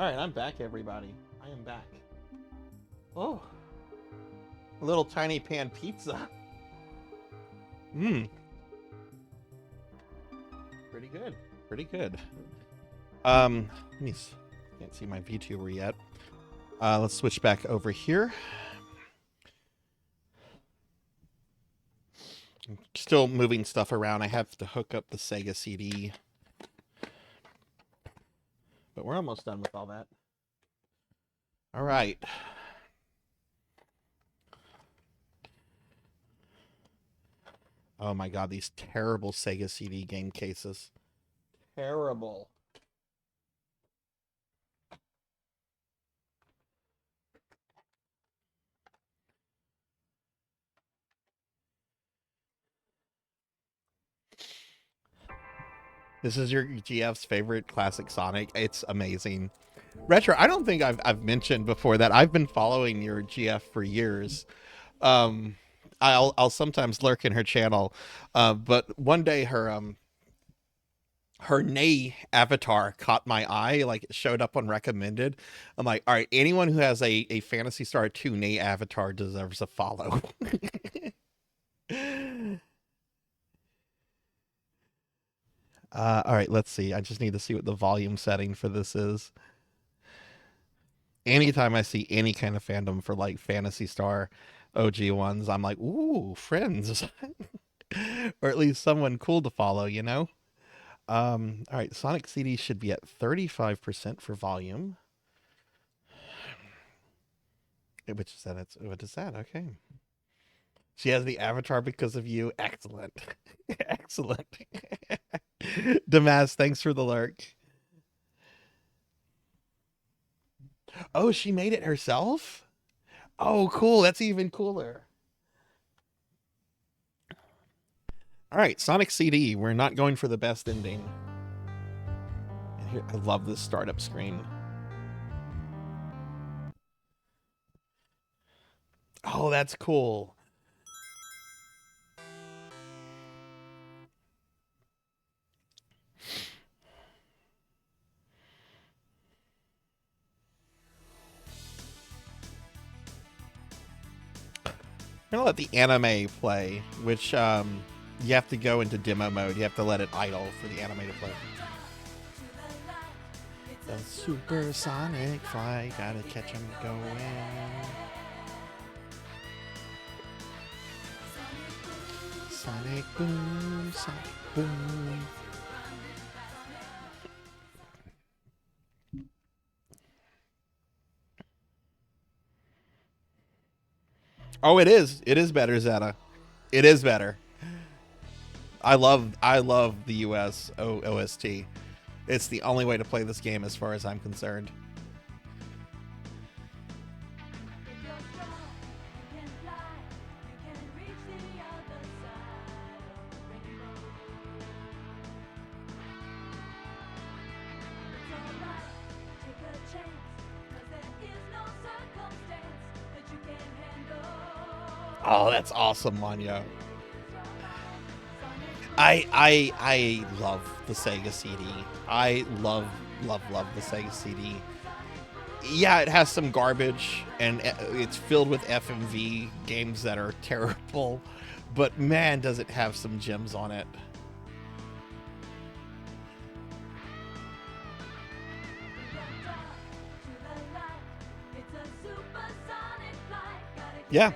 Alright, I'm back, everybody. I am back. Oh. A little tiny pan pizza. Mmm. Pretty good. Pretty good. Let me see. Can't see my VTuber yet. Let's switch back over here. I'm still moving stuff around. I have to hook up the Sega CD. But we're almost done with all that. All right. Oh my god, these terrible Sega CD game cases. Terrible. This is your GF's favorite classic Sonic. It's amazing. Retro, I don't think I've mentioned before that I've been following your GF for years. I'll sometimes lurk in her channel, but one day her Ney avatar caught my eye, like it showed up on recommended. I'm like, all right, anyone who has a Phantasy Star 2 Ney avatar deserves a follow. All right, let's see. I just need to see what the volume setting for this is. Anytime I see any kind of fandom for like Phantasy Star OG ones, I'm like, ooh, friends. Or at least someone cool to follow, you know? All right, Sonic CD should be at 35% for volume. Which is that? What is that? Okay. She has the avatar because of you. Excellent. Excellent. Damas, thanks for the lurk. Oh, she made it herself? Oh, cool. That's even cooler. All right, Sonic CD. We're not going for the best ending. And here, I love this startup screen. Oh, that's cool. I'm gonna let the anime play, which you have to go into demo mode. You have to let it idle for the anime to play. The supersonic flight, gotta catch him going. Sonic boom, sonic boom. Oh, it is. It is better, Zeta. It is better. I love the US OST. It's the only way to play this game as far as I'm concerned. Oh, that's awesome, Manya. I love the Sega CD. I love the Sega CD. Yeah, it has some garbage, and it's filled with FMV games that are terrible, but man, does it have some gems on it. Yeah,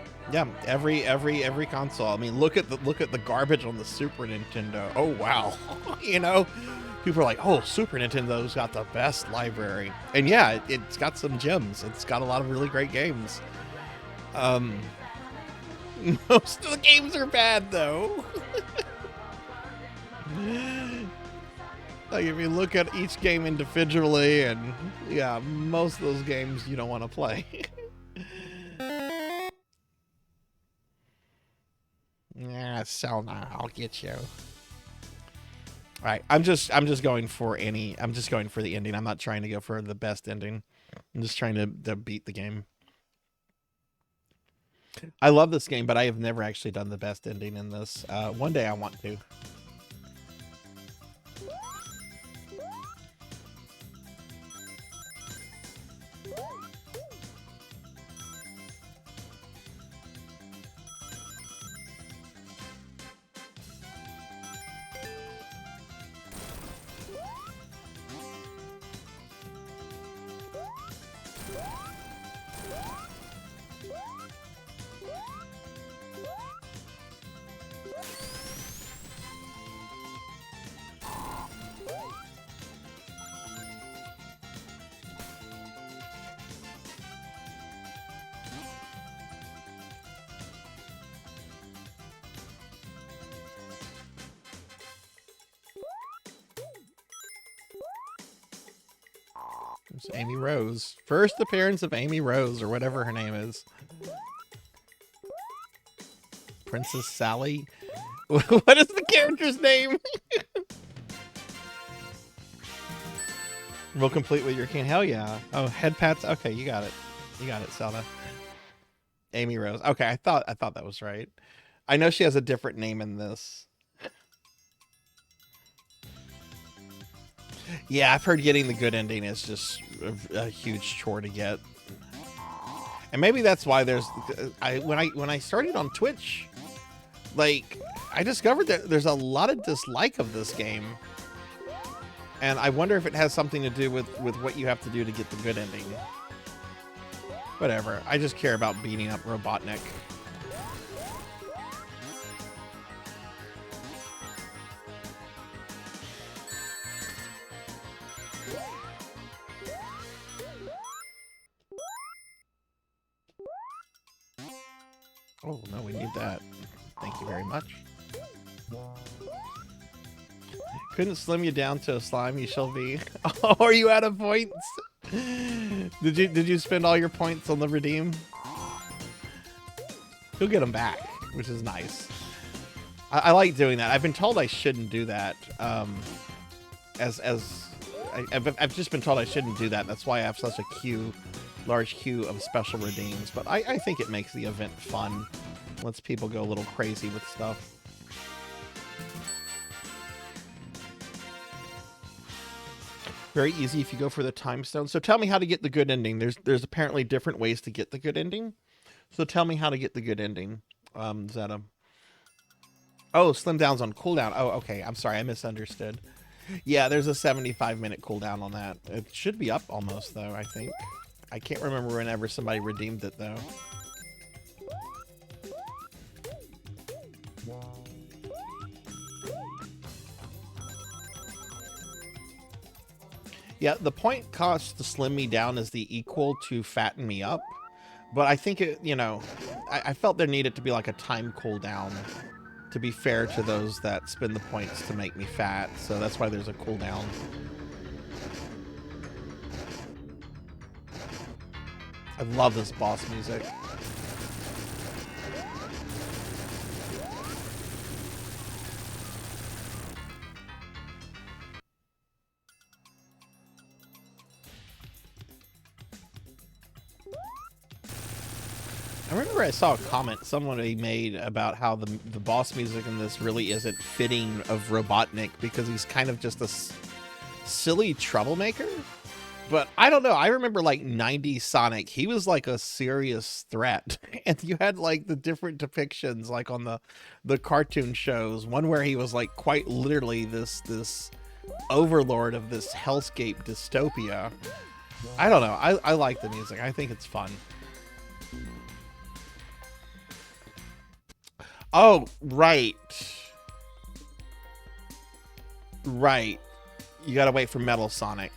every console. I mean, look at the garbage on the Super Nintendo. Oh wow, you know, people are like, oh, Super Nintendo's got the best library, and yeah, it's got some gems. It's got a lot of really great games. Most of the games are bad though. Like if you look at each game individually, and yeah, most of those games you don't want to play. Yeah, sell now. I'll get you. All right, I'm just going for the ending. I'm not trying to go for the best ending. I'm just trying to beat the game. I love this game, but I have never actually done the best ending in this. One day I want to. It's Amy Rose. First appearance of Amy Rose, or whatever her name is. Princess Sally? What is the character's name? We'll complete with your king. Hell yeah. Oh, head pats. Okay, you got it. You got it, Zelda. Amy Rose. Okay, I thought that was right. I know she has a different name in this. Yeah, I've heard getting the good ending is just a huge chore to get. And maybe that's why there's when I started on Twitch, like, I discovered that there's a lot of dislike of this game. And I wonder if it has something to do with what you have to do to get the good ending. Whatever. I just care about beating up Robotnik. Oh, no, we need that. Thank you very much. Couldn't slim you down to a slime, you shall be. Oh, are you out of points? Did you spend all your points on the redeem? You'll get them back, which is nice. I like doing that. I've been told I shouldn't do that. I've just been told I shouldn't do that. That's why I have such a large queue of special redeems. But I think it makes the event fun. Lets people go a little crazy with stuff. Very easy if you go for the time stone. So tell me how to get the good ending. There's apparently different ways to get the good ending. So tell me how to get the good ending, Zeta. Oh, slim down's on cooldown. Oh, okay. I'm sorry. I misunderstood. Yeah, there's a 75-minute cooldown on that. It should be up almost, though, I think. I can't remember whenever somebody redeemed it, though. Yeah, the point cost to slim me down is the equal to fatten me up. But I think, I felt there needed to be like a time cooldown to be fair to those that spend the points to make me fat. So that's why there's a cooldown. I love this boss music. I remember I saw a comment somebody made about how the boss music in this really isn't fitting of Robotnik because he's kind of just a silly troublemaker. But I don't know. I remember like 90s Sonic. He was like a serious threat. And you had like the different depictions like on the cartoon shows. One where he was like quite literally this overlord of this hellscape dystopia. I don't know. I like the music. I think it's fun. Oh, right. Right. You gotta wait for Metal Sonic.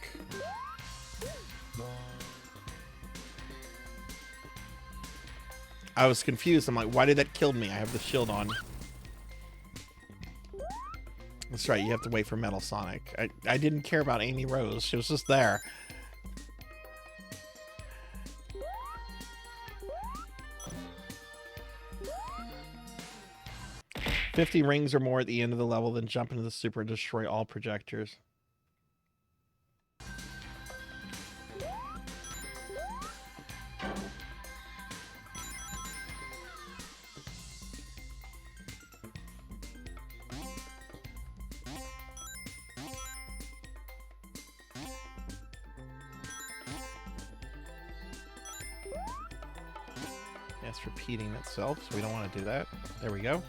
I was confused. I'm like, why did that kill me? I have the shield on. That's right. You have to wait for Metal Sonic. I didn't care about Amy Rose. She was just there. "50 rings or more at the end of the level, then jump into the super and destroy all projectors." Yeah, it's repeating itself, so we don't want to do that. There we go.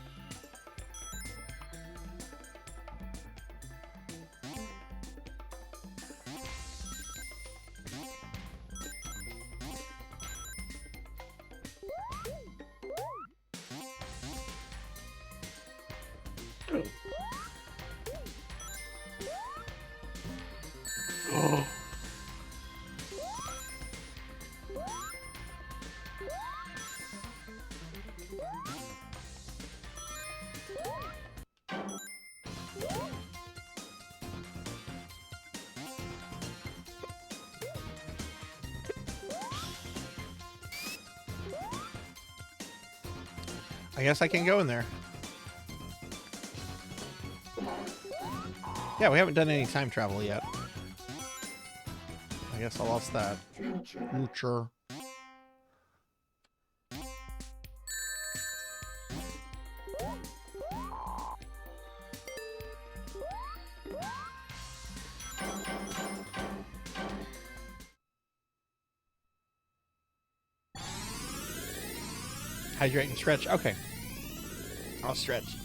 I guess I can go in there. Yeah, we haven't done any time travel yet. I guess I lost that. Future. Hydrate and stretch. Okay. I'll stretch.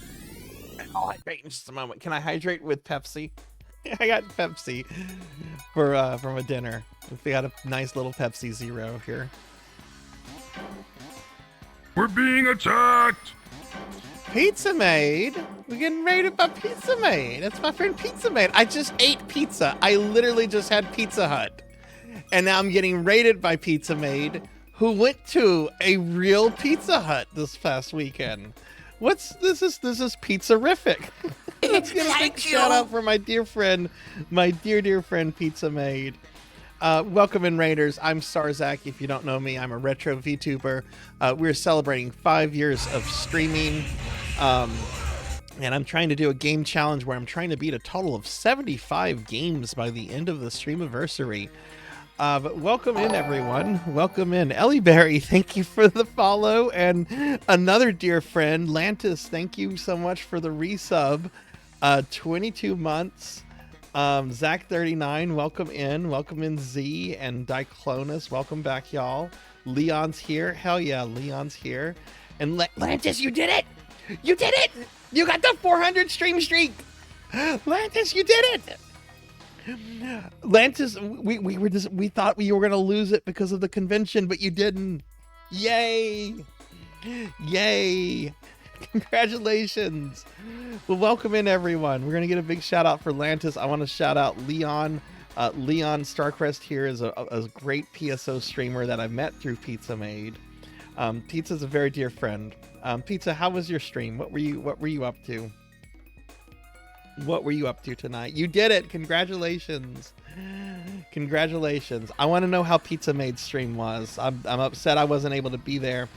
I'll hydrate in just a moment. Can I hydrate with Pepsi? I got Pepsi for from a dinner. We got a nice little Pepsi Zero here. We're being attacked! Pizza Maid? We're getting raided by Pizza Maid. That's my friend Pizza Maid. I just ate pizza. I literally just had Pizza Hut. And now I'm getting raided by Pizza Maid, who went to a real Pizza Hut this past weekend. This is pizzarific. Let's get a big shout out for my dear friend, my dear friend Pizza Maid. Welcome in, Raiders. I'm Sarzac. If you don't know me, I'm a retro VTuber. We're celebrating 5 years of streaming. And I'm trying to do a game challenge where I'm trying to beat a total of 75 games by the end of the Streamiversary. But welcome in, everyone. Welcome in. Ellie Berry, thank you for the follow. And another dear friend, Lantis, thank you so much for the resub. 22 months. Zach39, welcome in. Welcome in, Z and Diclonus. Welcome back, y'all. Leon's here. Hell yeah, Leon's here. And Lantis, you did it! You did it! You got the 400 stream streak! Lantis, you did it! Lantis, we thought we were gonna lose it because of the convention, but you didn't. Yay! Yay! Congratulations! Well, welcome in, everyone. We're gonna get a big shout out for Lantis. I want to shout out Leon. Leon Starcrest here is a great PSO streamer that I met through Pizza Maid. Pizza's a very dear friend. Pizza, how was your stream? What were you up to? What were you up to tonight? You did it! Congratulations! Congratulations! I want to know how Pizza Maid's stream was. I'm upset I wasn't able to be there,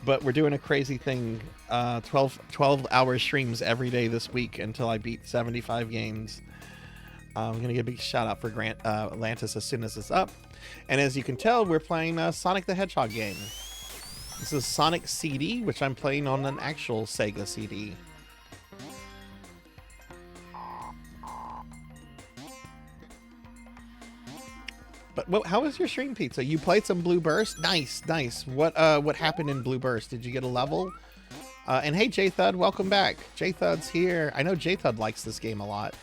but we're doing a crazy thing. 12-hour streams every day this week until I beat 75 games. I'm gonna give a big shout out for Atlantis as soon as it's up. And as you can tell, we're playing Sonic the Hedgehog game. This is Sonic CD, which I'm playing on an actual Sega CD. But how was your stream, Pizza? You played some Blue Burst? Nice, nice. What happened in Blue Burst? Did you get a level? And hey, J-Thud, welcome back. J-Thud's here. I know J-Thud likes this game a lot.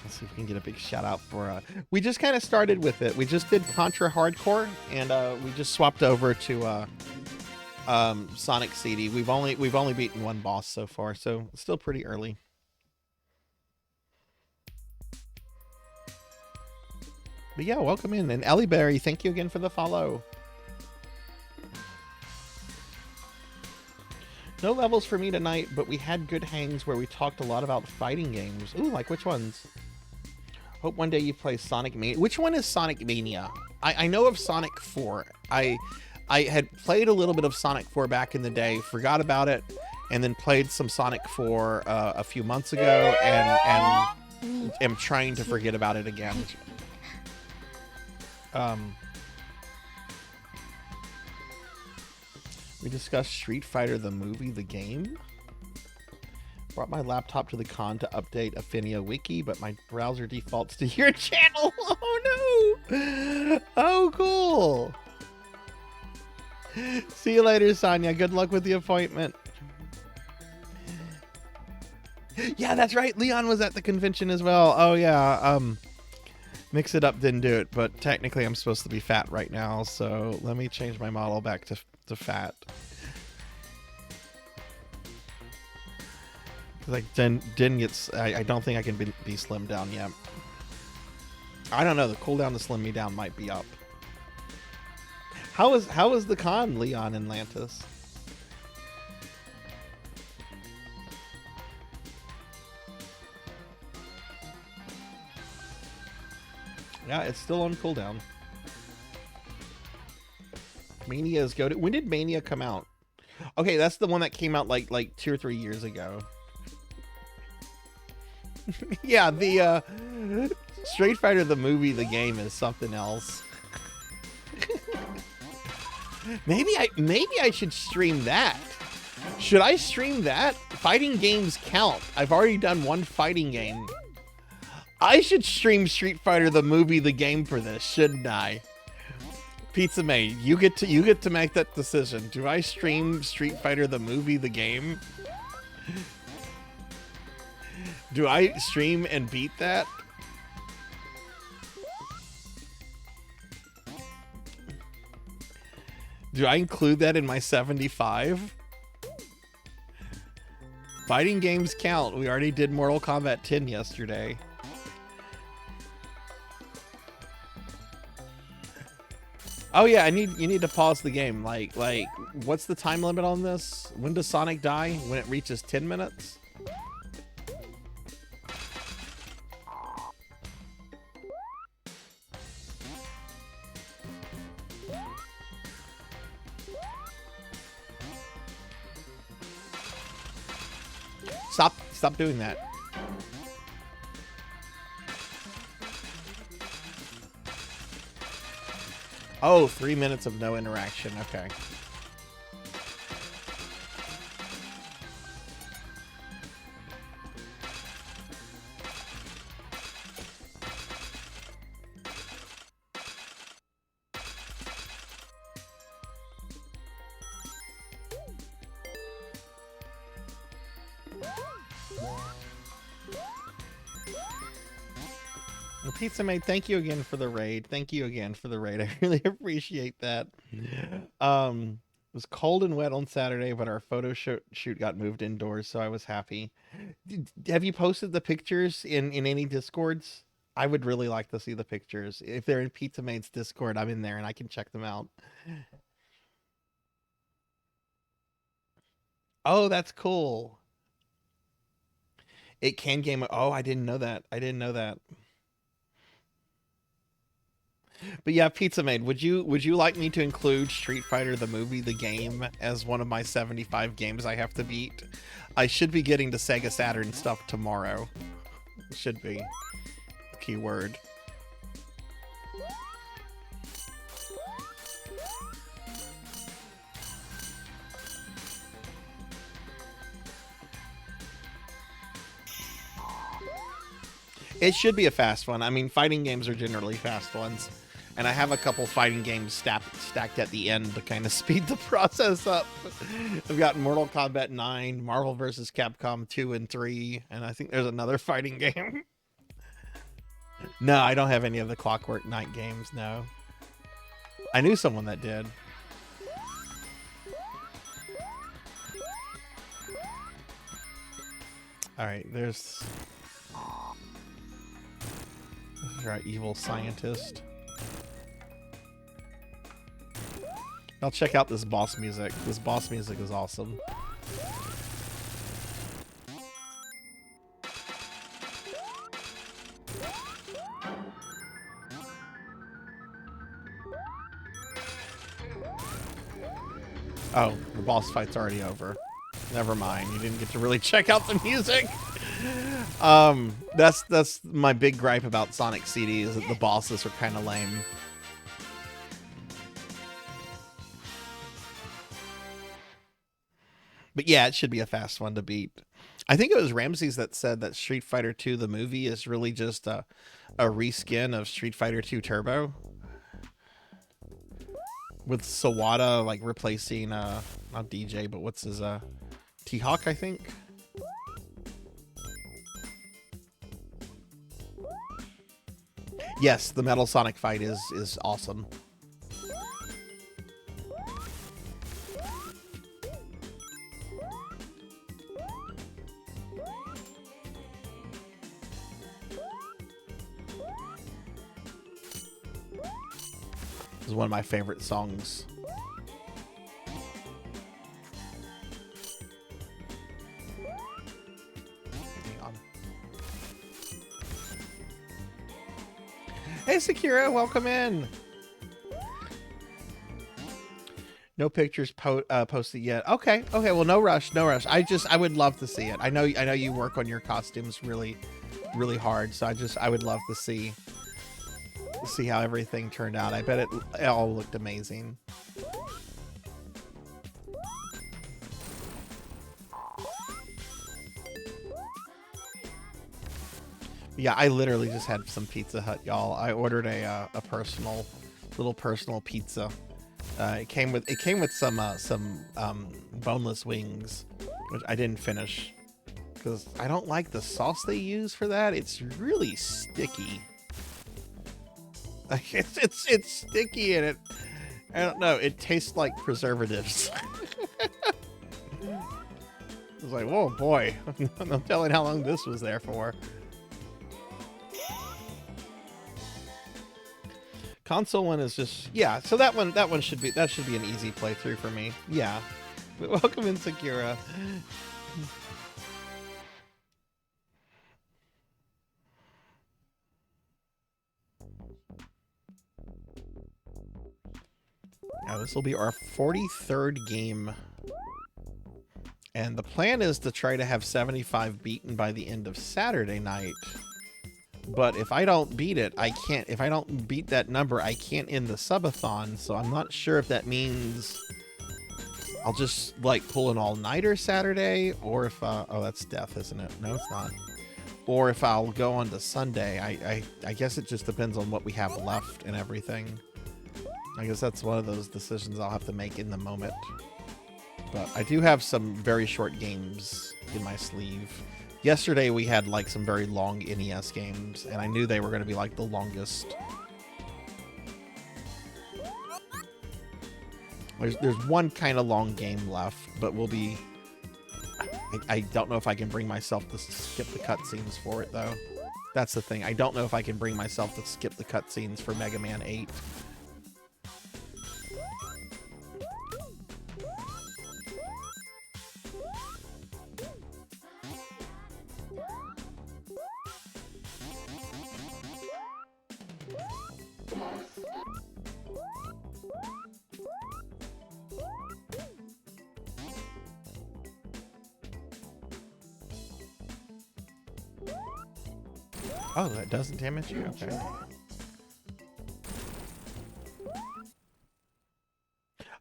Let's see if we can get a big shout out for... we just kind of started with it. We just did Contra Hardcore, and we just swapped over to Sonic CD. We've only beaten one boss so far, so it's still pretty early. But yeah, welcome in. And Ellie Berry, thank you again for the follow. No levels for me tonight, but we had good hangs where we talked a lot about fighting games. Ooh, like which ones? Hope one day you play Sonic Mania. Which one is Sonic Mania? I know of Sonic 4. I had played a little bit of Sonic 4 back in the day, forgot about it, and then played some Sonic 4 a few months ago, and am trying to forget about it again. We discussed Street Fighter the movie, the game. Brought my laptop to the con to update Affinia Wiki, but my browser defaults to your channel. Oh no! Oh, cool. See you later, Sonia. Good luck with the appointment. Yeah, that's right. Leon was at the convention as well. Oh yeah. Mix It Up didn't do it, but technically I'm supposed to be fat right now, so let me change my model back to fat. Like didn't get. I don't think I can be slimmed down yet. I don't know. The cooldown to slim me down might be up. How was the con, Leon and Lantis? Yeah, it's still on cooldown. Mania is goated. When did Mania come out? Okay, that's the one that came out like 2 or 3 years ago. Yeah, the Street Fighter the movie, the game is something else. Maybe I should stream that. Should I stream that? Fighting games count. I've already done one fighting game. I should stream Street Fighter the movie, the game for this, shouldn't I? Pizza Maid, you get to make that decision. Do I stream Street Fighter the movie, the game? Do I stream and beat that? Do I include that in my 75? Fighting games count. We already did Mortal Kombat 10 yesterday. Oh yeah, you need to pause the game. Like what's the time limit on this? When does Sonic die? When it reaches 10 minutes? Stop doing that. Oh, 3 minutes of no interaction. Okay. Pizza Maid, thank you again for the raid. Thank you again for the raid. I really appreciate that. It was cold and wet on Saturday, but our photo shoot got moved indoors, so I was happy. Have you posted the pictures in any Discords? I would really like to see the pictures. If they're in Pizza Maid's Discord, I'm in there and I can check them out. Oh, that's cool. It can game. Oh, I didn't know that. I didn't know that. But yeah, Pizza Maid, would you like me to include Street Fighter the movie, the game, as one of my 75 games I have to beat? I should be getting to Sega Saturn stuff tomorrow. Should be. Keyword. It should be a fast one. I mean, fighting games are generally fast ones. And I have a couple fighting games stacked at the end to kind of speed the process up. I've got Mortal Kombat 9, Marvel vs. Capcom 2 and 3, and I think there's another fighting game. No, I don't have any of the Clockwork Knight games, no. I knew someone that did. Alright, there's our evil scientist. I'll check out this boss music. This boss music is awesome. Oh, the boss fight's already over. Never mind. You didn't get to really check out the music. That's my big gripe about Sonic CD is that the bosses are kind of lame. But yeah, it should be a fast one to beat. I think it was Ramses that said that Street Fighter 2 the movie is really just a reskin of Street Fighter 2 Turbo. With Sawada like replacing not DJ, but what's his T-Hawk, I think. Yes, the Metal Sonic fight is awesome. This is one of my favorite songs. Hey, Sakura, welcome in. No pictures posted yet. Okay, okay. Well, no rush, no rush. I would love to see it. I know you work on your costumes really, really hard. So I would love to see how everything turned out. I bet it all looked amazing. Yeah, I literally just had some Pizza Hut, y'all. I ordered a little personal pizza. It came with some boneless wings, which I didn't finish because I don't like the sauce they use for that. It's really sticky. Like it's sticky and I don't know. It tastes like preservatives. It's like, whoa, boy! I'm telling how long this was there for. Console one is just, yeah, so that one should be an easy playthrough for me. Yeah. But welcome in, Sakura. Now this will be our 43rd game. And the plan is to try to have 75 beaten by the end of Saturday night. But if I don't beat it, I can't. If I don't beat that number, I can't end the subathon. So I'm not sure if that means I'll just like pull an all-nighter Saturday, or if oh, that's death, isn't it? No, it's not. Or if I'll go on to Sunday. I guess it just depends on what we have left and everything. I guess that's one of those decisions I'll have to make in the moment. But I do have some very short games in my sleeve. Yesterday we had like some very long NES games, and I knew they were going to be like the longest. There's one kind of long game left, but we'll be... I don't know if I can bring myself to skip the cutscenes for it, though. That's the thing. I don't know if I can bring myself to skip the cutscenes for Mega Man 8. Oh, that doesn't damage you? Okay.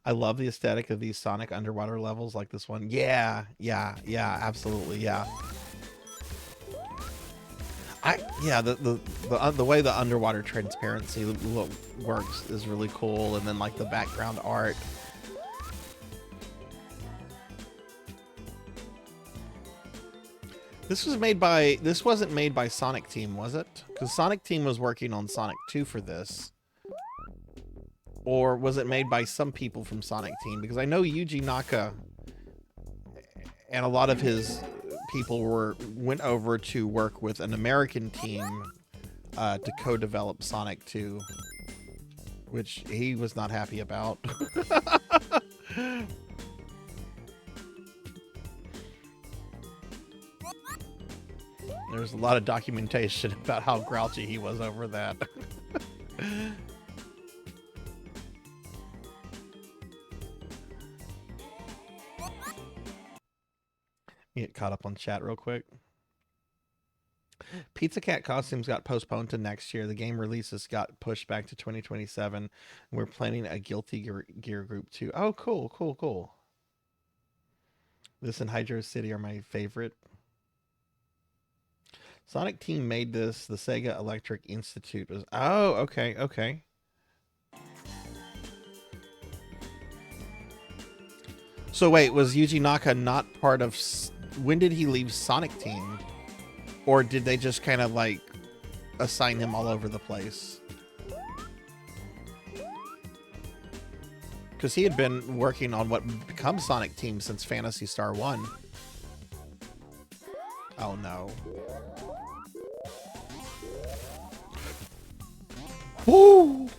I love the aesthetic of these Sonic underwater levels like this one. Yeah, absolutely, yeah. The way the underwater transparency works is really cool, and then like the background art. This wasn't made by Sonic Team, was it? Because Sonic Team was working on Sonic 2 for this. Or was it made by some people from Sonic Team? Because I know Yuji Naka and a lot of his people went over to work with an American team to co-develop Sonic 2, which he was not happy about. There's a lot of documentation about how grouchy he was over that. Get caught up on chat real quick. Pizza Cat costumes got postponed to next year. The game releases got pushed back to 2027. We're planning a Guilty Gear group too. Oh, cool. This and Hydro City are my favorite. Sonic Team made this. The Sega Electric Institute was... Oh, okay. So wait, was Yuji Naka not part of... When did he leave Sonic Team? Or did they just kind of like assign him all over the place? Because he had been working on what becomes Sonic Team since Phantasy Star 1. Oh no. Woo!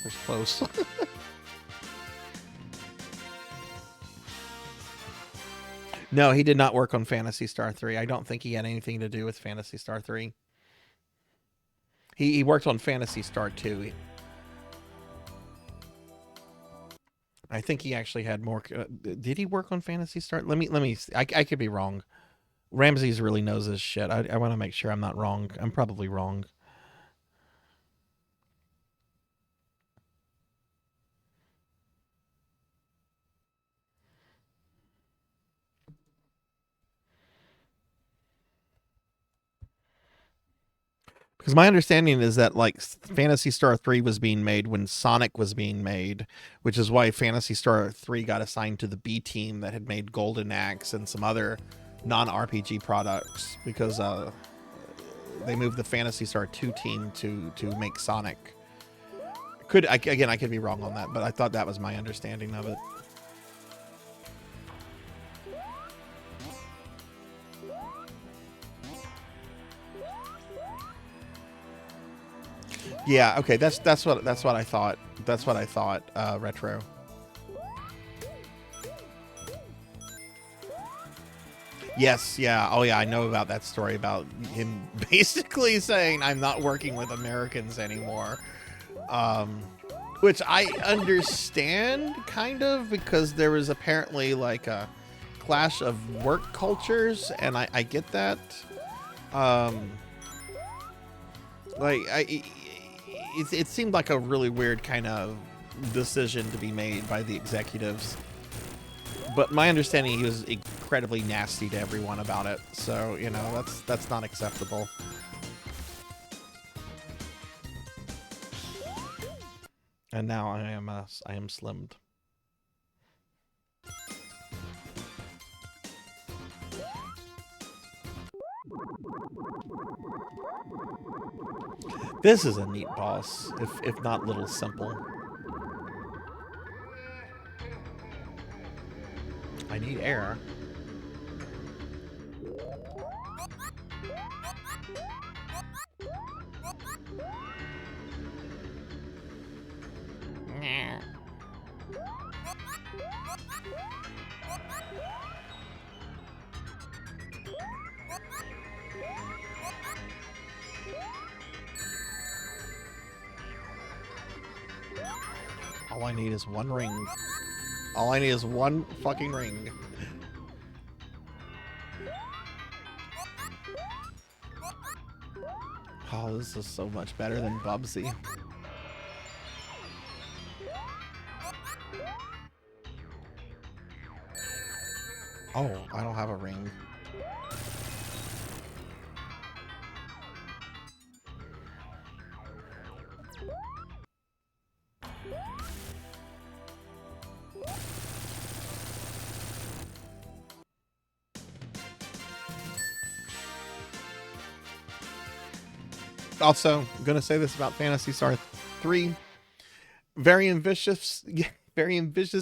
It's close. No, he did not work on Phantasy Star 3. I don't think he had anything to do with Phantasy Star 3. He worked on Phantasy Star 2. I think he actually had more. Did he work on Phantasy Star? Let me. I could be wrong. Ramses really knows his shit. I want to make sure I'm not wrong. I'm probably wrong. Because my understanding is that like Phantasy Star 3 was being made when Sonic was being made, which is why Phantasy Star 3 got assigned to the B team that had made Golden Axe and some other non-RPG products, because they moved the Phantasy Star 2 team to make Sonic. I could be wrong on that, but I thought that was my understanding of it. Yeah, okay, that's what I thought. That's what I thought, Retro. Yes, yeah. Oh yeah, I know about that story about him basically saying I'm not working with Americans anymore. Which I understand kind of, because there was apparently like a clash of work cultures, and I get that. It seemed like a really weird kind of decision to be made by the executives. But my understanding, he was incredibly nasty to everyone about it. So, you know, that's not acceptable. And now I am slimmed. This is a neat boss, if not little simple. I need air. All I need is one ring. All I need is one fucking ring. Oh, this is so much better than Bubsy. Oh, I don't have a ring. Also, I'm gonna say this about Phantasy Star 3. Very ambitious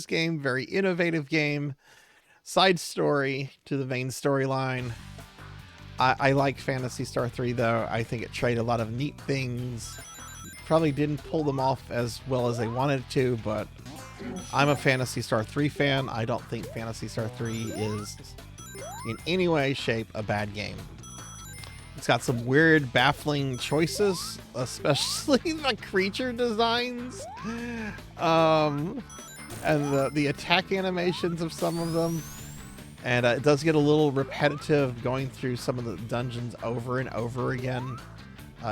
game, very innovative game. Side story to the main storyline. I like Phantasy Star 3 though. I think it tried a lot of neat things. Probably didn't pull them off as well as they wanted to, but I'm a Phantasy Star 3 fan. I don't think Phantasy Star 3 is in any way, shape, a bad game. It's got some weird, baffling choices, especially the creature designs, and the attack animations of some of them. And it does get a little repetitive going through some of the dungeons over and over again,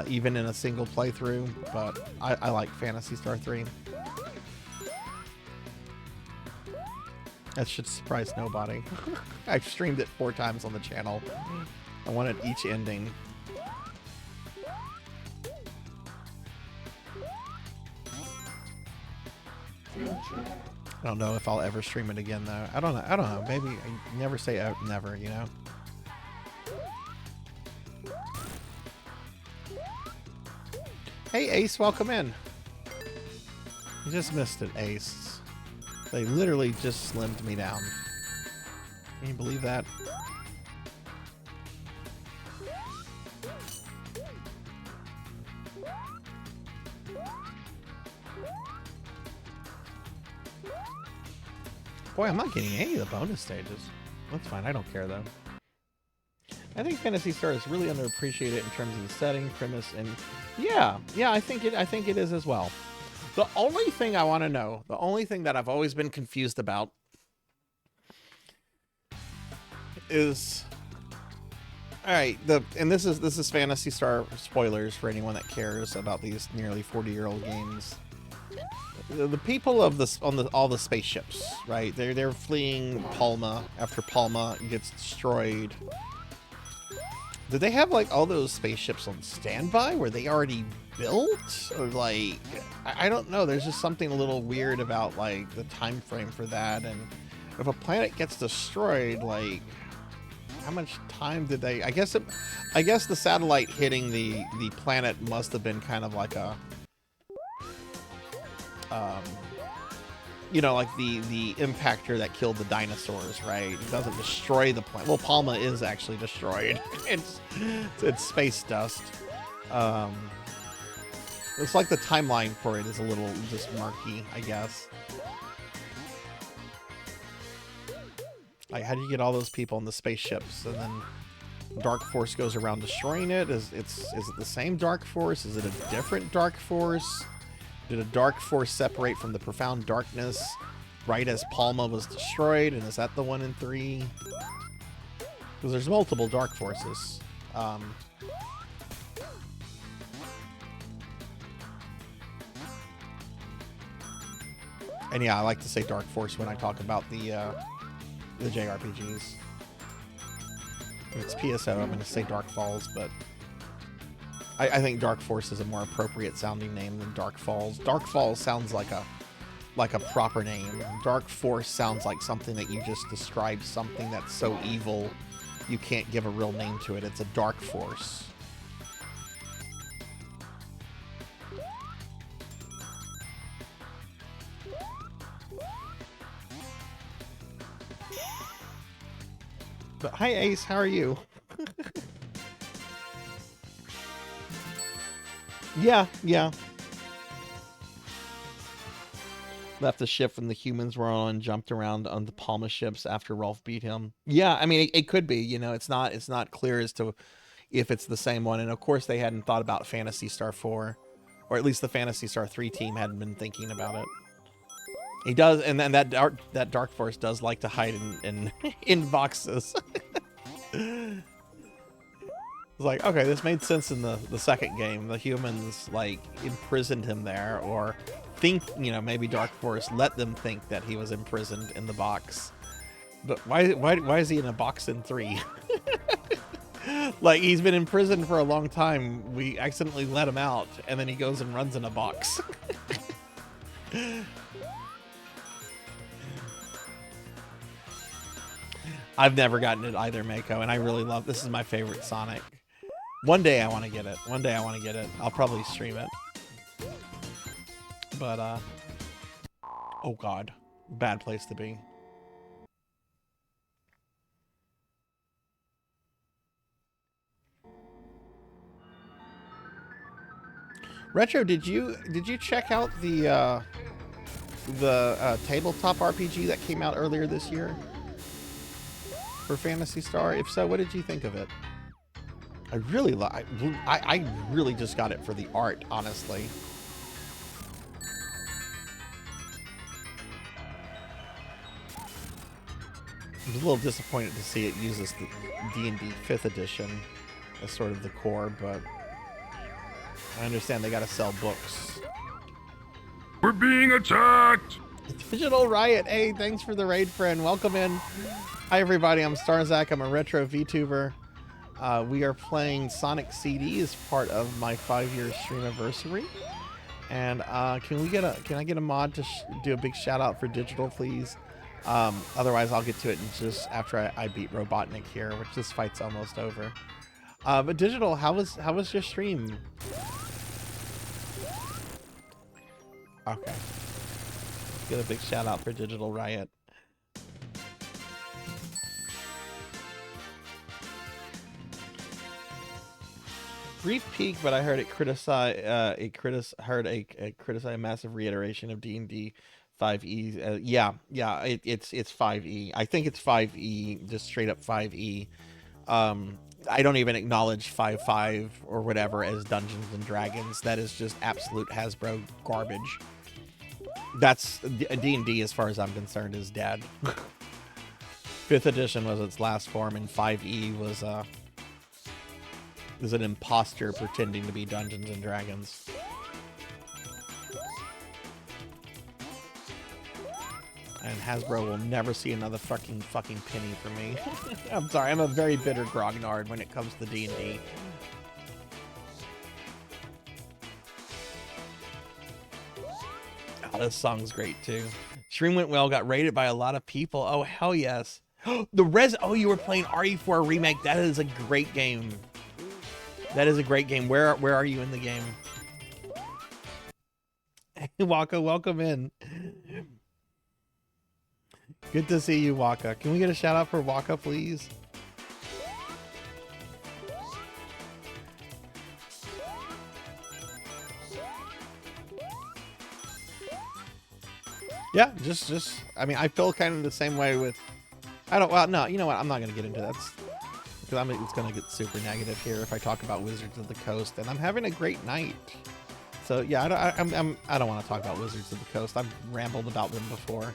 even in a single playthrough. But I like Phantasy Star 3. That should surprise nobody. I've streamed it 4 times on the channel. I wanted each ending. I don't know if I'll ever stream it again though. I don't know. Maybe I never say never, you know. Hey Ace, welcome in. You just missed it, Ace. They literally just slimmed me down. Can you believe that? Boy, I'm not getting any of the bonus stages. That's fine. I don't care though. I think Phantasy Star is really underappreciated in terms of the setting, premise, and yeah, I think it is as well. The only thing I want to know, the only thing that I've always been confused about is, all right, and this is Phantasy Star spoilers for anyone that cares about these nearly 40-year-old games. The people of all the spaceships, right? They're fleeing Palma after Palma gets destroyed. Did they have like all those spaceships on standby? Were they already built? Or like, I don't know. There's just something a little weird about like the time frame for that. And if a planet gets destroyed, like how much time did they? I guess the satellite hitting the planet must have been kind of like a, you know, like the impactor that killed the dinosaurs, right? It doesn't destroy the planet. Well, Palma is actually destroyed. It's space dust. It's like the timeline for it is a little just murky, I guess. Like, how do you get all those people in the spaceships and then Dark Force goes around destroying it? Is it the same Dark Force? Is it a different Dark Force? Did a Dark Force separate from the Profound Darkness right as Palma was destroyed? And is that the one in 3? Because there's multiple Dark Forces. And yeah, I like to say Dark Force when I talk about the JRPGs. If it's PSO, I'm going to say Dark Falls, but I think Dark Force is a more appropriate sounding name than Dark Falls. Dark Falls sounds like a proper name. Dark Force sounds like something that you just described, something that's so evil you can't give a real name to it. It's a Dark Force. But hi Ace, how are you? Yeah. Left the ship when the humans were on and jumped around on the Palma ships after Rolf beat him. Yeah, I mean, it could be, you know, it's not clear as to if it's the same one. And of course they hadn't thought about Phantasy Star 4, or at least the Phantasy Star 3 team hadn't been thinking about it. He does, and then that Dark Force does like to hide in boxes. It's like, okay, this made sense in the second game. The humans like imprisoned him there, or think, you know, maybe Dark Force let them think that he was imprisoned in the box. But why is he in a box in 3? Like, he's been imprisoned for a long time. We accidentally let him out, and then he goes and runs in a box. I've never gotten it either, Mako, and I really love, this is my favorite Sonic. One day I want to get it. I'll probably stream it. But, oh god. Bad place to be. Retro, did you check out the tabletop RPG that came out earlier this year for Phantasy Star? If so, what did you think of it? I really just got it for the art, honestly. I was a little disappointed to see it uses the D&D 5th edition as sort of the core, but I understand they gotta sell books. We're being attacked! Digital Riot, hey, thanks for the raid, friend. Welcome in. Hi, everybody. I'm Sarzac. I'm a retro VTuber. We are playing Sonic CD as part of my 5-year-Streamiversary. And can I get a mod to do a big shout out for Digital, please? Otherwise, I'll get to it in just after I beat Robotnik here, which this fight's almost over. But Digital, how was your stream? Okay. Get a big shout out for Digital Riot. Brief peek, but I heard it criticize a massive reiteration of D&D 5E. Yeah, it's 5E. I think it's 5E, just straight up 5E. I don't even acknowledge 5.5 or whatever as Dungeons and Dragons. That is just absolute Hasbro garbage. That's D&D, as far as I'm concerned, is dead. 5th edition was its last form, and 5E was an imposter pretending to be Dungeons and Dragons. And Hasbro will never see another fucking penny from me. I'm sorry, I'm a very bitter grognard when it comes to D&D. Oh, this song's great too. Stream went well, got rated by a lot of people. Oh, hell yes. Oh, you were playing RE4 Remake. That is a great game. That is a great game. Where are you in the game? Waka, welcome in. Good to see you, Waka. Can we get a shout out for Waka, please? Yeah, just I mean, I feel kind of the same way with no, you know what? I'm not going to get into that because it's going to get super negative here if I talk about Wizards of the Coast, and I'm having a great night. So, yeah, I don't want to talk about Wizards of the Coast. I've rambled about them before.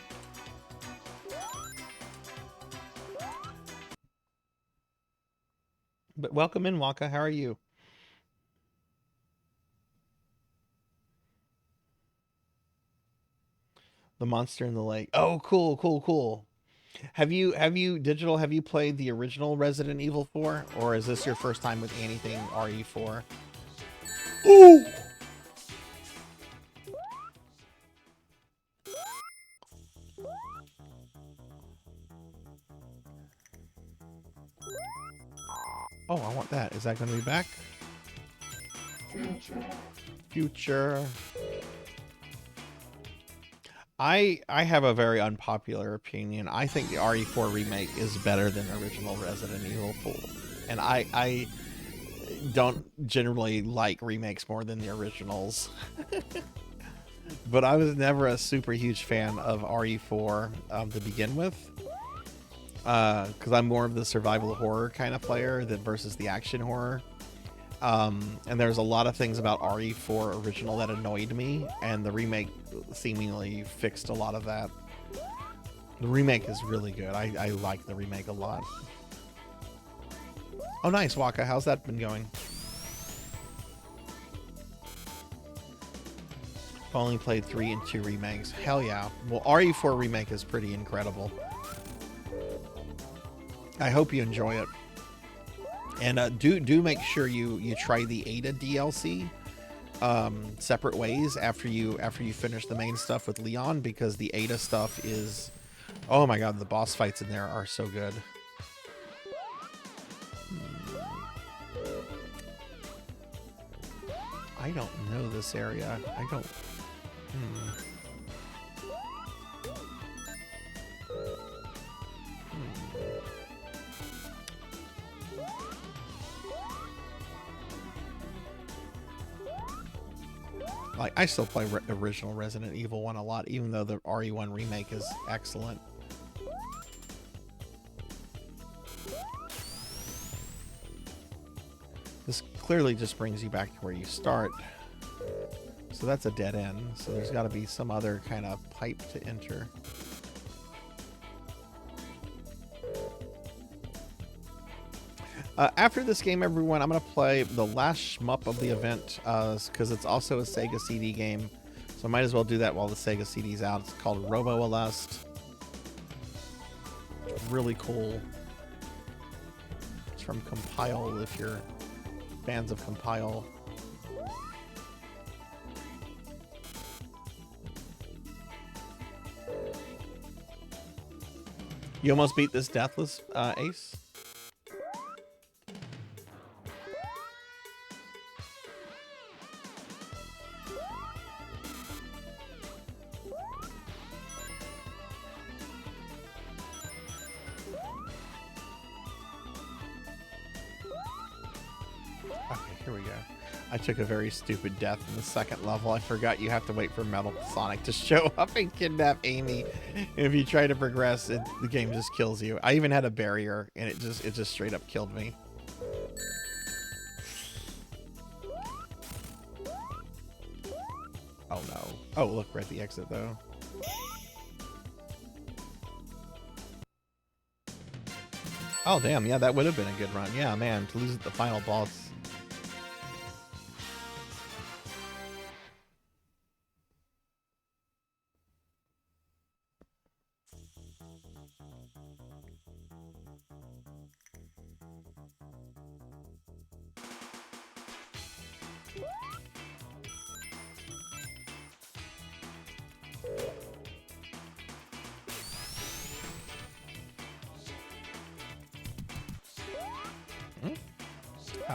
But welcome in, Waka. How are you? The Monster in the Lake. Oh, cool. Have you played the original Resident Evil 4, or is this your first time with anything RE4? Ooh. Oh, I want that. Is that going to be back? Future. I have a very unpopular opinion. I think the RE4 remake is better than original Resident Evil 4. And I don't generally like remakes more than the originals. But I was never a super huge fan of RE4 to begin with. Because I'm more of the survival horror kind of player than versus the action horror. And there's a lot of things about RE4 original that annoyed me, and the remake seemingly fixed a lot of that. The remake is really good. I like the remake a lot. Oh, nice, Waka. How's that been going? I've only played 3 and 2 remakes. Hell yeah. Well, RE4 remake is pretty incredible. I hope you enjoy it. And do make sure you try the Ada DLC separate ways after you finish the main stuff with Leon, because the Ada stuff is, oh my god, the boss fights in there are so good. I don't know this area. I don't. Like, I still play original Resident Evil 1 a lot, even though the RE1 remake is excellent. This clearly just brings you back to where you start. So that's a dead end. So there's got to be some other kind of pipe to enter. After this game, everyone, I'm going to play the last shmup of the event, because it's also a Sega CD game. So I might as well do that while the Sega CD's out. It's called Robo Aleste. It's really cool. It's from Compile, if you're fans of Compile. You almost beat this Deathless, Ace? Okay, Here we go. I took a very stupid death in the second level. I forgot you have to wait for Metal Sonic to show up and kidnap Amy. If you try to progress, the game just kills you. I even had a barrier, and it just straight up killed me. Oh no. Oh, look, we're at the exit though. Oh damn, yeah, that would have been a good run. Yeah, man, to lose at the final boss. Oh.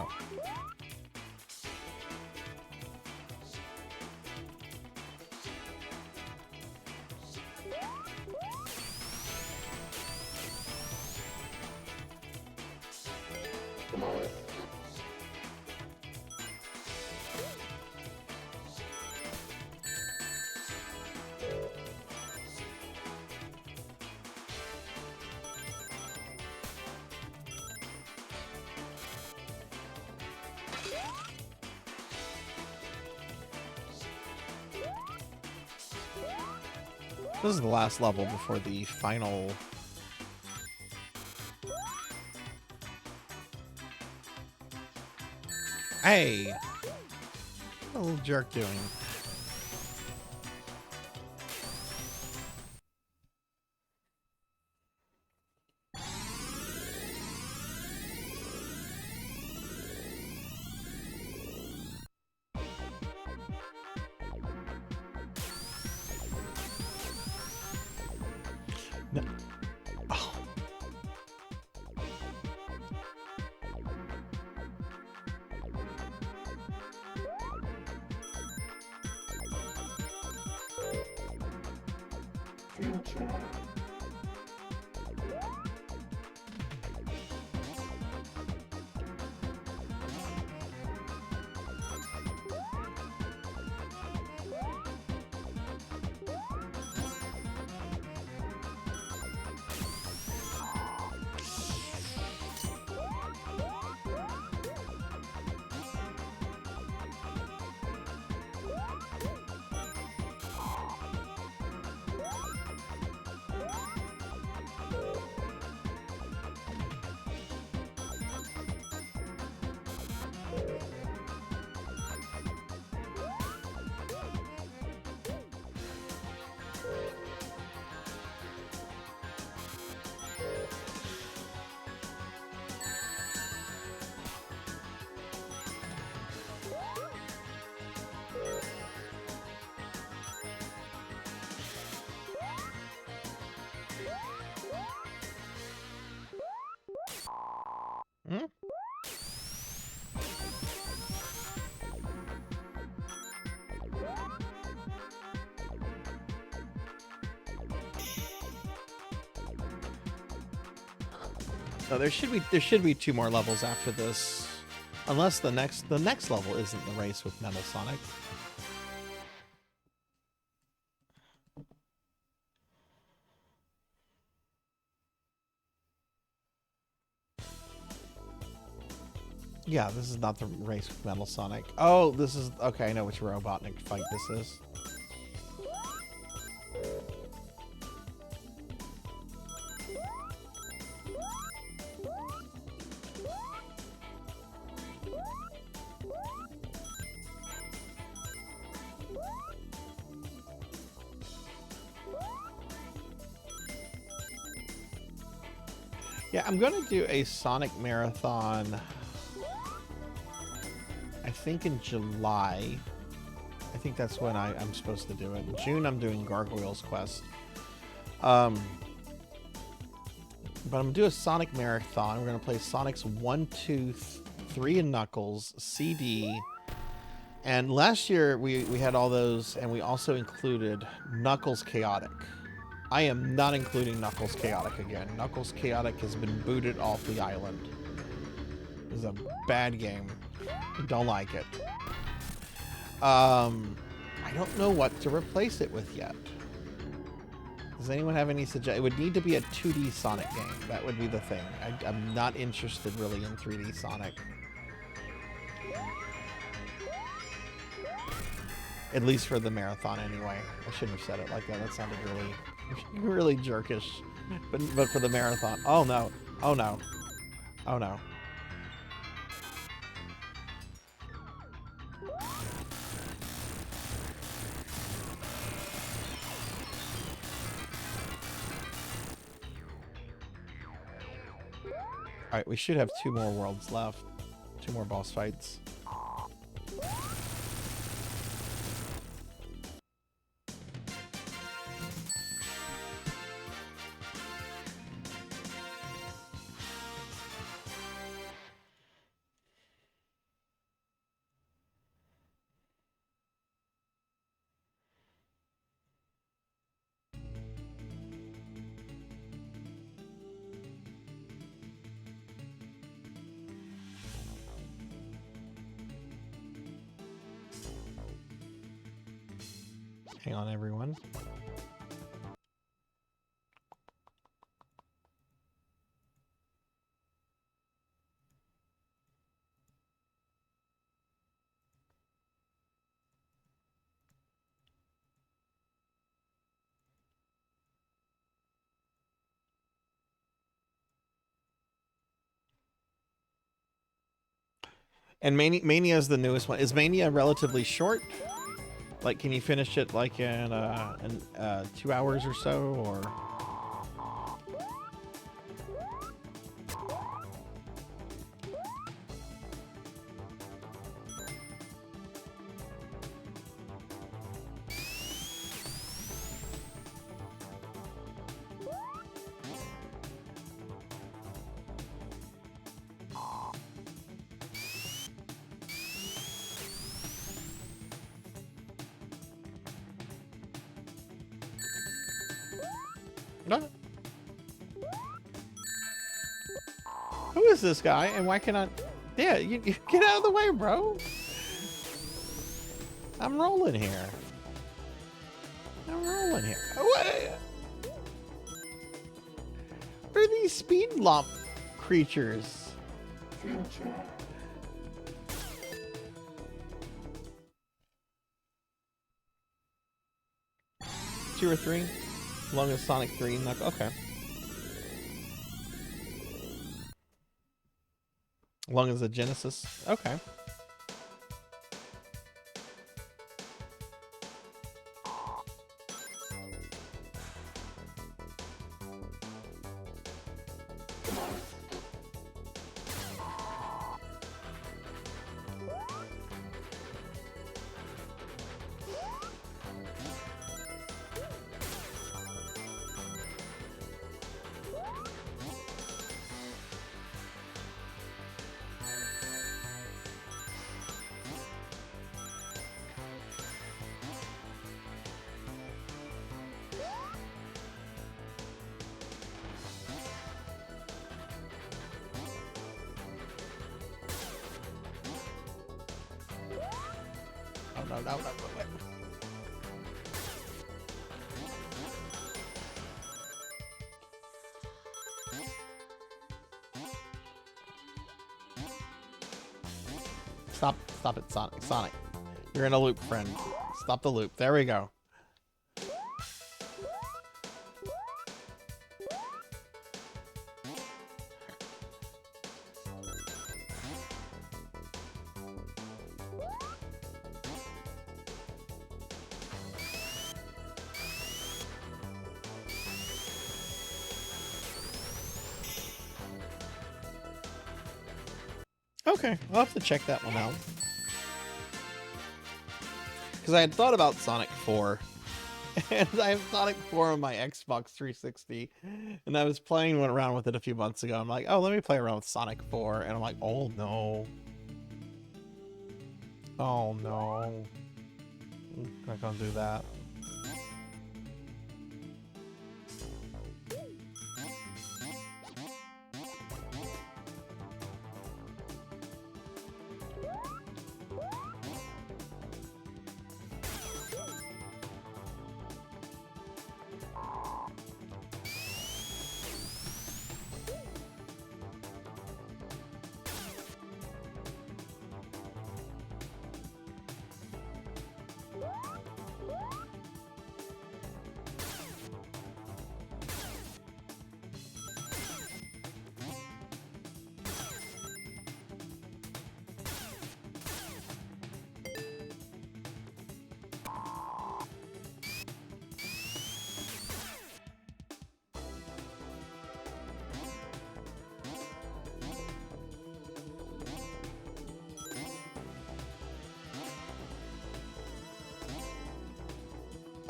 This is the last level before the final. Hey! What a little jerk doing? No. Oh. Hmm? No, there should be 2 more levels after this, unless the next level isn't the race with Metal Sonic. Yeah, this is not the race with Metal Sonic. Oh, this is... Okay, I know which Robotnik fight this is. Yeah, I'm going to do a Sonic Marathon... I think in July. I think that's when I'm supposed to do it. In June, I'm doing Gargoyle's Quest. But I'm going to do a Sonic Marathon. We're going to play Sonic's 1, 2, 3 and Knuckles, CD. And last year, we had all those, and we also included Knuckles Chaotic. I am not including Knuckles Chaotic again. Knuckles Chaotic has been booted off the island. This is a bad game. Don't like it. I don't know what to replace it with yet. Does anyone have any suggestions? It would need to be a 2D Sonic game. That would be the thing. I'm not interested really in 3D Sonic. At least for the marathon, anyway. I shouldn't have said it like that. That sounded really, really jerkish. But for the marathon. Oh no. Oh no. Oh no. Alright, we should have 2 more worlds left. 2 more boss fights. Hang on, everyone. And Mania is the newest one. Is Mania relatively short? Like, can you finish it like in 2 hours or so, or? No. Who is this guy, and why can I? Yeah, you get out of the way, bro. I'm rolling here. I'm rolling here. What are these speed lump creatures? 2 or 3? As long as Sonic 3, okay. As long as the Genesis, okay. No. Stop it, Sonic. You're in a loop, friend. Stop the loop. There we go. Okay, I'll have to check that one out. Because I had thought about Sonic 4. And I have Sonic 4 on my Xbox 360. And I was playing around with it a few months ago. I'm like, oh, let me play around with Sonic 4. And I'm like, oh no. Oh no. I'm not gonna do that.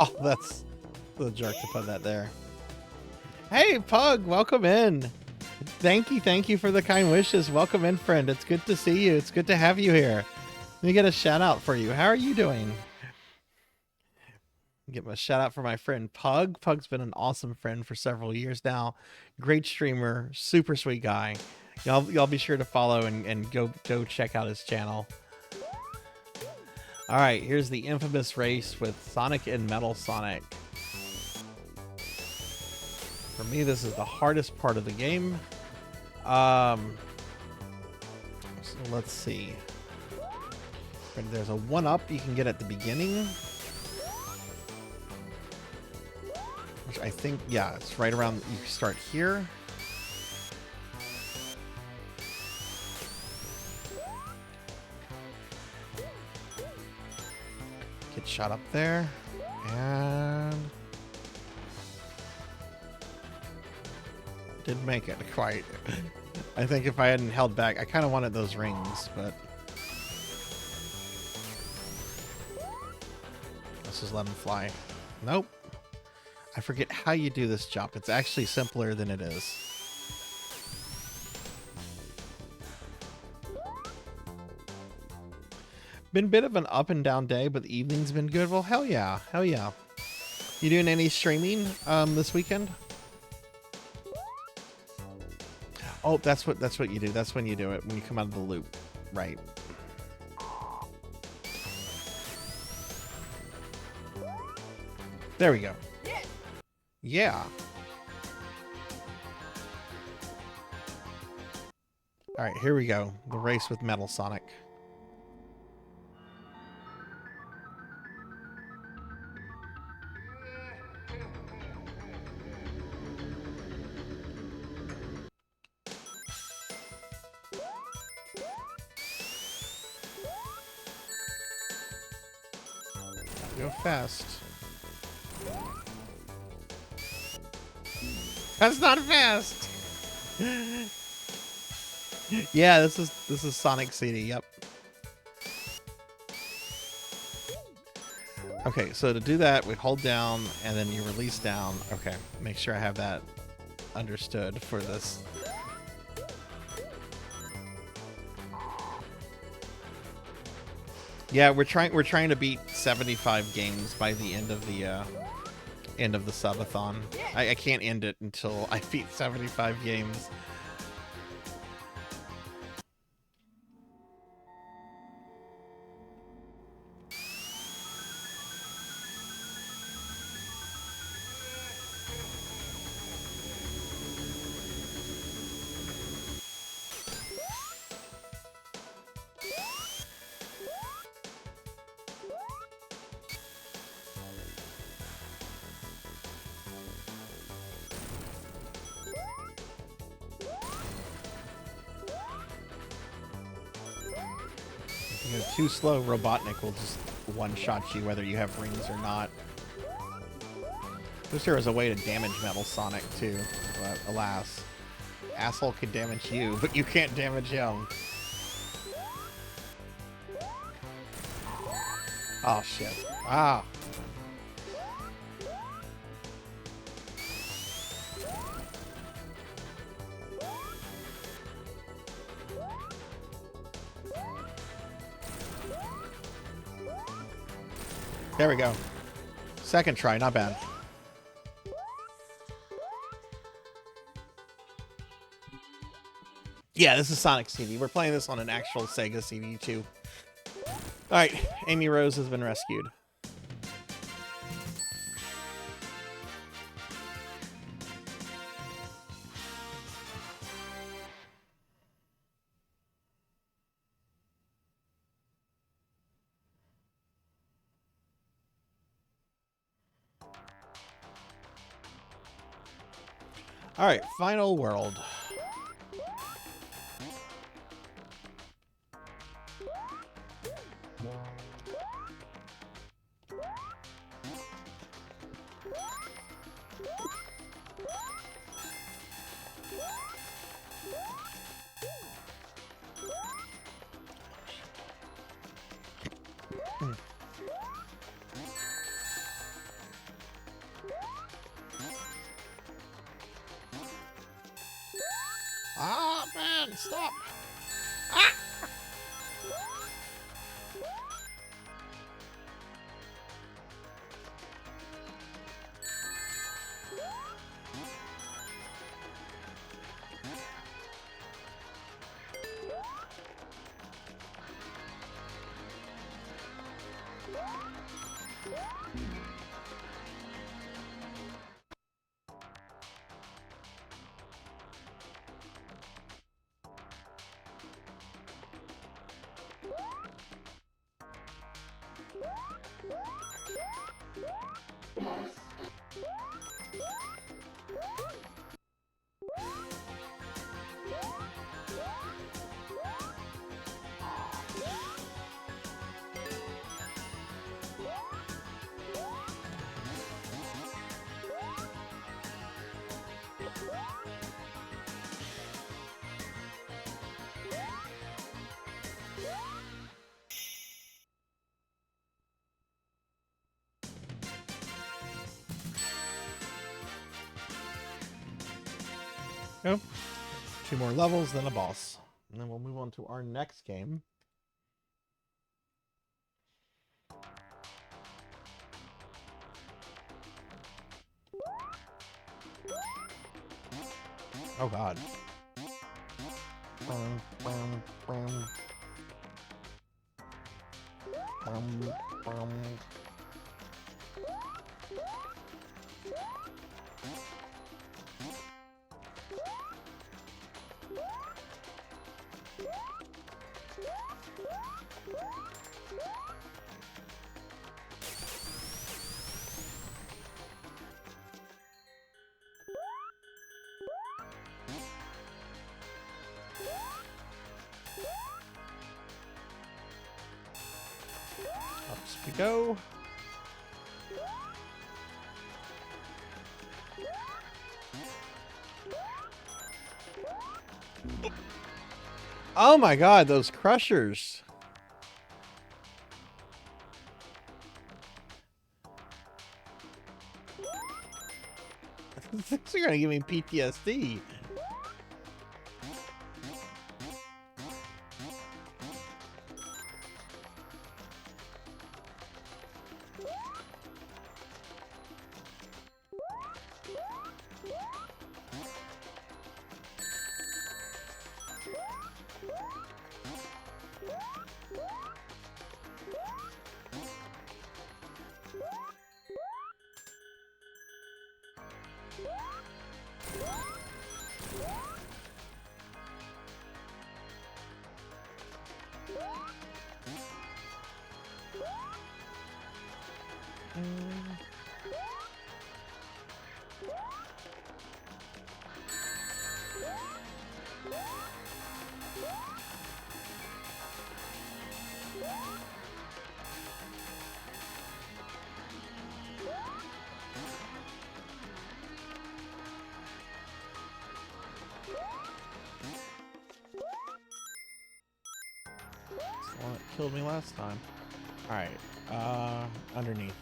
Oh, that's the jerk to put that there. Hey, Pug, welcome in. Thank you for the kind wishes. Welcome in, friend. It's good to see you. It's good to have you here. Let me get a shout out for you. How are you doing? Give a shout out for my friend Pug. Pug's been an awesome friend for several years now. Great streamer, super sweet guy. Y'all be sure to follow and go check out his channel. All right, here's the infamous race with Sonic and Metal Sonic. For me, this is the hardest part of the game. So let's see. There's a 1-up you can get at the beginning. Which I think, yeah, it's right around, you start here. Get shot up there. And didn't make it quite. I think if I hadn't held back, I kind of wanted those rings, but let's just let them fly. Nope. I forget how you do this jump. It's actually simpler than it is. Been a bit of an up and down day, but the evening's been good. Well, hell yeah. Hell yeah. You doing any streaming this weekend? Oh, that's what you do. That's when you do it, when you come out of the loop. Right. There we go. Yeah. All right, here we go. The race with Metal Sonic. Go fast. That's not fast. Yeah, this is Sonic CD. Yep. Okay, so to do that, we hold down and then you release down. Okay, make sure I have that understood for this. Yeah, we're trying to beat 75 games by the end of the Subathon. I can't end it until I beat 75 games. If you're too slow, Robotnik will just one-shot you whether you have rings or not. Wish there was a way to damage Metal Sonic too, but alas. Asshole can damage you, but you can't damage him. Oh shit. Ah. There we go. Second try, not bad. Yeah, this is Sonic CD. We're playing this on an actual Sega CD too. Alright, Amy Rose has been rescued. All right, final world. man! Stop! Ah! Nope. 2 more levels, then a boss. And then we'll move on to our next game. Oh god. Ups we go. Oh my god, those crushers. These are gonna give me PTSD. That's the one that killed me last time. Alright, underneath.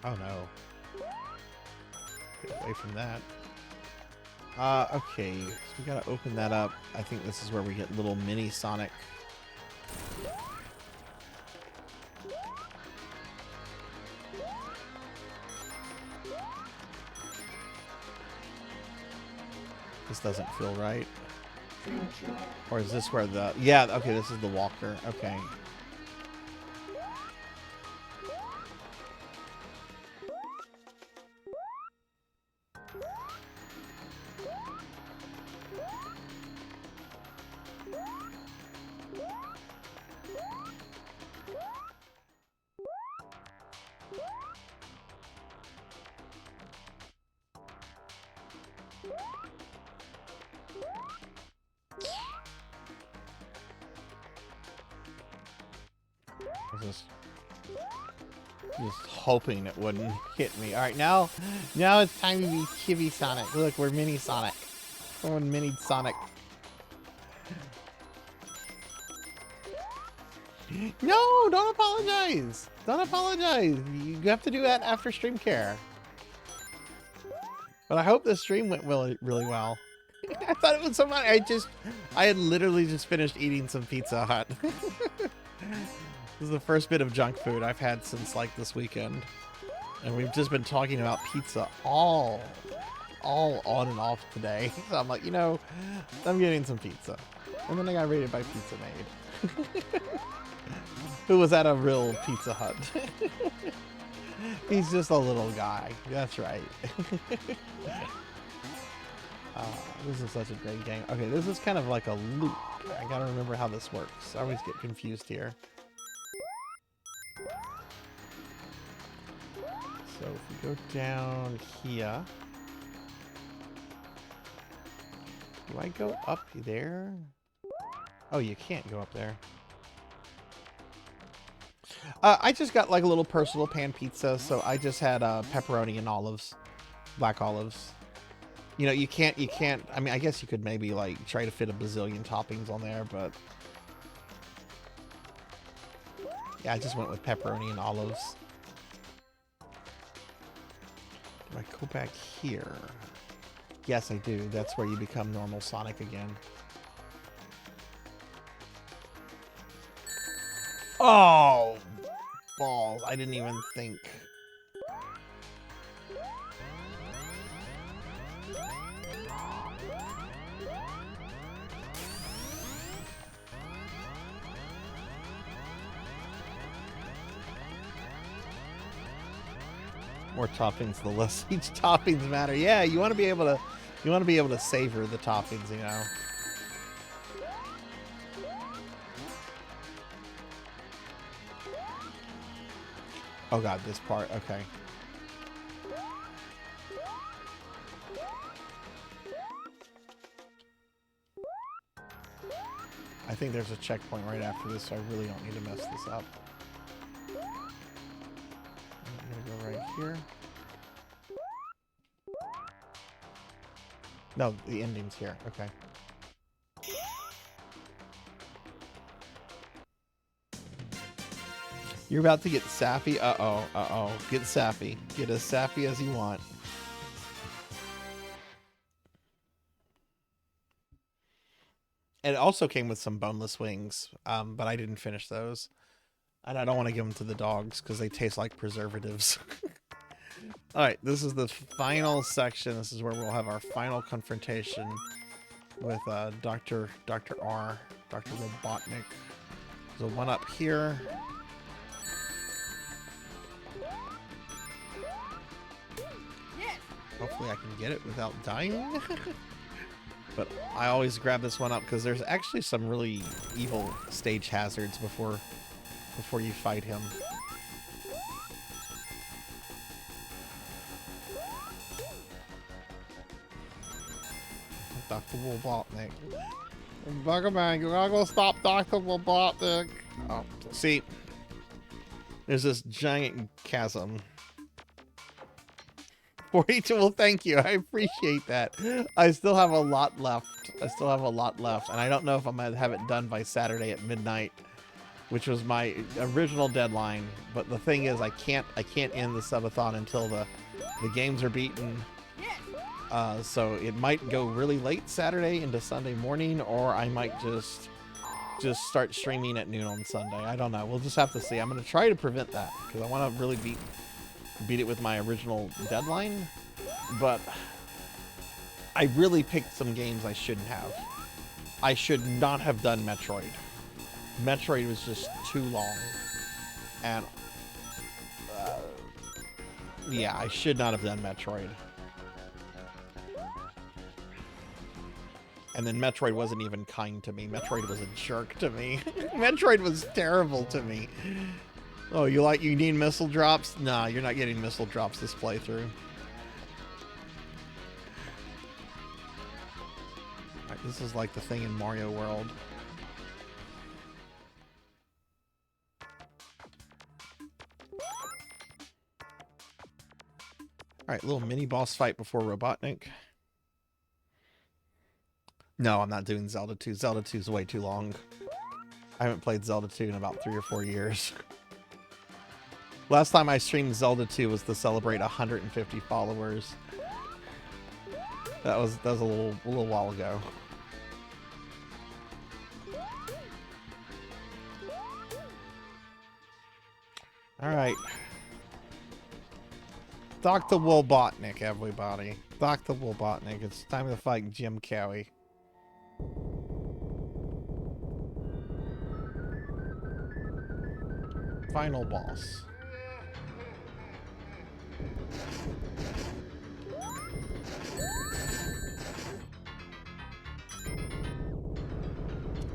Oh no. Get away from that. Okay, so we gotta open that up. I think this is where we get little mini Sonic. This doesn't feel right. Or is this where the... Yeah, okay, this is the walker. Okay. Just hoping it wouldn't hit me. All right, now it's time to be Chibi Sonic. Look, we're Mini Sonic. Someone mini Sonic. No, don't apologize. Don't apologize. You have to do that after stream care. But I hope this stream went really, really well. I thought it was so funny. I had literally just finished eating some Pizza Hut. This is the first bit of junk food I've had since like this weekend. And we've just been talking about pizza all on and off today. So I'm like, you know, I'm getting some pizza. And then I got rated by Pizza Maid. Who was at a real Pizza Hut. He's just a little guy. That's right. This is such a great game. Okay, this is kind of like a loop. I gotta remember how this works. I always get confused here. So if we go down here, do I go up there? Oh, you can't go up there. I just got like a little personal pan pizza, so I just had pepperoni and olives, black olives. You know, you can't, I mean, I guess you could maybe like try to fit a bazillion toppings on there, but yeah, I just went with pepperoni and olives. Do I go back here? Yes, I do. That's where you become normal Sonic again. Oh, balls. I didn't even think. More toppings, the less each toppings matter. Yeah, you want to be able to savor the toppings, you know. Oh god, this part. Okay. I think there's a checkpoint right after this, so I really don't need to mess this up. I'm gonna go right here. No, the ending's here. Okay. You're about to get sappy. Uh-oh. Uh-oh. Get sappy. Get as sappy as you want. And it also came with some boneless wings, but I didn't finish those. And I don't want to give them to the dogs because they taste like preservatives. All right, this is the final section. This is where we'll have our final confrontation with Dr. R, Dr. Robotnik. There's a one up here. Hopefully I can get it without dying. But I always grab this one up because there's actually some really evil stage hazards before you fight him. Dr. Robotnik. Buggerman, you gotta go stop Dr. Robotnik. Oh, see, there's this giant chasm. 42, well, thank you. I appreciate that. I still have a lot left. And I don't know if I'm gonna have it done by Saturday at midnight, which was my original deadline. But the thing is, I can't end the subathon until the games are beaten. So it might go really late Saturday into Sunday morning, or I might just start streaming at noon on Sunday. I don't know. We'll just have to see. I'm gonna try to prevent that because I want to really beat it with my original deadline, but I really picked some games I shouldn't have. I should not have done Metroid. Metroid was just too long, and yeah, I should not have done Metroid. And then Metroid wasn't even kind to me. Metroid was a jerk to me. Metroid was terrible to me. Oh, you need missile drops? Nah, you're not getting missile drops this playthrough. This is like the thing in Mario World. Alright, little mini boss fight before Robotnik. No, I'm not doing Zelda 2. Zelda 2 is way too long. I haven't played Zelda 2 in about 3 or 4 years. Last time I streamed Zelda 2 was to celebrate 150 followers. That was a little while ago. Alright. Dr. Wolbotnik, everybody. Dr. Wolbotnik. It's time to fight Jim Carrey. Final boss.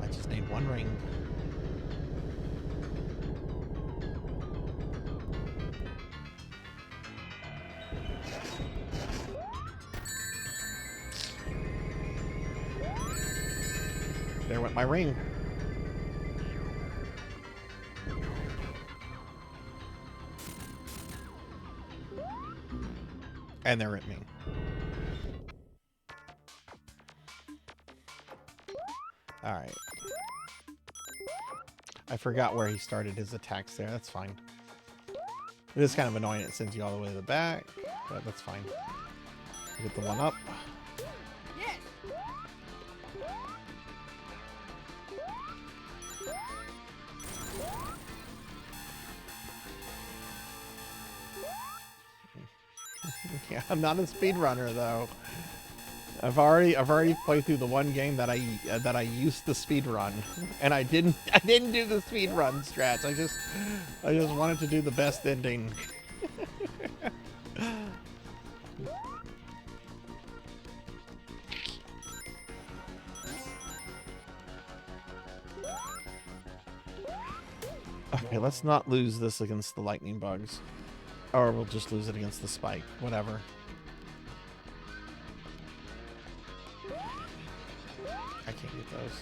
I just need one ring. There went my ring. And they're at me. Alright. I forgot where he started his attacks there. That's fine. It is kind of annoying. It sends you all the way to the back, but that's fine. Get the one up. Yeah, I'm not a speedrunner though. I've already played through the one game that I used to speedrun, and I didn't do the speedrun strats. I just wanted to do the best ending. Okay, let's not lose this against the lightning bugs. Or we'll just lose it against the spike. Whatever. I can't get those.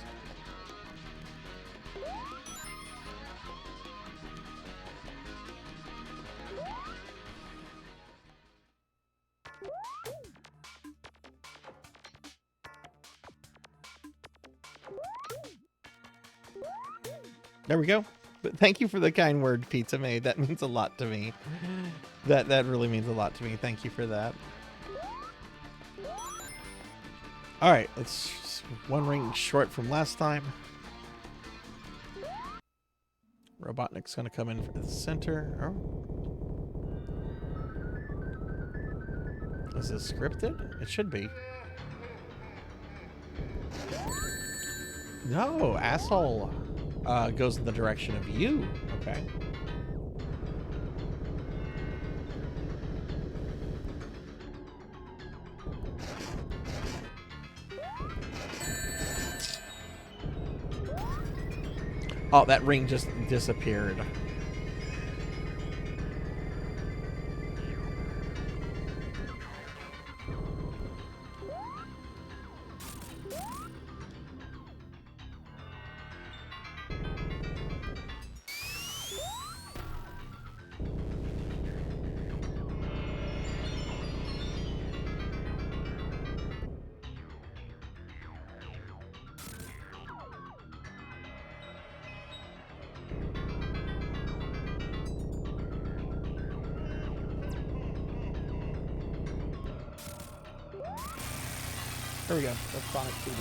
There we go. But thank you for the kind word, Pizza Maid. That means a lot to me. That really means a lot to me. Thank you for that. All right, let's one ring short from last time. Robotnik's gonna come in for the center. Oh. Is this scripted? It should be. No, asshole. Goes in the direction of you. Okay. Oh, that ring just disappeared. There we go. That's Sonic CD.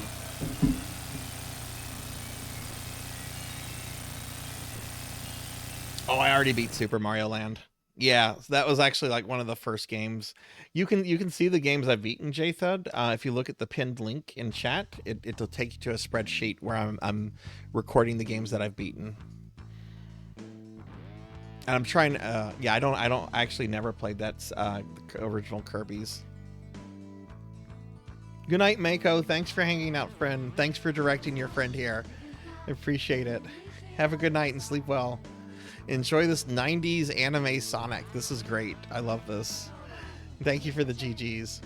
Oh, I already beat Super Mario Land. Yeah, that was actually like one of the first games. You can see the games I've beaten, JThud. If you look at the pinned link in chat, it'll take you to a spreadsheet where I'm recording the games that I've beaten. And I'm trying. Yeah, I don't actually never played that original Kirby's. Good night, Mako. Thanks for hanging out, friend. Thanks for directing your friend here. I appreciate it. Have a good night and sleep well. Enjoy this 90s anime Sonic. This is great. I love this. Thank you for the GGs.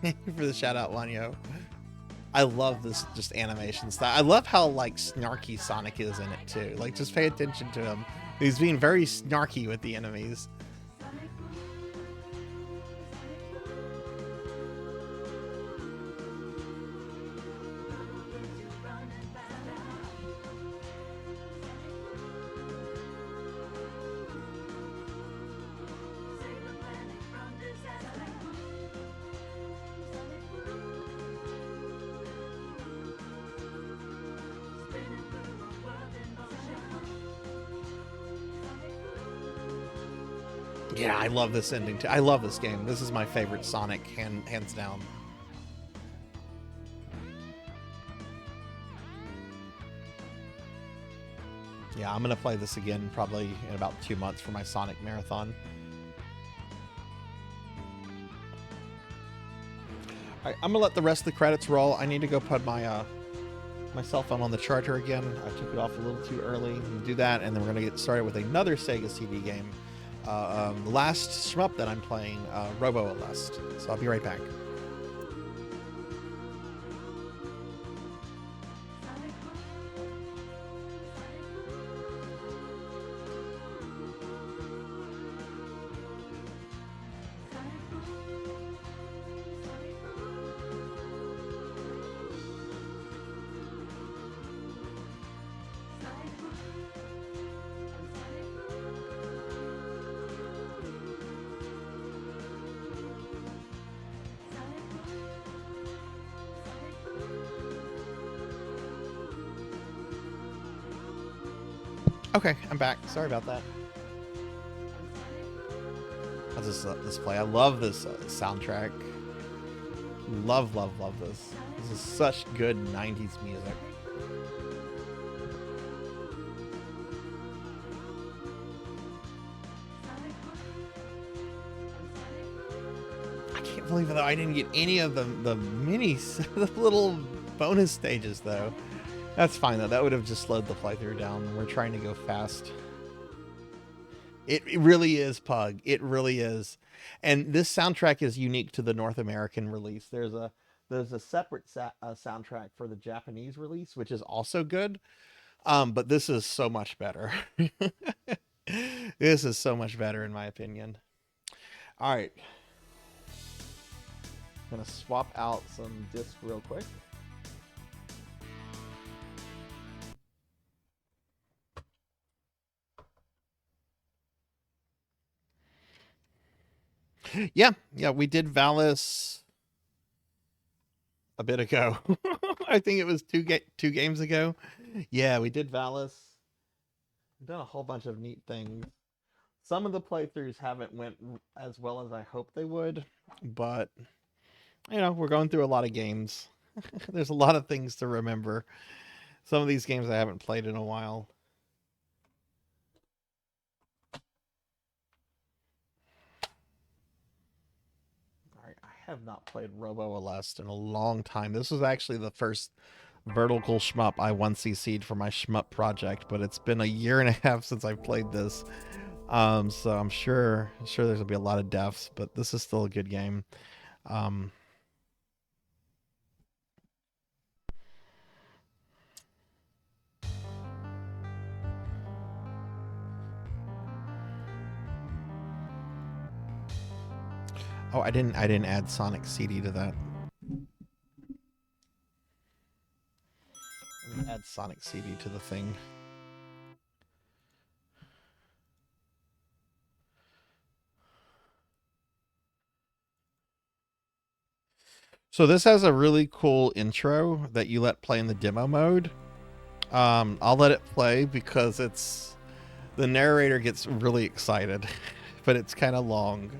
Thank you for the shout out, Wanyo. I love this just animation style. I love how like snarky Sonic is in it too. Like just pay attention to him. He's being very snarky with the enemies. Yeah, I love this ending too. I love this game. This is my favorite Sonic, hands down. Yeah, I'm gonna play this again probably in about 2 months for my Sonic marathon. All right, I'm gonna let the rest of the credits roll. I need to go put my my cell phone on the charger again. I took it off a little too early. We'll do that, and then we're gonna get started with another Sega CD game. The last shmup that I'm playing, Robo Aleste. So I'll be right back. Okay, I'm back. Sorry about that. I'll just let this play. I love this soundtrack. Love this. This is such good 90s music. I can't believe though I didn't get any of the minis, the little bonus stages though. That's fine though. That would have just slowed the playthrough down. We're trying to go fast. It really is, Pug. It really is. And this soundtrack is unique to the North American release. There's a separate soundtrack for the Japanese release, which is also good. But this is so much better. This is so much better in my opinion. All right. I'm gonna swap out some discs real quick. Yeah, we did Valis a bit ago. I think it was two games ago. Yeah, we did Valis. We've done a whole bunch of neat things. Some of the playthroughs haven't went as well as I hoped they would, but you know, we're going through a lot of games. There's a lot of things to remember. Some of these games I haven't played in a while. Have not played Robo Aleste in a long time. This was actually the first vertical shmup I 1cc'd for my shmup project, but it's been a year and a half since I've played this. So I'm sure there's gonna be a lot of deaths, but this is still a good game. Oh, I didn't add Sonic CD to that. Let me add Sonic CD to the thing. So this has a really cool intro that you let play in the demo mode. I'll let it play because the narrator gets really excited, but it's kind of long.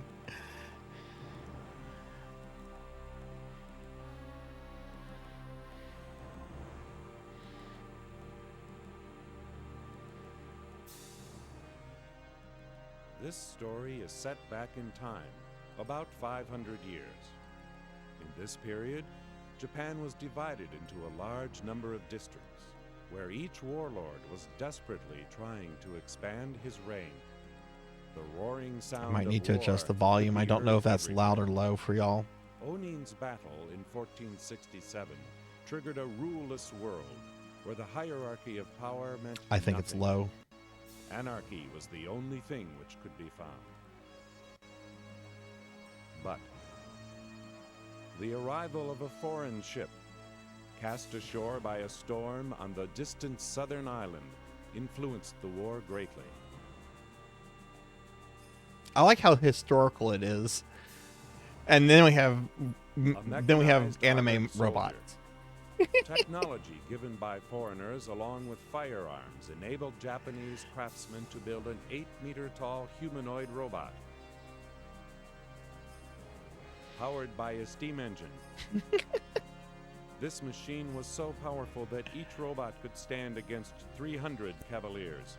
This story is set back in time, about 500 years. In this period, Japan was divided into a large number of districts, where each warlord was desperately trying to expand his reign. The roaring sound I might need of to adjust the war volume. could I be don't know heard if that's everywhere. loud or low for y'all. Onin's battle in 1467 triggered a ruleless world where the hierarchy of power meant I think it's nothing. low. Anarchy was the only thing which could be found. But the arrival of a foreign ship, cast ashore by a storm on the distant southern island, influenced the war greatly. I like how historical it is. And then we have mechanized anime armored robots. Technology given by foreigners along with firearms enabled Japanese craftsmen to build an 8-meter tall humanoid robot. Powered by a steam engine. This machine was so powerful that each robot could stand against 300 cavaliers.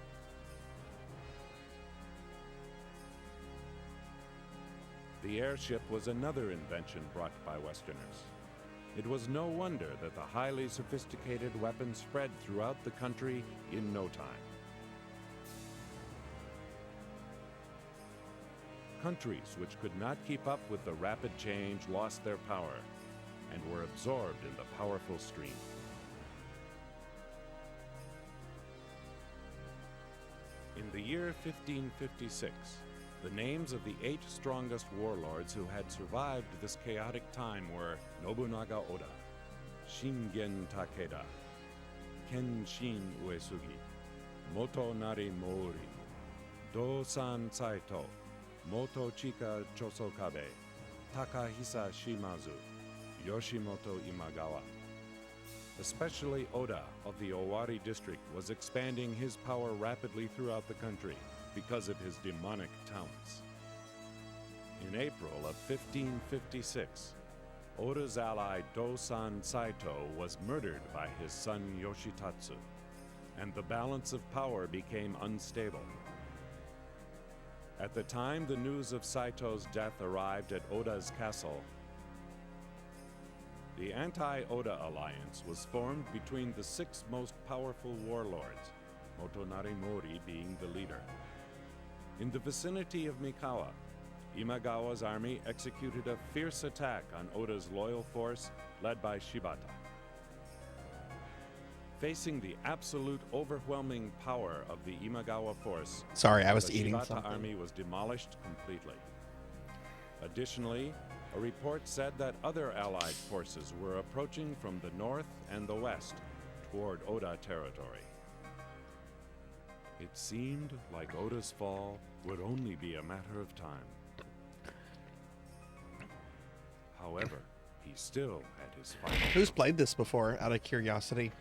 The airship was another invention brought by Westerners. It was no wonder that the highly sophisticated weapon spread throughout the country in no time. Countries which could not keep up with the rapid change lost their power and were absorbed in the powerful stream. In the year 1556, the names of the 8 strongest warlords who had survived this chaotic time were Nobunaga Oda, Shingen Takeda, Kenshin Uesugi, Motonari Mori, Dosan Saito, Motochika Chosokabe, Takahisa Shimazu, Yoshimoto Imagawa. Especially Oda of the Owari district was expanding his power rapidly throughout the country because of his demonic talents. In April of 1556, Oda's ally Dosan Saito was murdered by his son Yoshitatsu, and the balance of power became unstable. At the time the news of Saito's death arrived at Oda's castle, the anti-Oda alliance was formed between the 6 most powerful warlords, Motonari Mori being the leader. In the vicinity of Mikawa, Imagawa's army executed a fierce attack on Oda's loyal force led by Shibata. Facing the absolute overwhelming power of the Imagawa force, Sorry, I was the eating Shibata something. army was demolished completely. Additionally, a report said that other allied forces were approaching from the north and the west toward Oda territory. It seemed like Oda's fall would only be a matter of time. However, he still had his fight. Who's played this before, out of curiosity?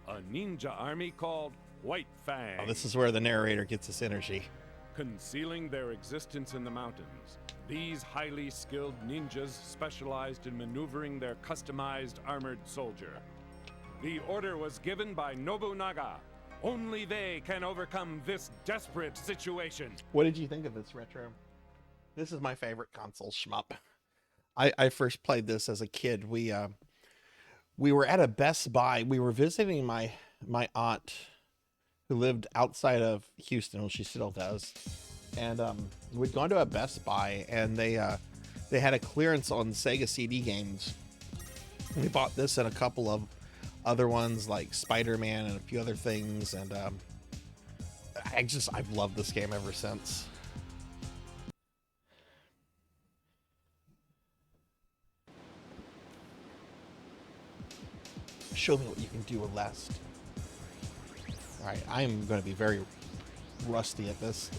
A ninja army called White Fang. Oh, this is where the narrator gets his energy. Concealing their existence in the mountains, these highly skilled ninjas specialized in maneuvering their customized armored soldier. The order was given by Nobunaga. Only they can overcome this desperate situation. What did you think of this, Retro? This is my favorite console shmup. I first played this as a kid. We were at a Best Buy. We were visiting my aunt who lived outside of Houston. Well, she still does. And we'd gone to a Best Buy, and they had a clearance on Sega CD games. We bought this and a couple of other ones like Spider-Man and a few other things, and I've loved this game ever since. Show me what you can do, Aleste. Alright, I'm going to be very rusty at this.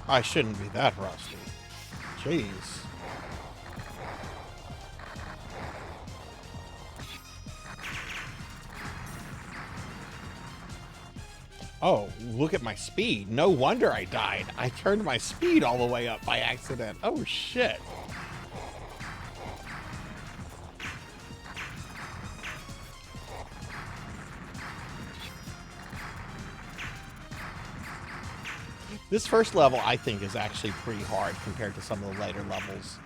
I shouldn't be that rusty. Jeez. Oh, look at my speed. No wonder I died. I turned my speed all the way up by accident. Oh, shit. This first level, I think, is actually pretty hard compared to some of the later levels.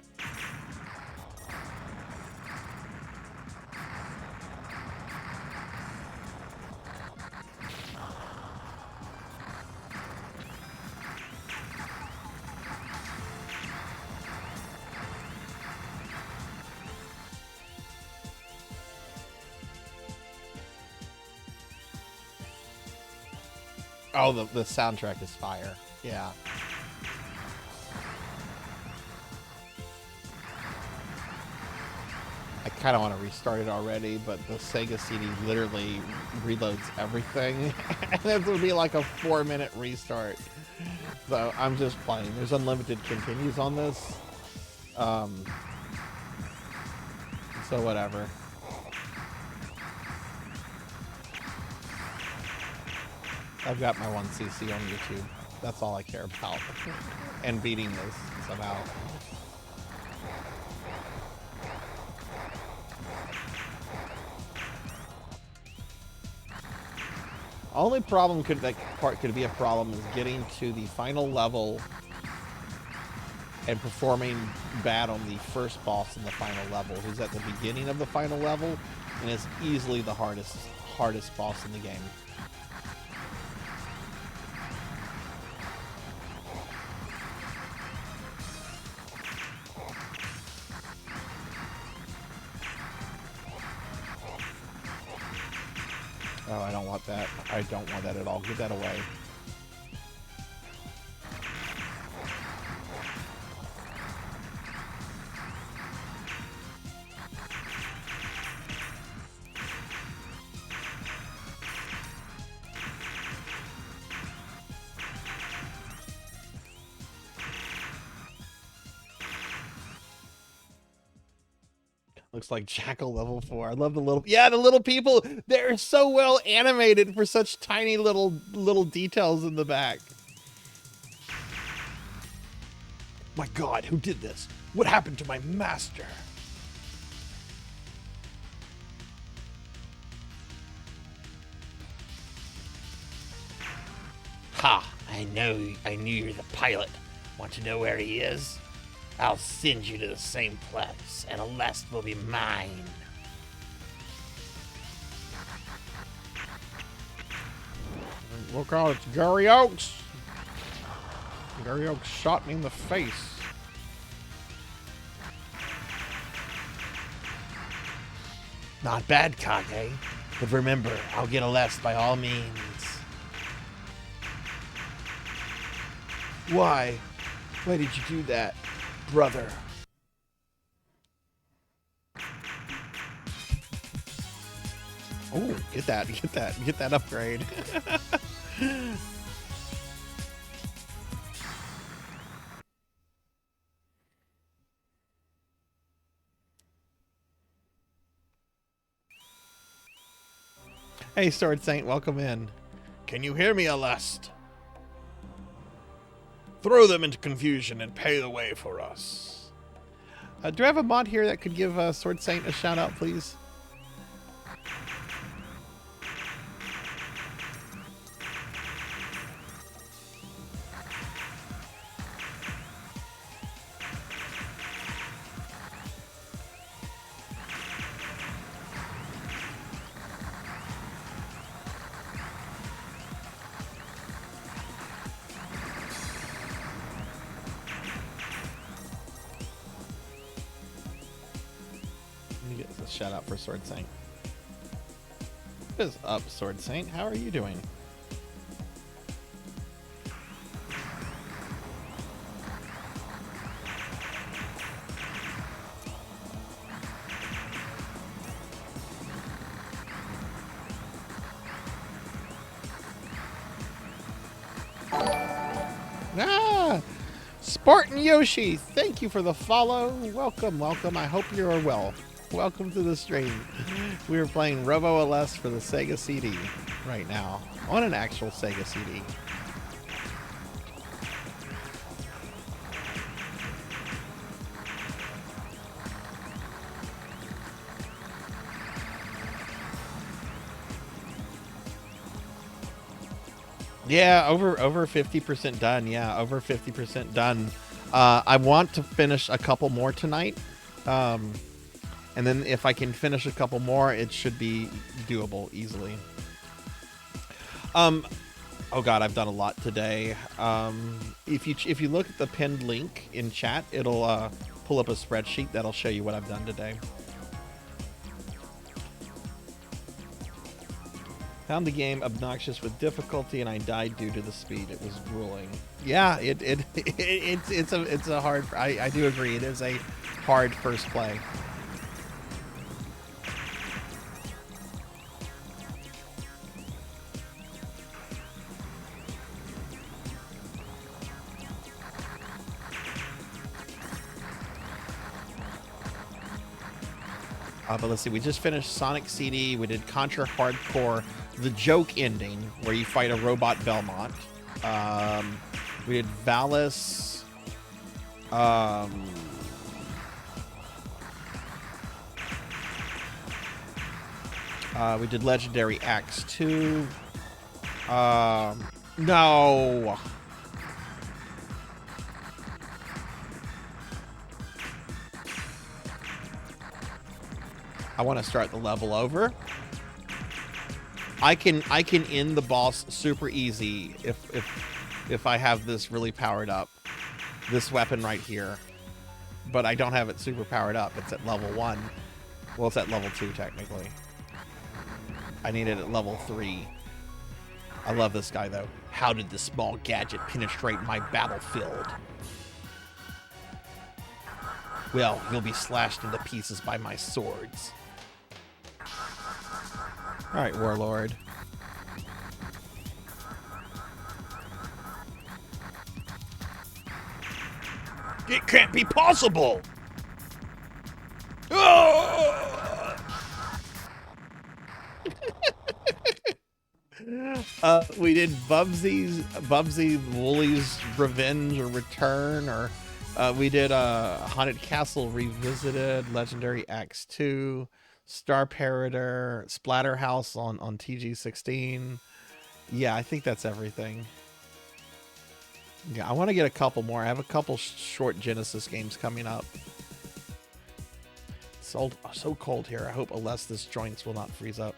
Oh, the soundtrack is fire. Yeah. I kind of want to restart it already, but the Sega CD literally reloads everything. And it would be like a 4-minute restart. So I'm just playing. There's unlimited continues on this. So whatever. I've got my 1cc on YouTube. That's all I care about. And beating this somehow. Only problem could be a problem is getting to the final level and performing bad on the first boss in the final level, who's at the beginning of the final level and is easily the hardest boss in the game. Oh, I don't want that. I don't want that at all. Get that away. Looks like Jackal level 4. I love the little... Yeah, the little people! They're so well animated for such tiny little details in the back. My God, who did this? What happened to my master? Ha! I knew you're the pilot. Want to know where he is? I'll send you to the same place, and Aleste will be mine. Look out, it's Gary Oaks. Gary Oaks shot me in the face. Not bad, Kage. But remember, I'll get Aleste by all means. Why? Why did you do that, brother? Oh, get that upgrade. Hey, Sword Saint, welcome in. Can you hear me, Aleste? Throw them into confusion and pay the way for us. Do I have a mod here that could give Sword Saint a shout out, please? Shout out for Sword Saint. What is up, Sword Saint? How are you doing? Ah! Spartan Yoshi, thank you for the follow. Welcome, welcome. I hope you're well. Welcome to the stream. We are playing Robo Aleste for the Sega CD right now, on an actual Sega CD. Yeah, over 50% done. Yeah, over 50% done. I want to finish a couple more tonight. And then if I can finish a couple more, it should be doable easily. Oh god, I've done a lot today. If you look at the pinned link in chat, it'll pull up a spreadsheet that'll show you what I've done today. Found the game obnoxious with difficulty, and I died due to the speed. It was grueling. Yeah, it's a hard. I do agree. It is a hard first play. But let's see, we just finished Sonic CD, we did Contra Hardcore, the joke ending, where you fight a robot Belmont. We did Valis. We did Legendary Axe 2. No! I want to start the level over. I can end the boss super easy if I have this really powered up. This weapon right here. But I don't have it super powered up. It's at level 1. Well, it's at level 2 technically. I need it at level 3. I love this guy though. How did this small gadget penetrate my battlefield? Well, you'll be slashed into pieces by my swords. Alright, Warlord. It can't be possible! We did Bubsy Woolly's Revenge or Return, or we did Haunted Castle Revisited, Legendary Axe 2, Star Parader, Splatterhouse on TG16. Yeah, I think that's everything. Yeah, I want to get a couple more. I have a couple short Genesis games coming up. It's so cold here. I hope Alestis joints will not freeze up.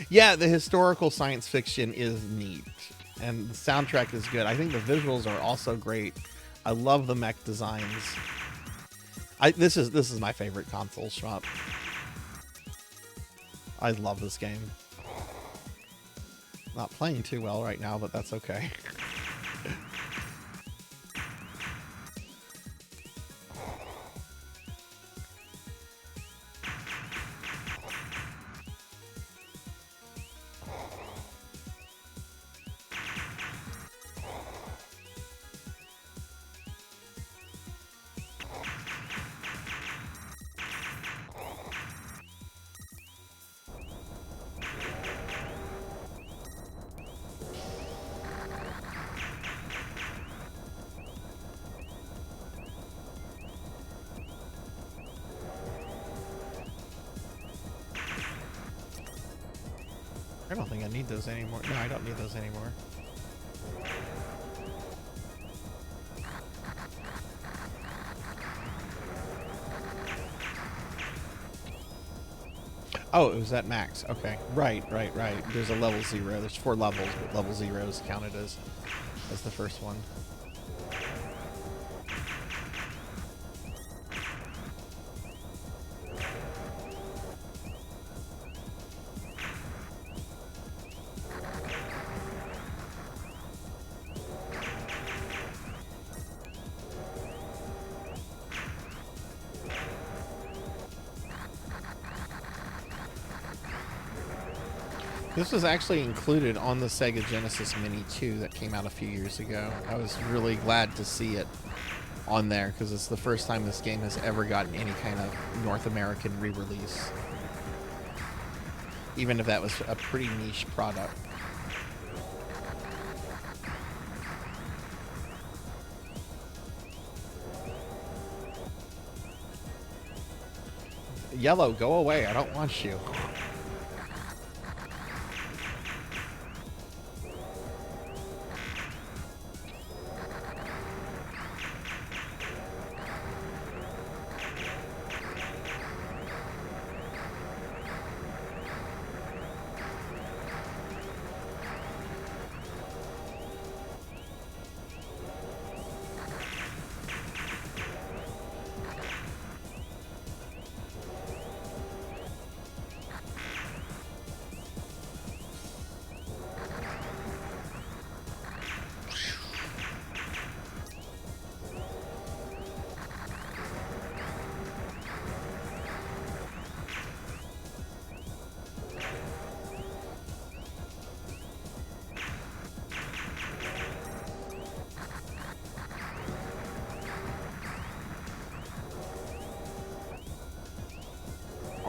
Yeah, the historical science fiction is neat, and the soundtrack is good. I think the visuals are also great. I love the mech designs. This is my favorite console shmup. I love this game. Not playing too well right now, but that's okay. I don't think I need those anymore. No, I don't need those anymore. Oh, it was at max. Okay. Right. There's a level 0. There's 4 levels, but level 0 is counted as the first one. This was actually included on the Sega Genesis Mini 2 that came out a few years ago. I was really glad to see it on there because it's the first time this game has ever gotten any kind of North American re-release. Even if that was a pretty niche product. Yellow, go away. I don't want you.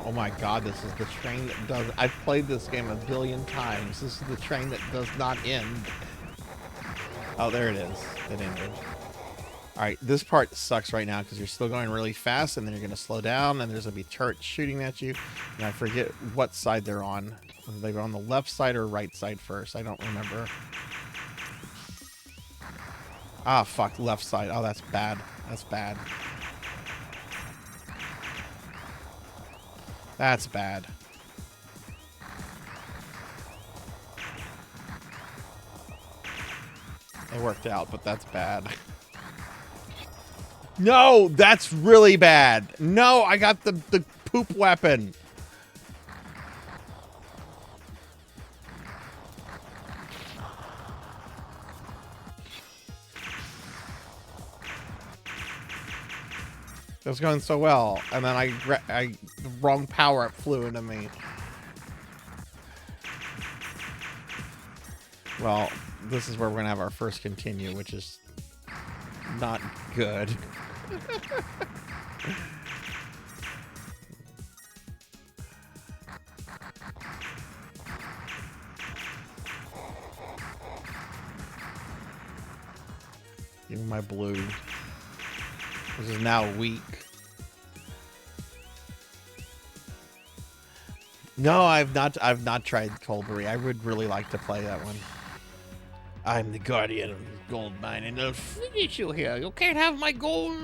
Oh my god, this is the train that does... I've played this game a billion times. This is the train that does not end. Oh, there it is. It ended. Alright, this part sucks right now because you're still going really fast and then you're going to slow down and there's going to be turrets shooting at you. And I forget what side they're on. Whether they were on the left side or right side first. I don't remember. Ah, fuck. Left side. Oh, that's bad. That's bad. That's bad. It worked out, but that's bad. No, that's really bad. No, I got the poop weapon. It was going so well, and then the wrong power-up flew into me. Well, this is where we're gonna have our first continue, which is not good. Give me my blue. This is now weak. No, I've not tried Colbury. I would really like to play that one. I'm the guardian of the gold mine, and I'll finish you here. You can't have my gold.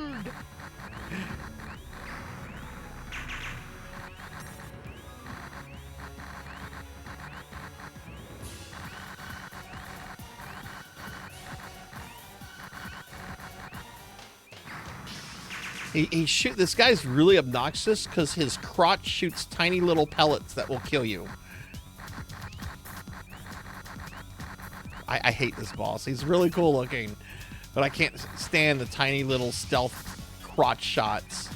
This guy's really obnoxious because his crotch shoots tiny little pellets that will kill you. I hate this boss. He's really cool looking, but I can't stand the tiny little stealth crotch shots.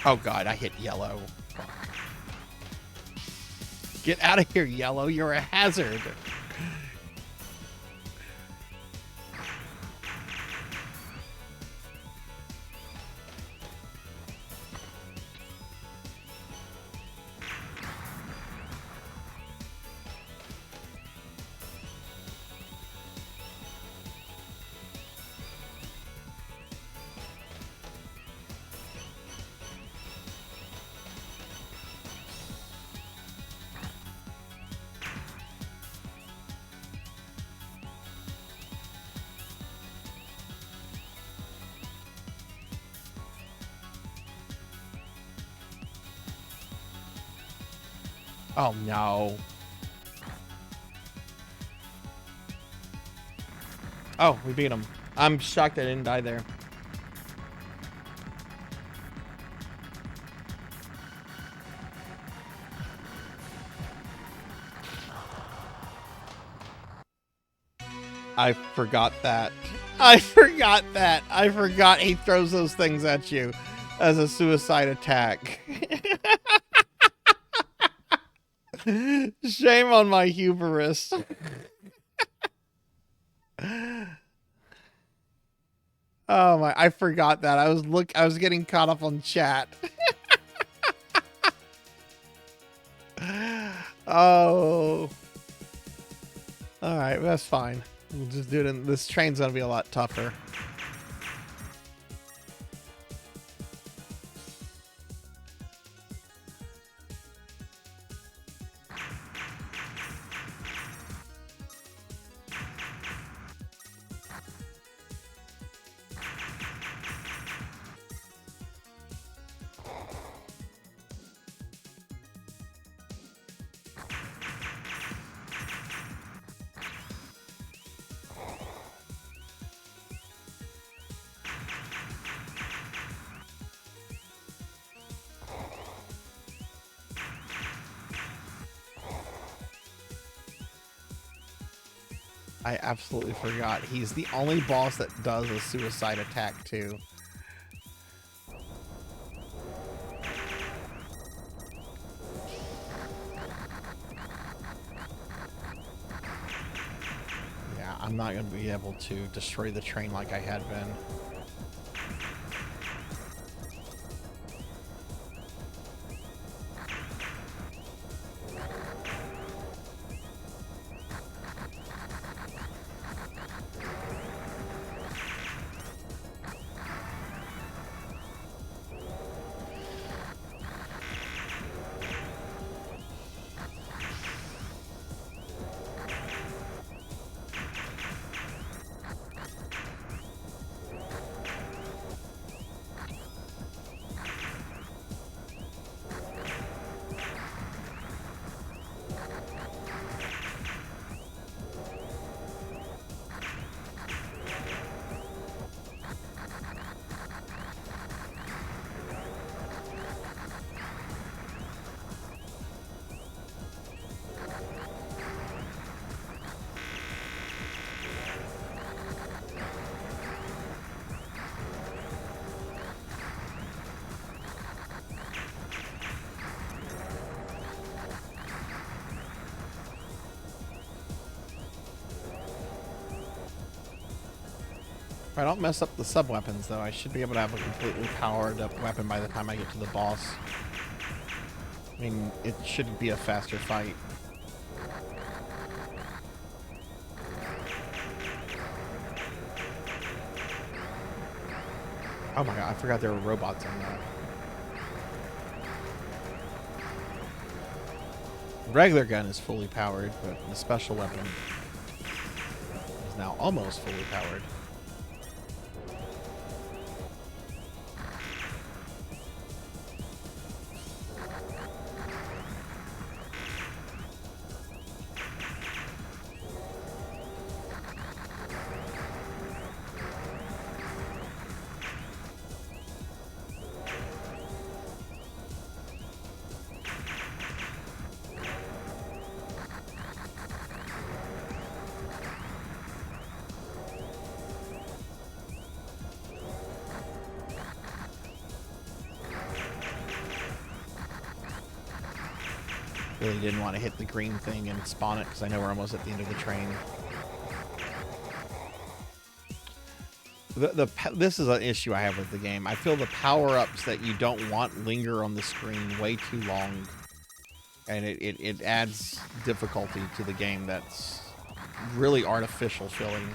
Oh god, I hit yellow. Fuck. Get out of here, yellow. You're a hazard. Oh no. Oh, we beat him. I'm shocked I didn't die there. I forgot that. I forgot that. I forgot he throws those things at you as a suicide attack. Shame on my hubris. Oh my, I forgot that. I was getting caught up on chat. Oh. All right, that's fine. We'll just do it. This train's gonna be a lot tougher. I absolutely forgot. He's the only boss that does a suicide attack, too. Yeah, I'm not going to be able to destroy the train like I had been. If I don't mess up the sub-weapons, though, I should be able to have a completely powered-up weapon by the time I get to the boss. I mean, it should be a faster fight. Oh my god, I forgot there were robots in that. The regular gun is fully powered, but the special weapon is now almost fully powered. Really didn't want to hit the green thing and spawn it because I know we're almost at the end of the train. This is an issue I have with the game. I feel the power-ups that you don't want linger on the screen way too long. And it adds difficulty to the game that's really artificial feeling.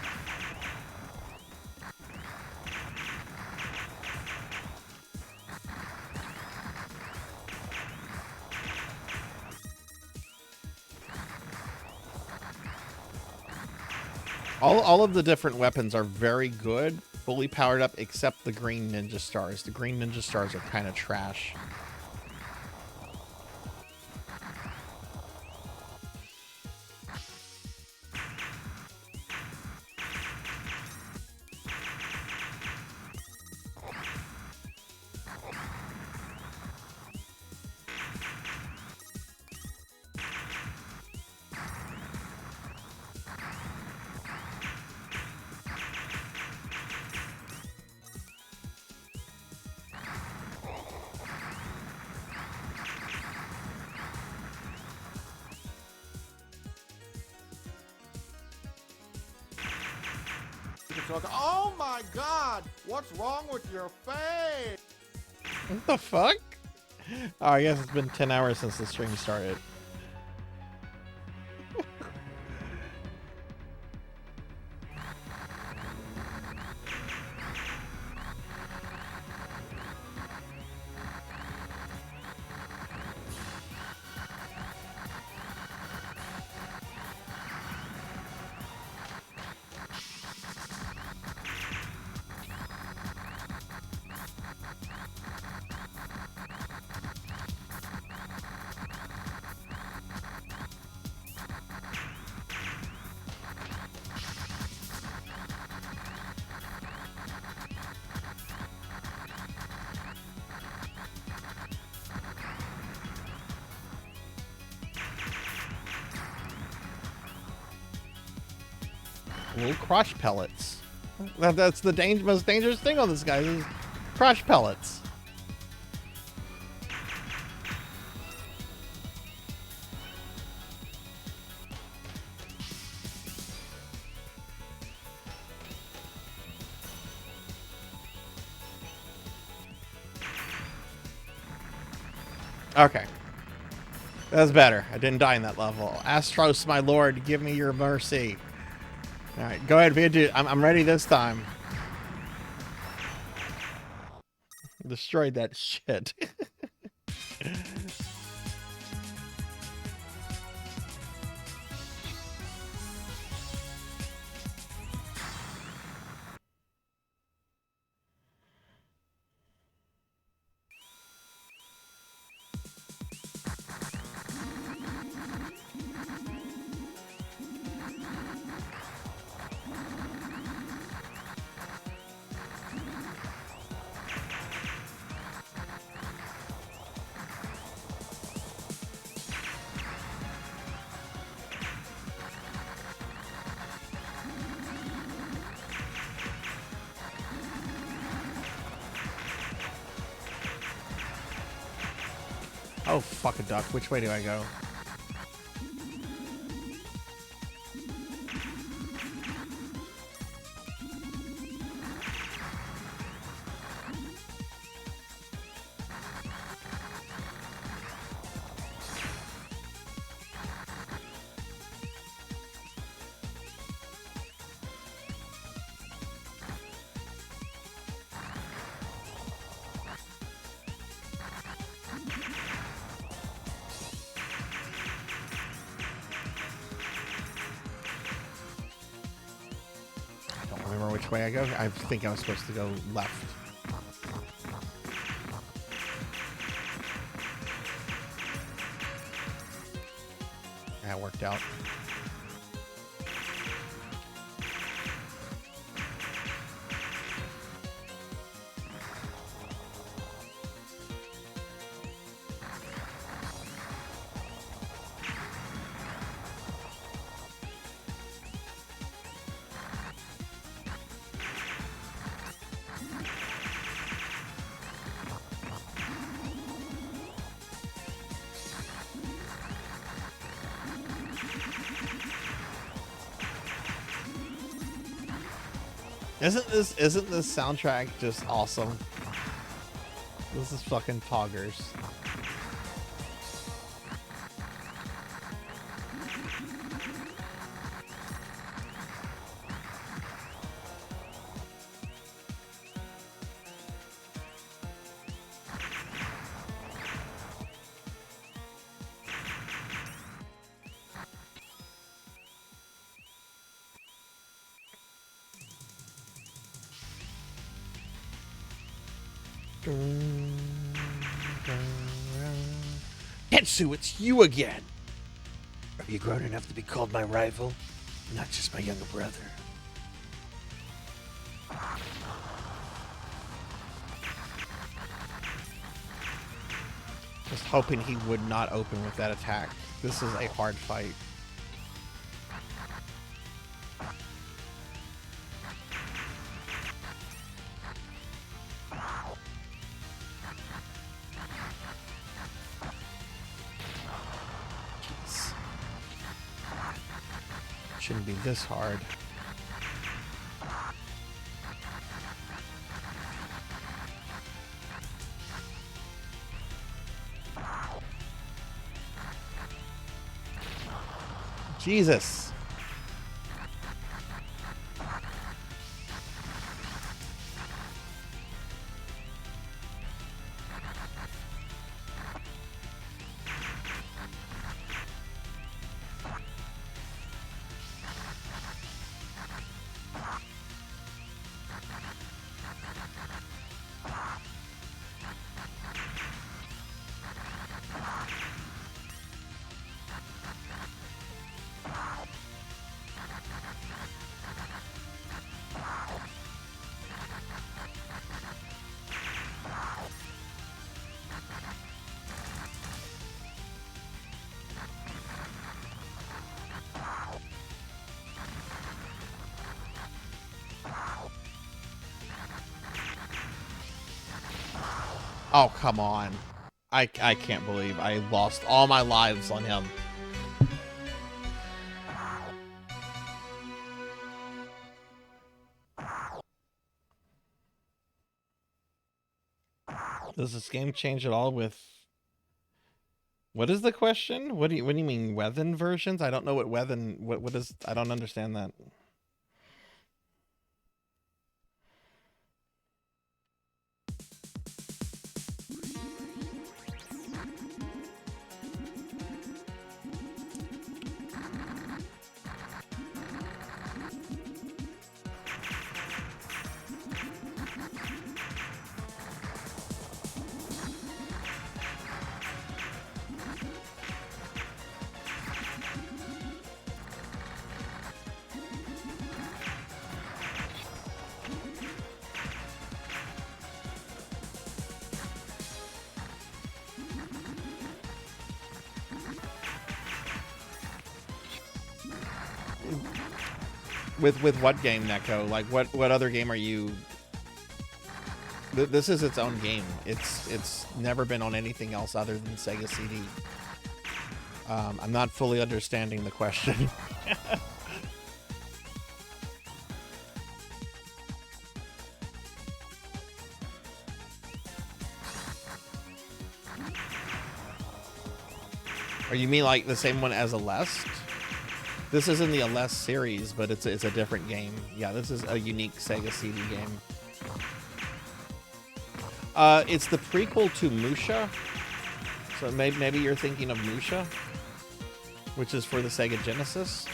All of the different weapons are very good, fully powered up, except the green ninja stars. The green ninja stars are kind of trash. Oh my god! What's wrong with your face? What the fuck? Oh, I guess it's been 10 hours since the stream started. Little crotch pellets. That's the most dangerous thing on this guy is crotch pellets. Okay. That's better. I didn't die in that level. Astros, my lord, give me your mercy. Alright, go ahead, VTuber. I'm ready this time. Destroyed that shit. Oh, fuck a duck. Which way do I go? Remember which way I go? I think I was supposed to go left. That worked out. Isn't this soundtrack just awesome? This is fucking poggers. Ketsu, it's you again! Are you grown enough to be called my rival? Not just my younger brother. Just hoping he would not open with that attack. This is a hard fight. Shouldn't be this hard. Jesus. Oh, come on. I can't believe I lost all my lives on him. Does this game change at all with... What is the question? What do you mean, Weathen versions? I don't know what Weathen... What is... I don't understand that. With what game, Neko? Like, what other game are you... This is its own game. It's never been on anything else other than Sega CD. I'm not fully understanding the question. Or you mean like the same one as Aleste? This is in the Aleste series, but it's a different game. Yeah, this is a unique Sega CD game. It's the prequel to Musha. So maybe you're thinking of Musha, which is for the Sega Genesis.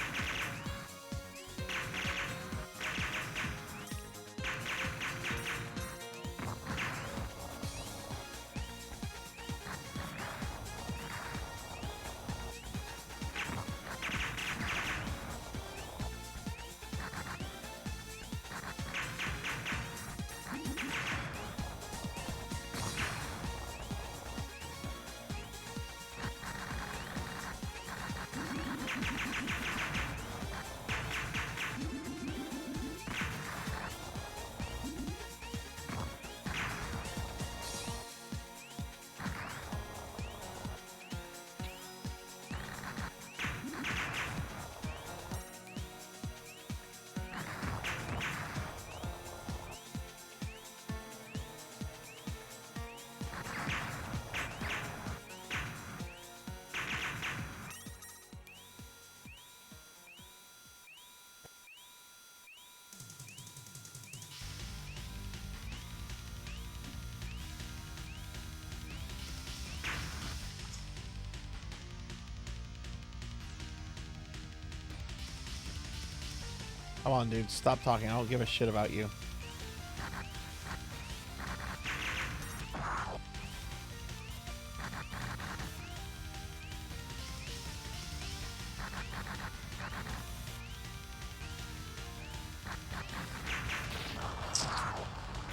Come on, dude. Stop talking. I don't give a shit about you.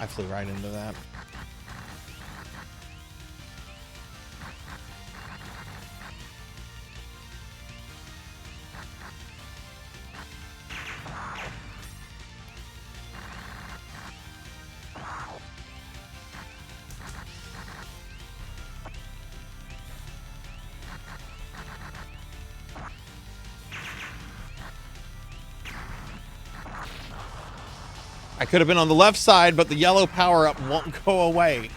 I flew right into that. I could have been on the left side, but the yellow power-up won't go away.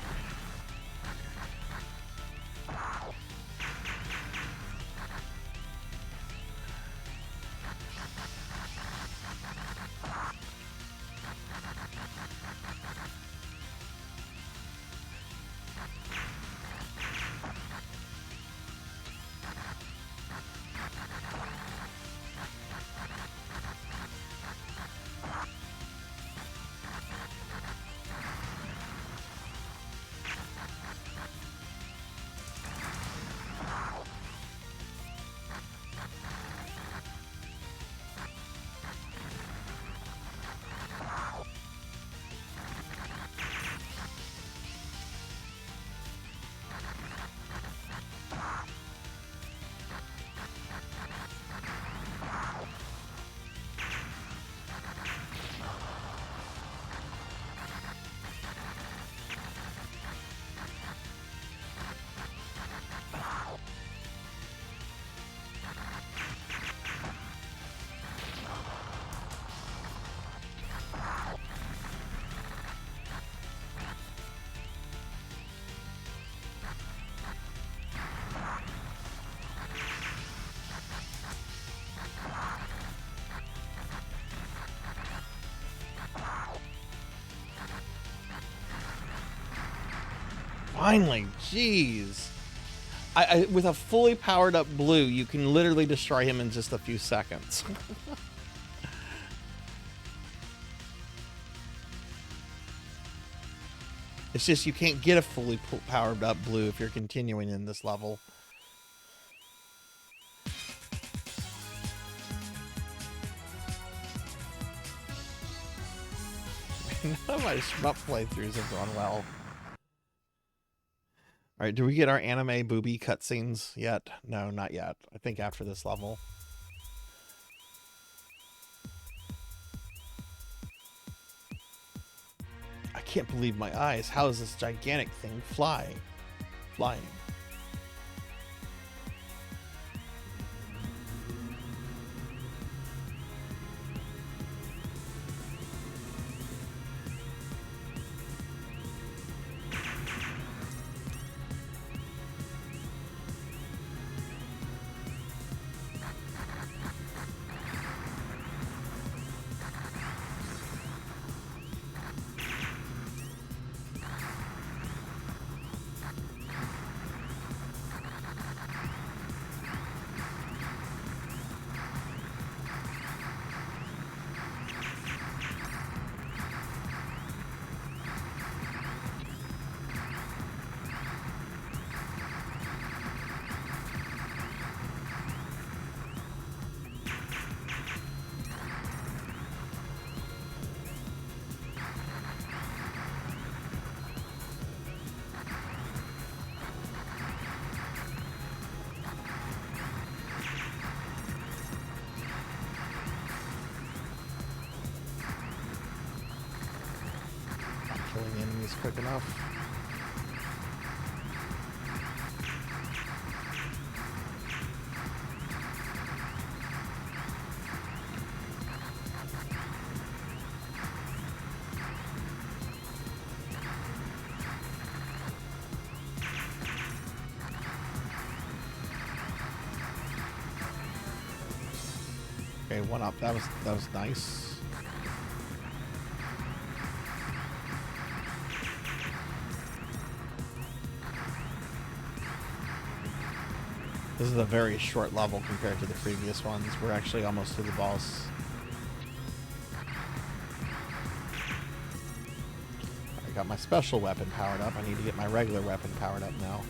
finally. Jeez. With a fully powered up blue, you can literally destroy him in just a few seconds. It's just you can't get a fully powered up blue if you're continuing in this level. None of my shmup playthroughs have gone well. Alright, do we get our anime booby cutscenes yet? No, not yet. I think after this level. I can't believe my eyes. How is this gigantic thing flying? Killing enemies quick enough. Okay, one up. That was nice. This is a very short level compared to the previous ones. We're actually almost to the boss. I got my special weapon powered up. I need to get my regular weapon powered up now.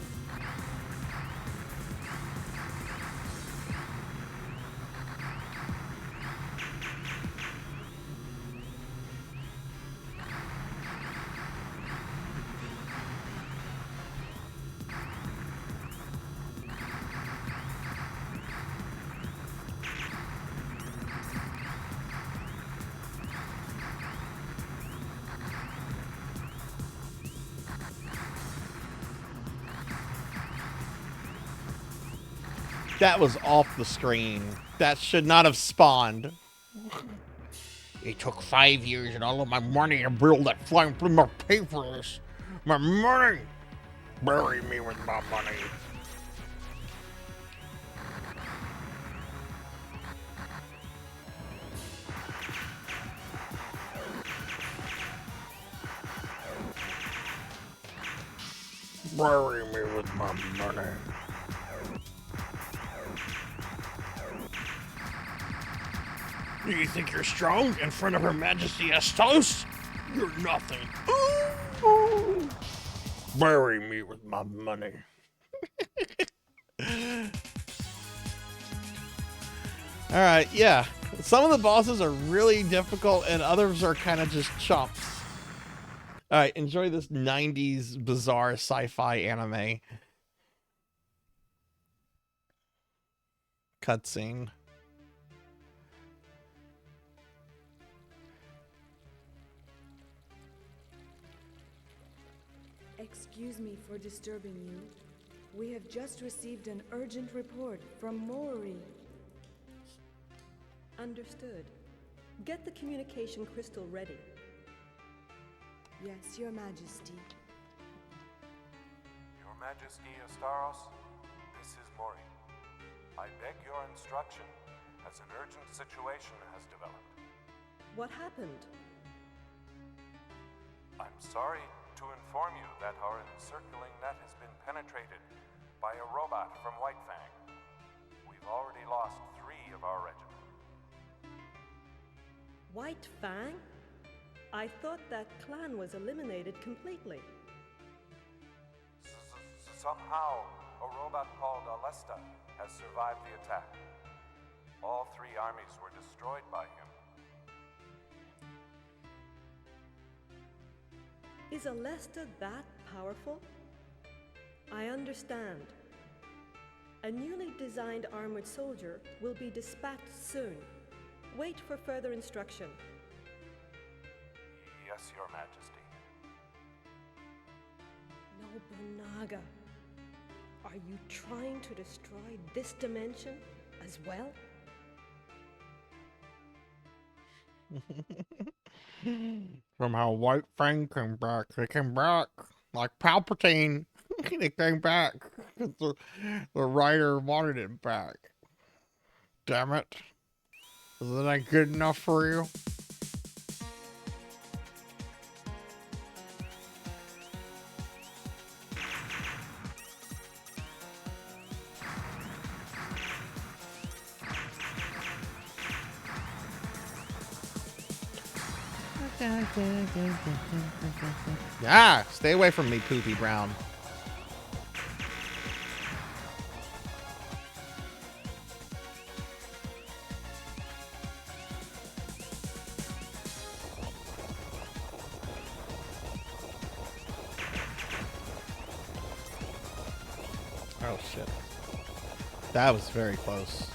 That was off the screen. That should not have spawned. It took 5 years and all of my money to build that flying plumber. Pay for this. My money. Bury me with my money. Bury me with my money. Do you think you're strong in front of Her Majesty Estos? You're nothing. Ooh. Bury me with my money. Alright, yeah. Some of the bosses are really difficult and others are kind of just chumps. Alright, enjoy this 90s bizarre sci-fi anime. Cutscene. Excuse me for disturbing you. We have just received an urgent report from Mori. Understood. Get the communication crystal ready. Yes, Your Majesty. Your Majesty Astaros, this is Mori. I beg your instruction, as an urgent situation has developed. What happened? I'm sorry, to inform you that our encircling net has been penetrated by a robot from White Fang. We've already lost 3 of our regiment. White Fang? I thought that clan was eliminated completely. Somehow, a robot called Aleste has survived the attack. All 3 armies were destroyed by him. Is Aleste that powerful? I understand. A newly designed armored soldier will be dispatched soon. Wait for further instruction. Yes, Your Majesty. Nobunaga, are you trying to destroy this dimension as well? Somehow White Fang came back. They came back. Like Palpatine. They came back. The writer wanted it back. Damn it. Isn't that good enough for you? Yeah, stay away from me, Poopy Brown. Oh shit. That was very close.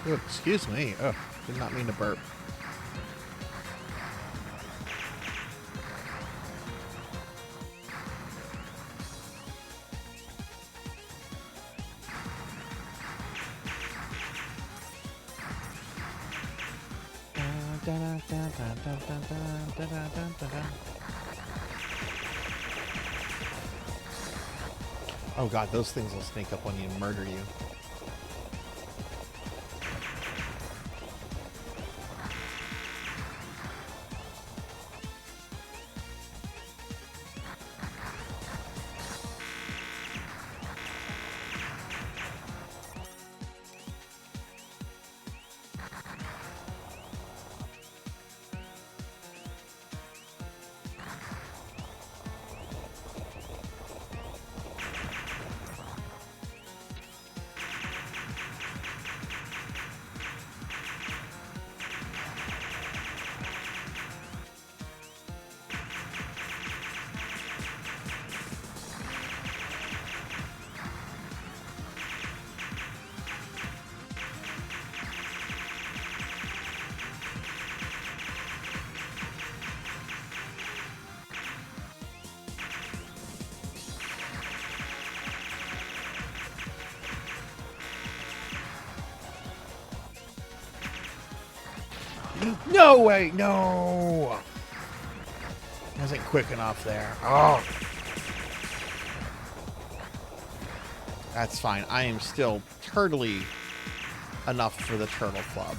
Oh, excuse me. Oh, did not mean to burp. Oh god, those things will sneak up on you and murder you. No way, no! Wasn't quick enough there. Oh! That's fine. I am still turtly enough for the Turtle Club.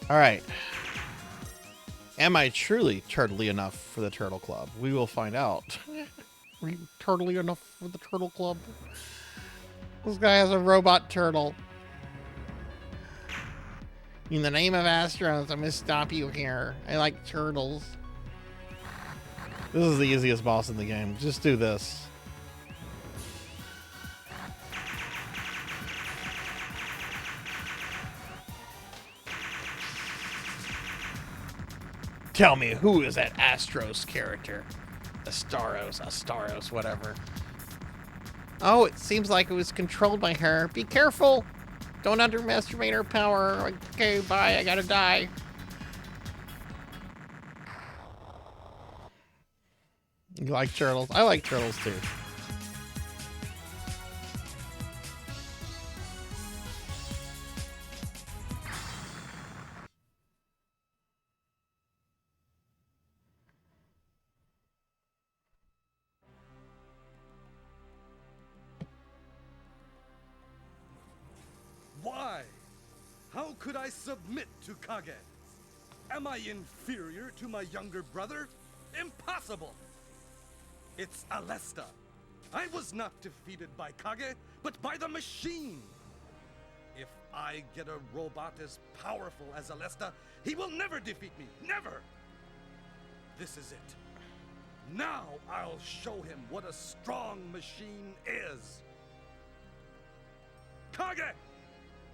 All right. Am I truly turtly enough for the Turtle Club? We will find out. Are you turtly enough for the Turtle Club? This guy has a robot turtle. In the name of Astros, I'm gonna stop you here. I like turtles. This is the easiest boss in the game. Just do this. Tell me, who is that Astros character? Astaros, whatever. Oh, it seems like it was controlled by her. Be careful! Don't underestimate her power. Okay, bye, I gotta die. You like turtles? I like turtles too. Why? How could I submit to Kage? Am I inferior to my younger brother? Impossible! It's Aleste. I was not defeated by Kage, but by the machine. If I get a robot as powerful as Aleste, he will never defeat me. Never! This is it. Now I'll show him what a strong machine is. Kage!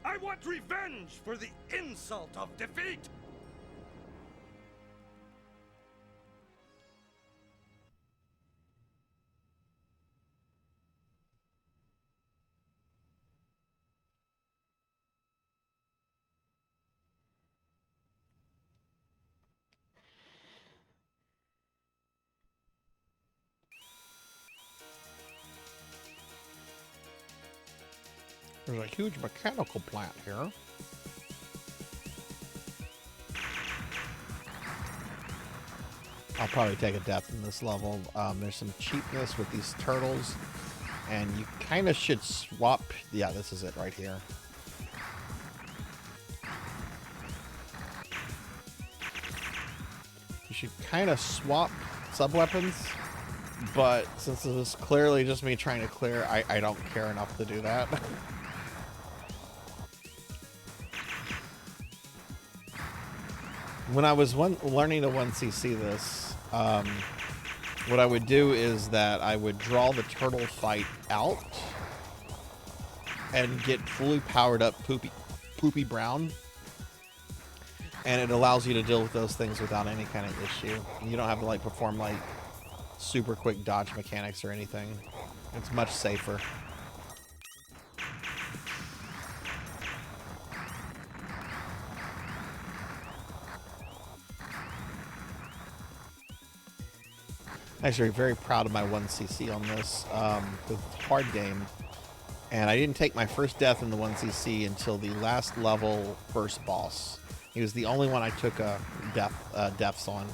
I want revenge for the insult of defeat! There's a huge mechanical plant here. I'll probably take a death in this level. There's some cheapness with these turtles, and you kind of should swap. Yeah, this is it right here. You should kind of swap sub-weapons, but since this is clearly just me trying to clear, I don't care enough to do that. When I was learning to 1cc this, what I would do is that I would draw the turtle fight out and get fully powered up poopy brown, and it allows you to deal with those things without any kind of issue. You don't have to like perform like super quick dodge mechanics or anything. It's much safer. Actually, very proud of my 1cc on this. The hard game, and I didn't take my first death in the 1cc until the last level first boss. He was the only one I took deaths on.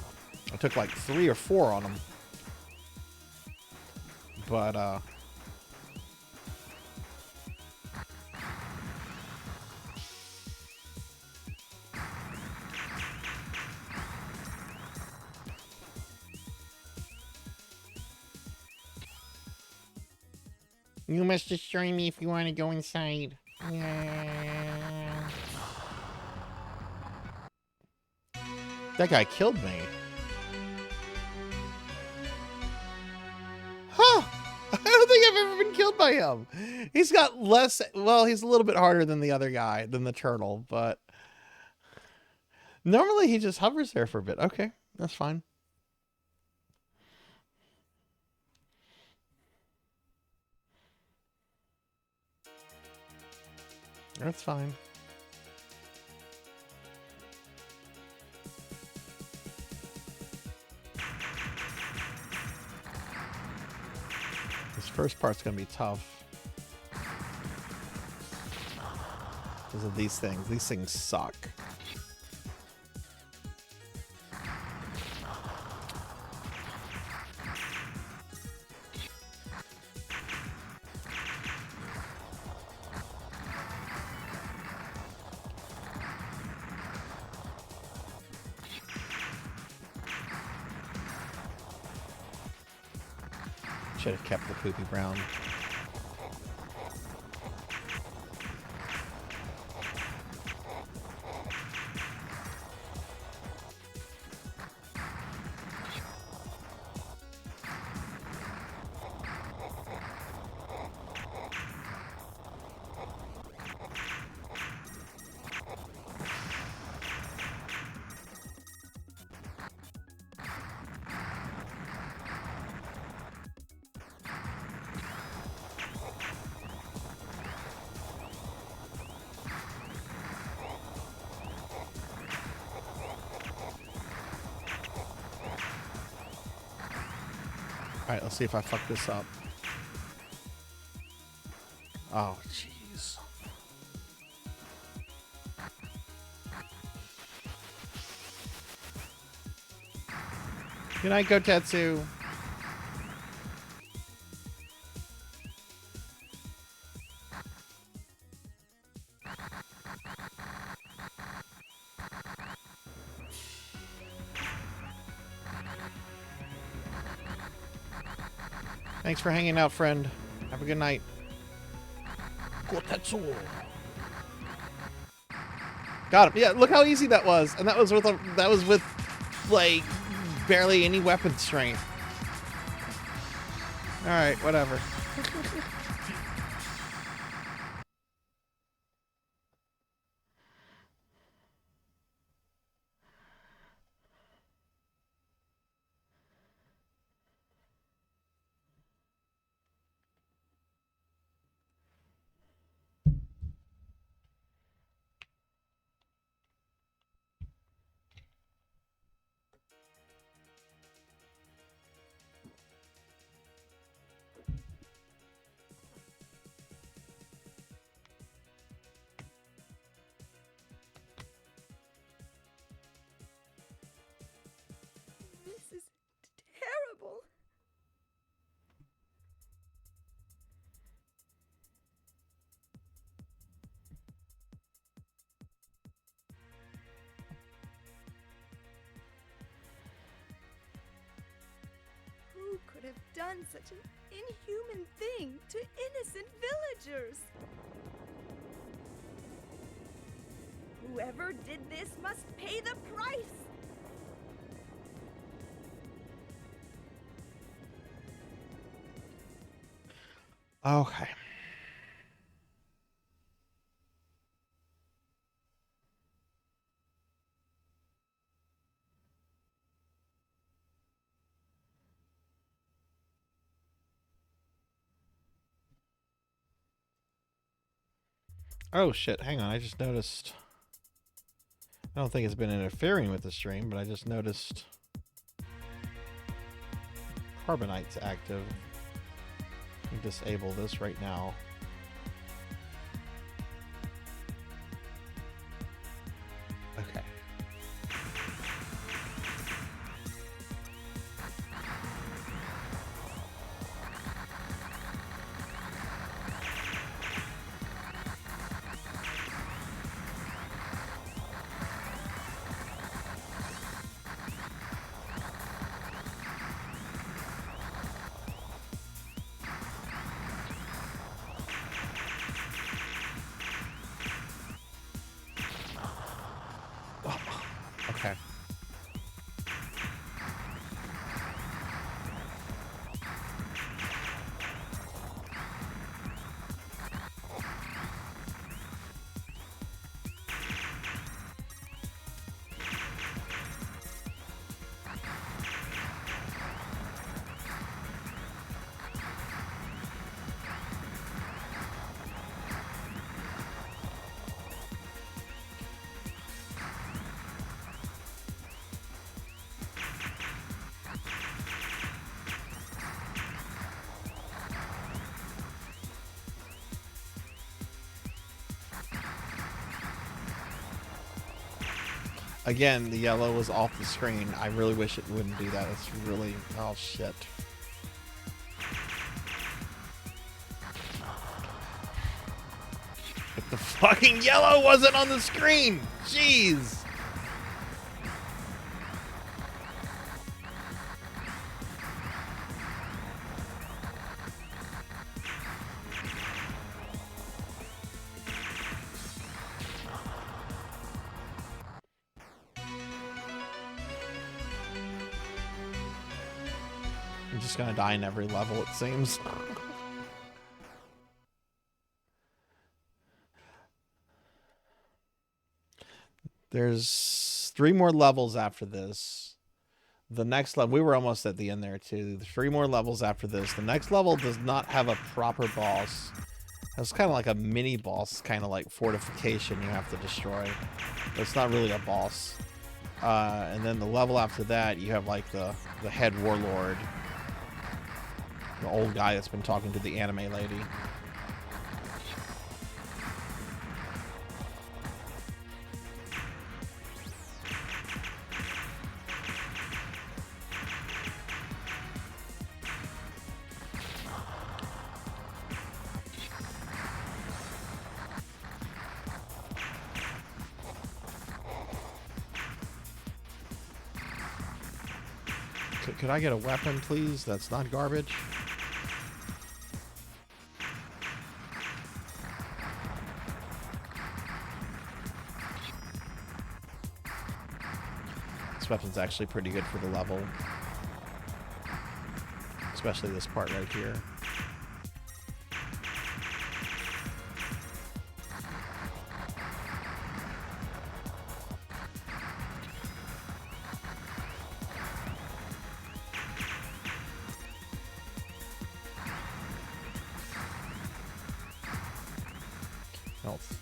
I took like 3 or 4 on him, but you must destroy me if you want to go inside. Yeah. That guy killed me. Huh. I don't think I've ever been killed by him. He's got less... Well, he's a little bit harder than the other guy, than the turtle, but... Normally he just hovers there for a bit. Okay, that's fine. That's fine. This first part's gonna be tough because of these things. These things suck. Should have kept the poopy brown. Alright, let's see if I fuck this up. Oh, jeez. Good night, Gotetsu. Thanks for hanging out, friend. Have a good night. Gotetsu. Got him. Yeah, look how easy that was, and that was with like barely any weapon strength. All right, whatever. This is terrible. Who could have done such an inhuman thing to innocent villagers? Whoever did this must pay the price! Okay. Oh shit, hang on, I just noticed. I don't think it's been interfering with the stream, but I just noticed Carbonite's active. Disable this right now. Okay. Okay. Again, the yellow was off the screen. I really wish it wouldn't do that. It's really... oh, shit. If the fucking yellow wasn't on the screen! Jeez! I'm just gonna die in every level, it seems. There's 3 more levels after this. The next level, we were almost at the end there too. 3 more levels after this. The next level does not have a proper boss. It's kind of like a mini boss, kind of like fortification you have to destroy. But it's not really a boss. And then the level after that, you have like the head warlord. The old guy that's been talking to the anime lady. Could I get a weapon, please? That's not garbage. This weapon's actually pretty good for the level. Especially this part right here. Health.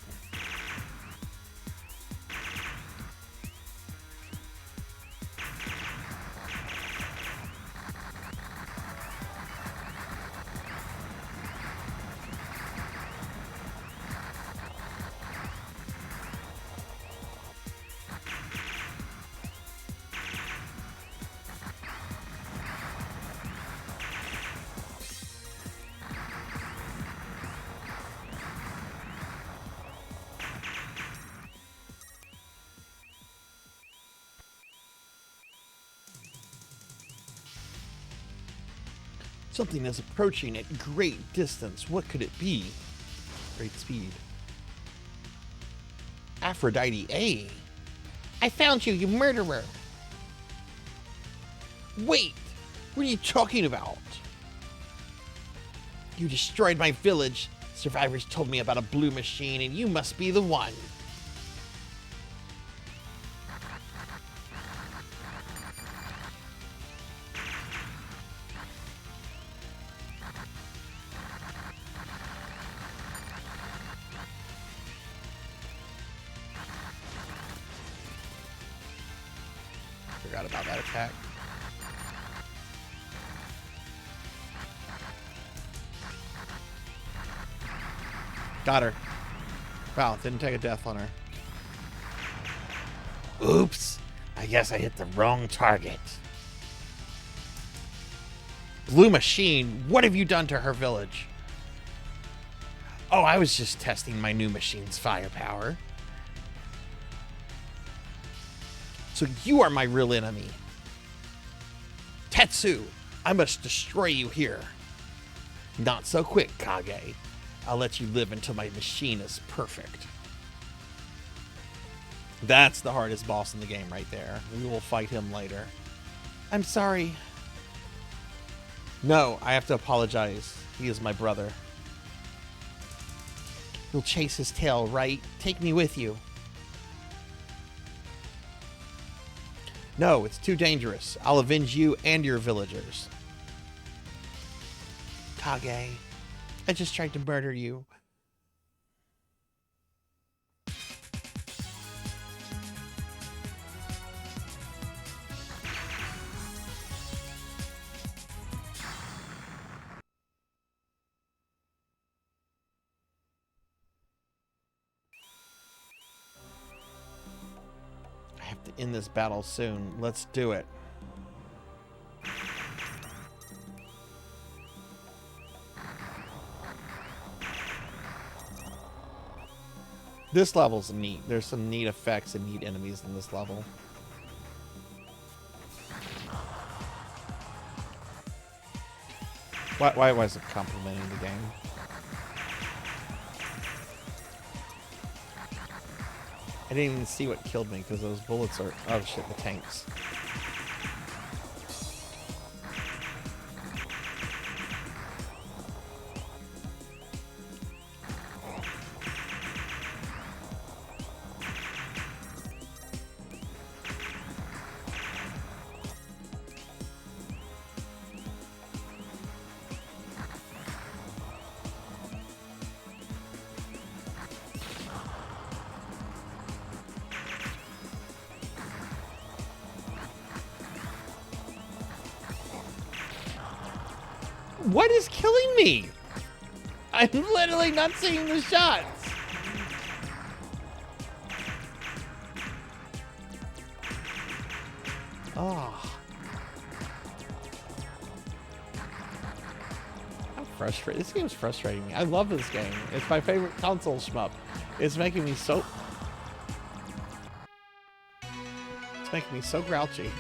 Something is approaching at great distance. What could it be? Great speed. Aphrodite A. I found you, you murderer. Wait, what are you talking about? You destroyed my village. Survivors told me about a blue machine, and you must be the one. Forgot about that attack. Got her. Wow, didn't take a death on her. Oops. I guess I hit the wrong target. Blue Machine, what have you done to her village? Oh, I was just testing my new machine's firepower. So you are my real enemy. Tetsu, I must destroy you here. Not so quick, Kage. I'll let you live until my machine is perfect. That's the hardest boss in the game right there. We will fight him later. I'm sorry. No, I have to apologize. He is my brother. You'll chase his tail, right? Take me with you. No, it's too dangerous. I'll avenge you and your villagers. Kage, I just tried to murder you. I have to end this battle soon. Let's do it. This level's neat. There's some neat effects and neat enemies in this level. Why was it complimenting the game? I didn't even see what killed me because those bullets are... Oh shit, the tanks. What is killing me? I'm literally not seeing the shots. Oh. I'm frustrated. This game's frustrating me. I love this game. It's my favorite console shmup. It's making me so... It's making me so grouchy.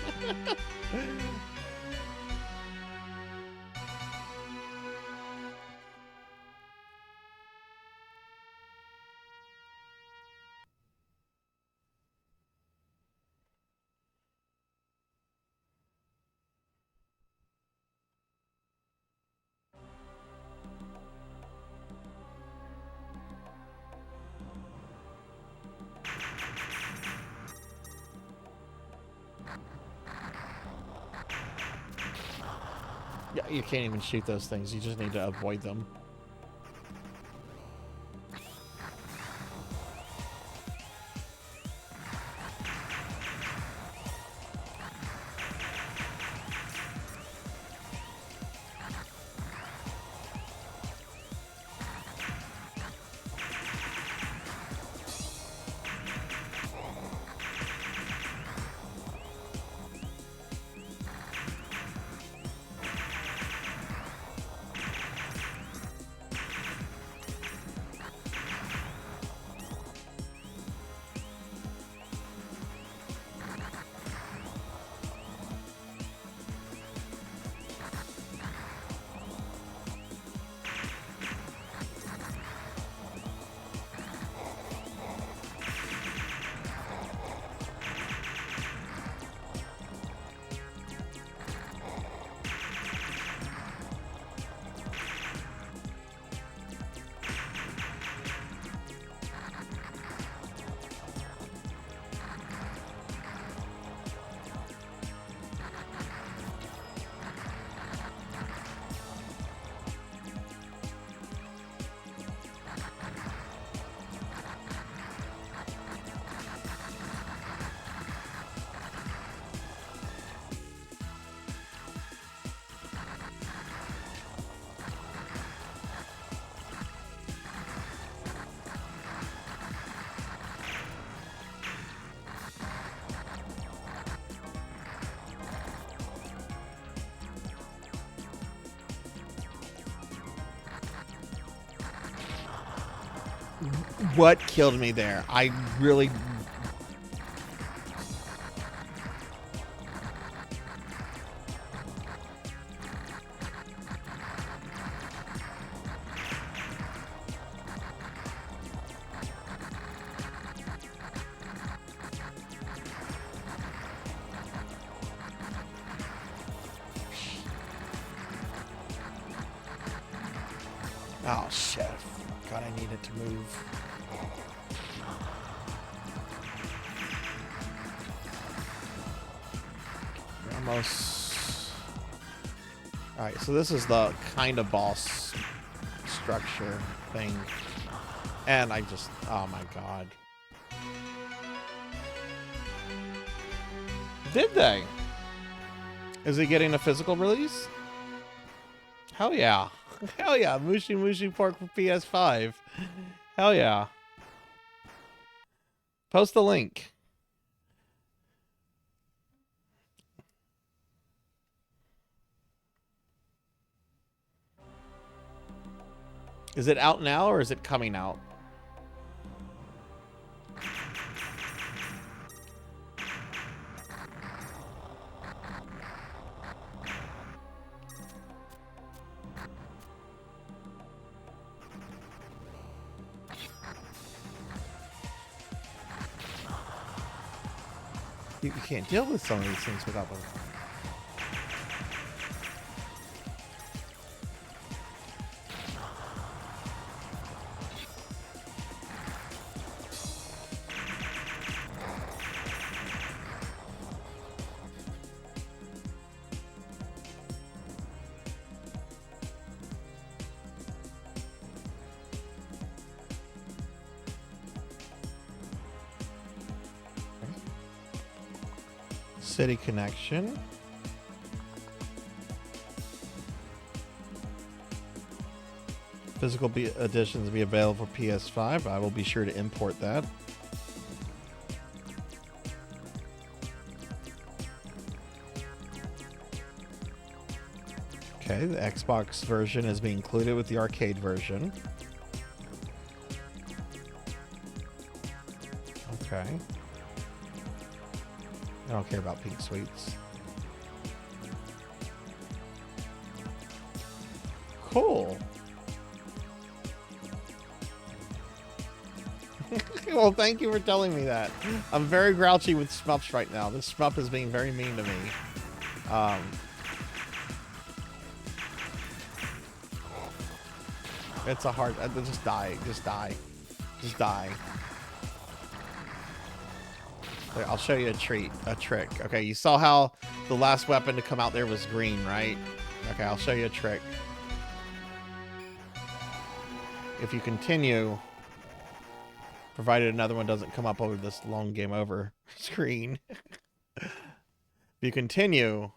Yeah, you can't even shoot those things. You just need to avoid them. What killed me there? I really... Oh, shit. God, I need it to move. Almost. Alright, so this is the kind of boss structure thing. And I just... Oh my god. Did they? Is it getting a physical release? Hell yeah. Hell yeah. Mushi Mushi Pork for PS5. Hell yeah. Post the link. Is it out now or is it coming out? You can't deal with some of these things without them. City connection. physical editions be available for PS5. I will be sure to import that. Okay, the Xbox version is being included with the arcade version. Okay. I don't care about pink sweets. Cool. Well, thank you for telling me that. I'm very grouchy with Shmups right now. This Shmup is being very mean to me. It's a hard... just die. Just die. Just die. I'll show you a trick. Okay, you saw how the last weapon to come out there was green, right? Okay, I'll show you a trick. If you continue, provided another one doesn't come up over this long game over screen. If you continue,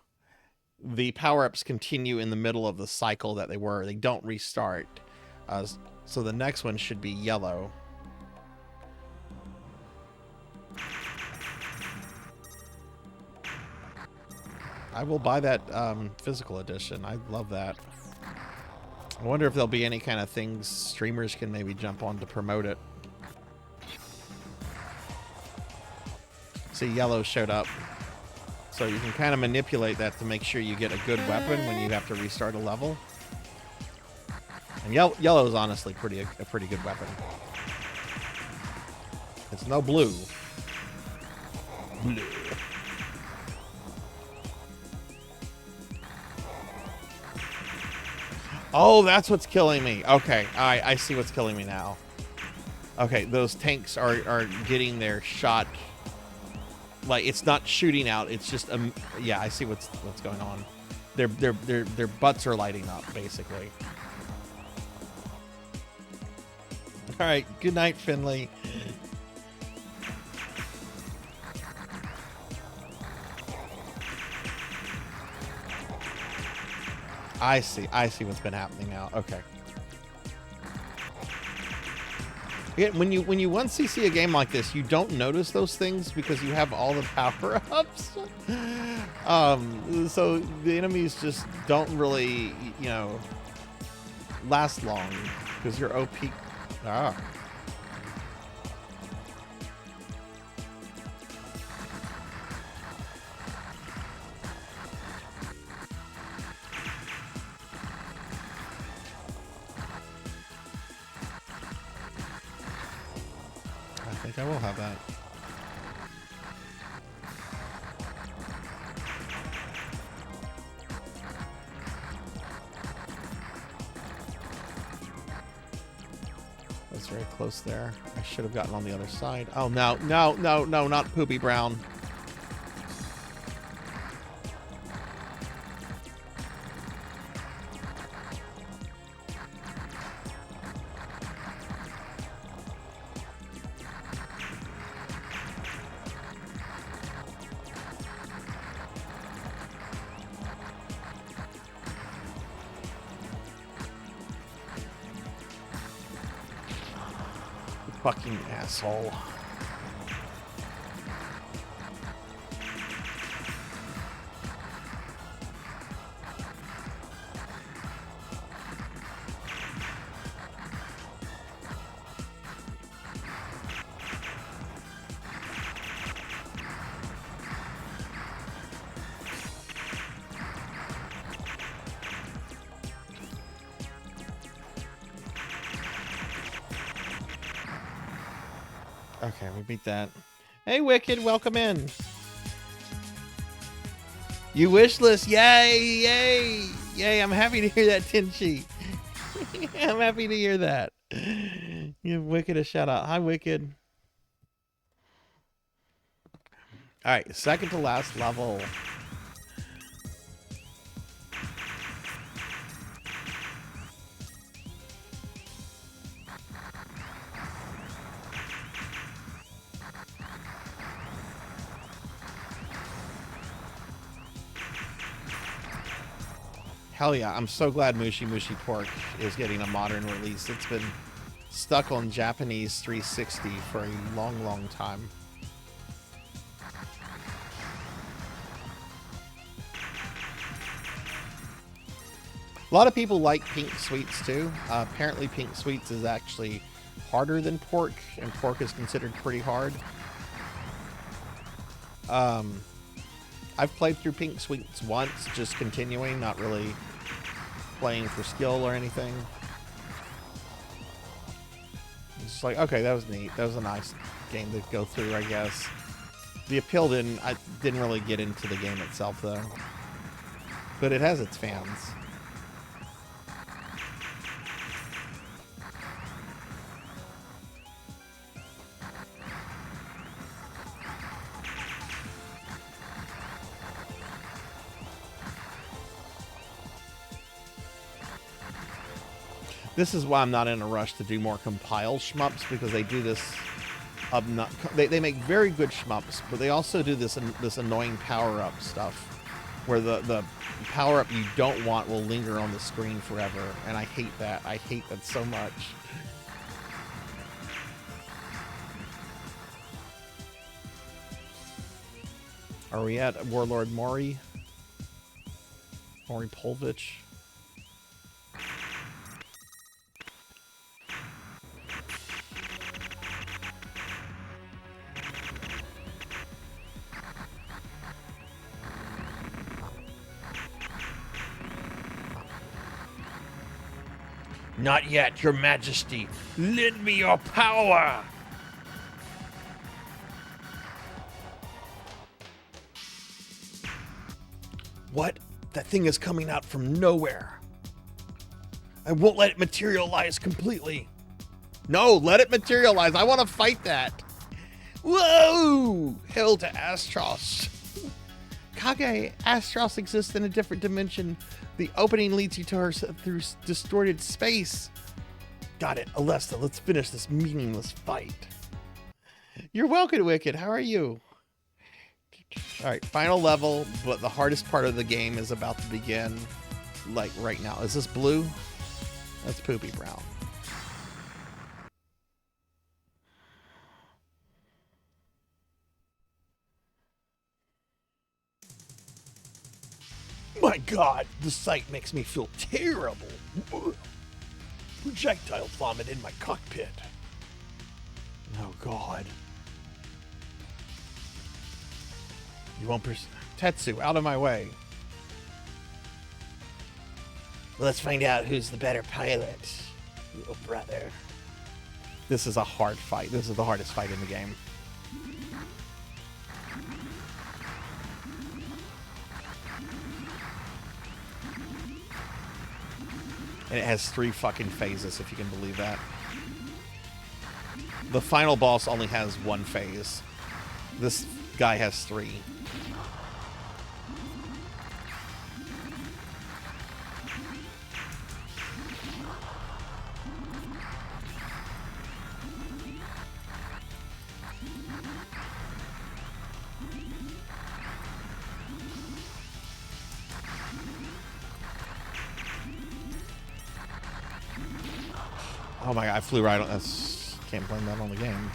the power-ups continue in the middle of the cycle that they were. They don't restart. So the next one should be yellow. I will buy that physical edition. I love that. I wonder if there'll be any kind of things streamers can maybe jump on to promote it. See, yellow showed up. So you can kind of manipulate that to make sure you get a good weapon when you have to restart a level. And yellow is honestly a pretty good weapon. It's no blue. Blue. Oh, that's what's killing me. Okay, I see what's killing me now. Okay, those tanks are getting their shot. Like, it's not shooting out. It's just yeah, I see what's going on. Their butts are lighting up, basically. All right, good night, Finley. I see what's been happening now. Okay. Yeah, when you once see a game like this, you don't notice those things because you have all the power-ups. So the enemies just don't really, last long because you're OP. Ah. I think I will have that. That's very close there. I should have gotten on the other side. Oh, no, not Poopy Brown. Fucking asshole. Okay, we beat that. Hey, Wicked, welcome in. You wish list, yay! I'm happy to hear that, Tinchi. I'm happy to hear that. Give Wicked a shout out. Hi, Wicked. All right, second to last level. Hell yeah, I'm so glad Mushi Mushi Pork is getting a modern release. It's been stuck on Japanese 360 for a long, long time. A lot of people like Pink Sweets too. Apparently Pink Sweets is actually harder than Pork, and Pork is considered pretty hard. I've played through Pink Sweets once, just continuing, not really playing for skill or anything. It's just like, okay, that was neat. That was a nice game to go through, I guess. The appeal I didn't really get into the game itself though. But it has its fans. This is why I'm not in a rush to do more compile shmups, because they do this. They make very good shmups, but they also do this annoying power-up stuff, where the power-up you don't want will linger on the screen forever, and I hate that. I hate that so much. Are we at Warlord Mori? Mori Polvich? Not yet, Your Majesty. Lend me your power. What? That thing is coming out from nowhere. I won't let it materialize completely. No, let it materialize. I want to fight that. Whoa! Hell to Astros. Kage, Astros exists in a different dimension. The opening leads you to her through distorted space. Got it, Alesta. Let's finish this meaningless fight. You're welcome, Wicked. How are you? All right, final level, but the hardest part of the game is about to begin, like right now. Is this blue? That's poopy brown. My God, the sight makes me feel terrible. Projectile vomit in my cockpit. Oh God. You won't Tetsu, out of my way. Let's find out who's the better pilot, little brother. This is a hard fight. This is the hardest fight in the game. And it has 3 fucking phases, if you can believe that. The final boss only has 1 phase. This guy has 3. Oh my God, I flew right on. Can't blame that on the game.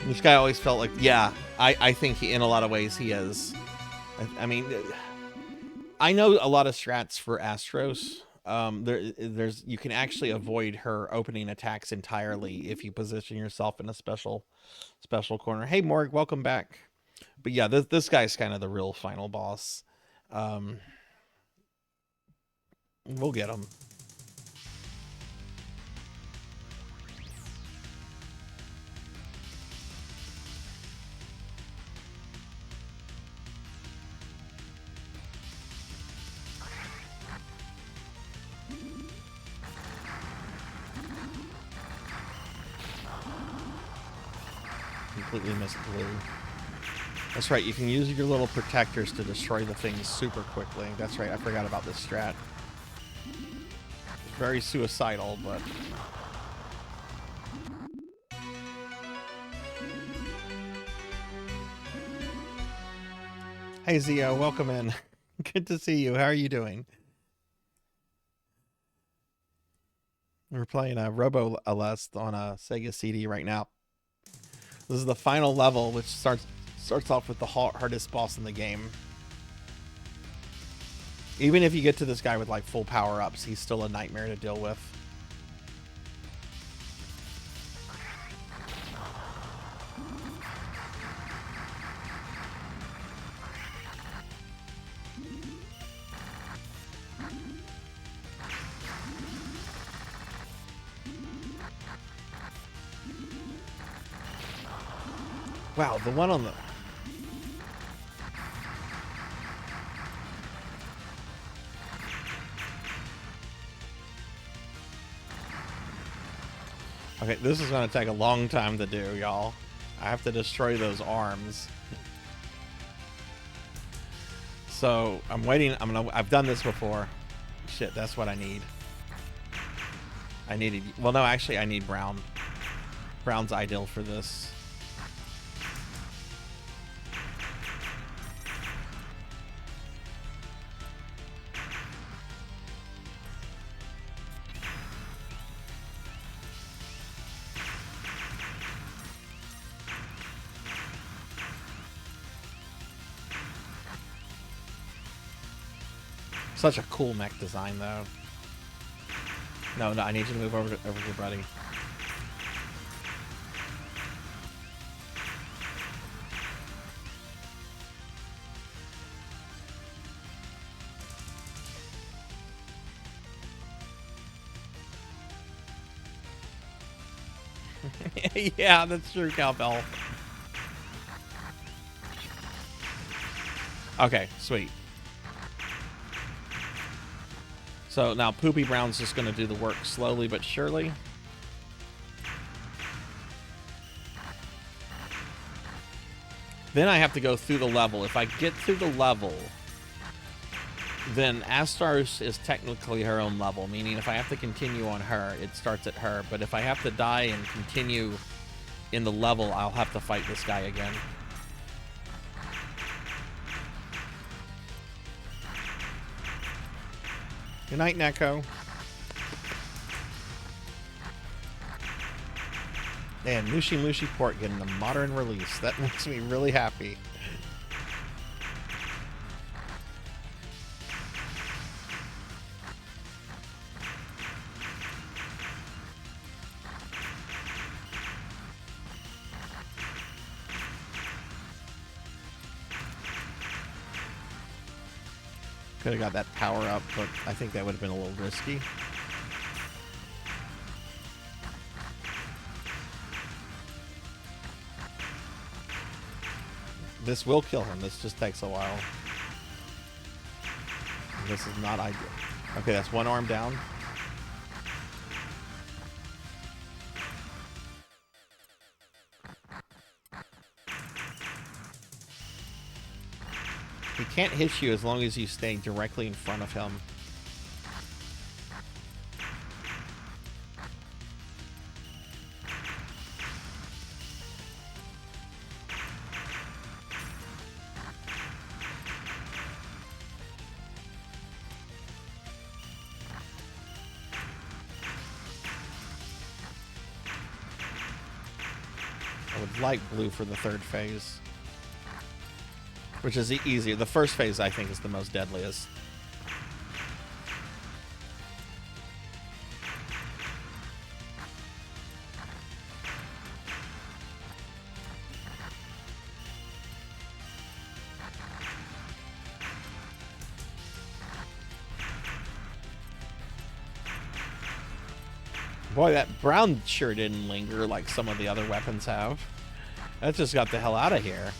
This guy always felt like, yeah, I think in a lot of ways he is. I mean, I know a lot of strats for Astros. There's you can actually avoid her opening attacks entirely if you position yourself in a special corner. Hey Morg, welcome back. But yeah, this guy's kind of the real final boss. We'll get him. Completely missed blue. That's right, you can use your little protectors to destroy the things super quickly. That's right, I forgot about this strat. very suicidal, but... Hey, Zio, welcome in. Good to see you. How are you doing? We're playing a Robo Aleste on a Sega CD right now. This is the final level, which starts off with the hardest boss in the game. Even if you get to this guy with like full power-ups, he's still a nightmare to deal with. Wow, the one on the... Okay, this is going to take a long time to do, y'all. I have to destroy those arms. So, I'm waiting. I've done this before. Shit, that's what I need. I needed... Well, no, actually, I need brown. Brown's ideal for this. Such a cool mech design, though. No, I need you to move over here, buddy. Yeah, that's true, Cowbell. Okay, sweet. So now Poopy Brown's just going to do the work slowly but surely. Then I have to go through the level. If I get through the level, then Astar's is technically her own level, meaning if I have to continue on her, it starts at her. But if I have to die and continue in the level, I'll have to fight this guy again. Good night, Neko. Man, Mushi Mushi Port getting a modern release. That makes me really happy. Could have got that power up, but I think that would have been a little risky. This will kill him. This just takes a while. This is not ideal. Okay, that's one arm down. He can't hit you as long as you stay directly in front of him. I would like blue for the third phase. Which is easier. The first phase, I think, is the most deadliest. Boy, that brown sure didn't linger like some of the other weapons have. That just got the hell out of here.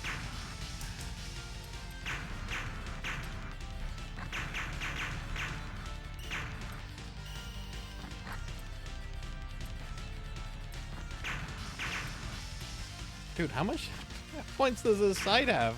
Dude, how much points does this site have?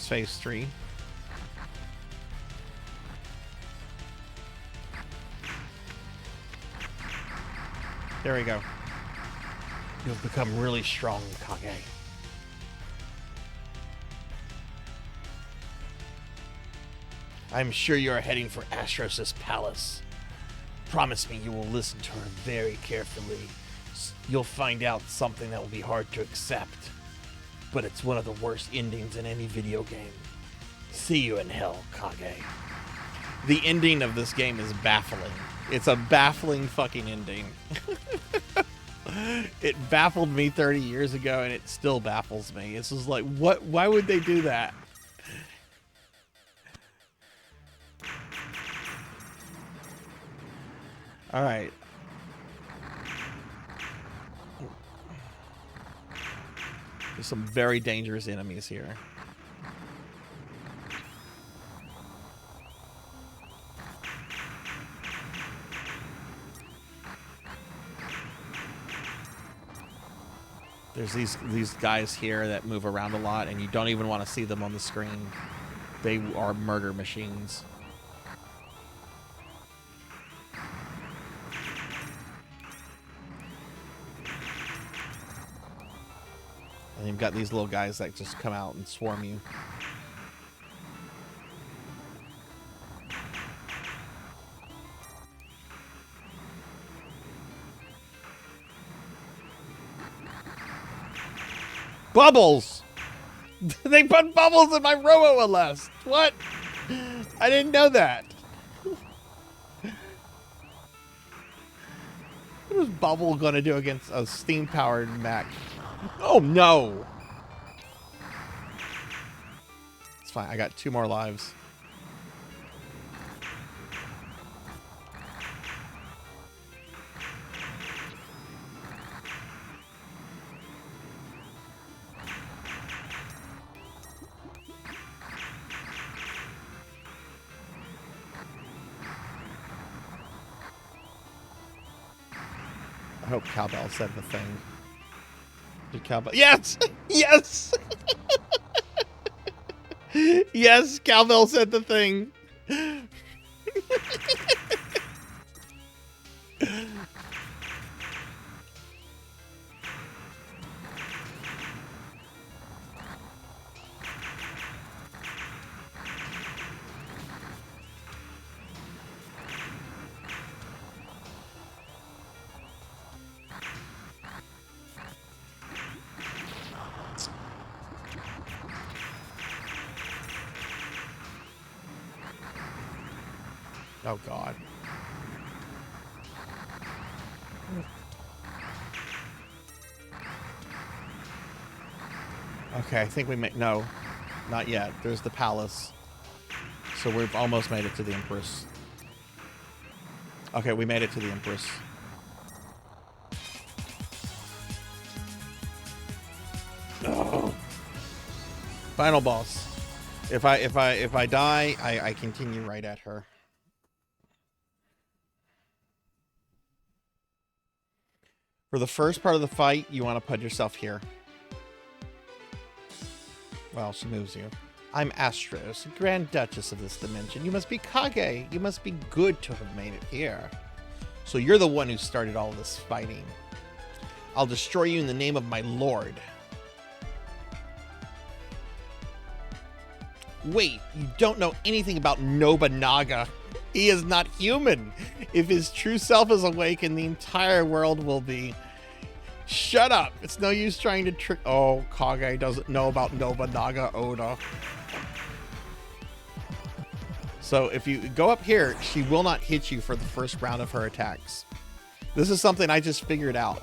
phase 3. There we go. You've become really strong, Kage. I'm sure you are heading for Astros' palace. Promise me you will listen to her very carefully. You'll find out something that will be hard to accept, but it's one of the worst endings in any video game. See you in hell, Kage. The ending of this game is baffling. It's a baffling fucking ending. It baffled me 30 years ago, and it still baffles me. It's just like, what? Why would they do that? All right. There's some very dangerous enemies here. There's these guys here that move around a lot, and you don't even want to see them on the screen. They are murder machines. And you've got these little guys that just come out and swarm you. Bubbles! They put bubbles in my Robo Aleste! What? I didn't know that. What is Bubble gonna do against a steam-powered mech? Oh no! It's fine, I got 2 more lives. I hope Cowbell said the thing. Did Cowbell? Yes! Yes! Yes, Cowbell said the thing. Oh God. Okay, I think we may... No, not yet. There's the palace. So we've almost made it to the Empress. Okay, we made it to the Empress. Oh. Final boss. If I die, I continue right at her. For the first part of the fight, you want to put yourself here. Well, she moves you. I'm Astros, Grand Duchess of this dimension. You must be Kage. You must be good to have made it here. So you're the one who started all this fighting. I'll destroy you in the name of my lord. Wait, you don't know anything about Nobunaga. He is not human. If his true self is awakened, the entire world will be... Shut up. It's no use trying to trick... Oh, Kage doesn't know about Nobunaga Oda. So if you go up here, she will not hit you for the first round of her attacks. This is something I just figured out.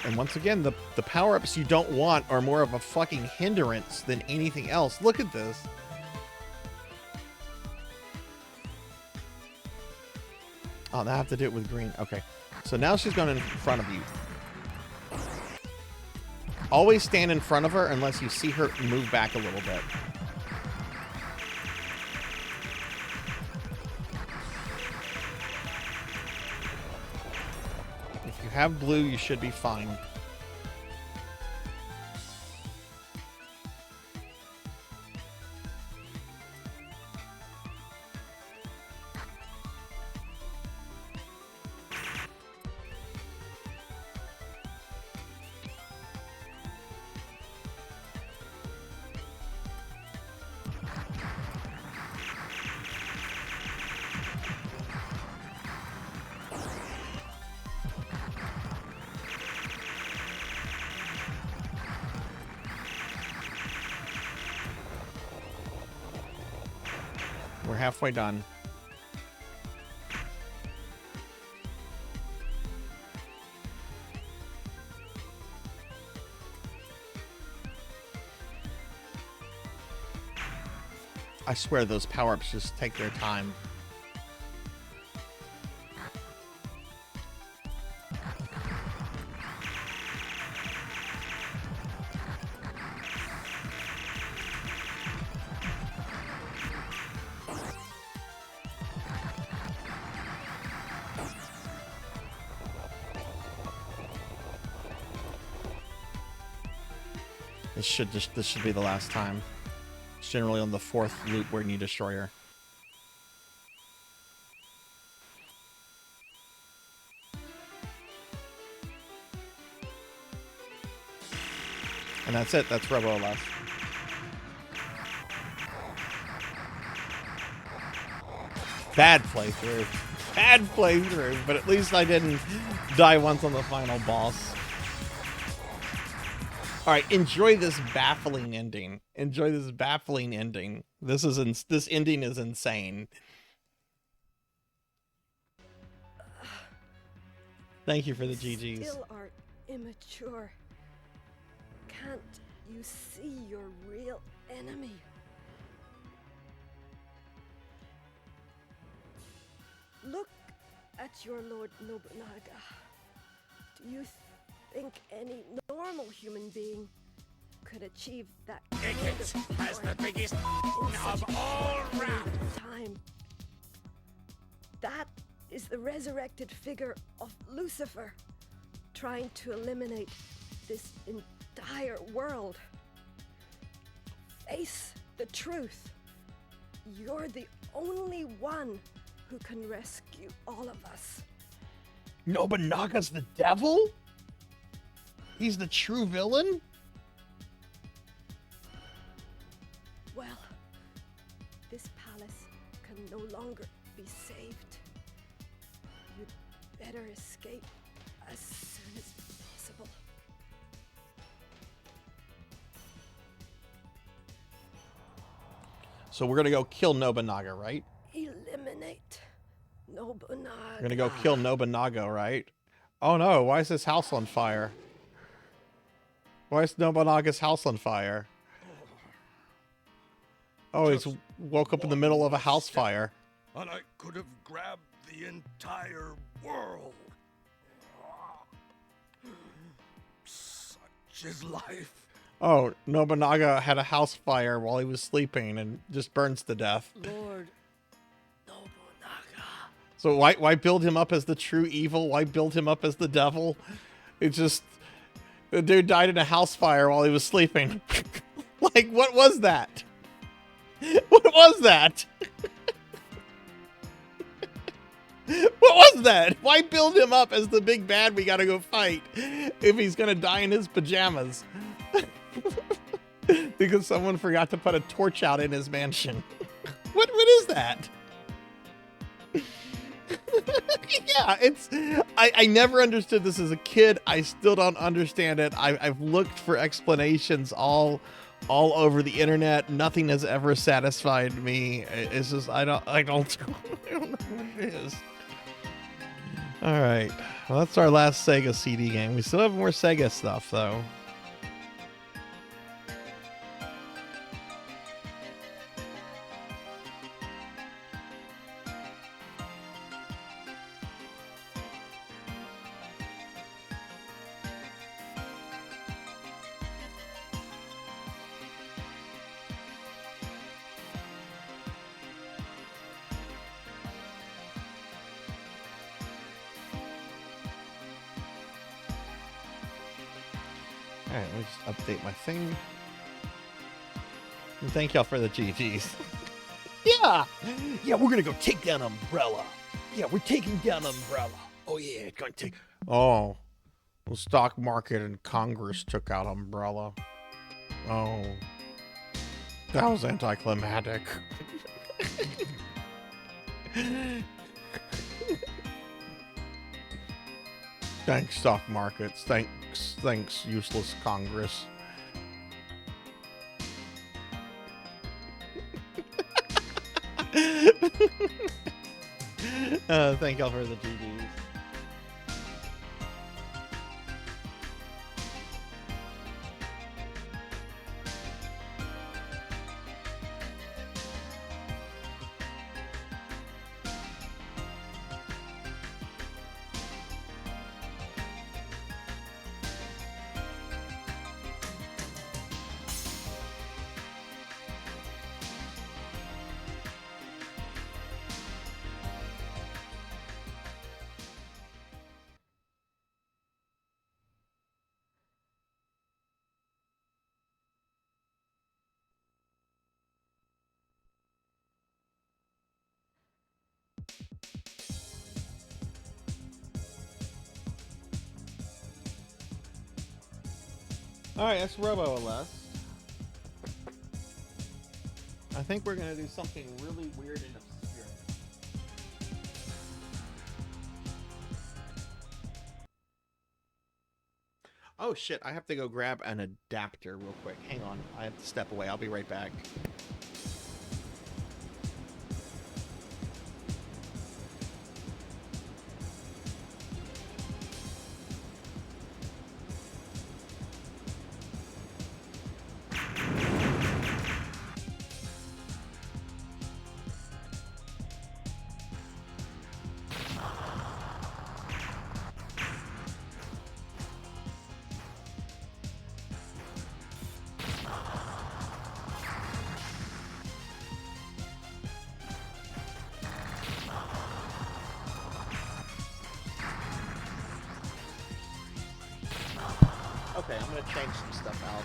And once again, the power-ups you don't want are more of a fucking hindrance than anything else. Look at this. Oh, now I have to do it with green. Okay. So now she's going in front of you. Always stand in front of her unless you see her move back a little bit. If you have blue, you should be fine. We're halfway done. I swear those power-ups just take their time. This should be the last time. It's generally on the 4th loop where you need Destroyer. And that's it. That's Robo Aleste. Bad playthrough. Bad playthrough, but at least I didn't die once on the final boss. All right, enjoy this baffling ending. Enjoy this baffling ending. This ending is insane. Thank you for the GGs. Still are immature. Can't you see your real enemy? Look at your Lord Nobunaga. Do you think any normal human being could achieve that kind of has the biggest in of such a all short period round. of time? That is the resurrected figure of Lucifer, trying to eliminate this entire world. Face the truth. You're the only one who can rescue all of us. Nobunaga's the devil? He's the true villain? Well, this palace can no longer be saved. You'd better escape as soon as possible. So we're gonna go kill Nobunaga, right? Eliminate Nobunaga. We're gonna go kill Nobunaga, right? Oh no, why is his house on fire? Why is Nobunaga's house on fire? Oh, he's woke up in the middle of a house fire. And I could have grabbed the entire world. Such is life. Oh, Nobunaga had a house fire while he was sleeping and just burns to death. Lord Nobunaga. So why build him up as the true evil? Why build him up as the devil? It's just the dude died in a house fire while he was sleeping. Like, what was that? What was that? What was that? Why build him up as the big bad we gotta go fight if he's gonna die in his pajamas? Because someone forgot to put a torch out in his mansion. What is that? Yeah, it's I never understood this as a kid. I still don't understand it. I've looked for explanations all over the internet. Nothing has ever satisfied me. It's just I don't know what it is. All right, well, that's our last Sega CD game. We still have more Sega stuff though. Alright, let me just update my thing. And thank y'all for the GGs. Yeah! Yeah, we're gonna go take down Umbrella. Yeah, we're taking down Umbrella. Oh yeah, it's gonna take... Oh. The stock market and Congress took out Umbrella. Oh. That was anticlimactic. Thanks, stock markets. Thanks, useless Congress. Thank y'all for the GGs. Alright, that's Robo Aleste. I think we're gonna do something really weird and obscure. Oh shit, I have to go grab an adapter real quick. Hang on, I have to step away. I'll be right back. Okay, I'm gonna change some stuff out.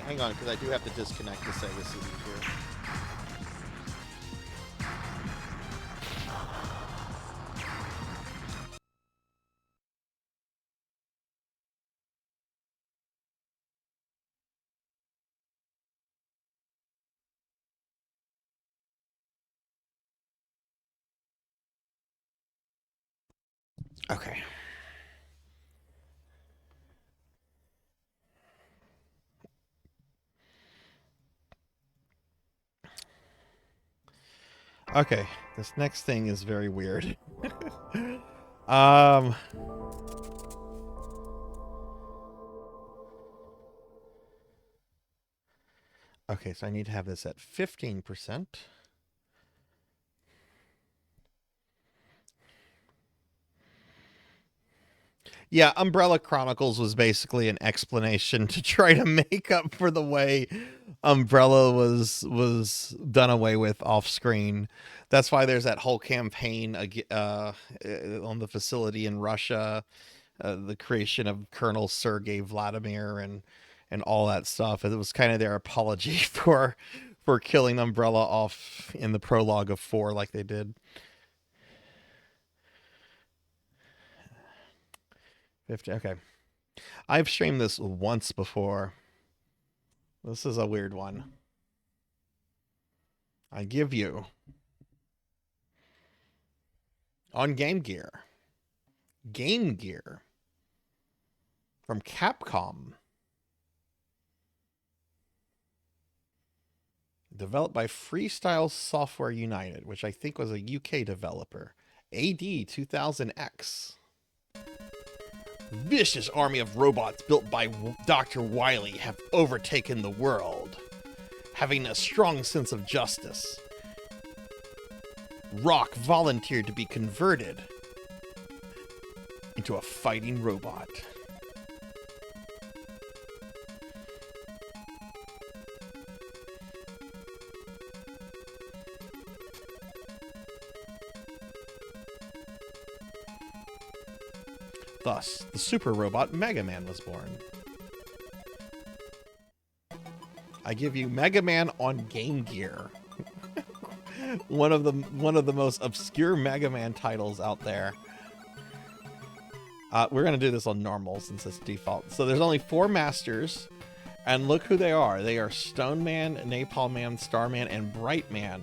Hang on, because I do have to disconnect the Sega CD here. Okay. Okay, this next thing is very weird. Okay, so I need to have this at 15%. Yeah, Umbrella Chronicles was basically an explanation to try to make up for the way Umbrella was done away with off screen. That's why there's that whole campaign on the facility in Russia, the creation of Colonel Sergei Vladimir and all that stuff. It was kind of their apology for killing Umbrella off in the prologue of 4 like they did. 50, okay. I've streamed this once before. This is a weird one. I give you on Game Gear from Capcom, developed by Freestyle Software United, which I think was a UK developer. AD 2000X. Vicious army of robots built by Dr. Wily have overtaken the world, having a strong sense of justice. Rock volunteered to be converted into a fighting robot. Thus, the super robot Mega Man was born. I give you Mega Man on Game Gear. one of the most obscure Mega Man titles out there. We're gonna do this on normal since it's default. So there's only 4 masters, and look who they are. They are Stone Man, Napalm Man, Starman, and Bright Man.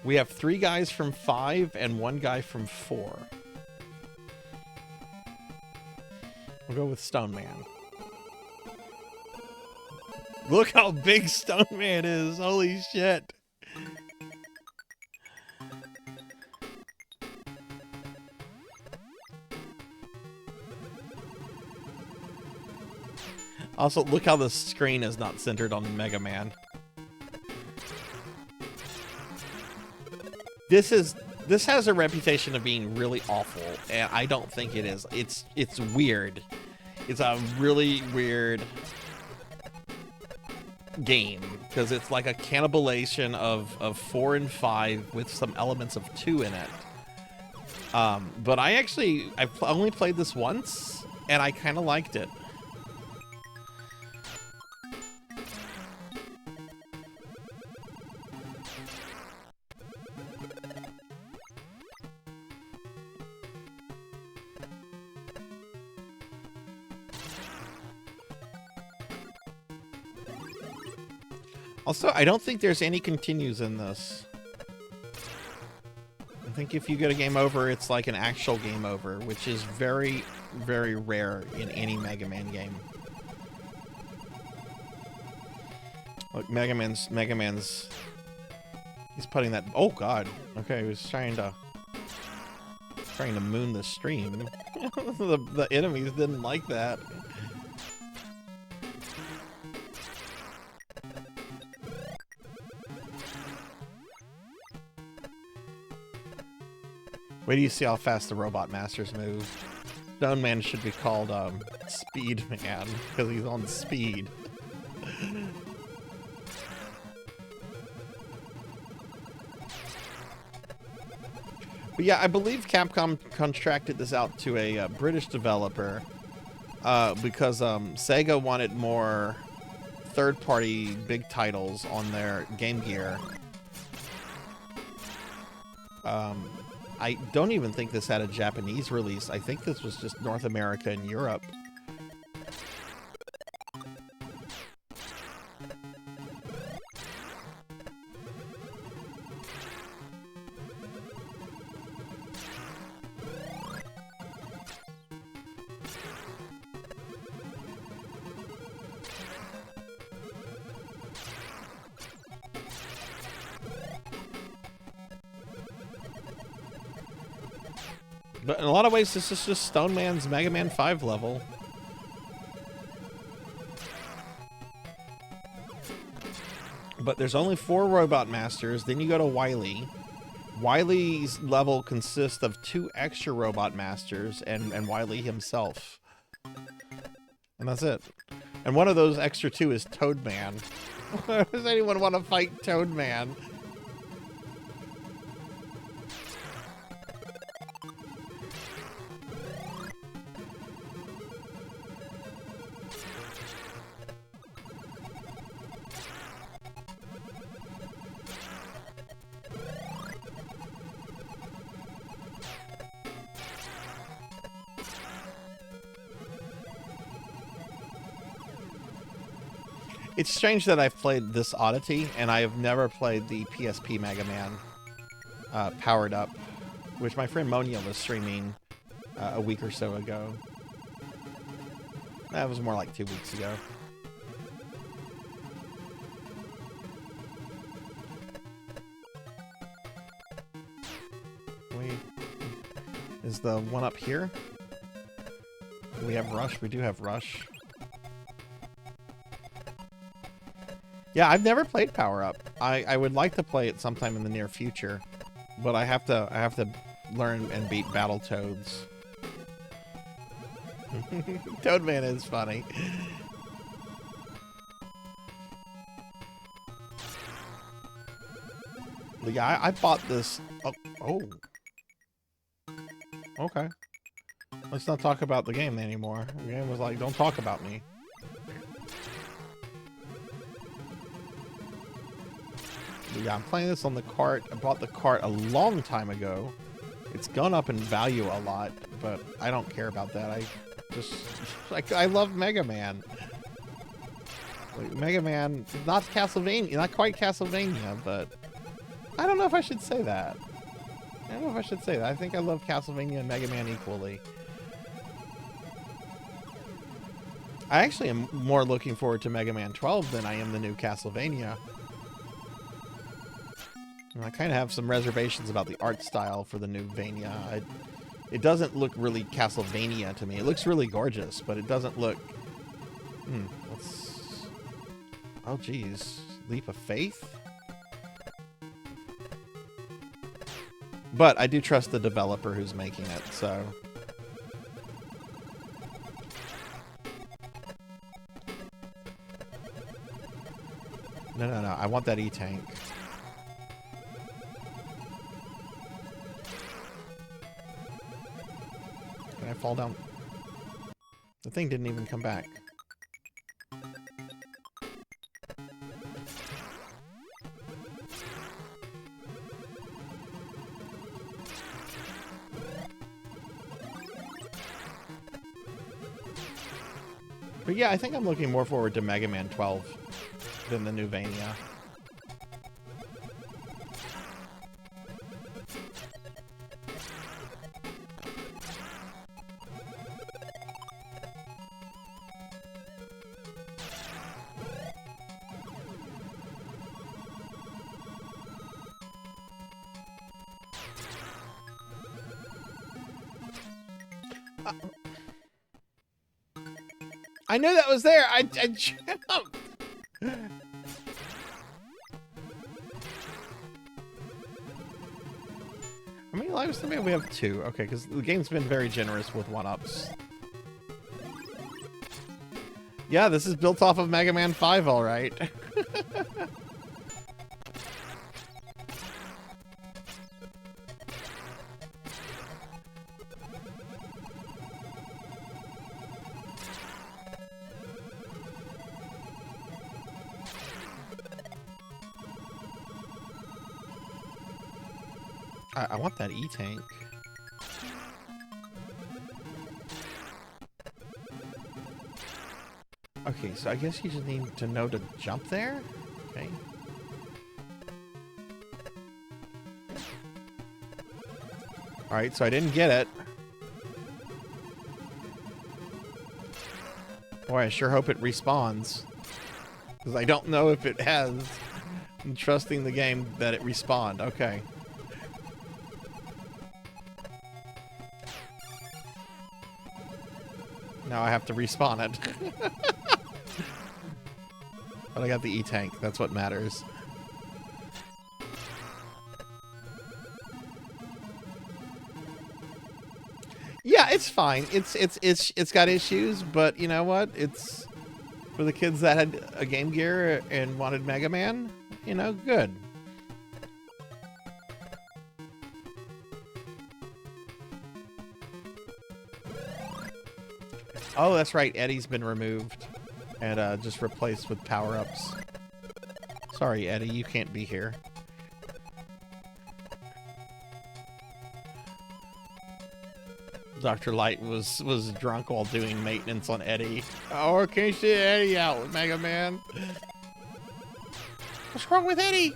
We have 3 guys from 5 and 1 guy from 4. We'll go with Stone Man. Look how big Stone Man is. Holy shit. Also, look how the screen is not centered on Mega Man. This has a reputation of being really awful, and I don't think it is. It's weird. It's a really weird game because it's like a cannibalization of 4 and 5 with some elements of 2 in it. But I've only played this once, and I kind of liked it. Also, I don't think there's any continues in this. I think if you get a game over, it's like an actual game over, which is very, very rare in any Mega Man game. Look, Mega Man's, he's putting that, oh god, okay, he was trying to moon the stream. the enemies didn't like that. Wait till you see how fast the Robot Masters move. Stone Man should be called Speed Man, because he's on speed. But yeah, I believe Capcom contracted this out to a British developer because Sega wanted more third-party big titles on their Game Gear. I don't even think this had a Japanese release. I think this was just North America and Europe. But in a lot of ways, this is just Stone Man's Mega Man 5 level. But there's only 4 Robot Masters, then you go to Wily. Wily's level consists of 2 extra Robot Masters and Wily himself. And that's it. And one of those extra 2 is Toad Man. Does anyone want to fight Toad Man? It's strange that I've played this Oddity, and I have never played the PSP Mega Man Powered Up, which my friend Monia was streaming a week or so ago. That was more like 2 weeks ago. Wait, is the one up here? Do we have Rush? We do have Rush. Yeah, I've never played Power Up. I would like to play it sometime in the near future, but I have to learn and beat Battletoads. Toadman is funny. Yeah, I bought this. Oh. Okay. Let's not talk about the game anymore. The game was like, don't talk about me. But yeah, I'm playing this on the cart. I bought the cart a long time ago. It's gone up in value a lot, but I don't care about that. I just, like, I love Mega Man. Like, Mega Man, not Castlevania, not quite Castlevania, but I don't know if I should say that. I don't know if I should say that. I think I love Castlevania and Mega Man equally. I actually am more looking forward to Mega Man 12 than I am the new Castlevania. And I kind of have some reservations about the art style for the new Vania. It doesn't look really Castlevania to me. It looks really gorgeous, but it doesn't look... let's... Oh, geez. Leap of Faith? But I do trust the developer who's making it, so... No. I want that E-Tank. Can I fall down? The thing didn't even come back. But yeah, I think I'm looking more forward to Mega Man 12 than the new Vania. I knew that was there. I jumped. How many lives do we have? We have 2. Okay, because the game's been very generous with 1-ups. Yeah, this is built off of Mega Man 5, all right. I want that E-Tank. Okay, so I guess you just need to know to jump there? Okay. Alright, so I didn't get it. Boy, I sure hope it respawns. Because I don't know if it has. I'm trusting the game that it respawned. Okay. Now I have to respawn it. But I got the E-Tank. That's what matters. Yeah, it's fine. It's got issues, but you know what? It's for the kids that had a Game Gear and wanted Mega Man. You know, good. Oh, that's right. Eddie's been removed and just replaced with power-ups. Sorry, Eddie, you can't be here. Dr. Light was drunk while doing maintenance on Eddie. Oh, can you see Eddie out with Mega Man? What's wrong with Eddie?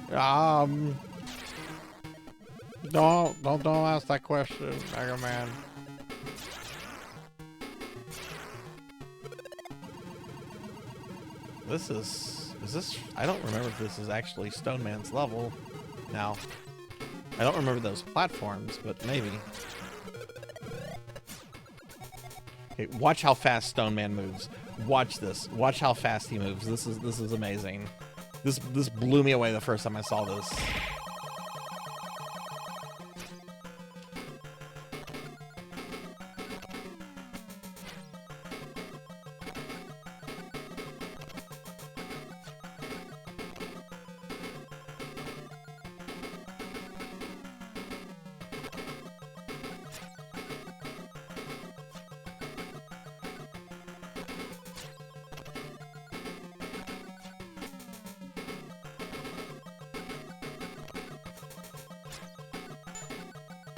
Don't ask that question, Mega Man. Is this, I don't remember if this is actually Stone Man's level. Now, I don't remember those platforms, but maybe. Okay, watch how fast Stone Man moves. Watch this. Watch how fast he moves. This is amazing. This blew me away the first time I saw this.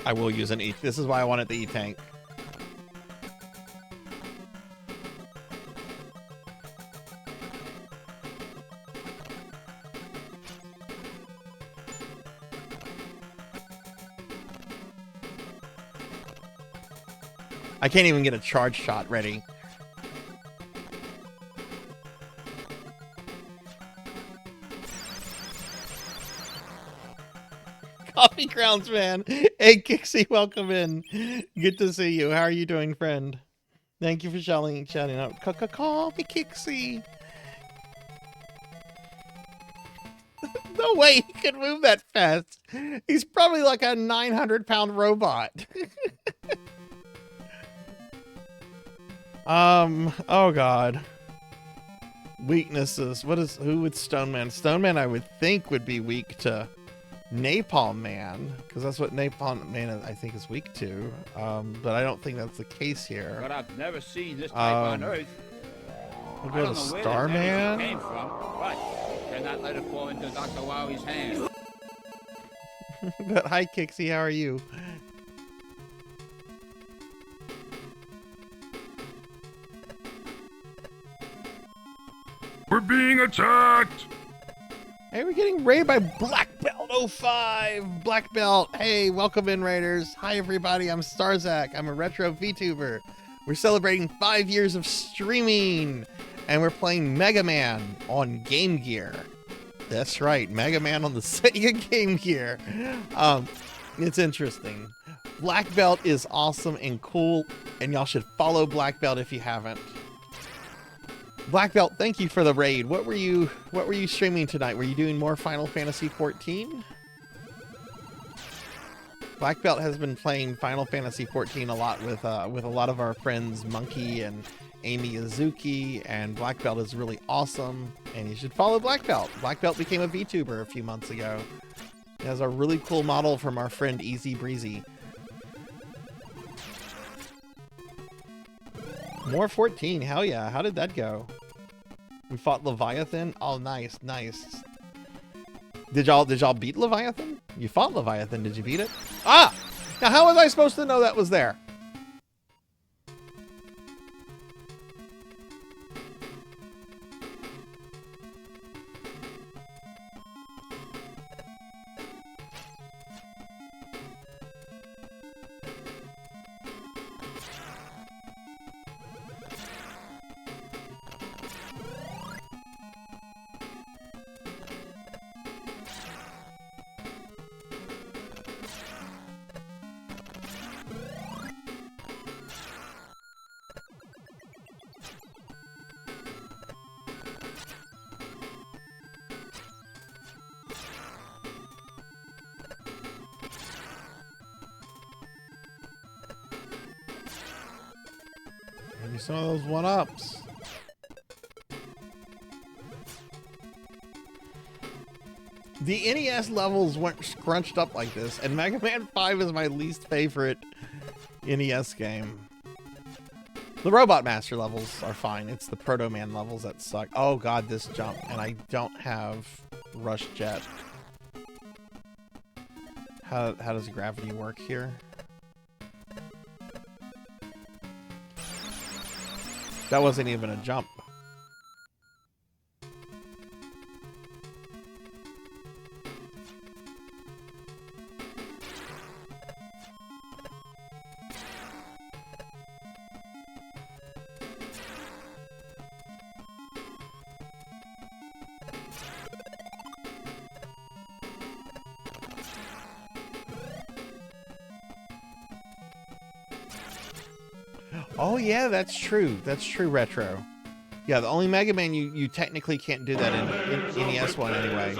I will use an E. This is why I wanted the E-Tank. I can't even get a charge shot ready. Coffee Grounds, man. Hey, Kixie, welcome in. Good to see you. How are you doing, friend? Thank you for shouting out. Coffee, Kixie. No way he could move that fast. He's probably like a 900-pound robot. Oh god. Weaknesses. Who would Stoneman? Stoneman I would think would be weak to Napalm Man, because that's what Napalm Man I think is weak to. But I don't think that's the case here. But I've never seen this type on Earth. We'll go to Starman. Came from, but cannot let it fall into Dr. Wowie's hands. But hi Kixie, how are you? We're being attacked! Hey, we're getting raided by Black Belt 05. Black Belt. Hey, welcome in, Raiders. Hi, everybody. I'm Sarzac. I'm a retro VTuber. We're celebrating 5 years of streaming, and we're playing Mega Man on Game Gear. That's right, Mega Man on the Sega Game Gear. It's interesting. Black Belt is awesome and cool, and y'all should follow Black Belt if you haven't. Black Belt, thank you for the raid. What were you streaming tonight? Were you doing more Final Fantasy XIV? Black Belt has been playing Final Fantasy XIV a lot with a lot of our friends Monkey and Amy Azuki, and Black Belt is really awesome, and you should follow Black Belt. Black Belt became a VTuber a few months ago. It has a really cool model from our friend Easy Breezy. More 14, hell yeah. How did that go? We fought Leviathan? Oh, nice, nice. Did y'all beat Leviathan? You fought Leviathan, did you beat it? Ah! Now how was I supposed to know that was there? Maybe some of those one-ups. The NES levels weren't scrunched up like this, and Mega Man 5 is my least favorite NES game. The Robot Master levels are fine. It's the Proto Man levels that suck. Oh god, this jump, and I don't have Rush Jet. How does gravity work here? That wasn't even a jump. Oh yeah, that's true. That's true, Retro. Yeah, the only Mega Man you technically can't do that in NES one anyway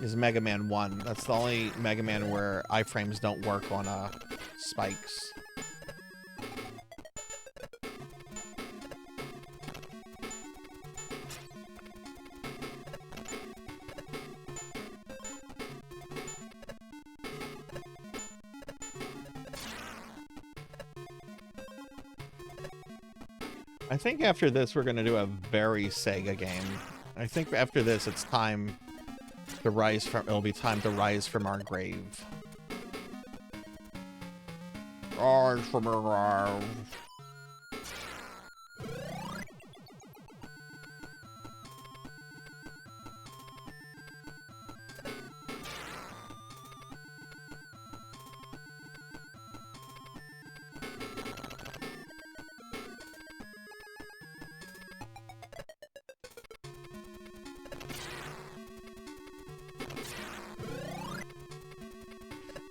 is Mega Man 1. That's the only Mega Man where iframes don't work on spikes. I think after this we're gonna do a very Sega game. I think after this it's time to rise from. It'll be time to rise from our grave. Rise from our grave.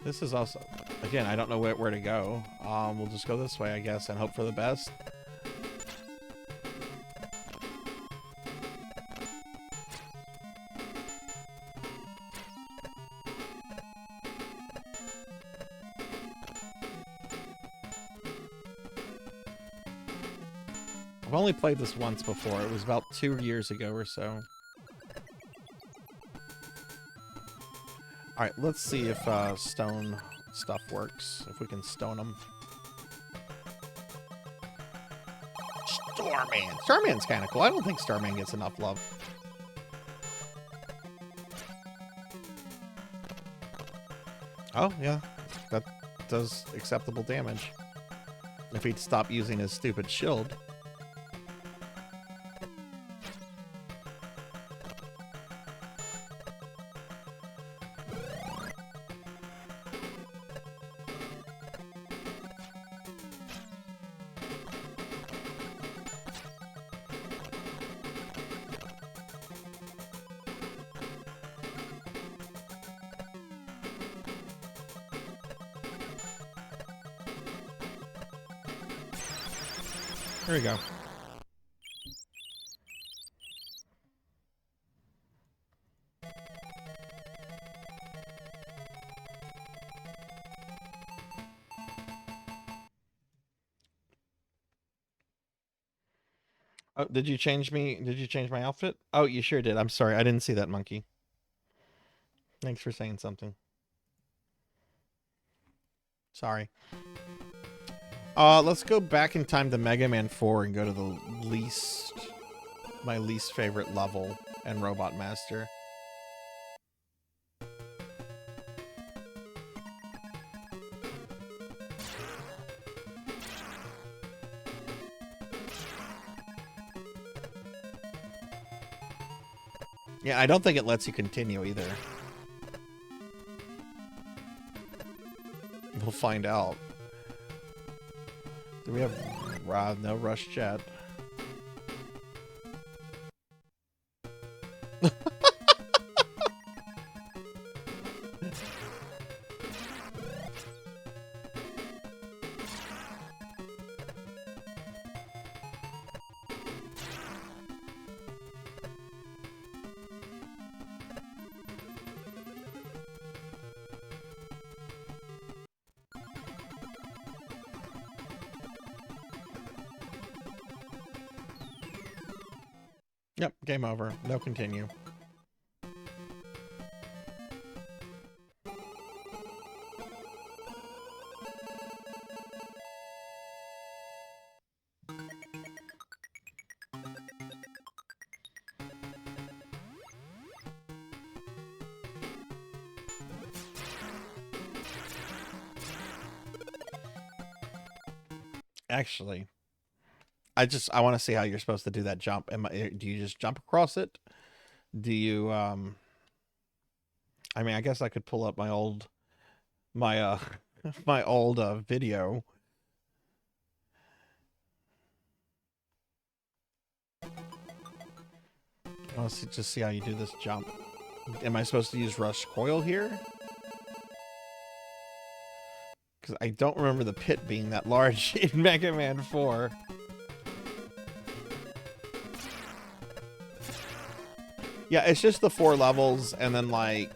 This is also, again, I don't know where to go. We'll just go this way, I guess, and hope for the best. I've only played this once before. It was about 2 years ago or so. Alright, let's see if stone stuff works. If we can stone them. Starman! Starman's kind of cool. I don't think Starman gets enough love. Oh, yeah. That does acceptable damage. If he'd stop using his stupid shield. There we go. Oh, did you change me? Did you change my outfit? Oh, you sure did. I'm sorry. I didn't see that, monkey. Thanks for saying something. Sorry. Let's go back in time to Mega Man 4 and go to the my least favorite level and Robot Master. Yeah, I don't think it lets you continue either. We'll find out. Do we have no rush jet? Yep, game over. No continue. Actually, I want to see how you're supposed to do that jump. Do you just jump across it? Do you, I mean, I guess I could pull up my old video. I want to just see how you do this jump. Am I supposed to use rush coil here? Because I don't remember the pit being that large in Mega Man 4. Yeah, it's just the 4 levels and then like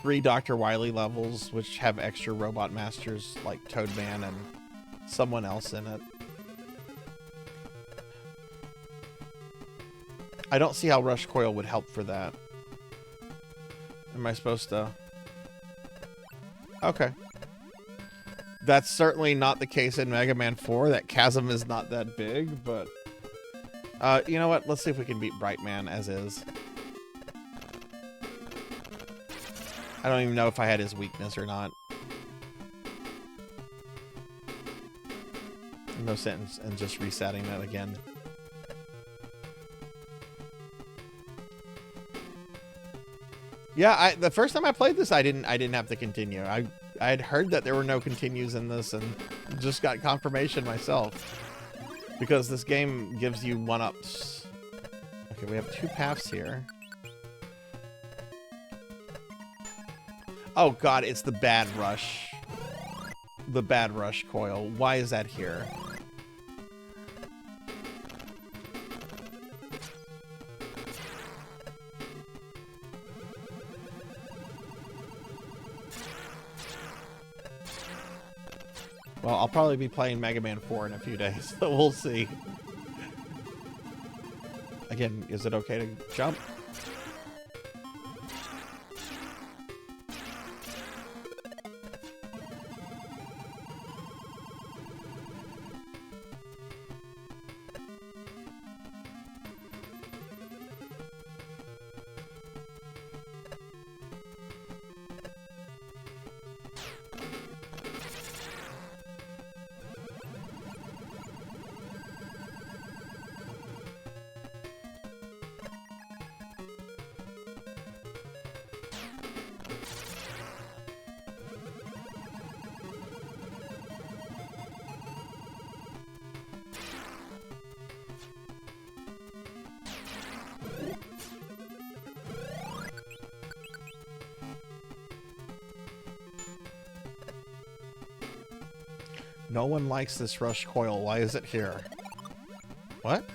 3 Dr. Wily levels, which have extra robot masters like Toadman and someone else in it. I don't see how Rush Coil would help for that. Am I supposed to? Okay. That's certainly not the case in Mega Man 4. That chasm is not that big, but... you know what? Let's see if we can beat Brightman as is. I don't even know if I had his weakness or not. No sense in just resetting that again. Yeah, the first time I played this, I didn't have to continue. I had heard that there were no continues in this, and just got confirmation myself. Because this game gives you one-ups. Okay, we have 2 paths here. Oh god, it's the Bad Rush. The Bad Rush coil. Why is that here? Well, I'll probably be playing Mega Man 4 in a few days, so we'll see. Again, is it okay to jump? No one likes this rush coil. Why is it here? What?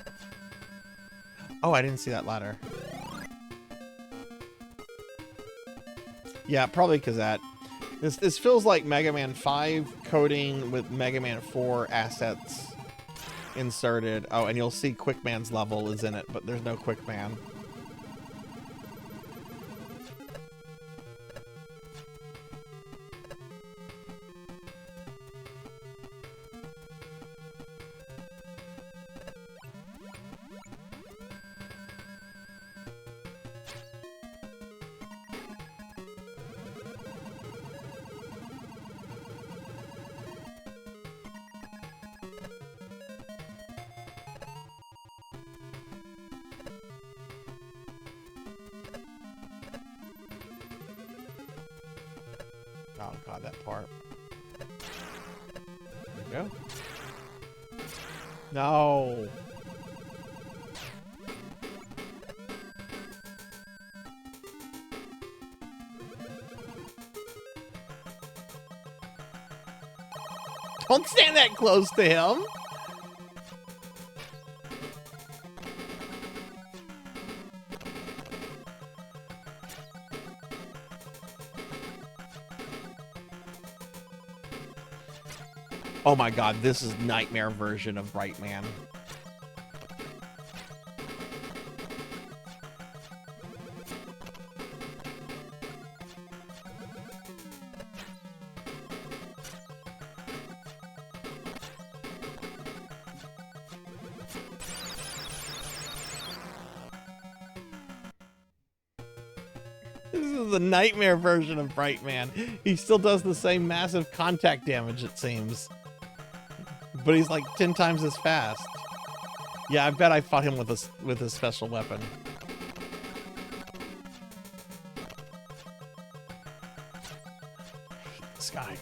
Oh, I didn't see that ladder. Yeah, probably because that. This feels like Mega Man 5 coding with Mega Man 4 assets inserted. Oh, and you'll see Quickman's level is in it, but there's no Quickman. Oh god, that part. There we go. No. Don't stand that close to him. Oh my god, this is nightmare version of Brightman. This is the nightmare version of Brightman. He still does the same massive contact damage, it seems. But he's like 10 times as fast. Yeah, I bet I fought him with a special weapon. This guy.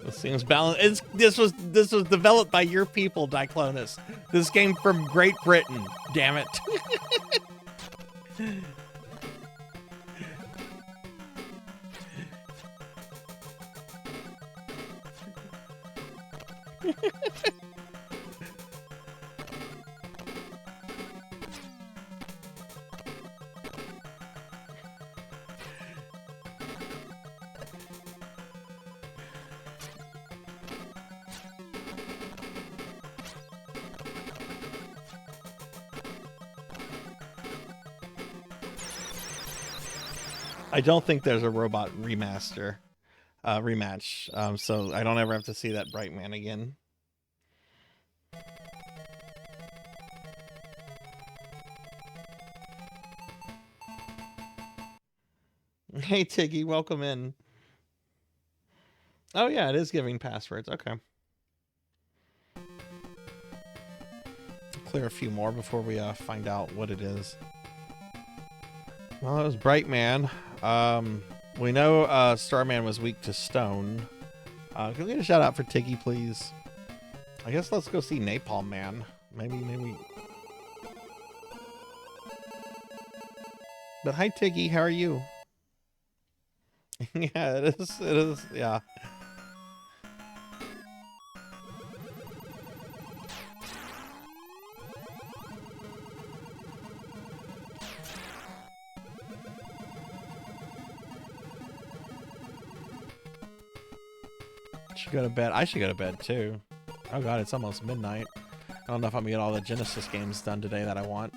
This seems balanced. This was developed by your people, Diclonus. This came from Great Britain. Damn it. I don't think there's a robot rematch, so I don't ever have to see that bright man again. Hey Tiggy, welcome in. Oh yeah, it is giving passwords. Okay. Clear a few more before we find out what it is. Well, it was Bright Man. We know Starman was weak to stone. Can we get a shout out for Tiggy, please? I guess let's go see Napalm Man. Maybe. But hi Tiggy, how are you? Yeah, it is, yeah. Should go to bed. I should go to bed too. Oh god, it's almost midnight. I don't know if I'm gonna get all the Genesis games done today that I want.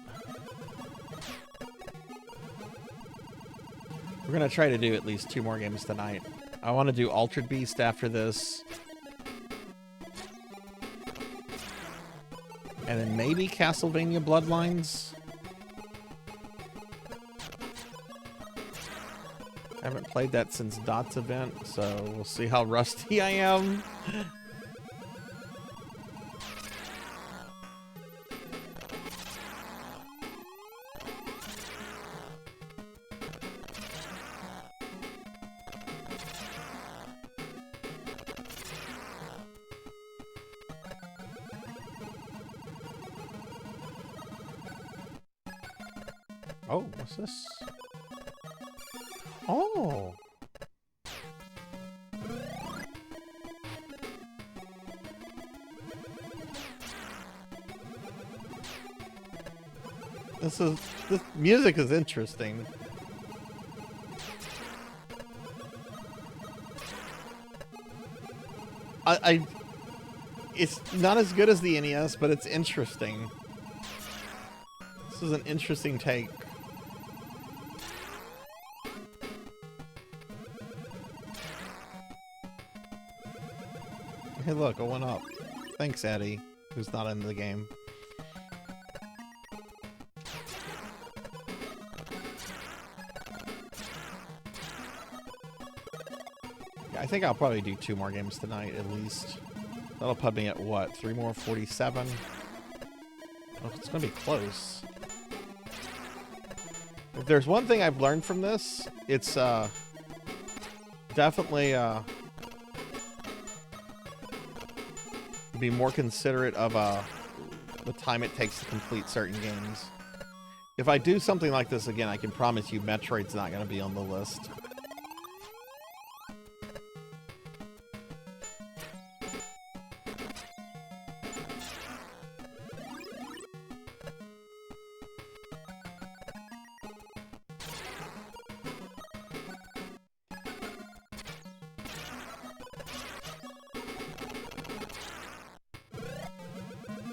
We're gonna try to do at least 2 more games tonight. I want to do Altered Beast after this. And then maybe Castlevania Bloodlines. I haven't played that since Dot's event, so we'll see how rusty I am. Oh, what's this? Oh. This music is interesting. It's not as good as the NES, but it's interesting. This is an interesting take. Hey look, a 1-up. Thanks, Eddie, who's not in the game. Yeah, I think I'll probably do 2 more games tonight, at least. That'll put me at, what, 3 more? 47? Oh, it's gonna be close. If there's one thing I've learned from this, it's, definitely, be more considerate of the time it takes to complete certain games. If I do something like this again, I can promise you Metroid's not going to be on the list.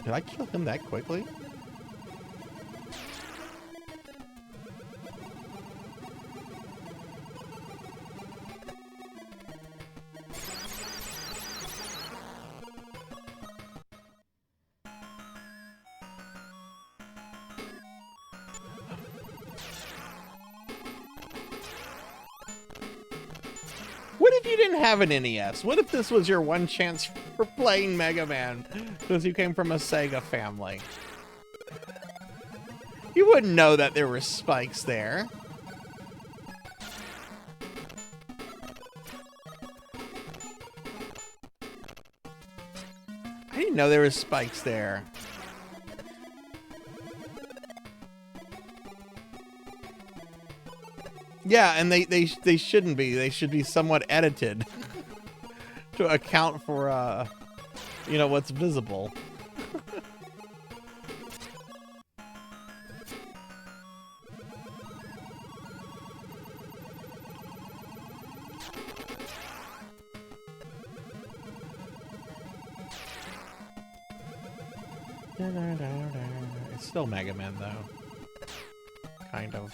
Did I kill him that quickly? What if you didn't have an NES? What if this was your one chance for playing Mega Man because you came from a Sega family? You wouldn't know that there were spikes there. I didn't know there were spikes there. Yeah, and they shouldn't be. They should be somewhat edited to account for You know what's visible. It's still Mega Man, though. Kind of.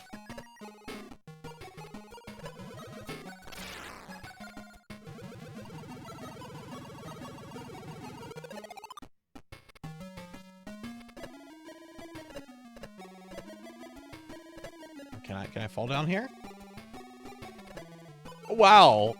Can I fall down here? Wow.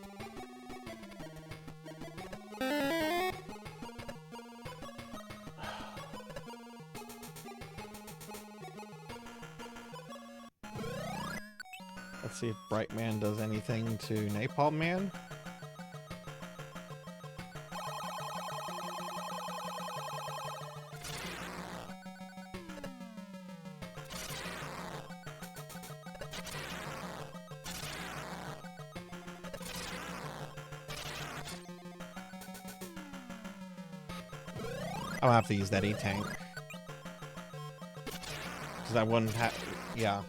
Let's see if Bright Man does anything to Napalm Man. I'll have to use that E-Tank. Because I wouldn't have... Yeah.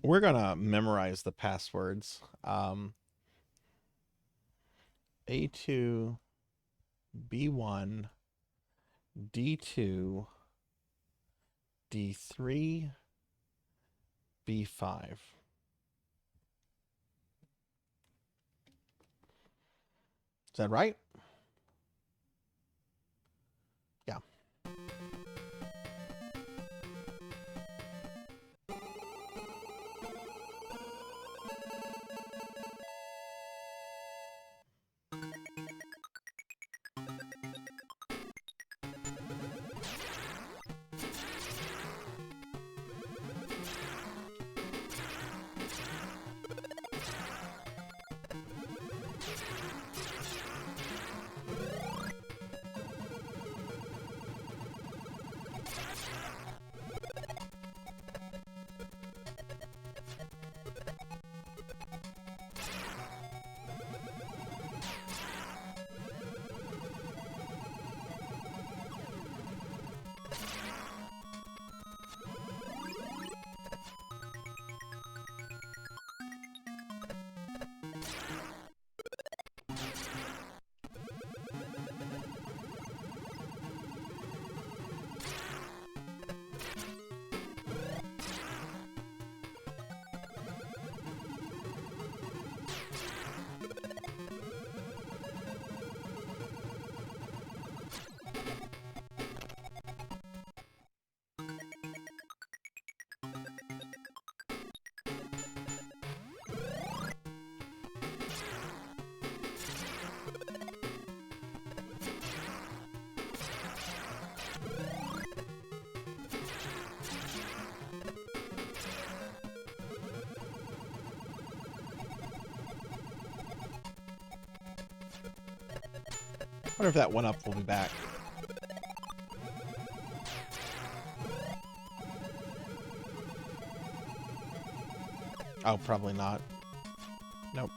We're gonna memorize the passwords. A2, B1, D2, D3, B5. Is that right? Yeah. I wonder if that 1-up will be back. Oh, probably not. Nope.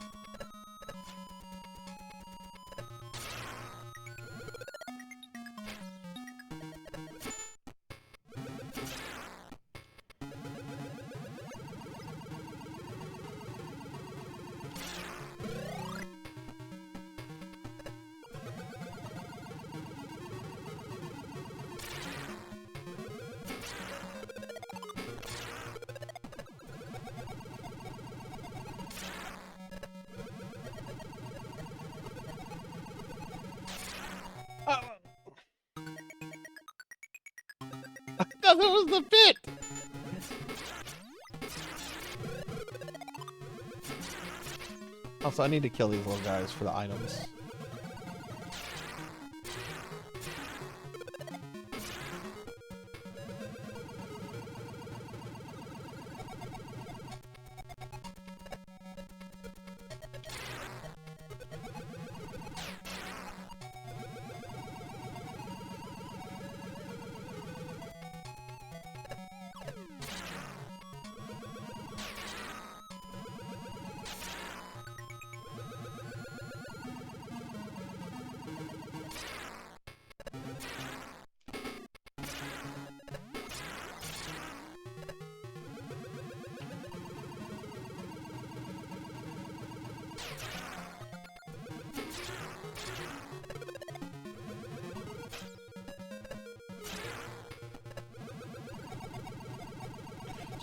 That was the bit! Also, I need to kill these little guys for the items.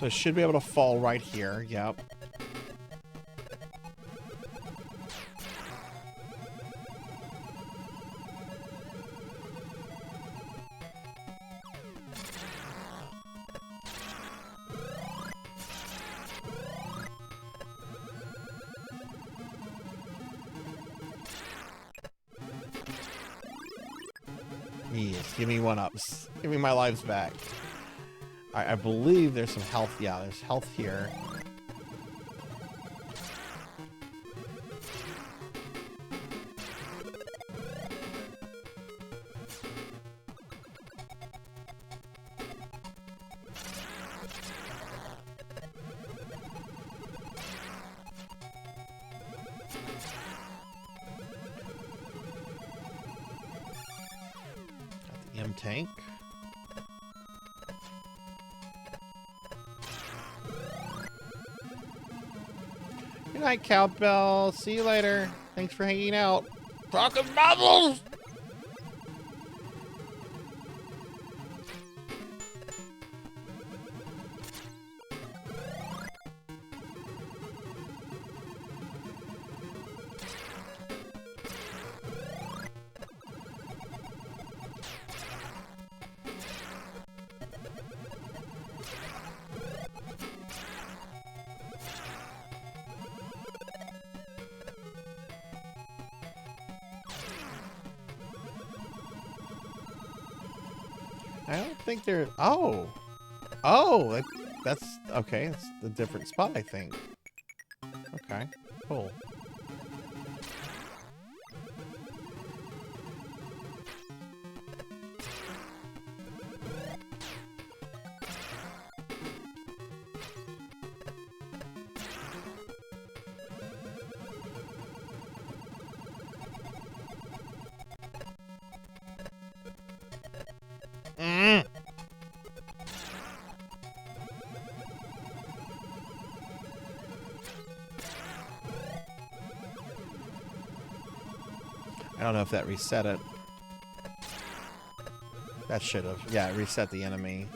So I should be able to fall right here. Yep. Yes, give me 1-ups. Give me my lives back. I believe there's some health. Yeah, there's health here. Got the M tank. Good night, Cowbell. See you later. Thanks for hanging out. Talking bubbles! I don't think they're... Oh! Oh! That's... Okay, that's a different spot, I think. Okay, cool. I don't know if that reset it. That should have. Yeah, it reset the enemy.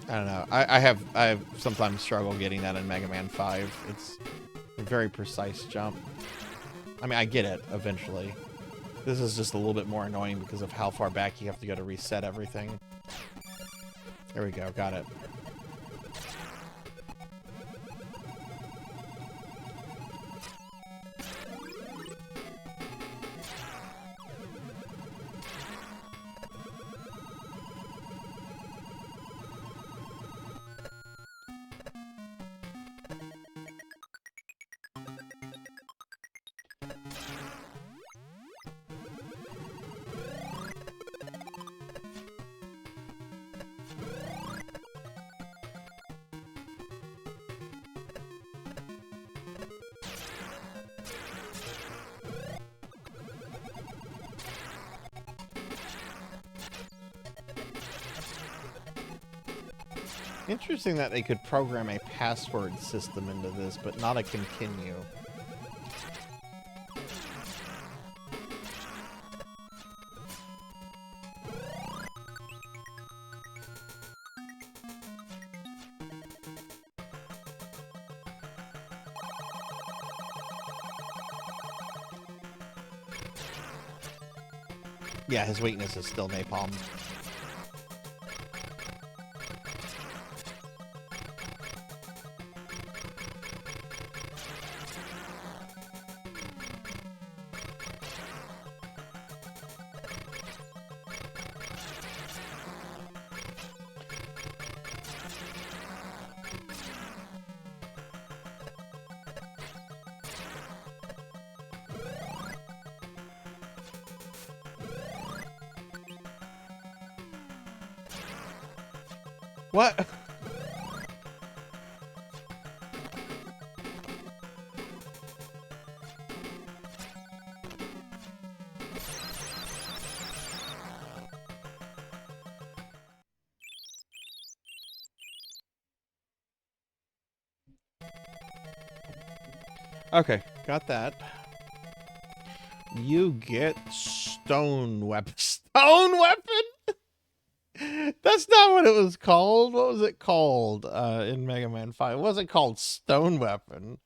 I don't know. I have sometimes struggle getting that in Mega Man 5. It's a very precise jump. I mean, I get it eventually. This is just a little bit more annoying because of how far back you have to go to reset everything. There we go, got it. Interesting that they could program a password system into this, but not a continue. Yeah, his weakness is still napalm. What? Okay, got that. You get stone weapon. Stone weapon? That's not what it was called. What was it called in Mega Man 5? It wasn't called stone weapon.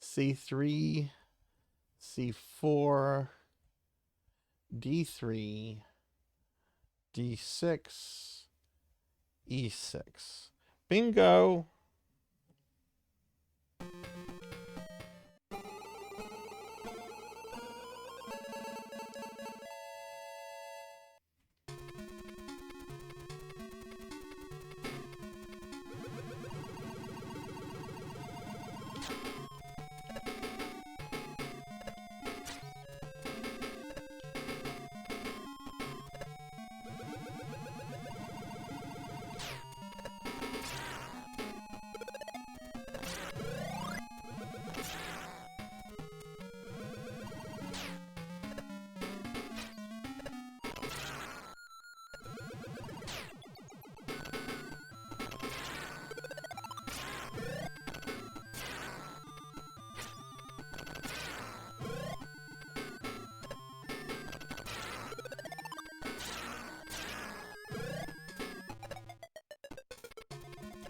C3, C4, D3, D6, E6. Bingo.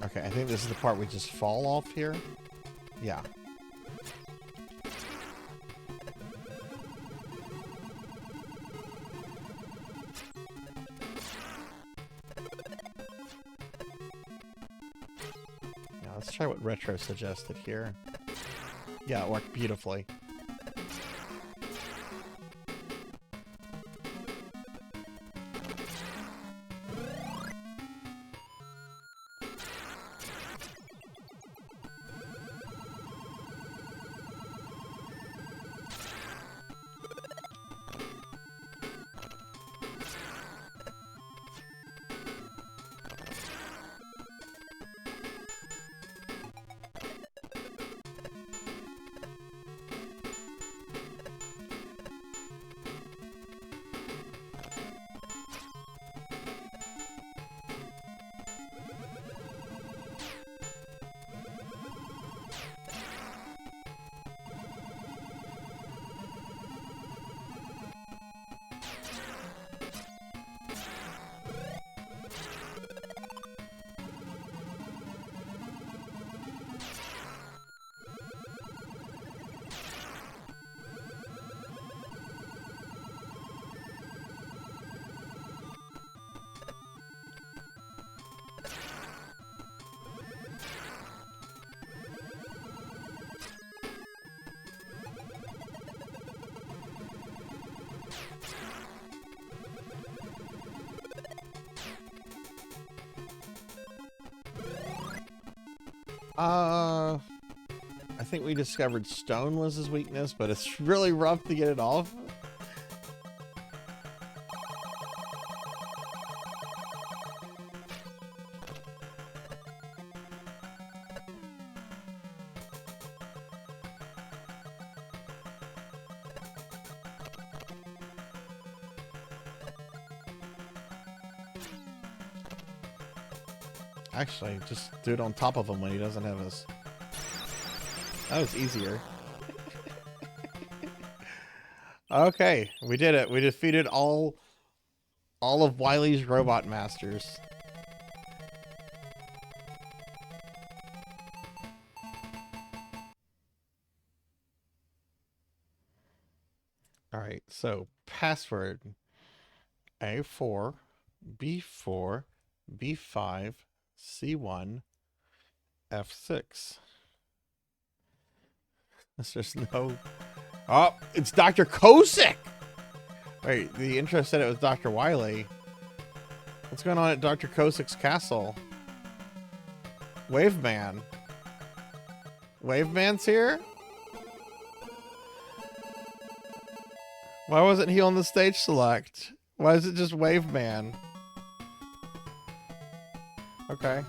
Okay, I think this is the part we just fall off here. Yeah. Now let's try what Retro suggested here. Yeah, it worked beautifully. I think we discovered stone was his weakness, but it's really rough to get it off. Actually, just do it on top of him when he doesn't have his... That was easier. Okay, we did it. We defeated all of Wily's robot masters. All right, so password A4, B4, B5, C1, F6. There's no... Oh, it's Dr. Kosick! Wait, the intro said it was Dr. Wily. What's going on at Dr. Kosick's castle? Waveman. Waveman's here? Why wasn't he on the stage select? Why is it just Waveman? Okay.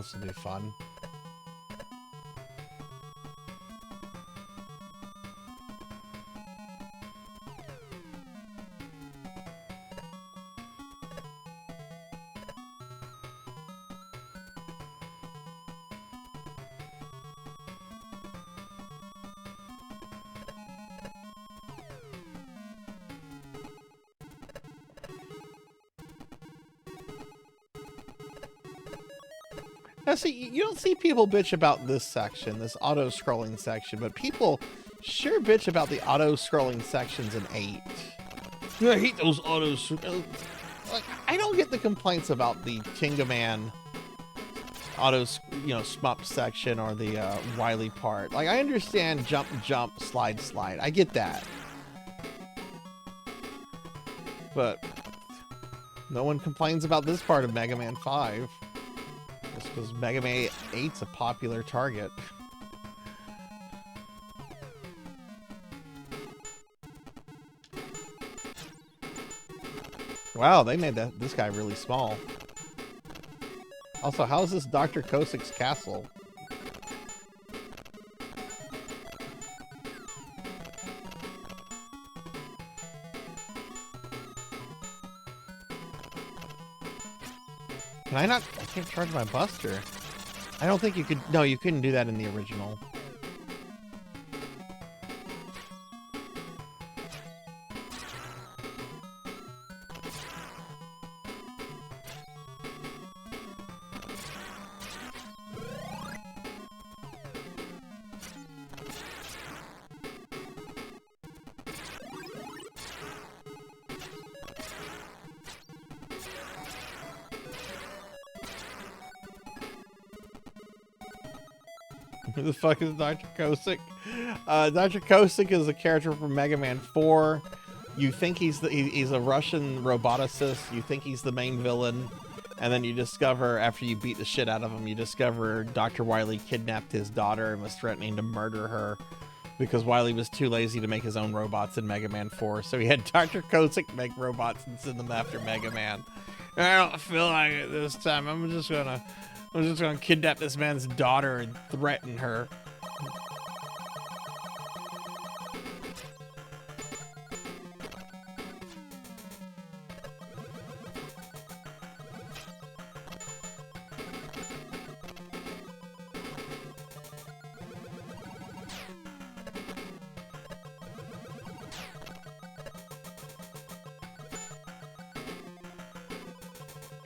This will be fun. Now, see, you don't see people bitch about this section, this auto-scrolling section, but people sure bitch about the auto-scrolling sections in 8. I hate those autos. Like, I don't get the complaints about the Tingaman auto, shmup section or the Wily part. Like, I understand jump, jump, slide, slide. I get that. But no one complains about this part of Mega Man 5. Because Mega Man 8's a popular target. Wow, they made this guy really small. Also, how is this Dr. Kosik's castle? Can I not? I can't charge my Buster. I don't think you could. No, you couldn't do that in the original. Who the fuck is Dr. Kosik? Dr. Kosik is a character from Mega Man 4. You think he's a Russian roboticist. You think he's the main villain. And then you discover, after you beat the shit out of him, you discover Dr. Wily kidnapped his daughter and was threatening to murder her because Wily was too lazy to make his own robots in Mega Man 4. So he had Dr. Kosik make robots and send them after Mega Man. I don't feel like it this time. I'm just gonna kidnap this man's daughter and threaten her.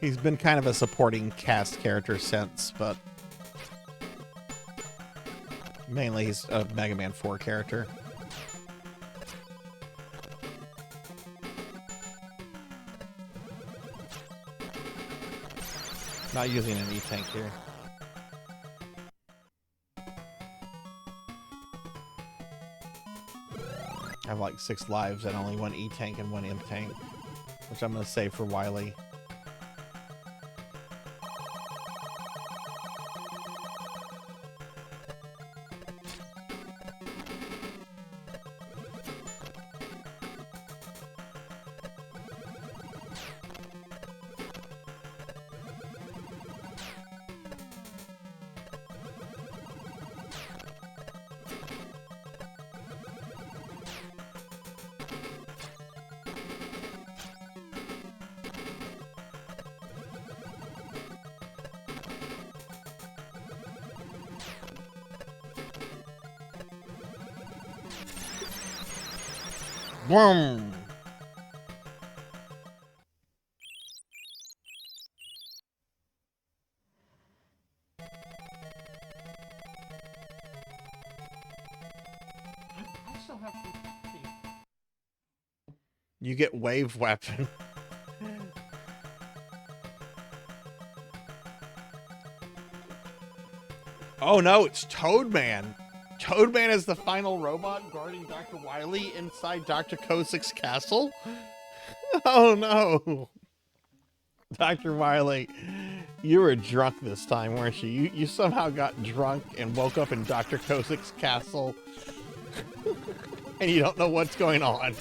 He's been kind of a supporting cast character since, but mainly he's a Mega Man 4 character. Not using an E-Tank here. I have like 6 lives and only 1 E-Tank and 1 M-Tank, which I'm going to save for Wily. Boom! You get wave weapon. Oh no, it's Toadman. Toadman is the final robot guarding Dr. Wily inside Dr. Kosik's castle? Oh no. Dr. Wily, you were drunk this time, weren't you? You somehow got drunk and woke up in Dr. Kosik's castle and you don't know what's going on.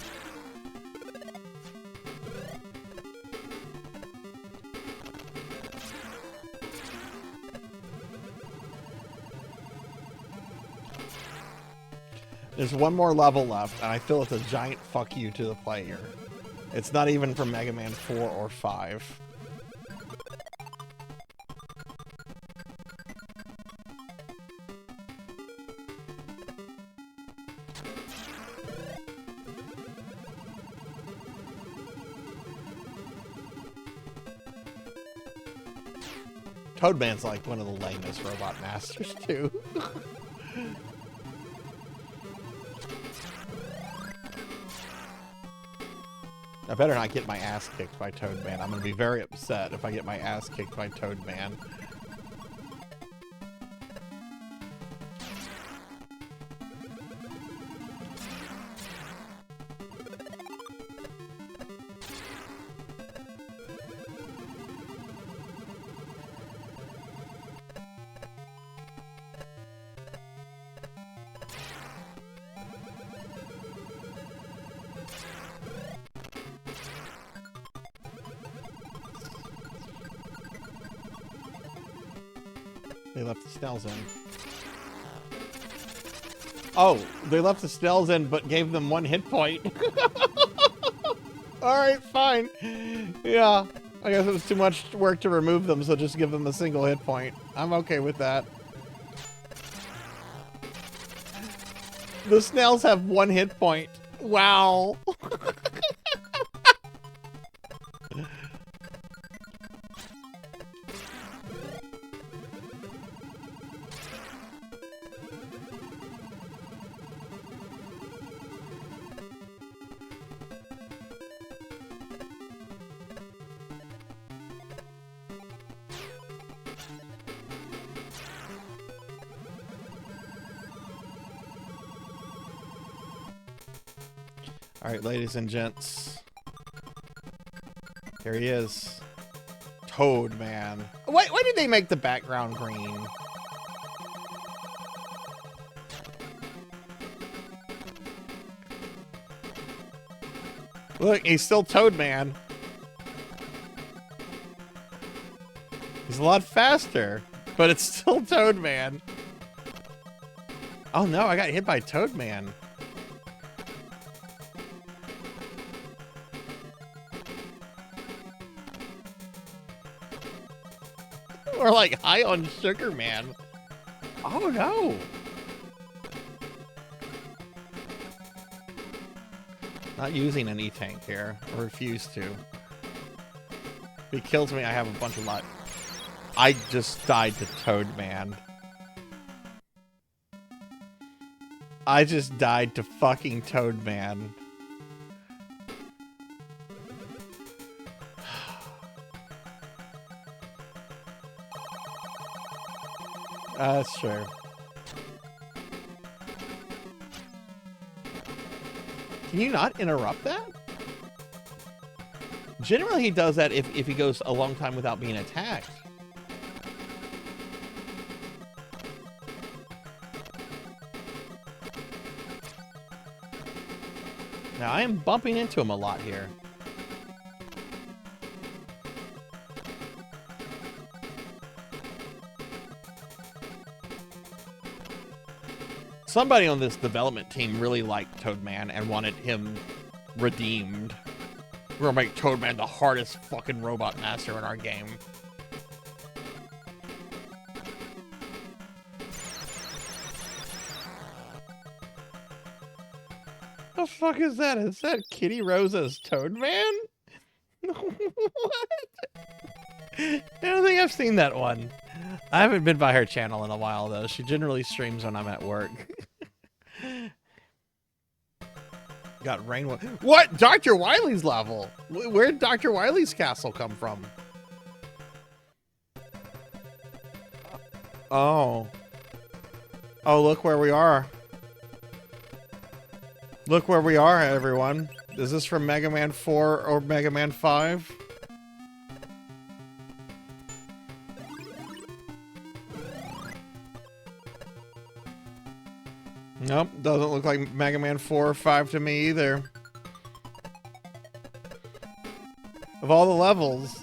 There's one more level left, and I feel it's a giant fuck you to the player. It's not even from Mega Man 4 or 5. Toadman's like one of the lamest robot masters, too. I better not get my ass kicked by Toadman. I'm going to be very upset if I get my ass kicked by Toadman. They left the Snells in. Oh, they left the Snells in, but gave them 1 hit point. Alright, fine. Yeah, I guess it was too much work to remove them, so just give them a single hit point. I'm okay with that. The Snells have 1 hit point. Wow. Alright, ladies and gents. Here he is. Toadman. Why did they make the background green? Look, he's still Toadman. He's a lot faster, but it's still Toadman. Oh no, I got hit by Toadman. Or like high on sugar, man. Oh no. Not using an E-Tank here. I refuse to. If he kills me, I have a bunch of luck. I just died to Toadman. I just died to fucking Toadman. That's true. Can you not interrupt that? Generally, he does that if he goes a long time without being attacked. Now, I am bumping into him a lot here. Somebody on this development team really liked Toadman and wanted him redeemed. We're gonna make Toadman the hardest fucking robot master in our game. The fuck is that? Is that Kitty Rosa's Toadman? What? I don't think I've seen that one. I haven't been by her channel in a while, though. She generally streams when I'm at work. Got rain. What? Dr. Wily's level? Where'd Dr. Wily's castle come from? Oh. Oh, look where we are. Look where we are, everyone. Is this from Mega Man 4 or Mega Man 5? Nope, doesn't look like Mega Man 4 or 5 to me either. Of all the levels.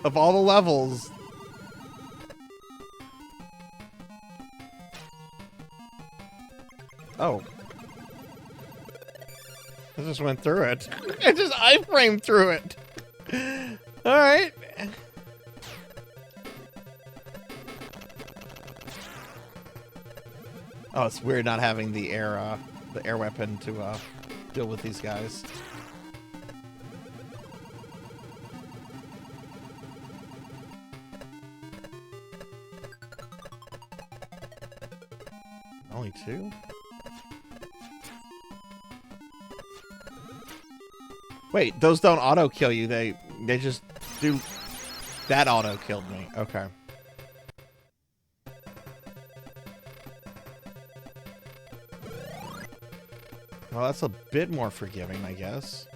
Of all the levels. Oh, I just went through it. I just iframed through it. All right. Oh, it's weird not having the air weapon to deal with these guys. Only two? Wait, those don't auto kill you. They just do. That auto killed me. Okay. Well, that's a bit more forgiving, I guess.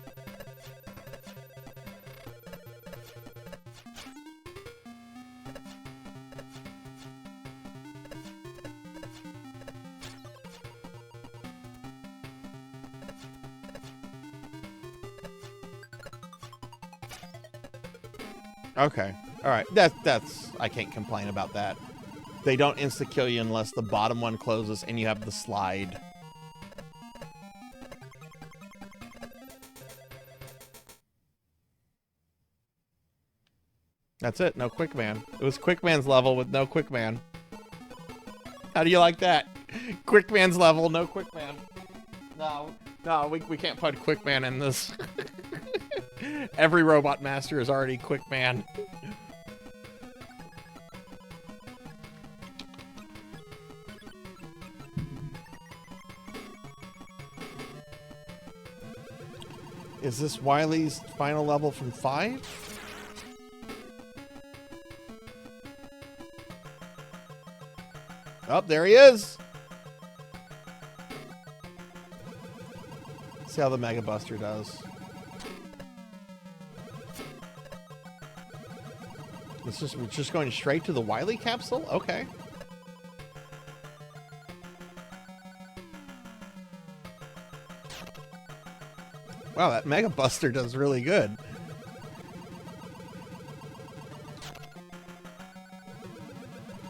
Okay. All right. That's I can't complain about that. They don't insta kill you unless the bottom one closes and you have the slide. That's it. No quick man. It was quick man's level with no quick man. How do you like that? Quick man's level, no quick man. No, we can't put quick man in this. Every robot master is already quick man. Is this Wily's final level from 5? Oh, there he is. See how the Mega Buster does. We're just going straight to the Wily capsule? Okay. Wow, that Mega Buster does really good.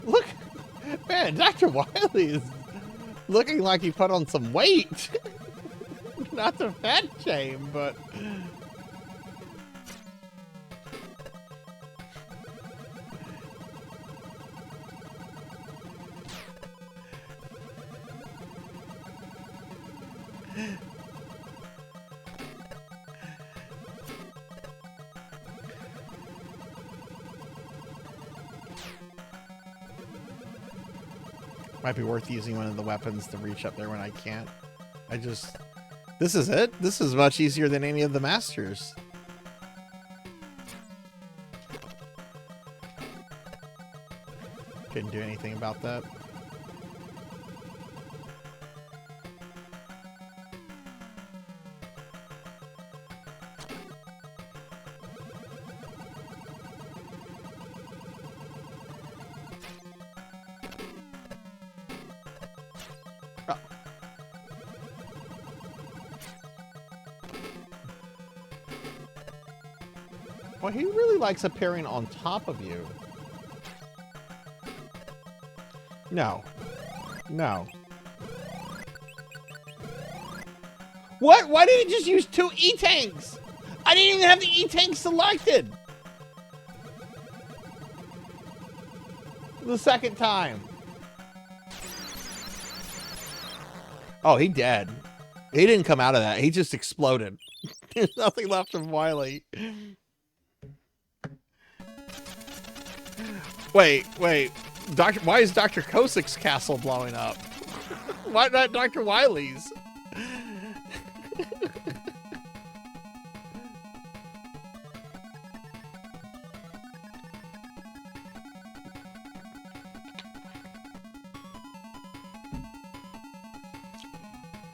Look, man, Dr. Wily is looking like he put on some weight. Not to fat shame, but... Might be worth using one of the weapons to reach up there when I can't. This is it? This is much easier than any of the masters. Couldn't do anything about that. Well, he really likes appearing on top of you. No. No. What? Why did he just use 2 E-Tanks? I didn't even have the E-Tank selected. The second time. Oh, he dead. He didn't come out of that. He just exploded. There's nothing left of Wily. Wait. Why is Dr. Kosik's castle blowing up? Why not Dr. Wily's?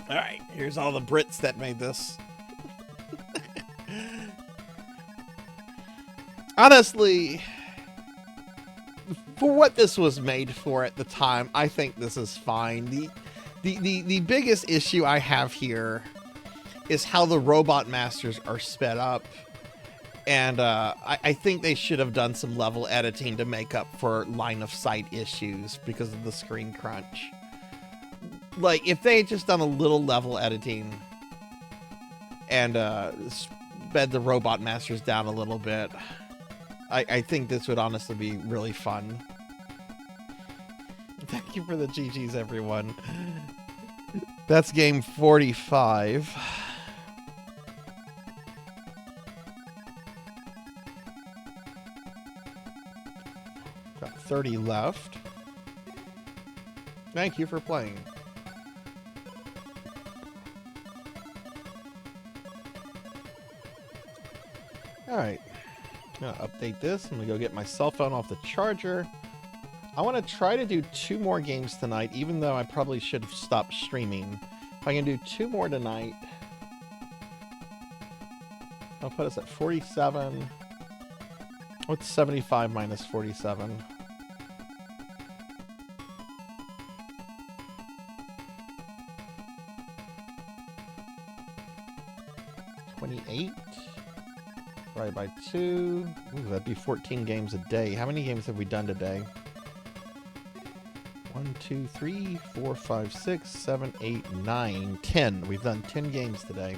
All right, here's all the Brits that made this. Honestly, for what this was made for at the time, I think this is fine. The biggest issue I have here is how the robot masters are sped up. And I think they should have done some level editing to make up for line of sight issues because of the screen crunch. Like, if they had just done a little level editing, and sped the robot masters down a little bit. I think this would honestly be really fun. Thank you for the GGs, everyone. That's game 45. Got 30 left. Thank you for playing. Alright. I'm gonna update this. I'm gonna go get my cell phone off the charger. I want to try to do 2 more games tonight, even though I probably should have stopped streaming. If I can do 2 more tonight, I'll put us at 47. What's 75 minus 47? 28. Divided by 2. Ooh, that'd be 14 games a day. How many games have we done today? 1, 2, 3, 4, 5, 6, 7, 8, 9, 10. We've done 10 games today.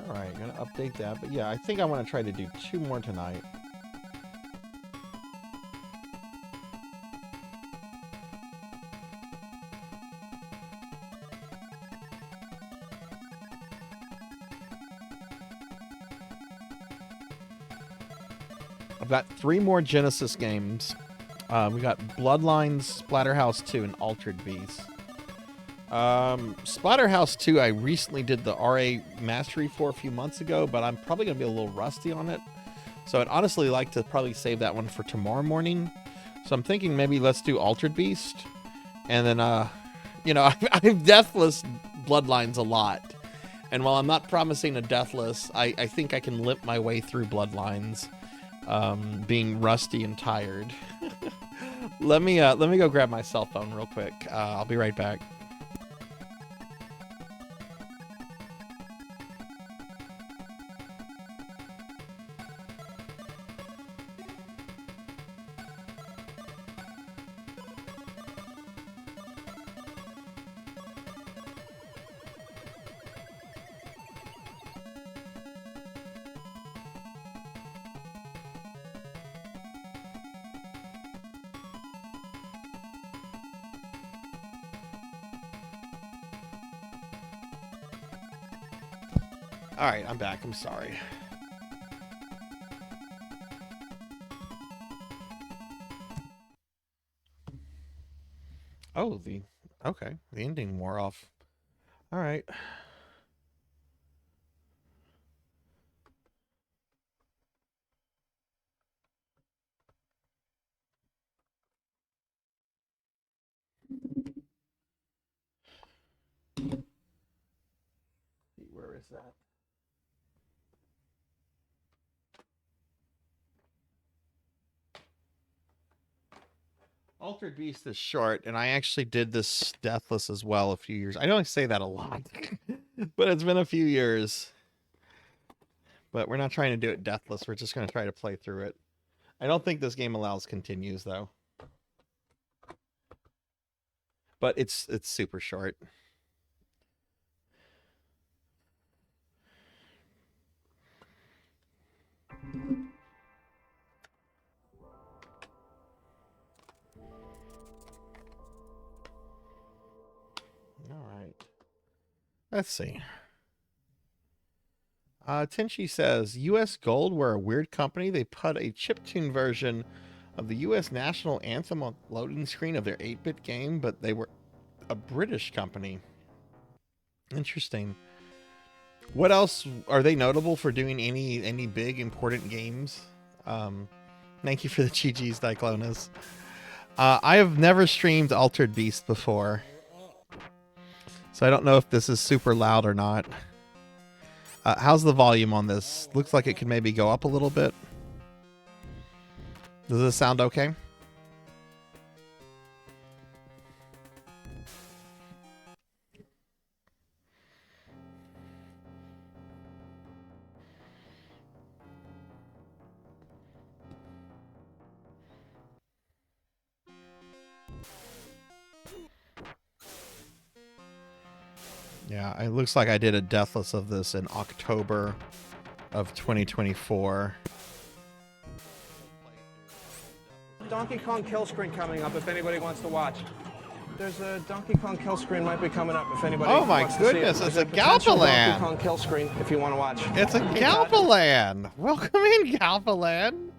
Alright, I'm gonna update that. But yeah, I think I want to try to do 2 more tonight. I've got 3 more Genesis games. We got Bloodlines, Splatterhouse 2, and Altered Beast. Splatterhouse 2, I recently did the RA Mastery for a few months ago, but I'm probably going to be a little rusty on it. So I'd honestly like to probably save that one for tomorrow morning. So I'm thinking maybe let's do Altered Beast. And then, you know, I've Deathless Bloodlines a lot. And while I'm not promising a Deathless, I think I can limp my way through Bloodlines. Being rusty and tired. Let me go grab my cell phone real quick. I'll be right back. Alright, I'm back. I'm sorry. Oh, okay. The ending wore off. Alright. Where is that? Altered Beast is short, and I actually did this Deathless as well a few years. I know I say that a lot, but it's been a few years. But we're not trying to do it Deathless. We're just going to try to play through it. I don't think this game allows continues, though. But it's super short. Let's see. Tenchi says, U.S. Gold were a weird company. They put a chiptune version of the U.S. national anthem on the loading screen of their 8-bit game, but they were a British company. Interesting. What else are they notable for doing? Any big important games? Thank you for the GGs, Diclonus. I have never streamed Altered Beast before. So I don't know if this is super loud or not. How's the volume on this? Looks like it could maybe go up a little bit. Does this sound okay? Yeah, it looks like I did a deathless of this in October of 2024. Donkey Kong kill screen coming up if anybody wants to watch. There's a Donkey Kong kill screen might be coming up if anybody Oh my wants to see it. goodness, There's it's a potential Galpalan. Donkey Kong kill screen if you want to watch. It's a Galpalan. Welcome in, Galpalan.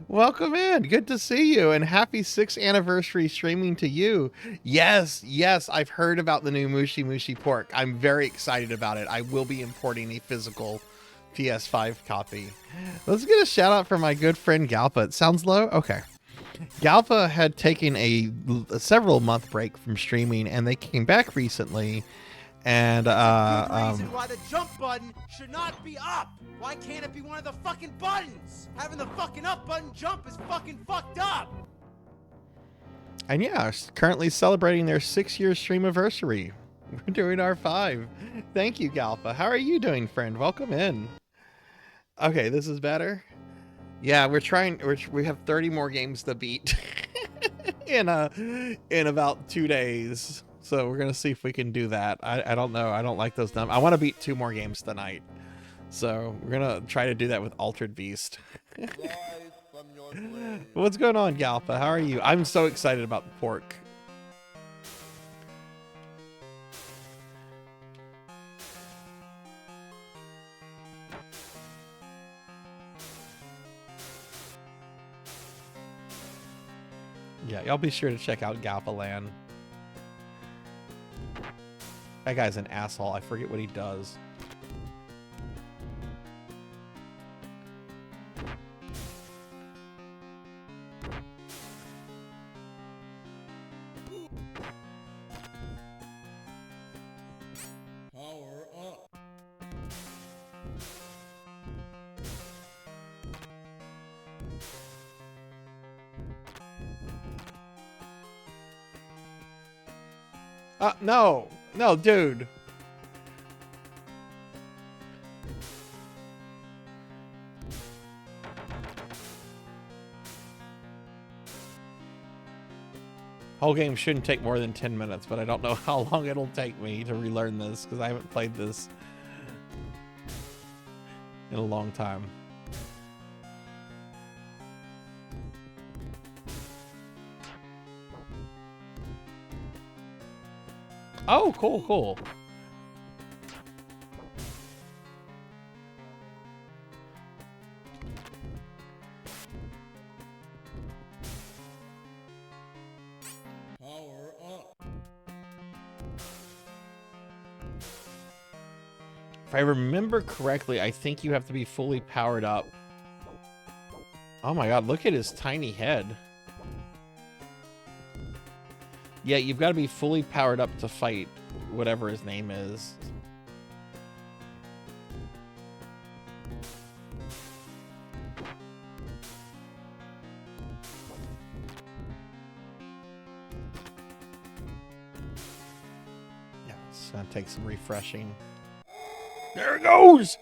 Welcome in. Good to see you, and happy 6th anniversary streaming to you. Yes, I've heard about the new Mushi Mushi pork. I'm very excited about it. I will be importing a physical PS5 copy. Let's get a shout out for my good friend Galpa. It sounds low? Okay. Galpa had taken a several month break from streaming, and they came back recently. And reason why the jump button should not be up. Why can't it be one of the fucking buttons? Having the fucking up button jump is fucking fucked up. And yeah, currently celebrating their 6-year streamiversary. We're doing our 5. Thank you, Galpa. How are you doing, friend? Welcome in. Okay, this is better. Yeah, we're trying. We have 30 more games to beat in about 2 days. So we're gonna see if we can do that. I don't know. I don't like those numbers. I want to beat 2 more games tonight. So we're gonna try to do that with Altered Beast. What's going on, Galpa? How are you? I'm so excited about the pork. Yeah, y'all be sure to check out Galpalan. That guy's an asshole. I forget what he does. Power up. No, dude. Whole game shouldn't take more than 10 minutes, but I don't know how long it'll take me to relearn this because I haven't played this in a long time. Oh, cool. Power up. If I remember correctly, I think you have to be fully powered up. Oh my god, look at his tiny head. Yeah, you've got to be fully powered up to fight whatever his name is. Yeah, it's gonna take some refreshing. There it goes!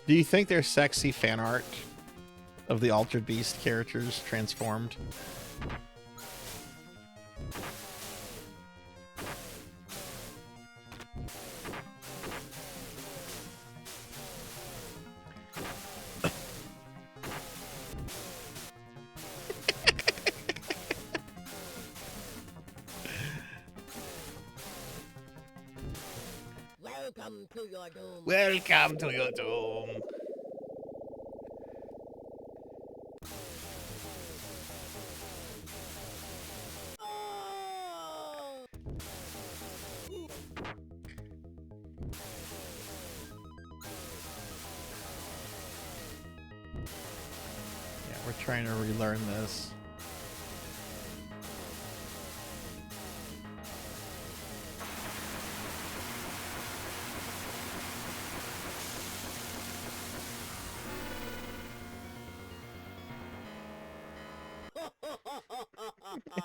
Do you think there's sexy fan art of the Altered Beast characters transformed? Welcome to your doom. Welcome to your doom. Yeah, we're trying to relearn this.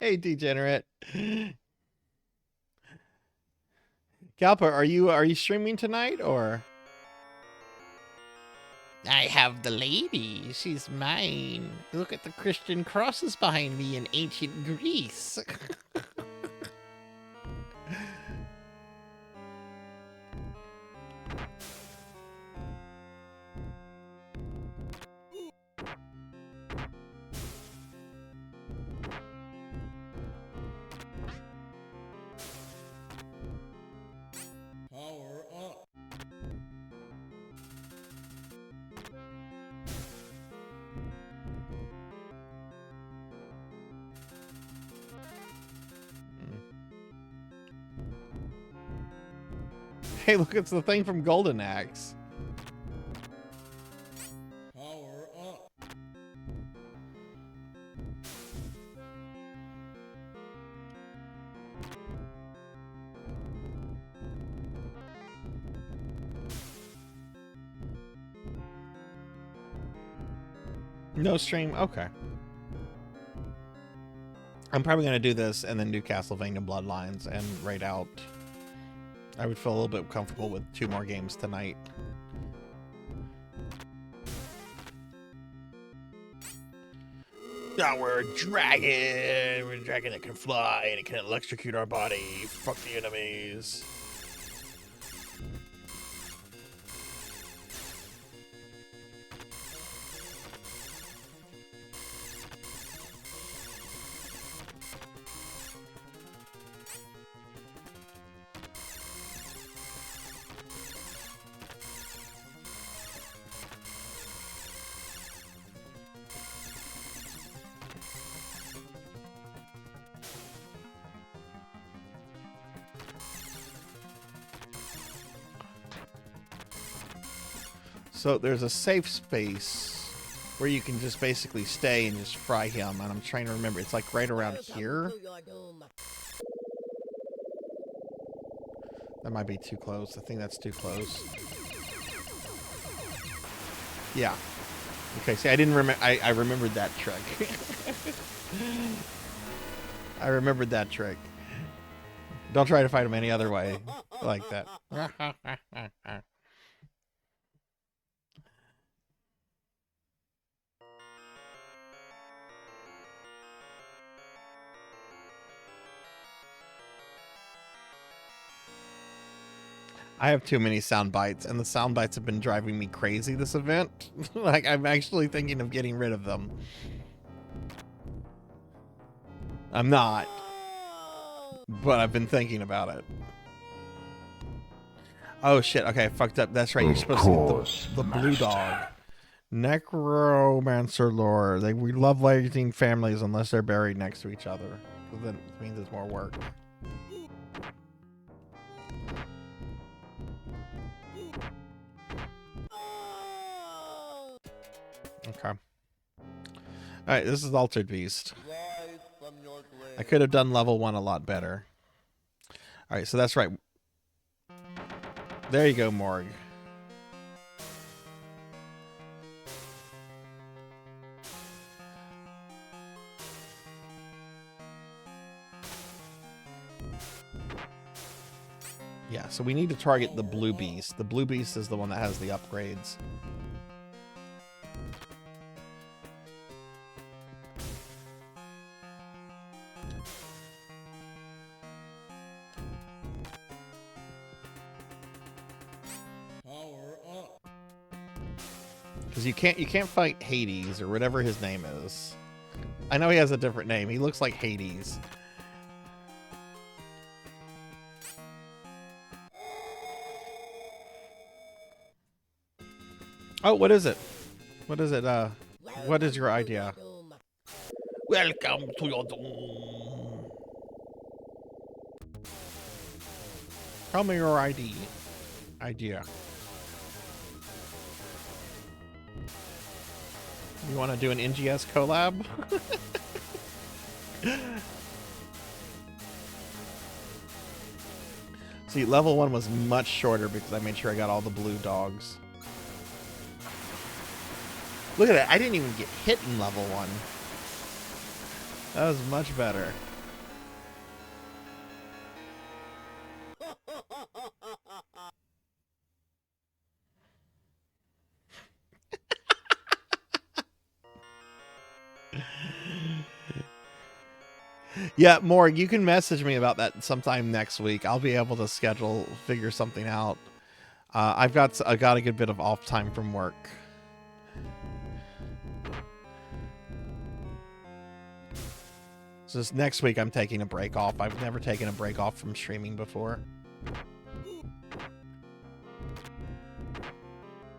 Hey, degenerate. Galpa, are you streaming tonight or? I have the lady. She's mine. Look at the Christian crosses behind me in ancient Greece. Power up. Hey, look, it's the thing from Golden Axe. Power up. No stream? Okay. I'm probably going to do this and then do Castlevania Bloodlines and raid out. I would feel a little bit comfortable with 2 more games tonight. Now we're a dragon! We're a dragon that can fly and it can electrocute our body. Fuck the enemies. So there's a safe space where you can just basically stay and just fry him. And I'm trying to remember. It's like right around here. That might be too close. I think that's too close. Yeah. Okay, see, I didn't remember. I remembered that trick. I remembered that trick. Don't try to fight him any other way like that. I have too many sound bites, and the sound bites have been driving me crazy this event. Like, I'm actually thinking of getting rid of them. I'm not. But I've been thinking about it. Oh, shit. Okay, I fucked up. That's right. You're supposed to see the blue dog. Necromancer lore. We love raising families unless they're buried next to each other. Because then it means it's more work. Okay. Alright, this is Altered Beast. I could have done level 1 a lot better. Alright, so that's right. There you go, Morg. Yeah, so we need to target the blue beast. The blue beast is the one that has the upgrades. Because you can't fight Hades or whatever his name is. I know he has a different name. He looks like Hades. Oh, what is it? What is it? What is your idea? Welcome to your doom. Tell me your idea. You want to do an NGS collab? See, level 1 was much shorter because I made sure I got all the blue dogs. Look at that. I didn't even get hit in level 1. That was much better. Yeah, Morg, you can message me about that sometime next week. I'll be able to figure something out. I got a good bit of off time from work. So this next week I'm taking a break off. I've never taken a break off from streaming before.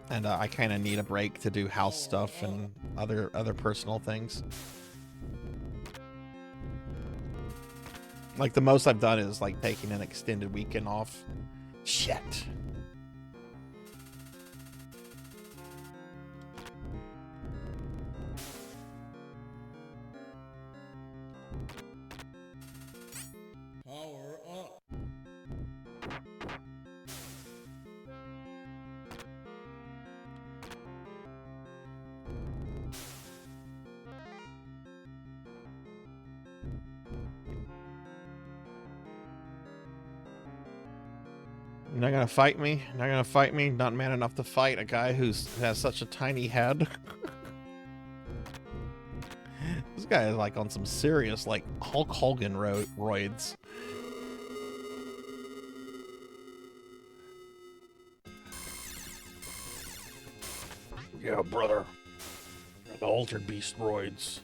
And I kind of need a break to do house stuff and other personal things. Like the most I've done is like taking an extended weekend off. Shit. Power up. You're not gonna fight me? Not gonna fight me? Not man enough to fight a guy who has such a tiny head? This guy is like on some serious like Hulk Hogan roids. Yeah, brother. The Altered Beast roids.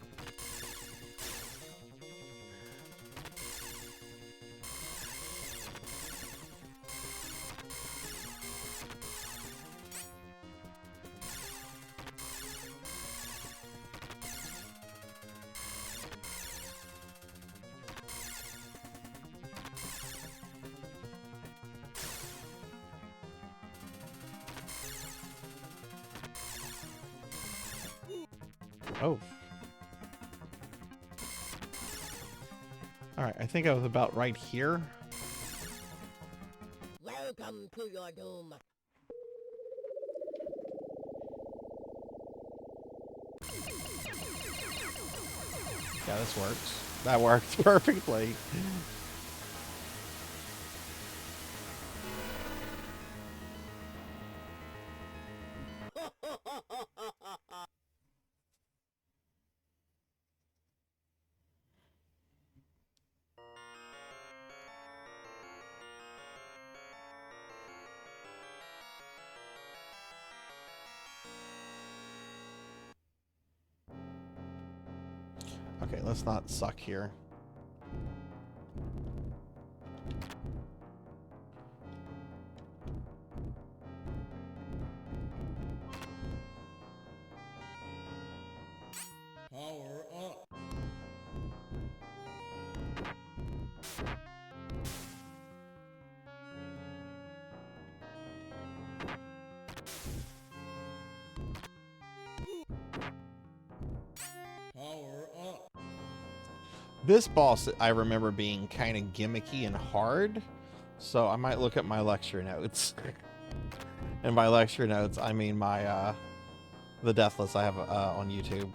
Oh. Alright, I think I was about right here. Welcome to your doom. Yeah, this works. That works perfectly. Okay, let's not suck here. Power up. Power up. This boss, I remember being kind of gimmicky and hard, so I might look at my lecture notes. And by lecture notes, I mean my, the Deathless I have on YouTube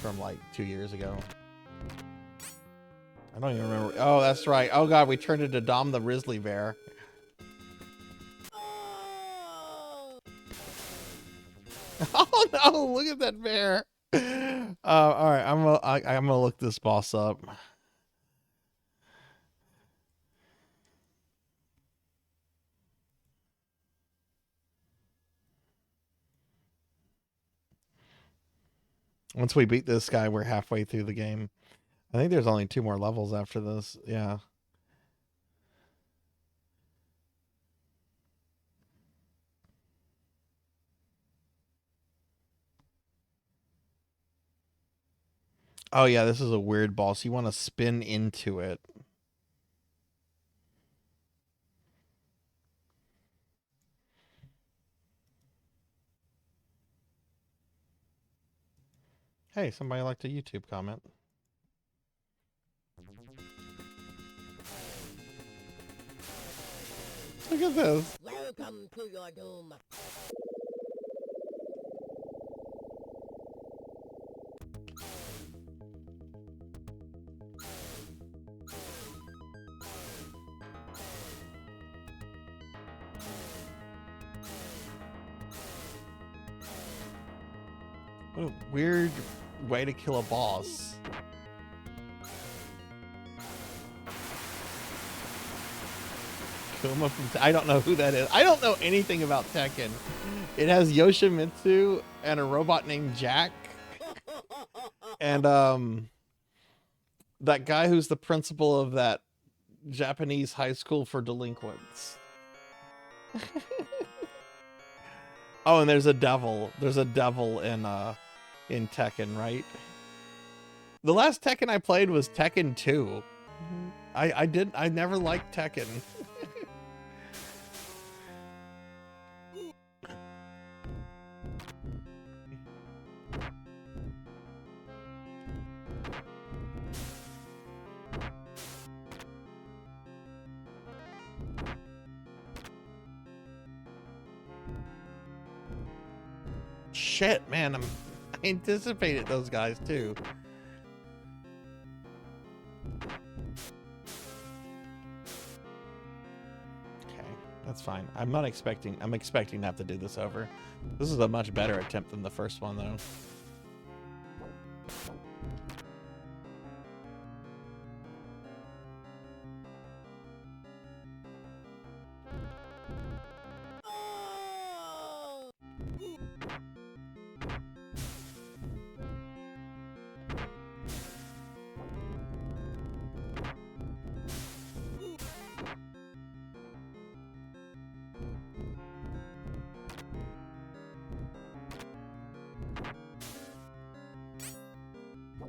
from like 2 years ago. I don't even remember. Oh, that's right. Oh god, we turned into Dom the Grizzly Bear. Oh no, look at that bear. All right, I'm gonna look this boss up. Once we beat this guy, we're halfway through the game. I think there's only 2 more levels after this. Yeah. Oh yeah, this is a weird boss. You want to spin into it. Hey, somebody liked a YouTube comment. Look at this. Welcome to your doom. What a weird way to kill a boss. Kuma from I don't know who that is. I don't know anything about Tekken. It has Yoshimitsu and a robot named Jack. And that guy who's the principal of that Japanese high school for delinquents. Oh, and there's a devil. There's a devil in Tekken, right? The last Tekken I played was Tekken 2. I never liked Tekken. Shit, man, I anticipated those guys too. Okay, that's fine. I'm expecting to have to do this over. This is a much better attempt than the first one though.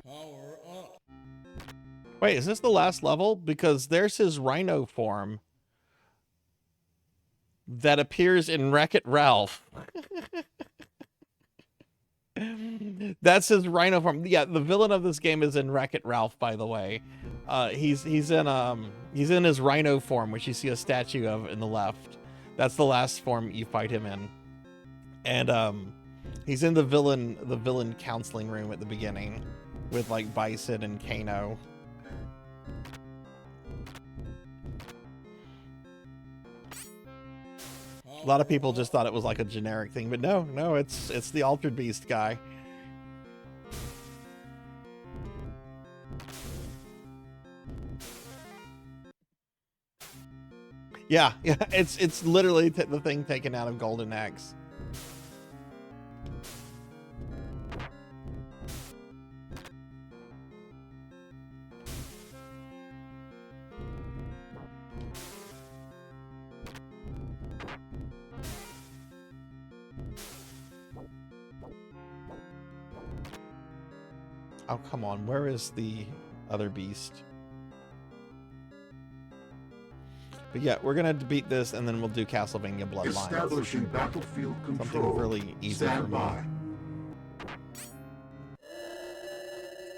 Power up. Wait, is this the last level? Because there's his rhino form that appears in Wreck-It Ralph. That's his rhino form. Yeah, the villain of this game is in Wreck-It Ralph, by the way. He's in his rhino form, which you see a statue of in the left. That's the last form you fight him in. And he's in the villain counseling room at the beginning with like Bison and Kano. A lot of people just thought it was like a generic thing, but no, it's the Altered Beast guy. Yeah, it's literally the thing taken out of Golden Axe. Oh, come on. Where is the other beast? But yeah, we're going to beat this, and then we'll do Castlevania Bloodlines. Establishing battlefield control. Something really easy for me. All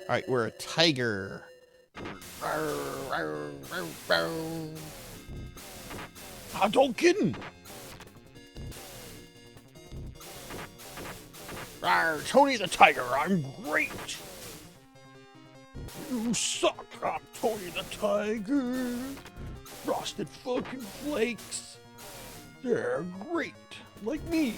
right, we're a tiger. Hadouken! Tony the Tiger, I'm great! You suck, I'm Tony the Tiger! Frosted fucking flakes! They're great, like me!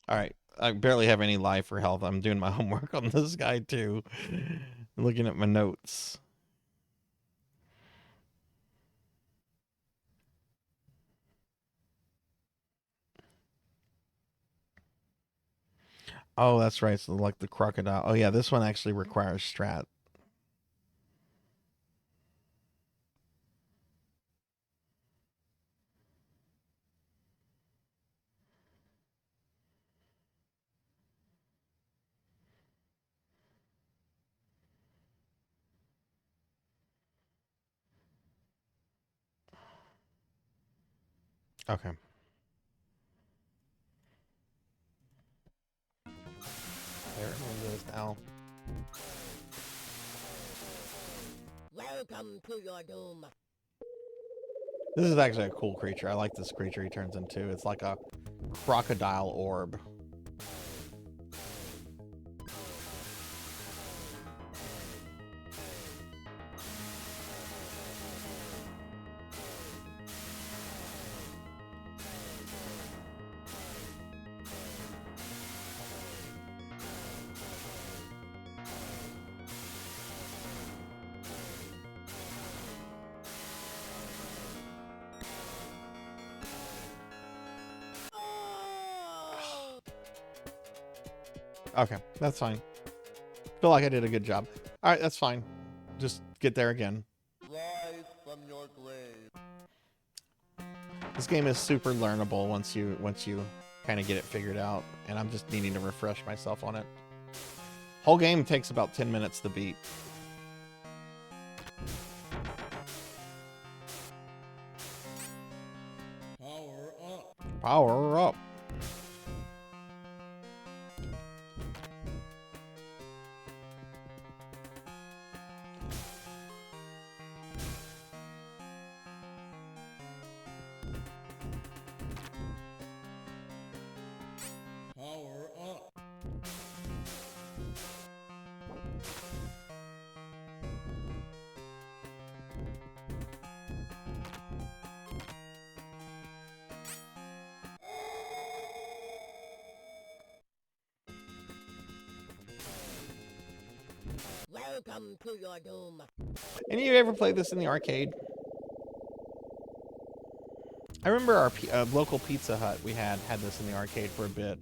All right, I barely have any life or health. I'm doing my homework on this guy too. Looking at my notes. Oh, that's right. So like the crocodile. Oh yeah, this one actually requires strat. Okay. There it goes now. Welcome to your doom. This is actually a cool creature. I like this creature he turns into. It's like a crocodile orb. Okay, that's fine. Feel like I did a good job. All right, that's fine. Just get there again. Rise from your grave. This game is super learnable once you kind of get it figured out, and I'm just needing to refresh myself on it. Whole game takes about 10 minutes to beat. Power up. Power up. Power up. Welcome to your doom. Any of you ever played this in the arcade? I remember our local Pizza Hut, we had this in the arcade for a bit.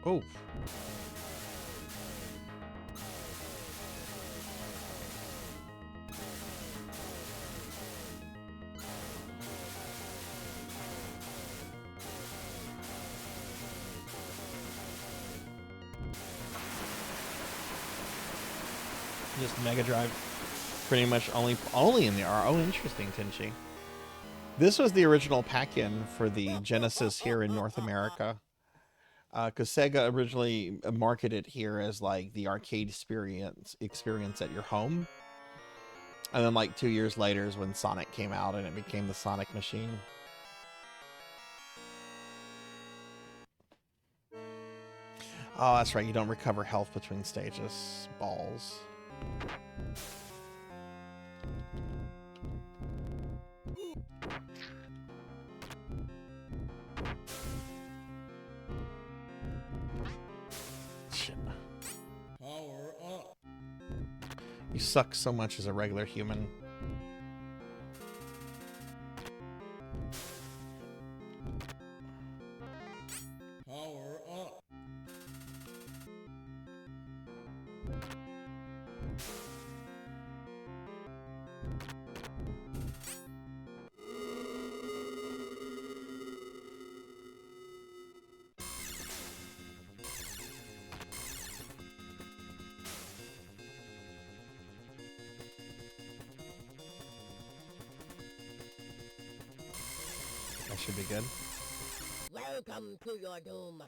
Oh. Just Mega Drive. Pretty much only in the R. Oh, interesting, Tenchi. This was the original pack-in for the Genesis here in North America. Because Sega originally marketed here as like the arcade experience at your home. And then like 2 years later is when Sonic came out and it became the Sonic machine. Oh, that's right. You don't recover health between stages. Balls. Power up. You suck so much as a regular human. Power up. That should be good. Welcome to your doom.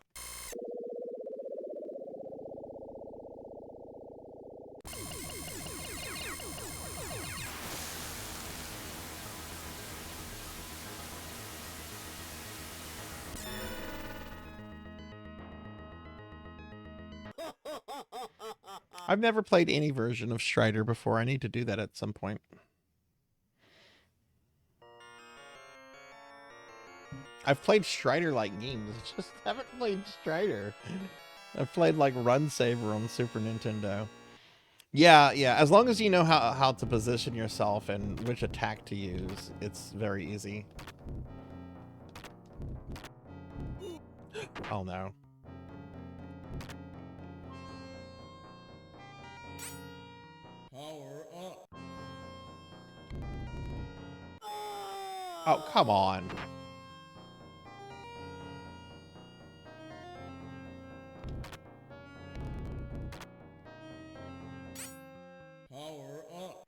I've never played any version of Strider before. I need to do that at some point. I've played Strider-like games, just haven't played Strider. I've played like Run Saver on Super Nintendo. Yeah, as long as you know how to position yourself and which attack to use, it's very easy. Oh no. Power up. Oh, come on. Power up.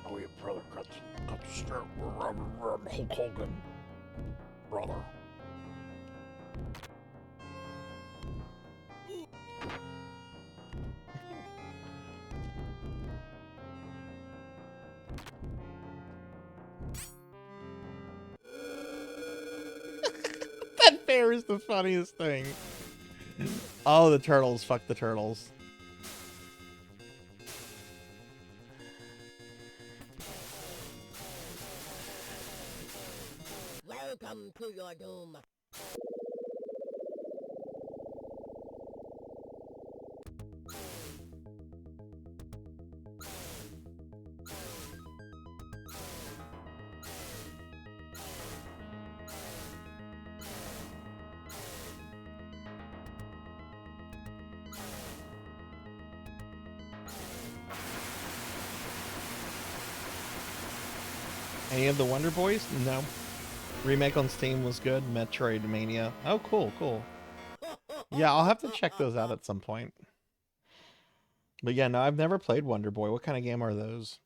Oh, your brother got the start. Hulk Hogan. Brother. bear is the funniest thing. Oh, the turtles. Fuck the turtles. Welcome to your doom. Any of the Wonder Boys? No. Remake on Steam was good. Metroidvania. Oh, cool, cool. Yeah, I'll have to check those out at some point. But yeah, no, I've never played Wonder Boy. What kind of game are those?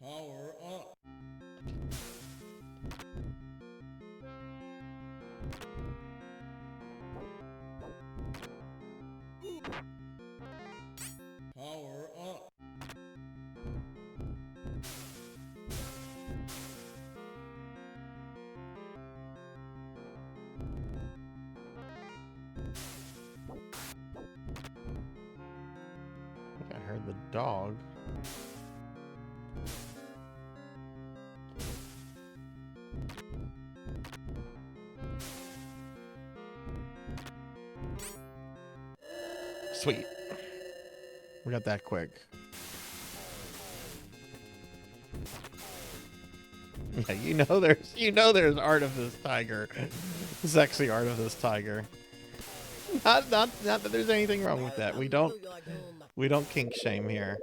Power up. Power up. I think I heard the dog. Sweet. We got that quick. Yeah, you know there's art of this tiger. Sexy art of this tiger. Not that there's anything wrong with that. We don't kink shame here.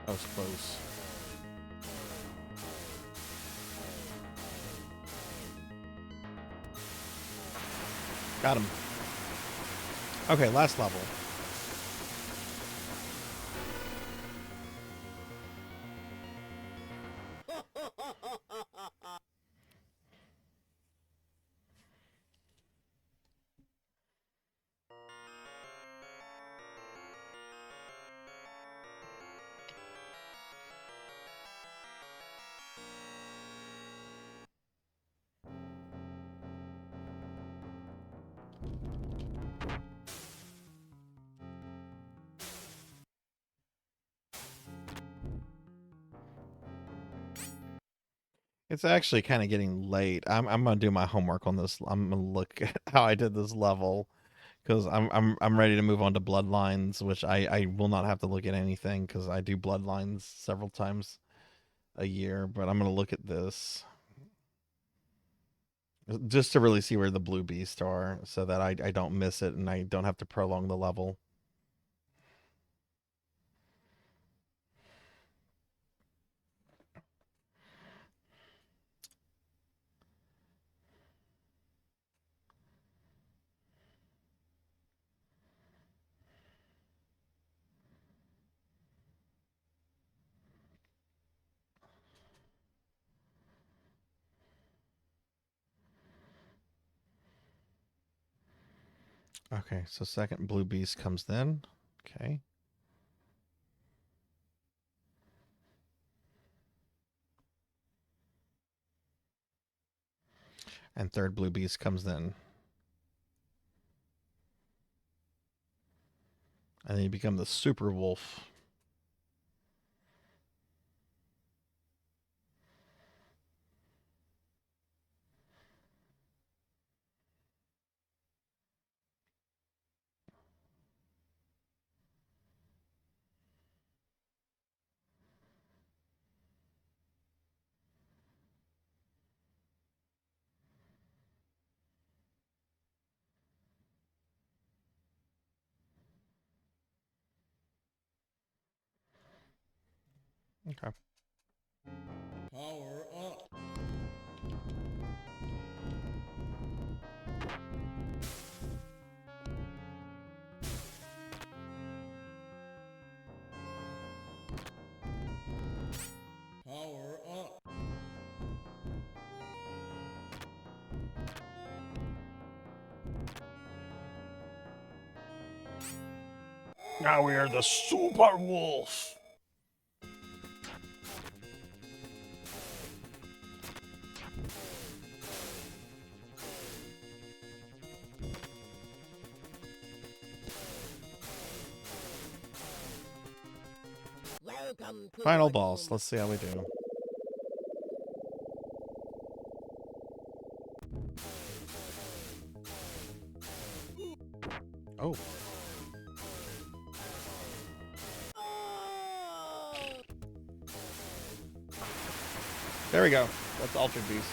That was close. Got him. Okay, last level. It's actually kind of getting late. I'm gonna do my homework on this. I'm gonna look at how I did this level because I'm ready to move on to Bloodlines, which I will not have to look at anything because I do Bloodlines several times a year. But I'm gonna look at this just to really see where the blue beasts are, so that I don't miss it and I don't have to prolong the level. Okay, so second blue beast comes then. Okay. And third blue beast comes then. And then you become the super wolf. Okay. Power up. Power up. Now we are the Super Wolf. Welcome to Final your boss. doom. Let's see how we do. Oh. There we go. That's Altered Beast.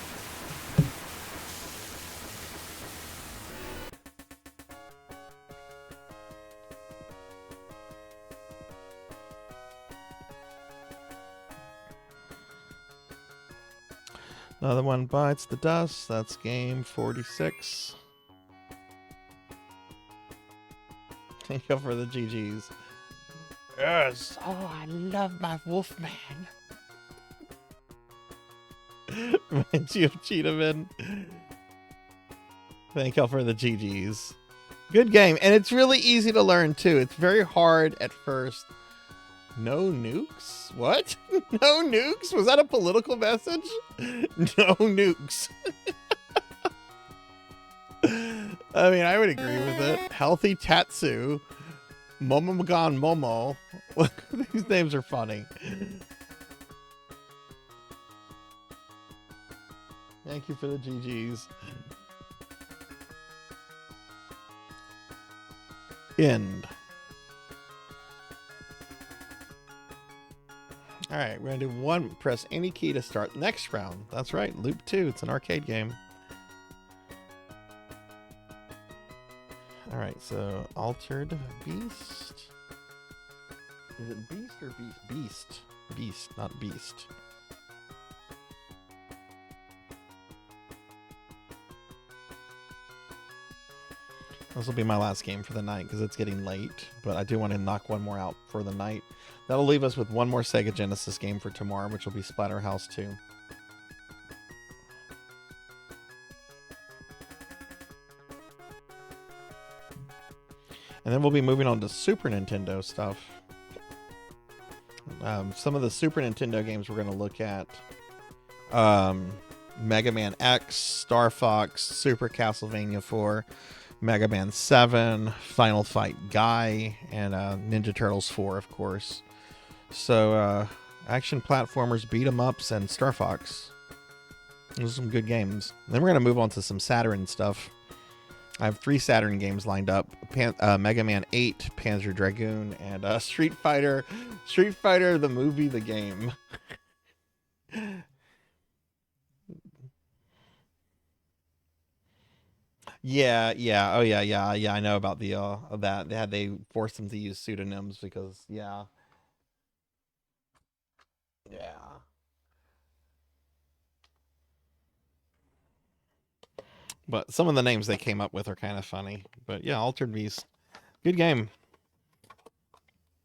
Another one bites the dust. That's game 46. Thank you for the GGs. Yes. Oh, I love my Wolfman. You have Cheetahman. Thank you for the GGs. Good game. And it's really easy to learn, too. It's very hard at first. No nukes? What? No nukes? Was that a political message? No nukes. I mean, I would agree with it. Healthy Tatsu. Momomagon Momo. These names are funny. Thank you for the GGs. End. All right, we're gonna do one. Press any key to start the next round. That's right, Loop 2. It's an arcade game. All right, so Altered Beast. Is it Beast or Beast? Beast. Beast, not Beast. This will be my last game for the night because it's getting late, but I do want to knock one more out for the night. That'll leave us with one more Sega Genesis game for tomorrow, which will be Splatterhouse 2. And then we'll be moving on to Super Nintendo stuff. Some of the Super Nintendo games we're going to look at. Mega Man X, Star Fox, Super Castlevania 4, Mega Man 7, Final Fight Guy, and Ninja Turtles 4, of course. So, action platformers, beat 'em ups, and Star Fox. Those are some good games. Then we're going to move on to some Saturn stuff. I have 3 Saturn games lined up. Mega Man 8, Panzer Dragoon, and Street Fighter. Street Fighter, the movie, the game. Yeah. Oh, yeah. I know about the that. They forced them to use pseudonyms because, yeah. But some of the names they came up with are kind of funny. But yeah, Altered Beast. Good game.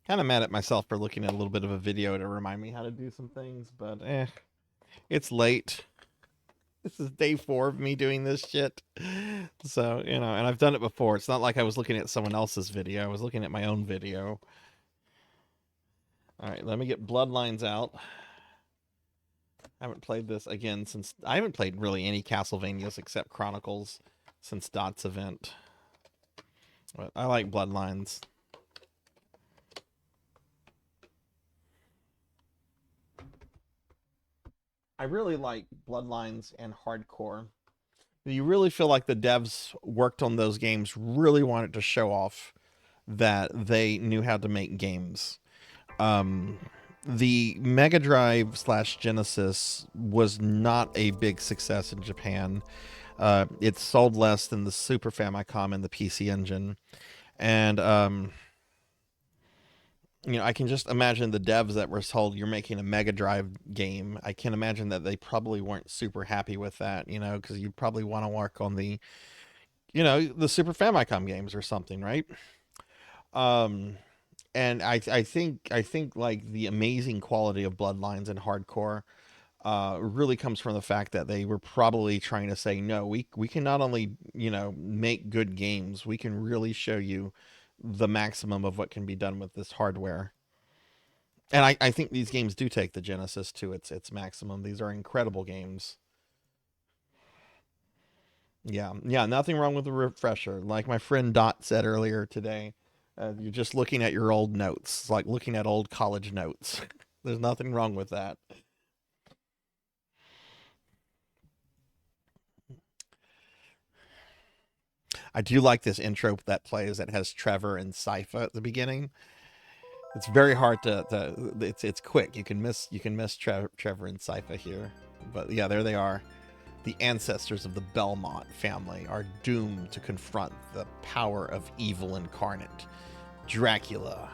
Kind of mad at myself for looking at a little bit of a video to remind me how to do some things, but it's late. This is day 4 of me doing this shit. So, and I've done it before. It's not like I was looking at someone else's video. I was looking at my own video. All right, let me get Bloodlines out. I haven't played this again since... I haven't played really any Castlevanias except Chronicles since Dot's event. But I like Bloodlines. I really like Bloodlines and Hardcore. You really feel like the devs worked on those games, really wanted to show off that they knew how to make games. The Mega Drive / Genesis was not a big success in Japan. It sold less than the Super Famicom and the PC Engine. And you know, I can just imagine the devs that were told you're making a Mega Drive game. I can imagine that they probably weren't super happy with that, you know, because you probably want to work on the, you know, the Super Famicom games or something, right? And I think like the amazing quality of Bloodlines and Hardcore really comes from the fact that they were probably trying to say, no, we can not only, you know, make good games, we can really show you the maximum of what can be done with this hardware. And I think these games do take the Genesis to its maximum. These are incredible games. Yeah, nothing wrong with the refresher. Like my friend Dot said earlier today, you're just looking at your old notes. It's like looking at old college notes. There's nothing wrong with that. I do like this intro that plays that has Trevor and Sypha at the beginning. It's very hard it's quick. You can miss Trevor and Sypha here. But yeah, there they are. The ancestors of the Belmont family are doomed to confront the power of evil incarnate, Dracula.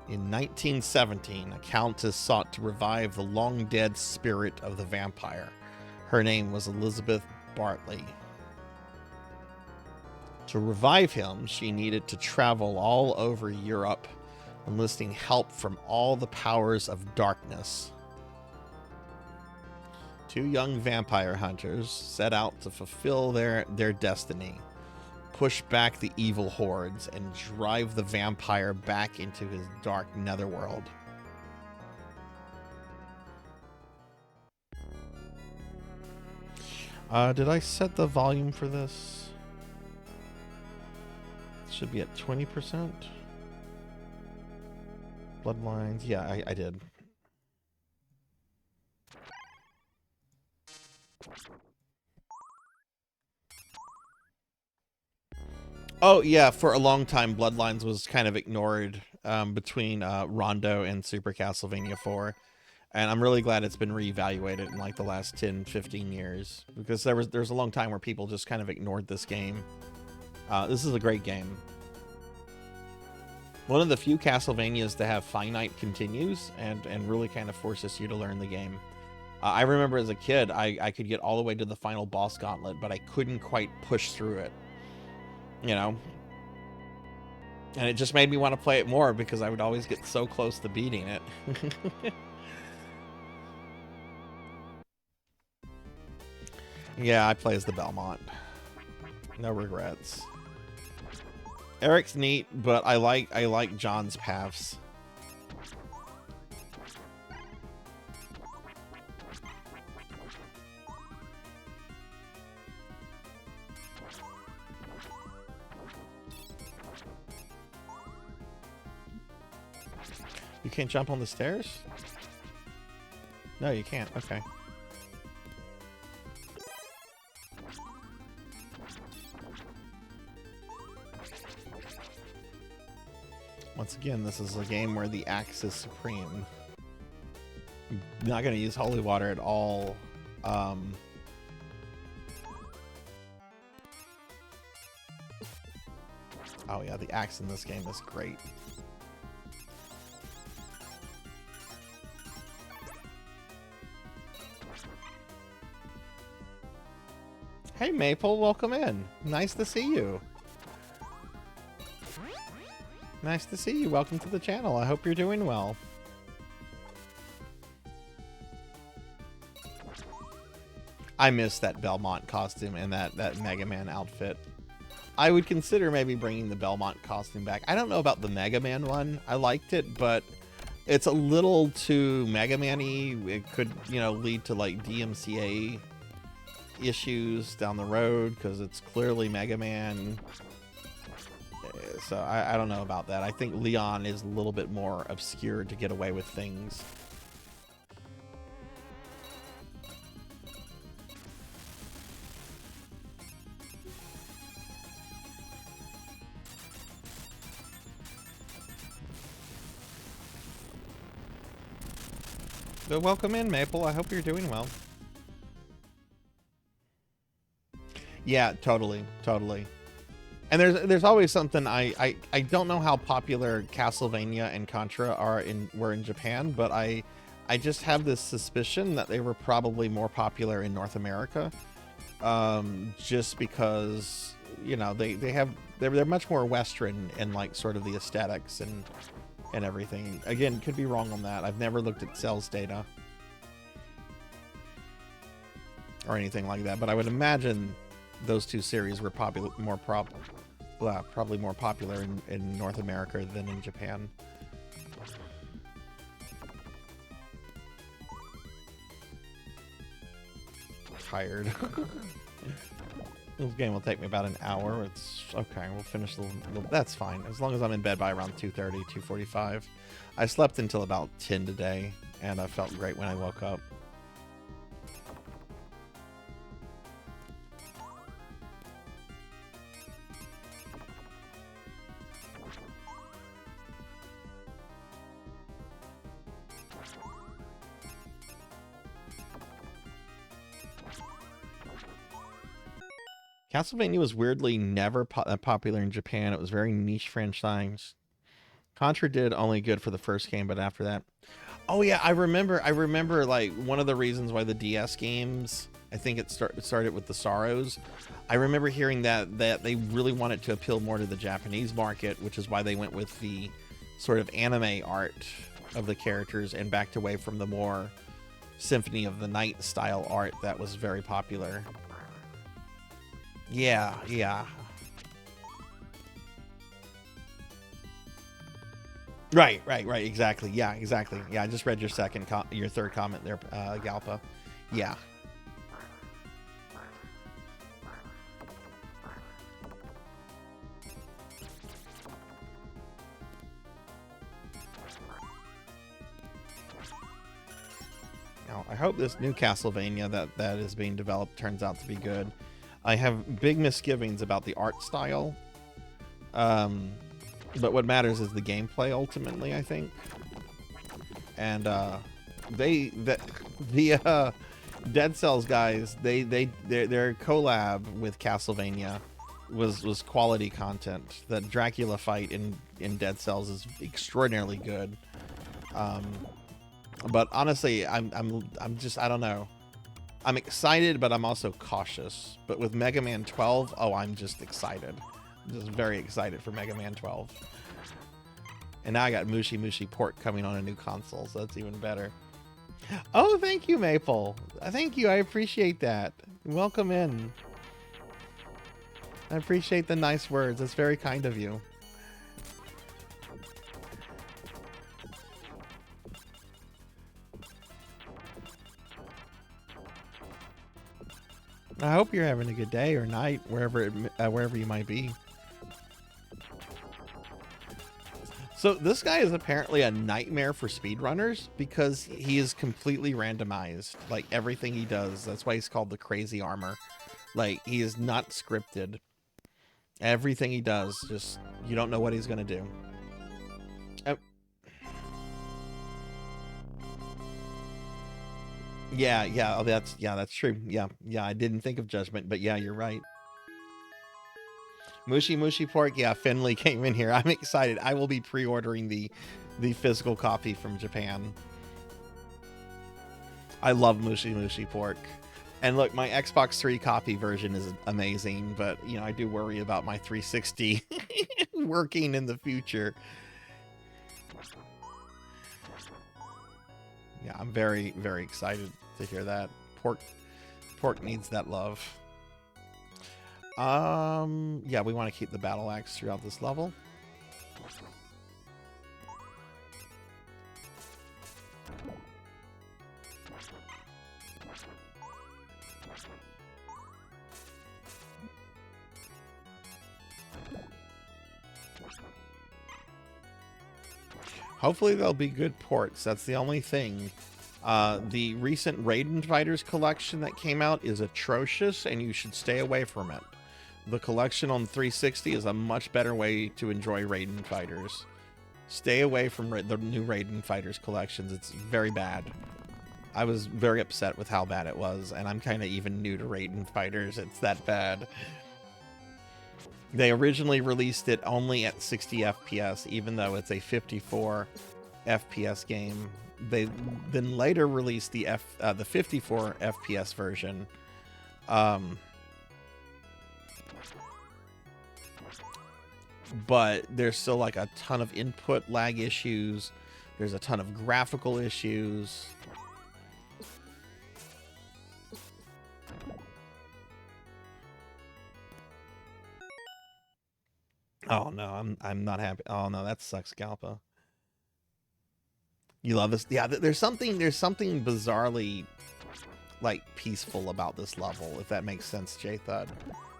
In 1917, a countess sought to revive the long-dead spirit of the vampire. Her name was Elizabeth Bartley. To revive him, she needed to travel all over Europe, enlisting help from all the powers of darkness. Two young vampire hunters set out to fulfill their destiny, push back the evil hordes, and drive the vampire back into his dark netherworld. Did I set the volume for this? It should be at 20%. Bloodlines. Yeah, I did. Oh, yeah, for a long time, Bloodlines was kind of ignored between Rondo and Super Castlevania 4. And I'm really glad it's been reevaluated in like the last 10, 15 years. Because there's a long time where people just kind of ignored this game. This is a great game. One of the few Castlevanias to have finite continues and really kind of forces you to learn the game. I remember as a kid, I could get all the way to the final boss gauntlet, but I couldn't quite push through it. You know? And it just made me want to play it more because I would always get so close to beating it. Yeah, I play as the Belmont. No regrets. Eric's neat, but I like John's paths. You can't jump on the stairs? No, you can't. Okay. Once again, this is a game where the axe is supreme. I'm not going to use holy water at all. Oh yeah, the axe in this game is great. Hey Maple, welcome in. Nice to see you. Nice to see you. Welcome to the channel. I hope you're doing well. I miss that Belmont costume and that Mega Man outfit. I would consider maybe bringing the Belmont costume back. I don't know about the Mega Man one. I liked it, but it's a little too Mega Man-y. It could, you know, lead to like DMCA issues down the road because it's clearly Mega Man. So I don't know about that. I think Leon is a little bit more obscure to get away with things. So welcome in, Maple. I hope you're doing well. Yeah, totally. And there's always something I don't know how popular Castlevania and Contra were in Japan, but I just have this suspicion that they were probably more popular in North America, just because, you know, they're much more Western in like sort of the aesthetics and everything. Again, could be wrong on that. I've never looked at sales data or anything like that, but I would imagine those two series were probably more popular in North America than in Japan. Tired. This game will take me about an hour. It's okay. We'll finish that's fine. As long as I'm in bed by around 2:30, 2:45. I slept until about 10 today, and I felt great when I woke up. Castlevania was weirdly never popular in Japan. It was very niche franchise. Contra did only good for the first game, but after that, oh yeah, I remember like one of the reasons why the DS games, I think it started with the Sorrows. I remember hearing that they really wanted to appeal more to the Japanese market, which is why they went with the sort of anime art of the characters and backed away from the more Symphony of the Night style art that was very popular. Yeah. Right, exactly. Yeah, exactly. Yeah, I just read your third comment there, Galpa. Yeah. Now, I hope this new Castlevania that is being developed turns out to be good. I have big misgivings about the art style, but what matters is the gameplay ultimately, I think. And the Dead Cells guys, their collab with Castlevania was quality content. The Dracula fight in Dead Cells is extraordinarily good. But honestly, I'm just, I don't know. I'm excited, but I'm also cautious. But with Mega Man 12, oh, I'm just excited. I'm just very excited for Mega Man 12. And now I got Mushi Mushi Port coming on a new console, so that's even better. Oh, thank you, Maple. Thank you. I appreciate that. Welcome in. I appreciate the nice words. That's very kind of you. I hope you're having a good day or night, wherever you might be. So this guy is apparently a nightmare for speedrunners because he is completely randomized. Like everything he does. That's why he's called the Crazy Armor. Like he is not scripted. Everything he does, just you don't know what he's gonna do. Yeah, oh, that's true. Yeah, I didn't think of Judgment, but yeah, you're right. Mushi Mushi Pork, yeah, Finley came in here. I'm excited. I will be pre-ordering the physical copy from Japan. I love Mushi Mushi Pork. And look, my Xbox 3 copy version is amazing, but you know, I do worry about my 360 working in the future. Yeah, I'm very, very excited to hear that. Pork needs that love. Yeah, we want to keep the battle axe throughout this level. Hopefully there'll be good ports. That's the only thing. The recent Raiden Fighters collection that came out is atrocious, and you should stay away from it. The collection on 360 is a much better way to enjoy Raiden Fighters. Stay away from the new Raiden Fighters collections. It's very bad. I was very upset with how bad it was, and I'm kind of even new to Raiden Fighters. It's that bad. They originally released it only at 60 FPS, even though it's a 54 FPS game. They then later released the 54 FPS version. But there's still like a ton of input lag issues. There's a ton of graphical issues. Oh no, I'm not happy. Oh no, that sucks, Galpa. You love this? Yeah, there's something bizarrely like peaceful about this level, if that makes sense, J-Thud.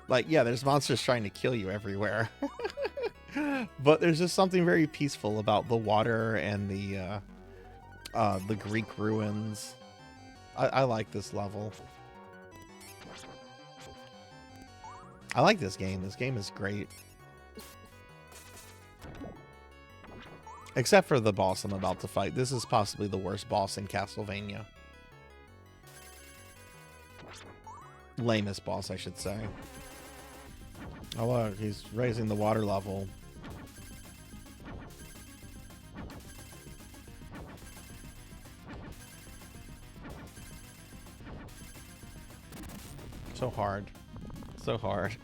Like, yeah, there's monsters trying to kill you everywhere. But there's just something very peaceful about the water and the Greek ruins. I like this level. I like this game. This game is great. Except for the boss I'm about to fight. This is possibly the worst boss in Castlevania. Lamest boss, I should say. Oh look, he's raising the water level. So hard. So hard.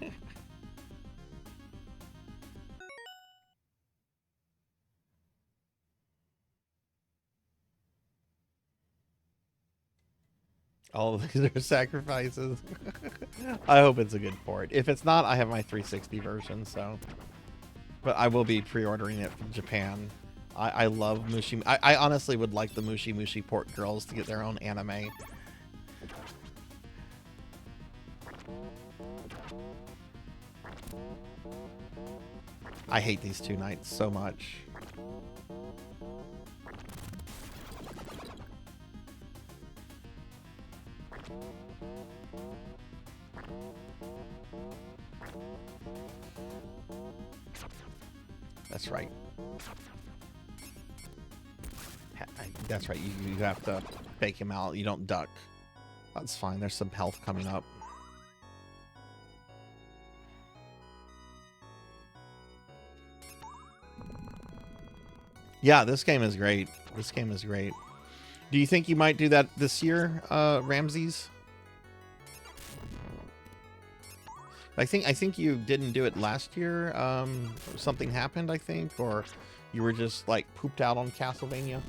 All of these are sacrifices. I hope it's a good port. If it's not, I have my 360 version, so. But I will be pre-ordering it from Japan. I love Mushi. I honestly would like the Mushi Mushi port girls to get their own anime. I hate these two knights so much. That's right. That's right. You have to fake him out. You don't duck. That's fine. There's some health coming up. Yeah, this game is great. This game is great. Do you think you might do that this year, Ramses? I think you didn't do it last year. Something happened, I think, or you were just like pooped out on Castlevania.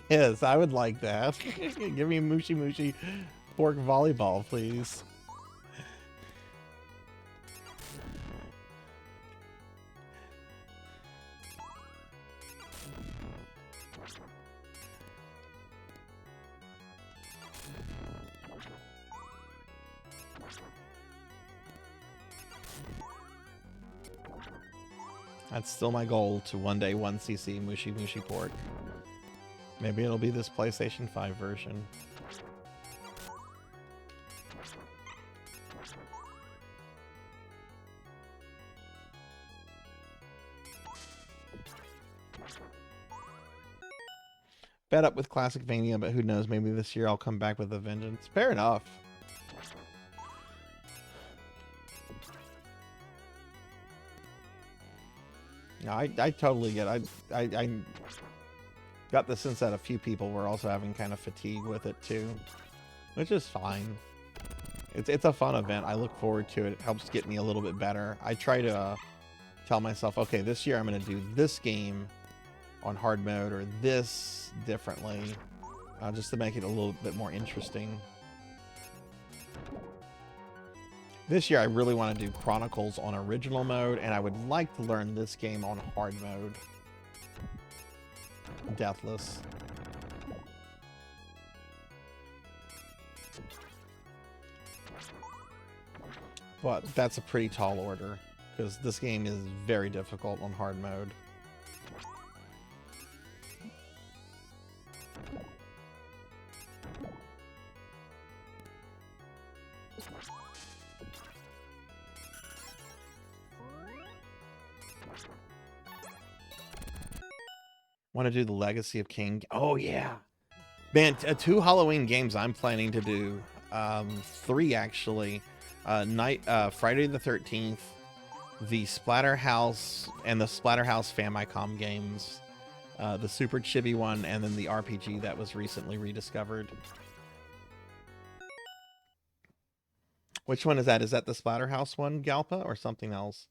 Yes, I would like that. Give me a Mushi Mushi pork volleyball, please. That's still my goal, to one day 1cc Mushi Mushi pork. Maybe it'll be this PlayStation 5 version. Fed up with Classic Mania, but who knows, maybe this year I'll come back with a vengeance. Fair enough. No, I totally get it. I got the sense that a few people were also having kind of fatigue with it too, which is fine. It's a fun event. I look forward to it. It helps get me a little bit better. I try to tell myself, okay, this year I'm going to do this game on hard mode or this differently, just to make it a little bit more interesting. This year I really want to do Chronicles on original mode, and I would like to learn this game on hard mode. Deathless. But that's a pretty tall order, because this game is very difficult on hard mode. Want to do the Legacy of King? Oh yeah, man! 2 Halloween games I'm planning to do. 3 actually. Friday the 13th, the Splatterhouse and the Splatterhouse Famicom games, the Super Chibi one, and then the RPG that was recently rediscovered. Which one is that? Is that the Splatterhouse one, Galpa, or something else?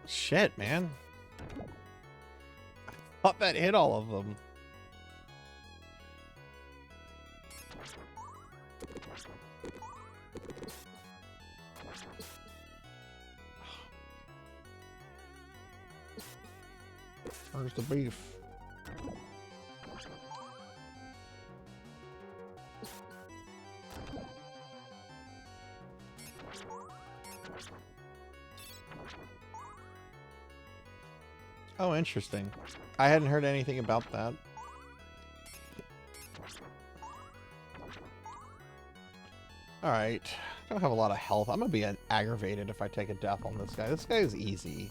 Shit, man. I thought that hit all of them. Where's the beef? Oh, interesting. I hadn't heard anything about that. Alright. I don't have a lot of health. I'm gonna be aggravated if I take a death on this guy. This guy is easy.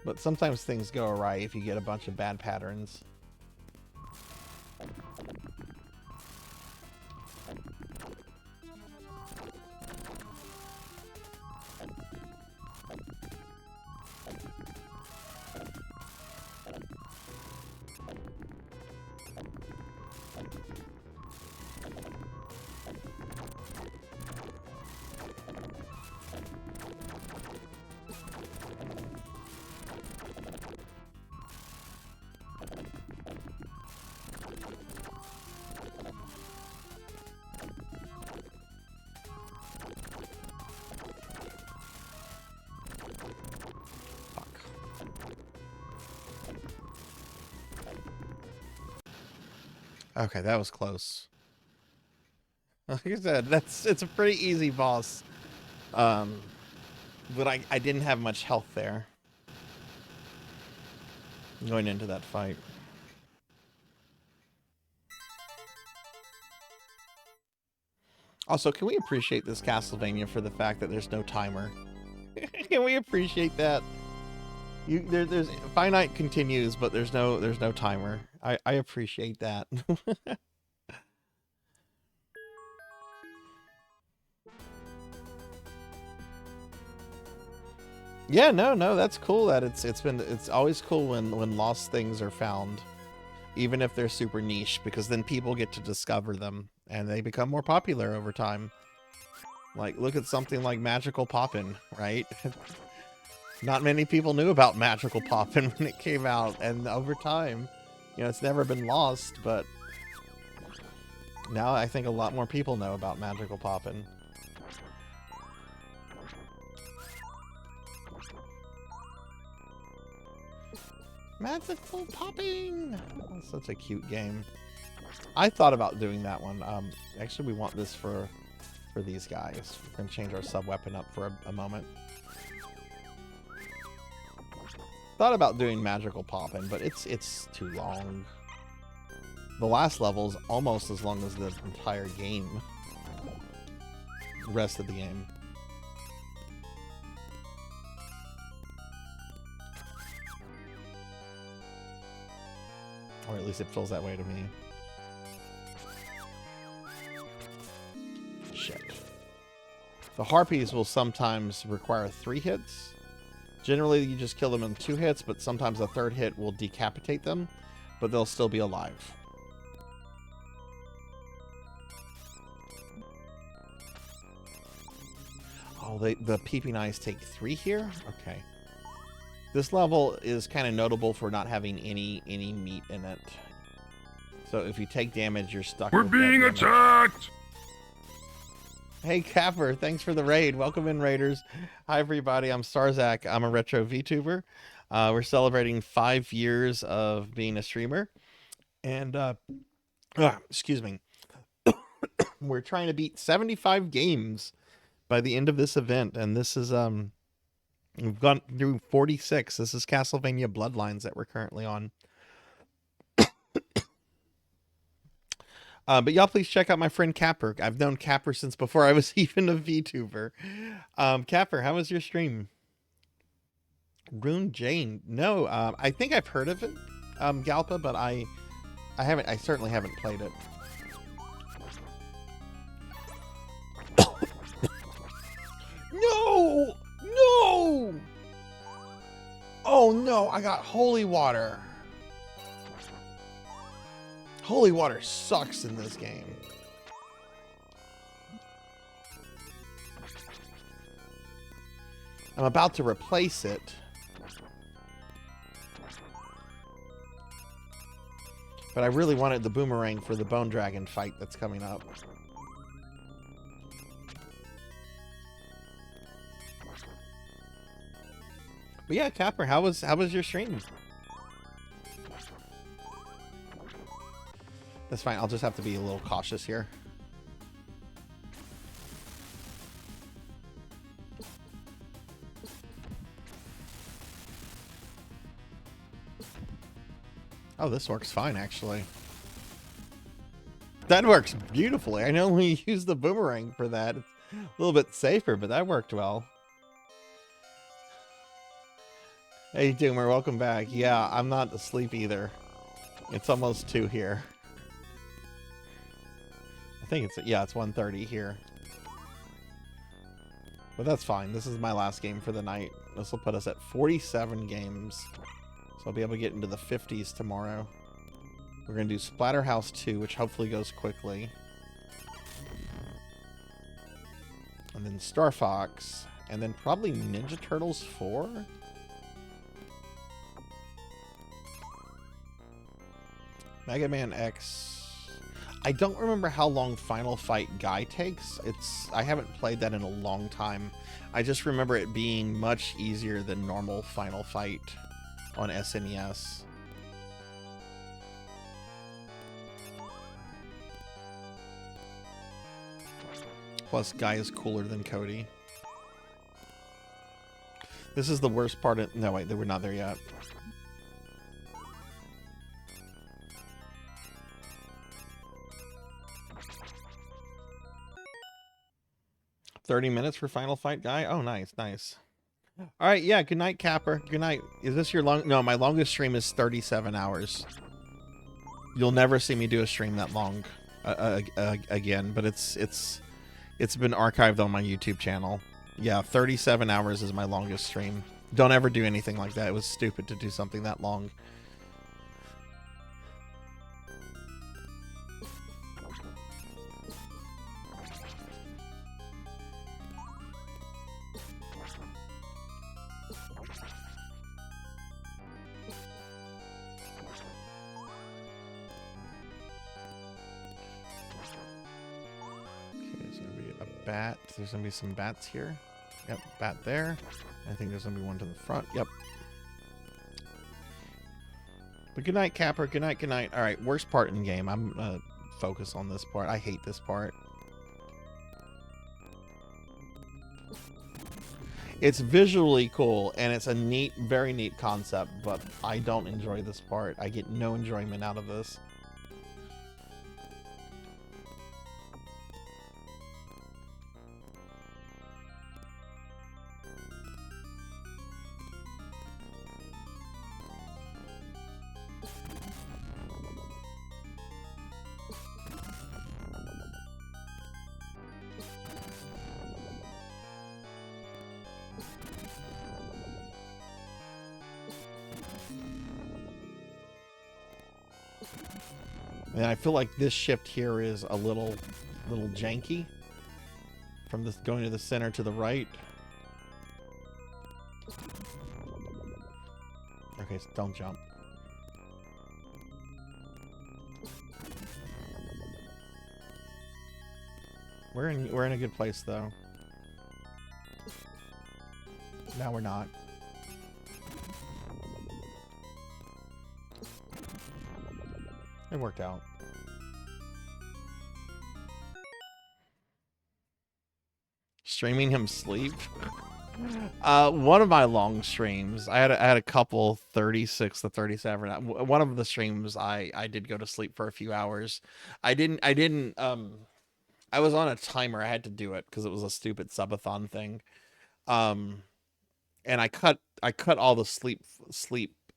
But sometimes things go awry if you get a bunch of bad patterns. Okay, that was close. Like I said, it's a pretty easy boss. But I didn't have much health there going into that fight. Also, can we appreciate this Castlevania for the fact that there's no timer? Can we appreciate that? There's finite continues, but there's no timer. I appreciate that. Yeah, no, that's cool. That it's always cool when lost things are found, even if they're super niche, because then people get to discover them and they become more popular over time. Like, look at something like Magical Poppin', right? Not many people knew about Magical Poppin' when it came out, and over time, you know, it's never been lost, but now I think a lot more people know about Magical Poppin'. Magical Popping! That's such a cute game. I thought about doing that one. Actually, we want this for these guys. We're going to change our sub-weapon up for a moment. Thought about doing Magical Poppin', but it's too long. The last level is almost as long as the entire game. The rest of the game. Or at least it feels that way to me. Shit. The harpies will sometimes require 3 hits. Generally, you just kill them in 2 hits, but sometimes a 3rd hit will decapitate them, but they'll still be alive. Oh, the peeping eyes take 3 here? Okay. This level is kind of notable for not having any meat in it. So if you take damage, you're stuck. We're being attacked! Hey, Capper, thanks for the raid. Welcome in, Raiders. Hi, everybody. I'm Sarzac. I'm a retro VTuber. We're celebrating 5 years of being a streamer. And, excuse me. We're trying to beat 75 games by the end of this event. And this is, we've gone through 46. This is Castlevania Bloodlines that we're currently on. But y'all please check out my friend Capper. I've known Capper since before I was even a VTuber. Capper, how was your stream? Rune Jane. No, I think I've heard of it, Galpa, but I certainly haven't played it. No! No! Oh no, I got holy water. Holy water sucks in this game. I'm about to replace it. But I really wanted the boomerang for the Bone Dragon fight that's coming up. But yeah, Capper, how was your stream? That's fine. I'll just have to be a little cautious here. Oh, this works fine, actually. That works beautifully. I only use the boomerang for that. It's a little bit safer, but that worked well. Hey, Doomer, welcome back. Yeah, I'm not asleep either. It's almost 2 here. I think it's 1:30 here. But that's fine. This is my last game for the night. This will put us at 47 games. So I'll be able to get into the 50s tomorrow. We're going to do Splatterhouse 2, which hopefully goes quickly. And then Star Fox. And then probably Ninja Turtles 4? Mega Man X. I don't remember how long Final Fight Guy takes. I haven't played that in a long time. I just remember it being much easier than normal Final Fight on SNES. Plus, Guy is cooler than Cody. This is the worst part of... No, wait, we're not there yet. $30 minutes for Final Fight Guy? Oh, nice, nice. All right, yeah, good night, Capper. Good night. Is this your long... No, my longest stream is 37 hours. You'll never see me do a stream that long again, but it's been archived on my YouTube channel. Yeah, 37 hours is my longest stream. Don't ever do anything like that. It was stupid to do something that long. Bat. There's gonna be some bats here. Yep, bat there. I think there's gonna be one to the front. Yep. But good night, Capper. Good night, good night. All right, worst part in game. I'm gonna focus on this part. I hate this part. It's visually cool, and it's a neat, very neat concept, but I don't enjoy this part. I get no enjoyment out of this. And I feel like this shift here is a little janky. From this going to the center to the right. Okay, so don't jump. We're in a good place though. Now we're not. It worked out. Streaming him sleep? One of my long streams, I had a couple 36 to 37. One of the streams I did go to sleep for a few hours. I was on a timer. I had to do it because it was a stupid subathon thing. And I cut all the sleep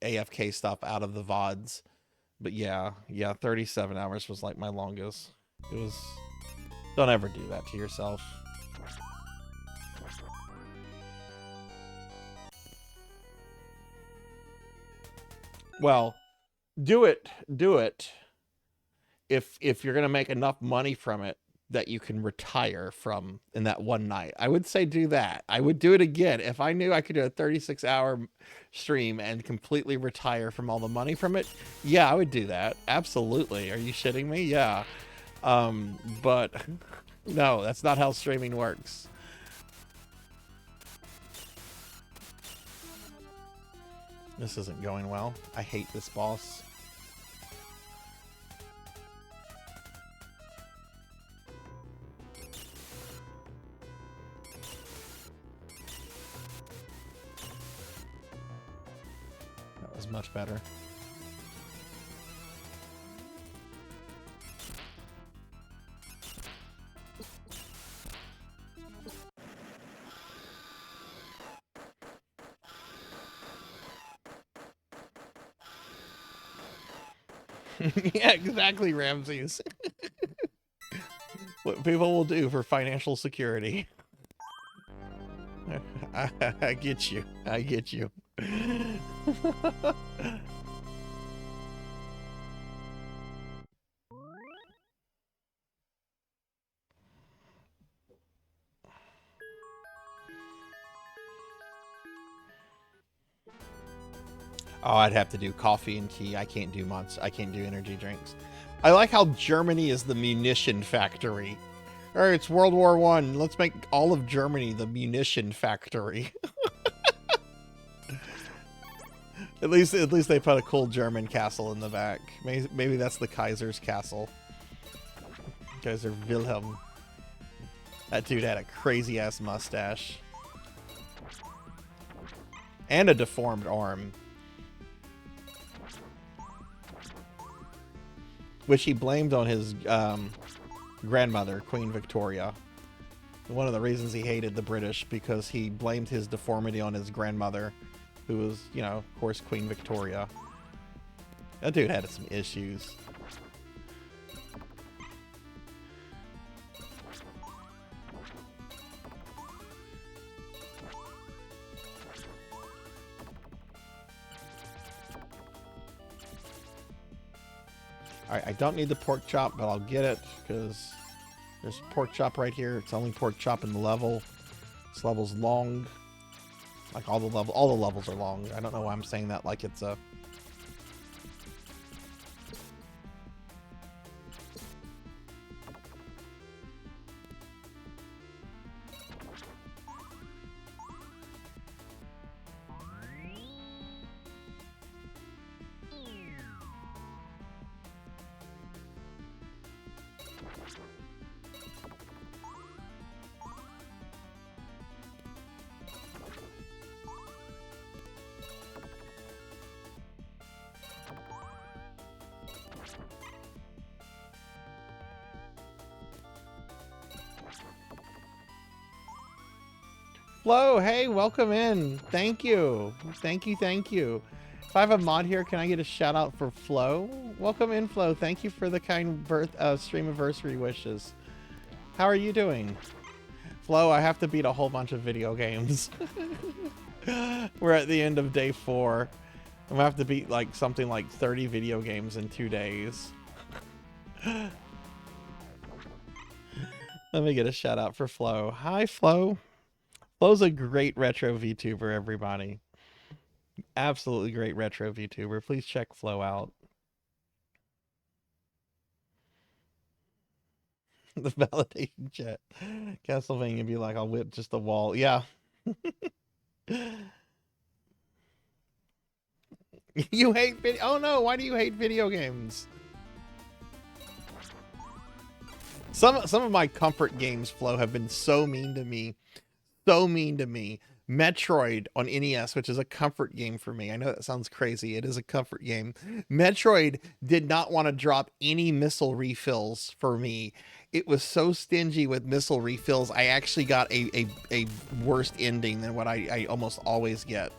AFK stuff out of the VODs. But yeah, 37 hours was like my longest. It was, don't ever do that to yourself. Well, do it if you're gonna make enough money from it that you can retire from in that one night. I would say do that. I would do it again if I knew I could do a 36-hour stream and completely retire from all the money from it. Yeah, I would do that. Absolutely. Are you shitting me? Yeah. But no, that's not how streaming works. This isn't going well. I hate this boss. That was much better. Yeah, exactly, Ramses. What people will do for financial security. I get you. I get you. Oh, I'd have to do coffee and tea. I can't do I can't do energy drinks. I like how Germany is the munition factory. All right, it's World War I. Let's make all of Germany the munition factory. At least they put a cool German castle in the back. Maybe that's the Kaiser's castle. Kaiser Wilhelm. That dude had a crazy ass mustache. And a deformed arm. Which he blamed on his grandmother, Queen Victoria. One of the reasons he hated the British, because he blamed his deformity on his grandmother, who was, you know, of course, Queen Victoria. That dude had some issues. Alright, I don't need the pork chop, but I'll get it, because there's pork chop right here. It's the only pork chop in the level. This level's long. Like all the levels are long. I don't know why I'm saying that like it's a... Flo, hey, welcome in. Thank you. Thank you. If I have a mod here, can I get a shout out for Flo? Welcome in, Flo. Thank you for the kind streamiversary wishes. How are you doing? Flo, I have to beat a whole bunch of video games. We're at the end of day 4. I'm gonna have to beat like something like 30 video games in 2 days. Let me get a shout out for Flo. Hi, Flo. Flo's a great retro VTuber, everybody. Absolutely great retro VTuber. Please check Flo out. The validation chat. Castlevania be like, I'll whip just a wall. Yeah. You hate video? Oh no, why do you hate video games? Some of my comfort games, Flo, have been so mean to me. So mean to me. Metroid on NES, which is a comfort game for me. I know that sounds crazy. It is a comfort game. Metroid did not want to drop any missile refills for me. It was so stingy with missile refills. I actually got a worse ending than what I almost always get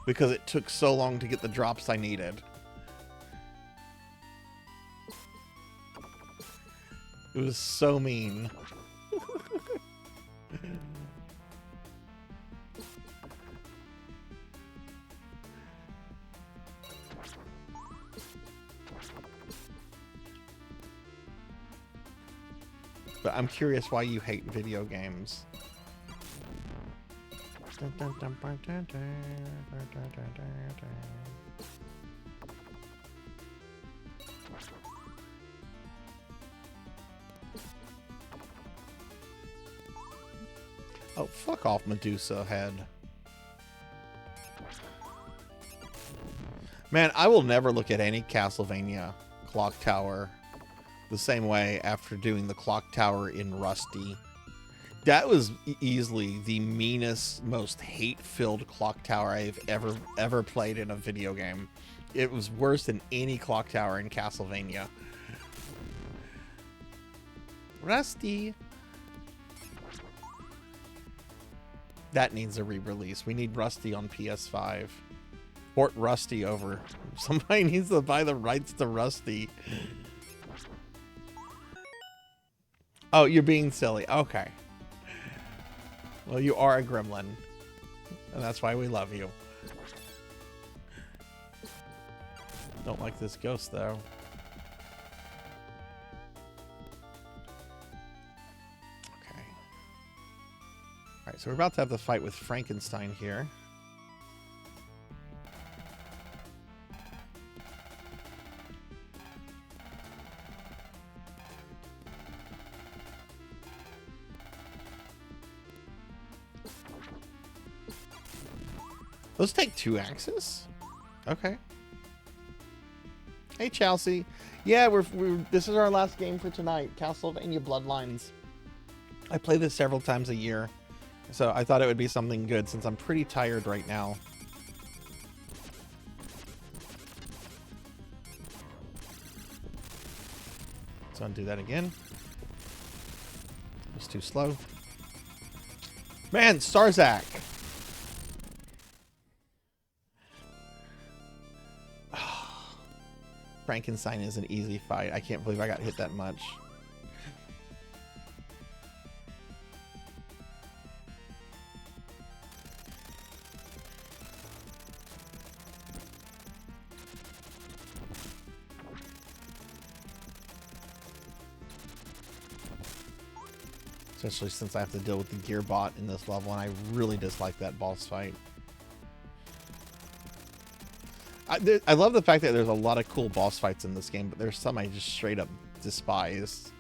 because it took so long to get the drops I needed. It was so mean. But I'm curious why you hate video games. Oh, fuck off, Medusa head. Man, I will never look at any Castlevania clock tower the same way after doing the clock tower in Rusty. That was easily the meanest, most hate-filled clock tower I've ever played in a video game. It was worse than any clock tower in Castlevania. Rusty. That needs a re-release. We need Rusty on PS5. Port Rusty over. Somebody needs to buy the rights to Rusty. Oh, you're being silly. Okay. Well, you are a gremlin. And that's why we love you. Don't like this ghost, though. Okay. Alright, so we're about to have the fight with Frankenstein here. Those take 2 axes? Okay. Hey, Chelsea. Yeah, this is our last game for tonight. Castlevania Bloodlines. I play this several times a year, so I thought it would be something good since I'm pretty tired right now. Let's undo that again. It's too slow. Man, Sarzac. Frankenstein is an easy fight. I can't believe I got hit that much. Especially since I have to deal with the Gearbot in this level, and I really dislike that boss fight. I love the fact that there's a lot of cool boss fights in this game, but there's some I just straight up despise.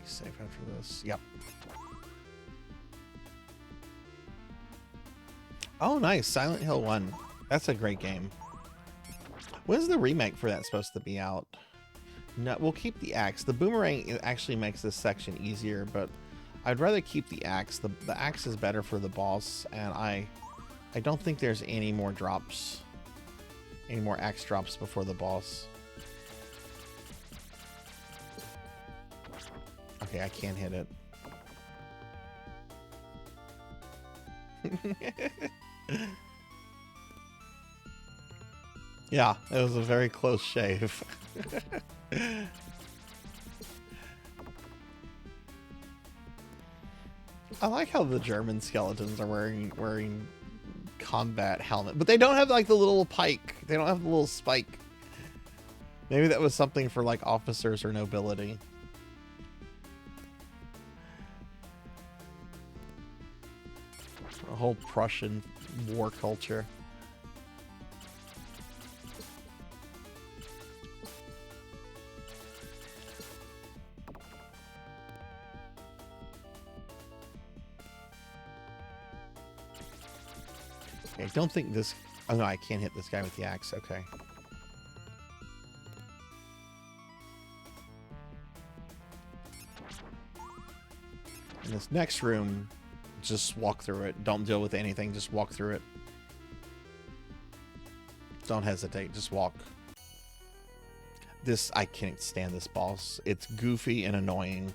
Save after this. Yep. Oh, nice. Silent Hill 1. That's a great game. When's the remake for that supposed to be out? No, we'll keep the axe. The boomerang actually makes this section easier, but I'd rather keep the axe. The axe is better for the boss, and I don't think there's any more drops. Any more axe drops before the boss. Okay, I can't hit it. Yeah, it was a very close shave. I like how the German skeletons are wearing combat helmet, but they don't have like the little pike. They don't have the little spike. Maybe that was something for like officers or nobility. whole Prussian war culture. Okay, I don't think this... Oh no, I can't hit this guy with the axe. Okay. In this next room, just walk through it. Don't deal with anything. Just walk through it. Don't hesitate. Just walk. This... I can't stand this boss. It's goofy and annoying.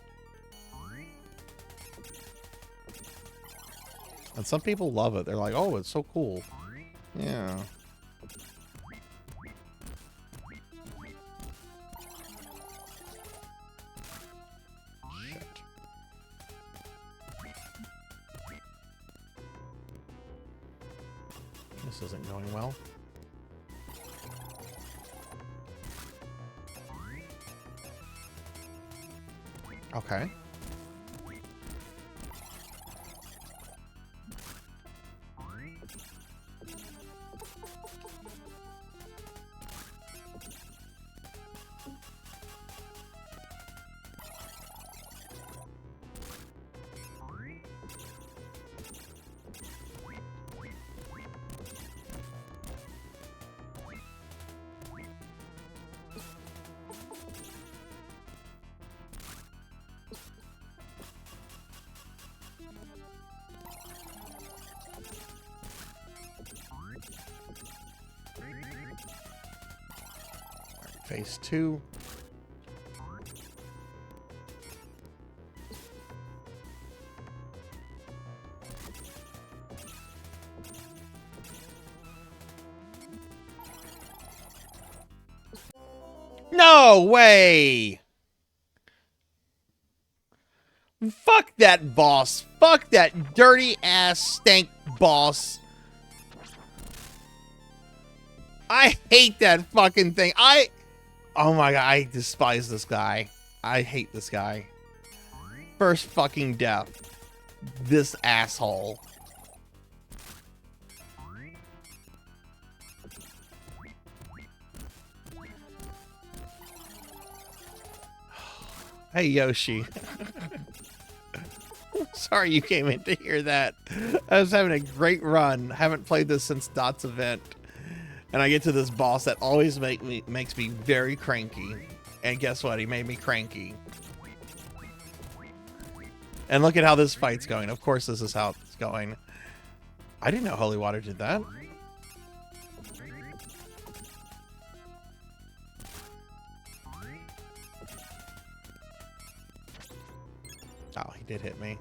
And some people love it. They're like, oh, it's so cool. Yeah. Shit. This isn't going well. Okay. Phase 2. No way! Fuck that boss. Fuck that dirty ass stank boss. I hate that fucking thing. Oh my god, I despise this guy. I hate this guy. First fucking death. This asshole. Hey, Yoshi. Sorry you came in to hear that. I was having a great run. Haven't played this since Dot's event. And I get to this boss that always makes me very cranky. And guess what? He made me cranky. And look at how this fight's going. Of course this is how it's going. I didn't know Holy Water did that. Oh, he did hit me.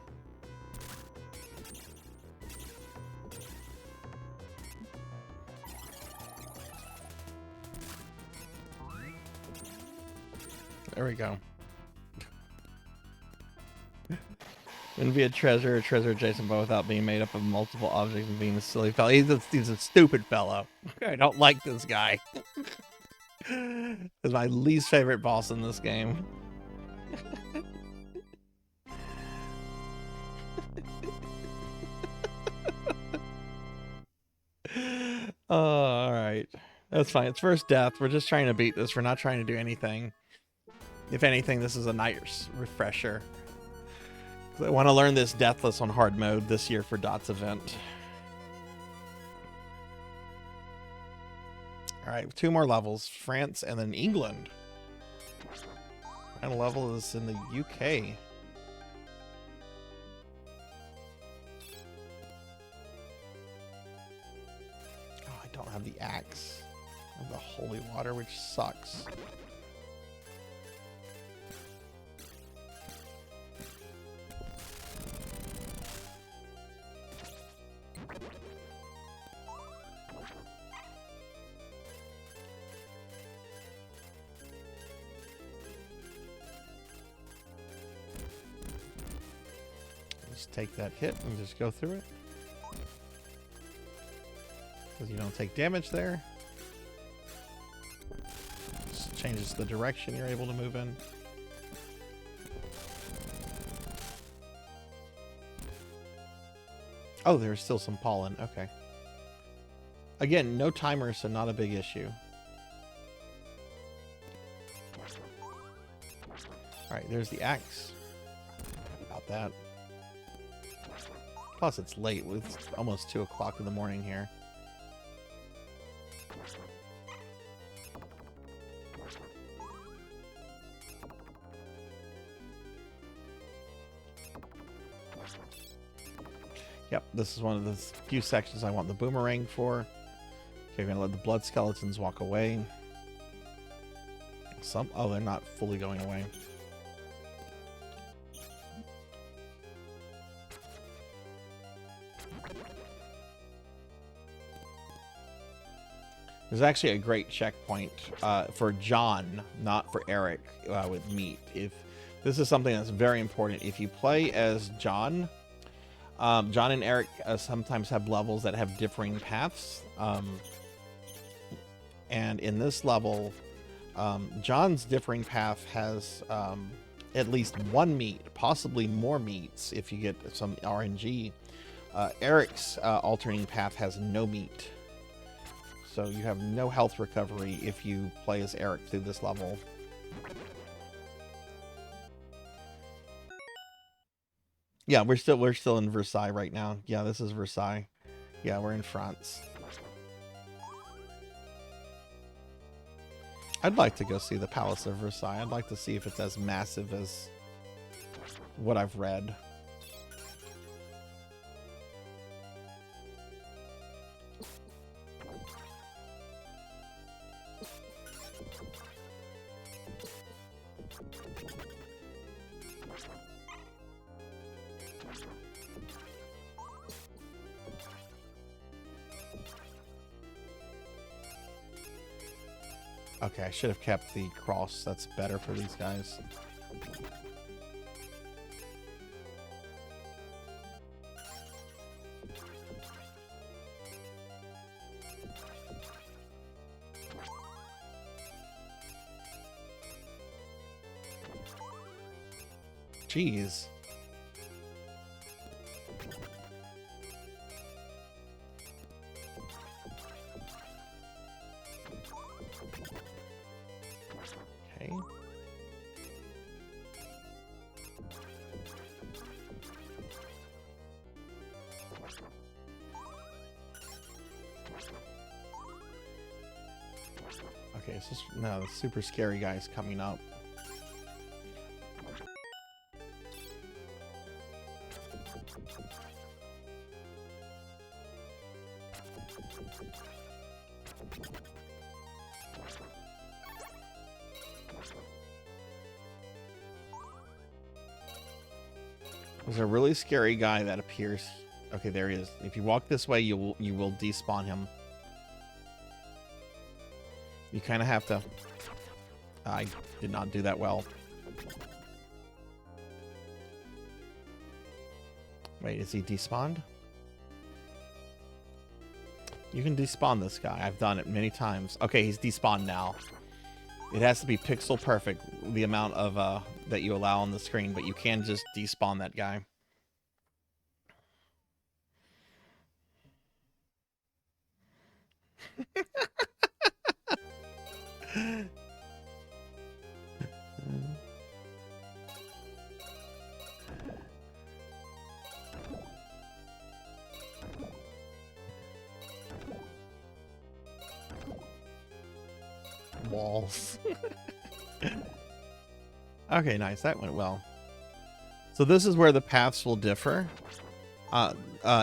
There we go. Wouldn't be a treasure adjacent, but without being made up of multiple objects and being a silly fellow. He's a stupid fellow. I don't like this guy. He's my least favorite boss in this game. Oh, all right. That's fine. It's first death. We're just trying to beat this. We're not trying to do anything. If anything, this is a nice refresher. I want to learn this Deathless on hard mode this year for Dot's event. All right, 2 more levels. France and then England. Final level is in the UK. Oh, I don't have the axe. I have the Holy Water, which sucks. Just take that hit and just go through it. Because you don't take damage there. Just changes the direction you're able to move in. Oh, there's still some pollen. Okay. Again, no timer, so not a big issue. Alright, there's the axe. About that. Plus, it's late. It's almost 2 o'clock in the morning here. Yep, this is one of the few sections I want the boomerang for. Okay, we're gonna let the blood skeletons walk away. Oh, they're not fully going away. There's actually a great checkpoint for John, not for Eric, with meat. If this is something that's very important, if you play as John, John and Eric sometimes have levels that have differing paths. And in this level, John's differing path has at least 1 meat, possibly more meats if you get some RNG. Eric's alternating path has no meat. So you have no health recovery if you play as Eric through this level. Yeah, we're still in Versailles right now. Yeah, this is Versailles. Yeah, we're in France. I'd like to go see the Palace of Versailles. I'd like to see if it's as massive as what I've read. Okay, I should have kept the cross. That's better for these guys. Jeez. Okay. Okay, so no, the super scary guy's coming up. There's a really scary guy that appears. Okay, there he is. If you walk this way, you will despawn him. You kind of have to. I did not do that well. Wait, is he despawned? You can despawn this guy. I've done it many times. Okay, he's despawned now. It has to be pixel perfect, the amount of that you allow on the screen, but you can just despawn that guy. Walls. Okay, nice. That went well. So this is where the paths will differ.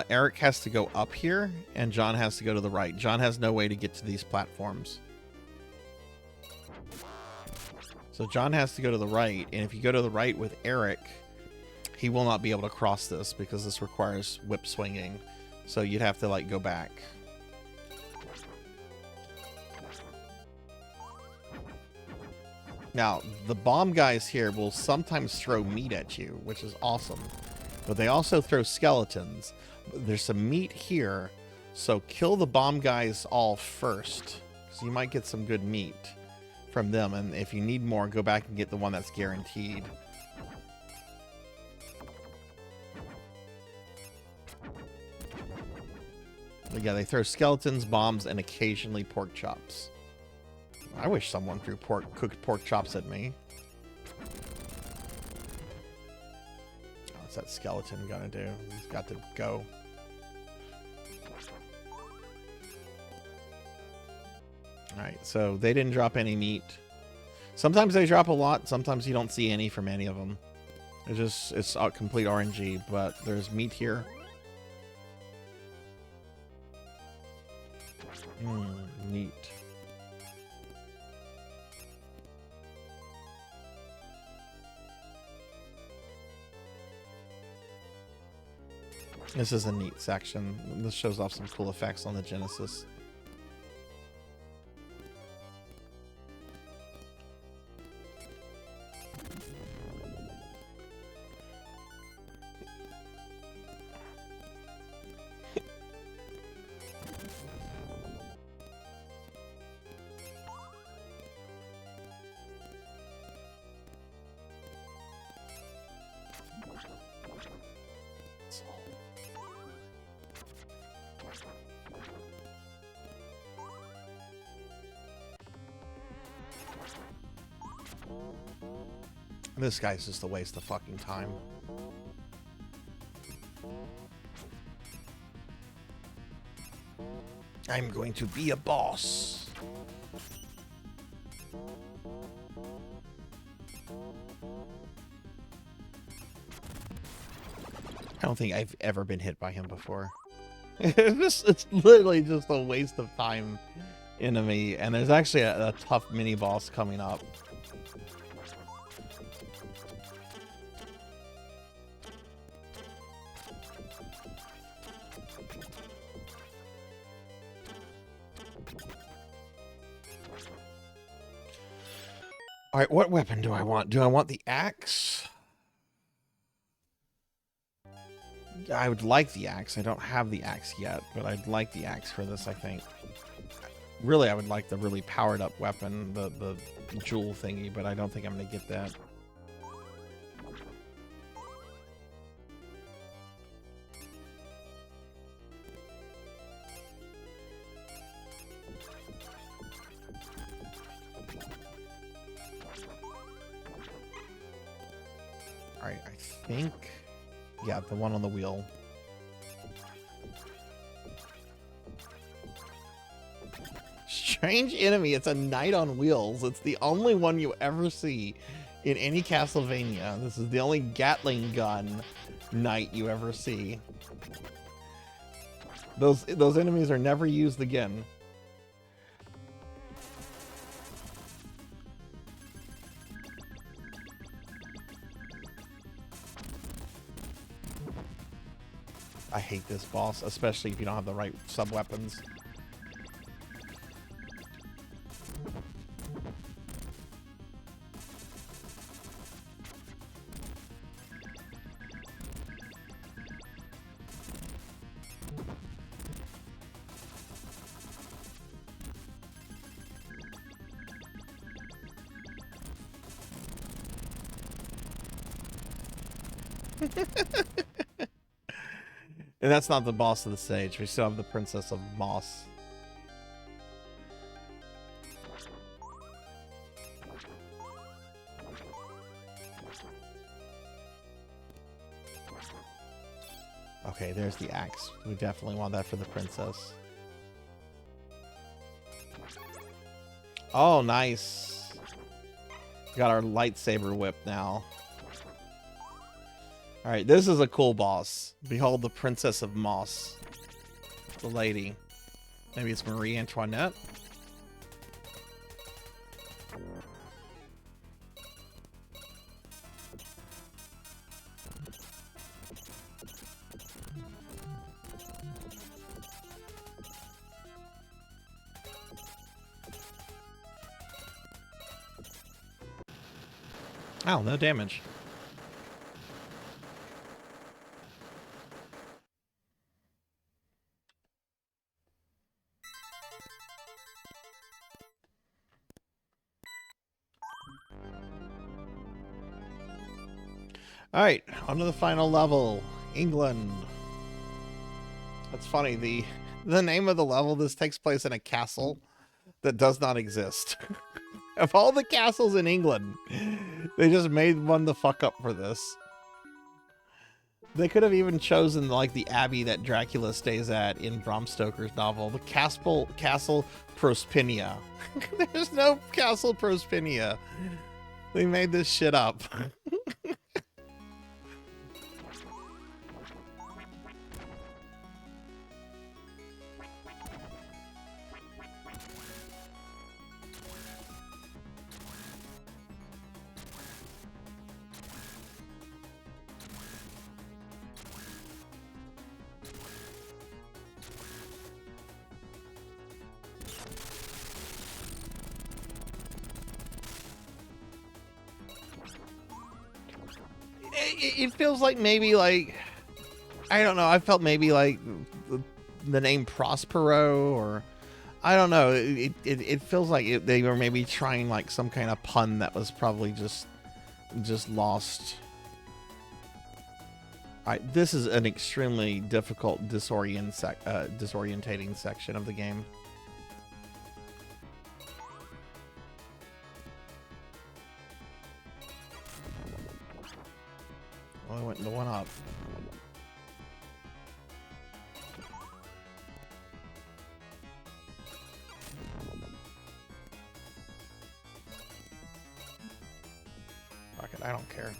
Eric has to go up here, and John has to go to the right. John has no way to get to these platforms. So John has to go to the right, and if you go to the right with Eric, he will not be able to cross this because this requires whip swinging. So you'd have to, like, go back. Now, the bomb guys here will sometimes throw meat at you, which is awesome. But they also throw skeletons. There's some meat here, so kill the bomb guys all first, because you might get some good meat from them. And if you need more, go back and get the one that's guaranteed. Yeah, they throw skeletons, bombs, and occasionally pork chops. I wish someone threw cooked pork chops at me. What's that skeleton gonna do? He's got to go. Alright, so they didn't drop any meat. Sometimes they drop a lot, sometimes you don't see any from any of them. It's complete RNG, but there's meat here. Neat. This is a neat section. This shows off some cool effects on the Genesis. This guy's just a waste of fucking time. I'm going to be a boss. I don't think I've ever been hit by him before. It's literally just a waste of time enemy, and there's actually a tough mini boss coming up. All right, what weapon do I want? Do I want the axe? I would like the axe. I don't have the axe yet, but I'd like the axe for this, I think. Really, I would like the really powered up weapon, the jewel thingy, but I don't think I'm going to get that. Alright, I think... yeah, the one on the wheel. Strange enemy. It's a knight on wheels. It's the only one you ever see in any Castlevania. This is the only Gatling gun knight you ever see. Those enemies are never used again. I hate this boss, especially if you don't have the right sub-weapons. And that's not the boss of the stage. We still have the Princess of Moss. Okay, there's the axe. We definitely want that for the princess. Oh, nice. Got our lightsaber whip now. Alright, this is a cool boss. Behold the Princess of Moss. The lady. Maybe it's Marie Antoinette? Oh, no damage. Alright, on to the final level. England. That's funny, the the name of the level, this takes place in a castle that does not exist. Of all the castles in England, they just made one the fuck up for this. They could have even chosen like the abbey that Dracula stays at in Bram Stoker's novel, the Castle Prospinia. There's no Castle Prospinia. They made this shit up. It feels like maybe like, I don't know, I felt maybe like the name Prospero, or I don't know, it feels like they were maybe trying like some kind of pun that was probably just lost. Alright, this is an extremely difficult disorientating section of the game. Well, I went into one up. Fuck it, I don't care.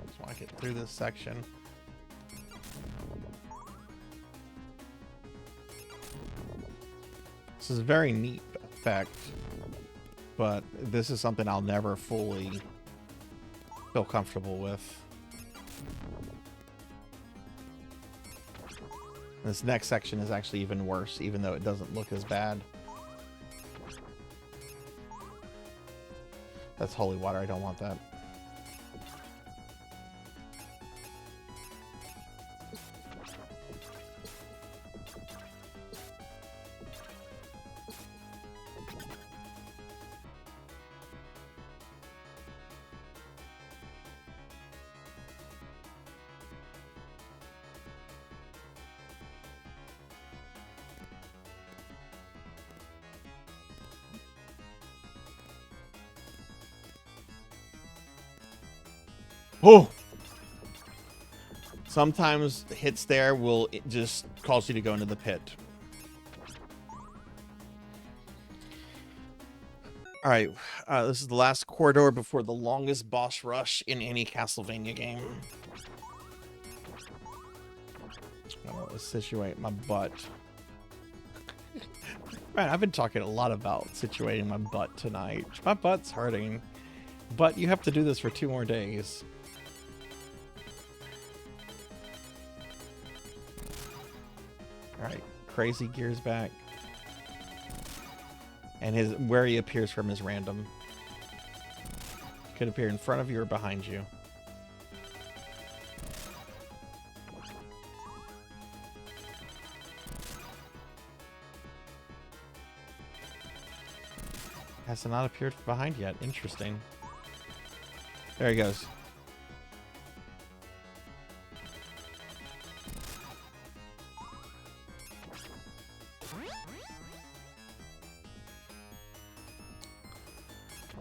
Just want to get through this section. This is a very neat effect, but this is something I'll never fully feel comfortable with. This next section is actually even worse, even though it doesn't look as bad. That's holy water, I don't want that. Oh! Sometimes hits there will just cause you to go into the pit. Alright, this is the last corridor before the longest boss rush in any Castlevania game. I'm gonna situate my butt. Man, I've been talking a lot about situating my butt tonight. My butt's hurting. But you have to do this for 2 more days. Alright, Crazy Gear's back. And where he appears from is random. Could appear in front of you or behind you. Has not appeared behind yet. Interesting. There he goes.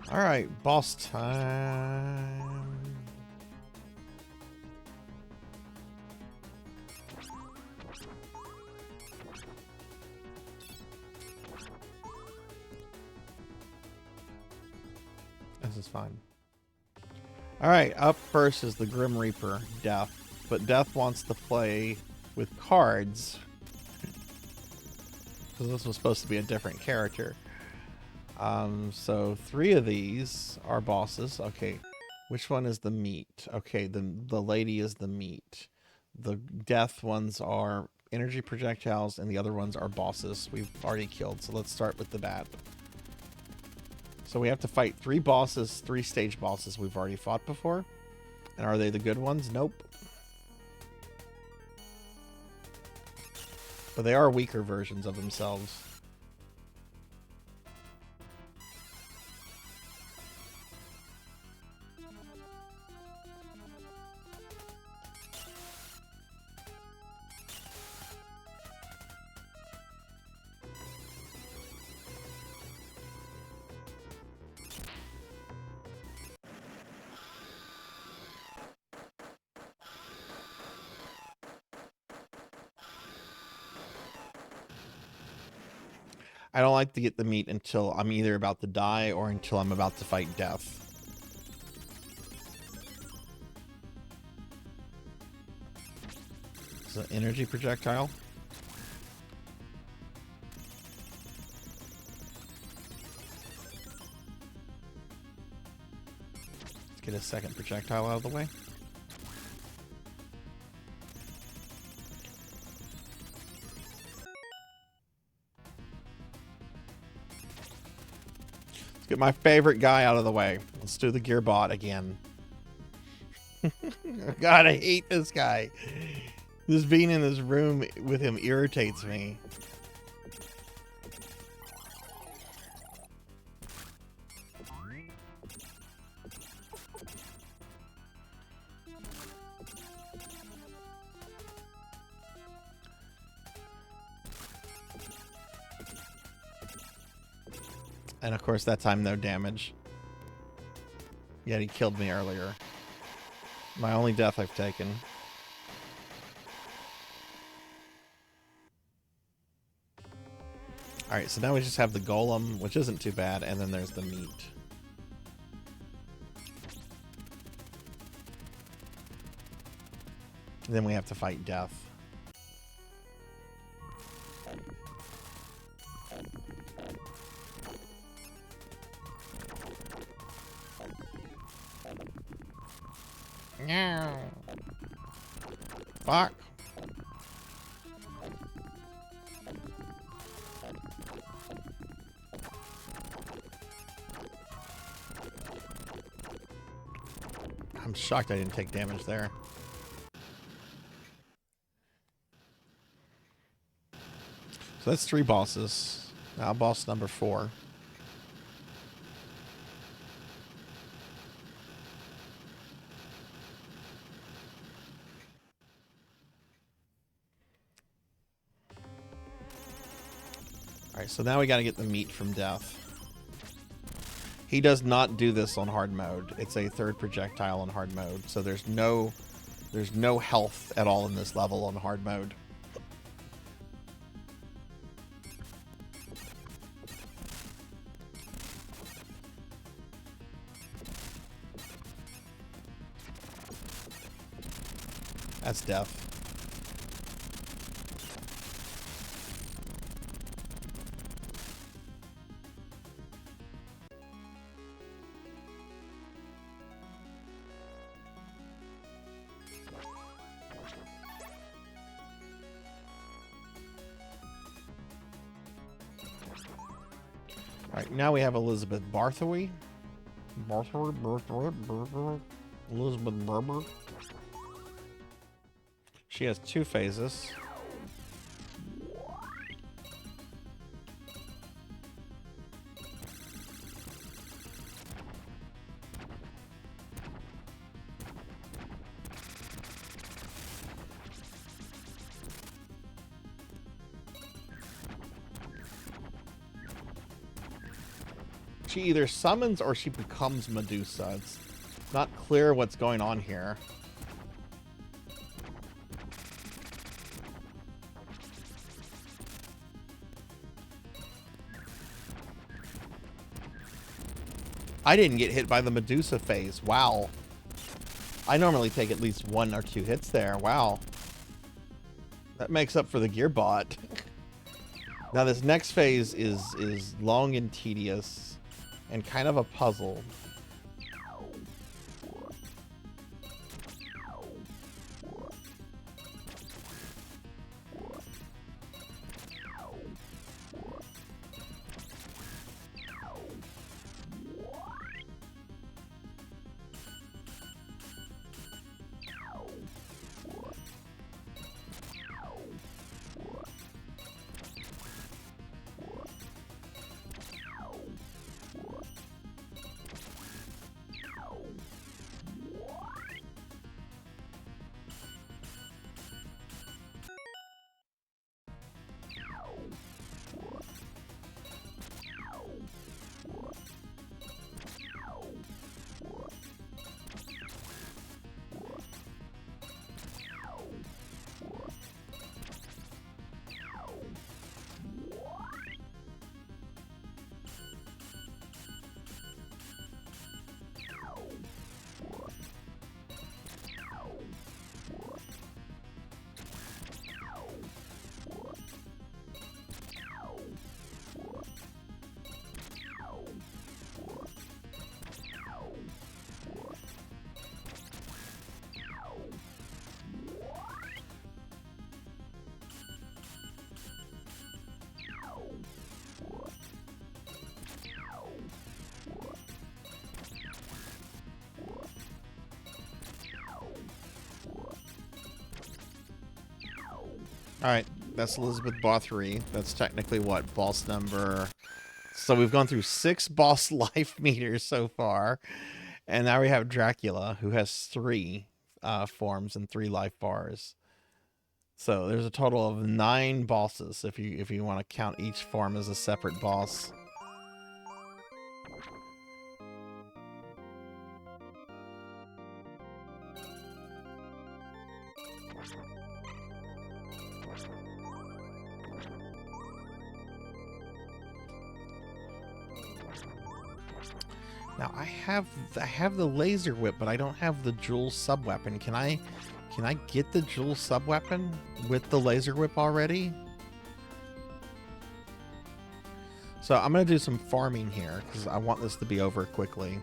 All right, boss time. This is fine. All right, up first is the Grim Reaper, Death. But Death wants to play with cards. Because this was supposed to be a different character. So 3 of these are bosses. Okay, which one is the meat? Okay, the lady is the meat. The Death ones are energy projectiles, and the other ones are bosses we've already killed. So let's start with the bad. So we have to fight 3 bosses, 3 stage bosses we've already fought before. And are they the good ones? Nope. But they are weaker versions of themselves. I don't like to get the meat until I'm either about to die or until I'm about to fight death. It's an energy projectile. Let's get a second projectile out of the way. Get my favorite guy out of the way. Let's do the Gearbot again. God, I hate this guy. Just being in this room with him irritates me. And of course, that time, no damage. Yet he killed me earlier. My only death I've taken. Alright, so now we just have the golem, which isn't too bad, and then there's the meat. And then we have to fight death. No. Fuck. I'm shocked I didn't take damage there. So that's 3 bosses. Now boss number 4. Alright, so now we gotta get the meat from death. He does not do this on hard mode. It's a 3rd projectile on hard mode, so there's no health at all in this level on hard mode. That's death. Alright, now we have Elizabeth Barthowy. Elizabeth Barber. She has 2 phases. She either summons or she becomes Medusa. It's not clear what's going on here. I didn't get hit by the Medusa phase. Wow. I normally take at least 1 or 2 hits there. Wow. That makes up for the Gearbot. Now this next phase is long and tedious and kind of a puzzle. Alright, that's Elizabeth Bathory. That's technically what? Boss number... So we've gone through 6 boss life meters so far. And now we have Dracula, who has 3 forms and 3 life bars. So there's a total of 9 bosses if you want to count each form as a separate boss. Now I have the laser whip, but I don't have the jewel sub-weapon. Can I get the jewel sub-weapon with the laser whip already? So I'm gonna do some farming here because I want this to be over quickly.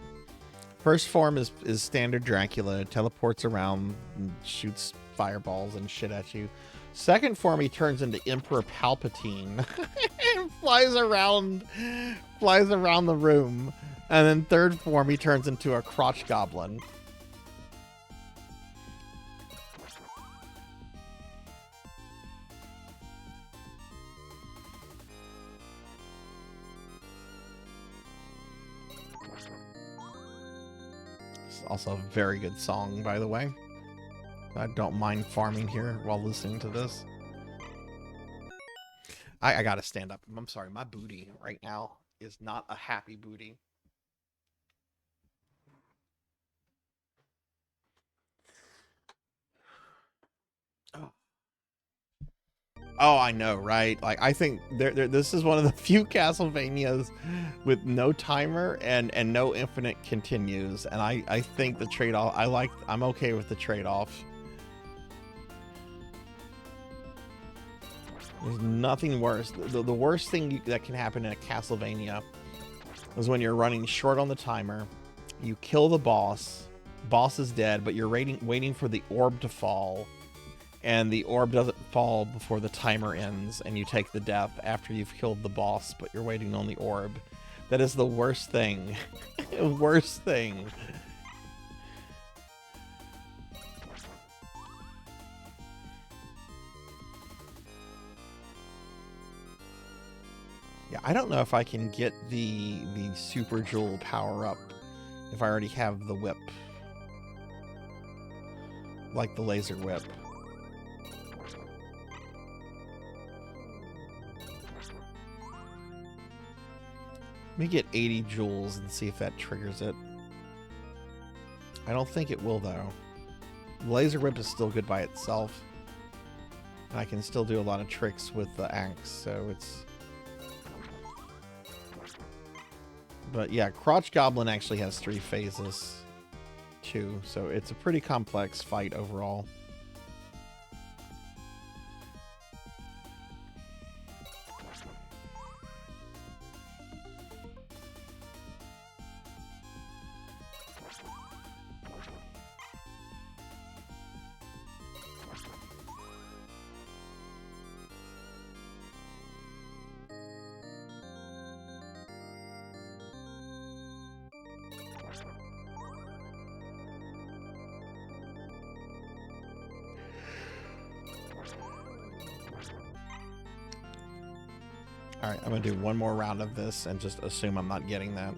First form is standard Dracula. It teleports around and shoots fireballs and shit at you. Second form, he turns into Emperor Palpatine and flies around the room. And then third form, he turns into a crotch goblin. It's also a very good song, by the way. I don't mind farming here while listening to this. I gotta stand up. I'm sorry, my booty right now is not a happy booty. Oh, I know, right? Like, I think this is one of the few Castlevanias with no timer and no infinite continues. And I think the trade-off, I'm okay with the trade-off. There's nothing worse. The worst thing that can happen in a Castlevania is when you're running short on the timer, you kill the boss is dead, but you're waiting for the orb to fall. And the orb doesn't fall before the timer ends, and you take the death after you've killed the boss, but you're waiting on the orb. That is the worst thing. Worst thing. Yeah, I don't know if I can get the Super Jewel power up if I already have the whip. Like the laser whip. Let me get 80 jewels and see if that triggers it. I don't think it will, though. Laser Whip is still good by itself. And I can still do a lot of tricks with the axe, so it's... But yeah, Crotch Goblin actually has 3 phases, too. So it's a pretty complex fight overall. Alright, I'm going to do one more round of this and just assume I'm not getting that.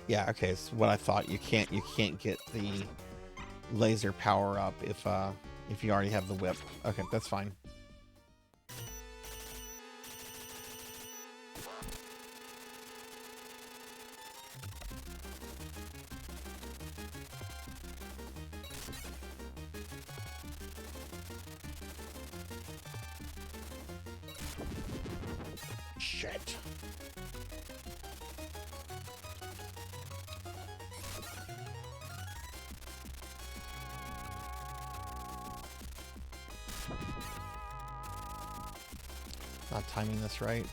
Yeah, okay, it's what I thought. You can't get the laser power up if you already have the whip. Okay, that's fine. Shit. Not timing this right.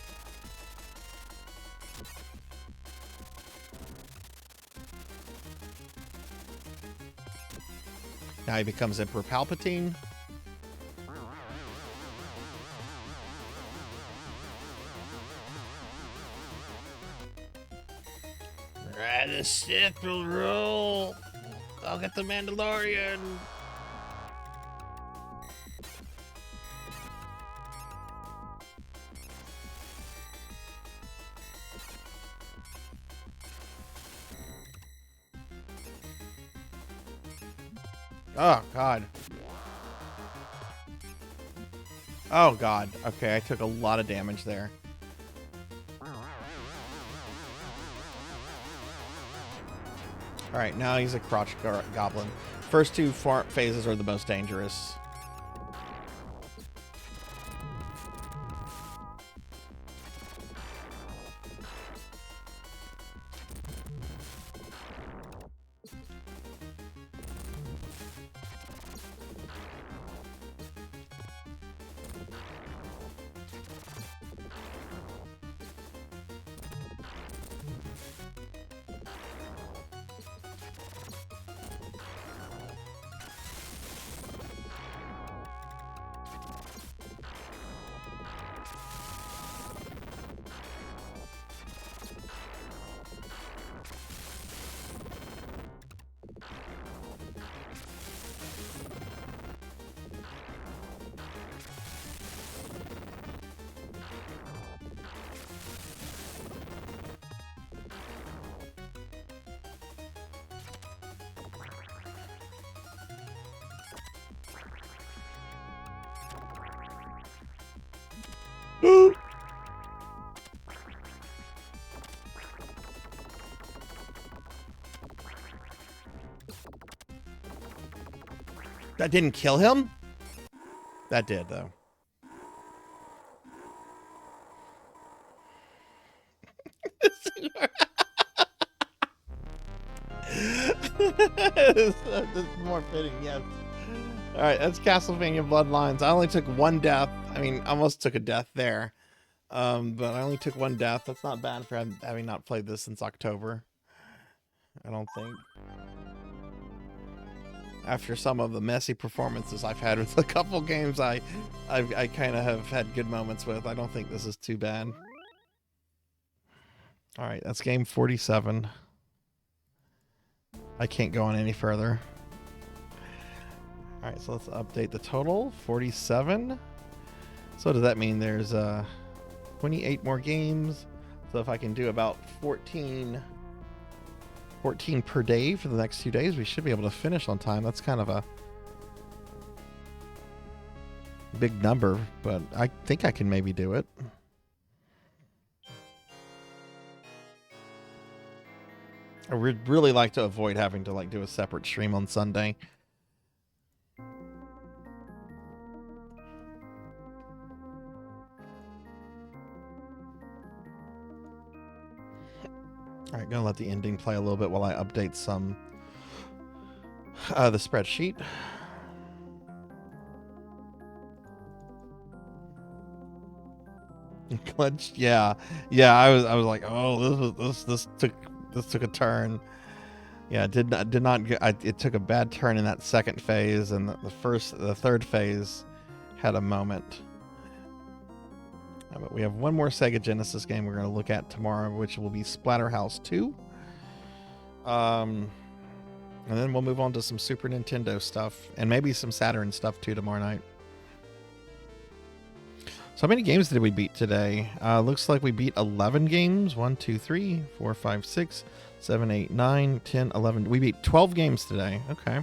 Now he becomes Emperor Palpatine. The Sith will rule. I'll get the Mandalorian. Oh, God. Oh, God. Okay, I took a lot of damage there. Alright, now he's a crotch goblin. First two phases are the most dangerous. That didn't kill him? That did, though. This is more fitting, yes. Alright, that's Castlevania Bloodlines. I only took one death. I mean, almost took a death there. But I only took one death. That's not bad for having not played this since October. I don't think. After some of the messy performances I've had with a couple games I kind of have had good moments with, I don't think this is too bad. Alright, that's game 47. I can't go on any further. Alright, so let's update the total. 47. So does that mean there's 28 more games? So if I can do about 14 per day for the next 2 days, we should be able to finish on time. That's kind of a big number, but I think I can maybe do it. I would really like to avoid having to do a separate stream on Sunday. Alright, gonna let the ending play a little bit while I update some the spreadsheet. Glitch, yeah. I was like, oh, this took a turn. Yeah, it did not get, it took a bad turn in that second phase, and the third phase had a moment. But we have one more Sega Genesis game we're going to look at tomorrow, which will be Splatterhouse 2. And then we'll move on to some Super Nintendo stuff, and maybe some Saturn stuff too tomorrow night. So how many games did we beat today? Looks like we beat 11 games. 1, 2, 3, 4, 5, 6, 7, 8, 9, 10, 11. We beat 12 games today. Okay.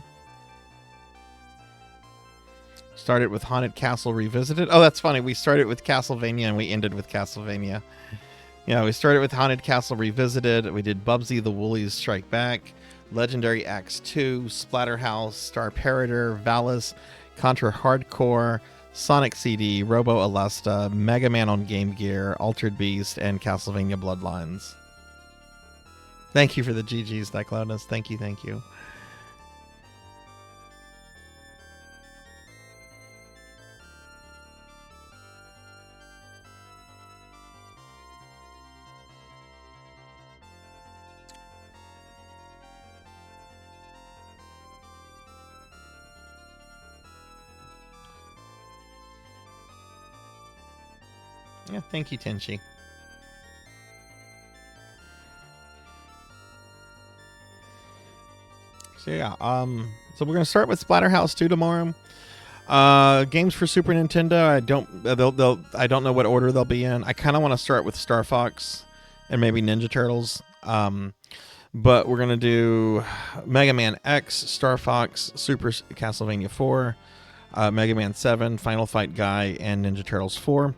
Started with Haunted Castle Revisited. Oh, that's funny. We started with Castlevania and we ended with Castlevania. Yeah, we started with Haunted Castle Revisited. We did Bubsy the Woolies Strike Back, Legendary Axe 2, Splatterhouse, Star Parader, Valis, Contra Hardcore, Sonic CD, Robo Aleste, Mega Man on Game Gear, Altered Beast, and Castlevania Bloodlines. Thank you for the GGs, Cyclonus. Thank you, thank you. Yeah, thank you, Tenchi. So yeah, so we're gonna start with Splatterhouse 2 tomorrow. Games for Super Nintendo. I don't know what order they'll be in. I kind of want to start with Star Fox and maybe Ninja Turtles. But we're gonna do Mega Man X, Star Fox, Super Castlevania 4, Mega Man 7, Final Fight Guy, and Ninja Turtles 4.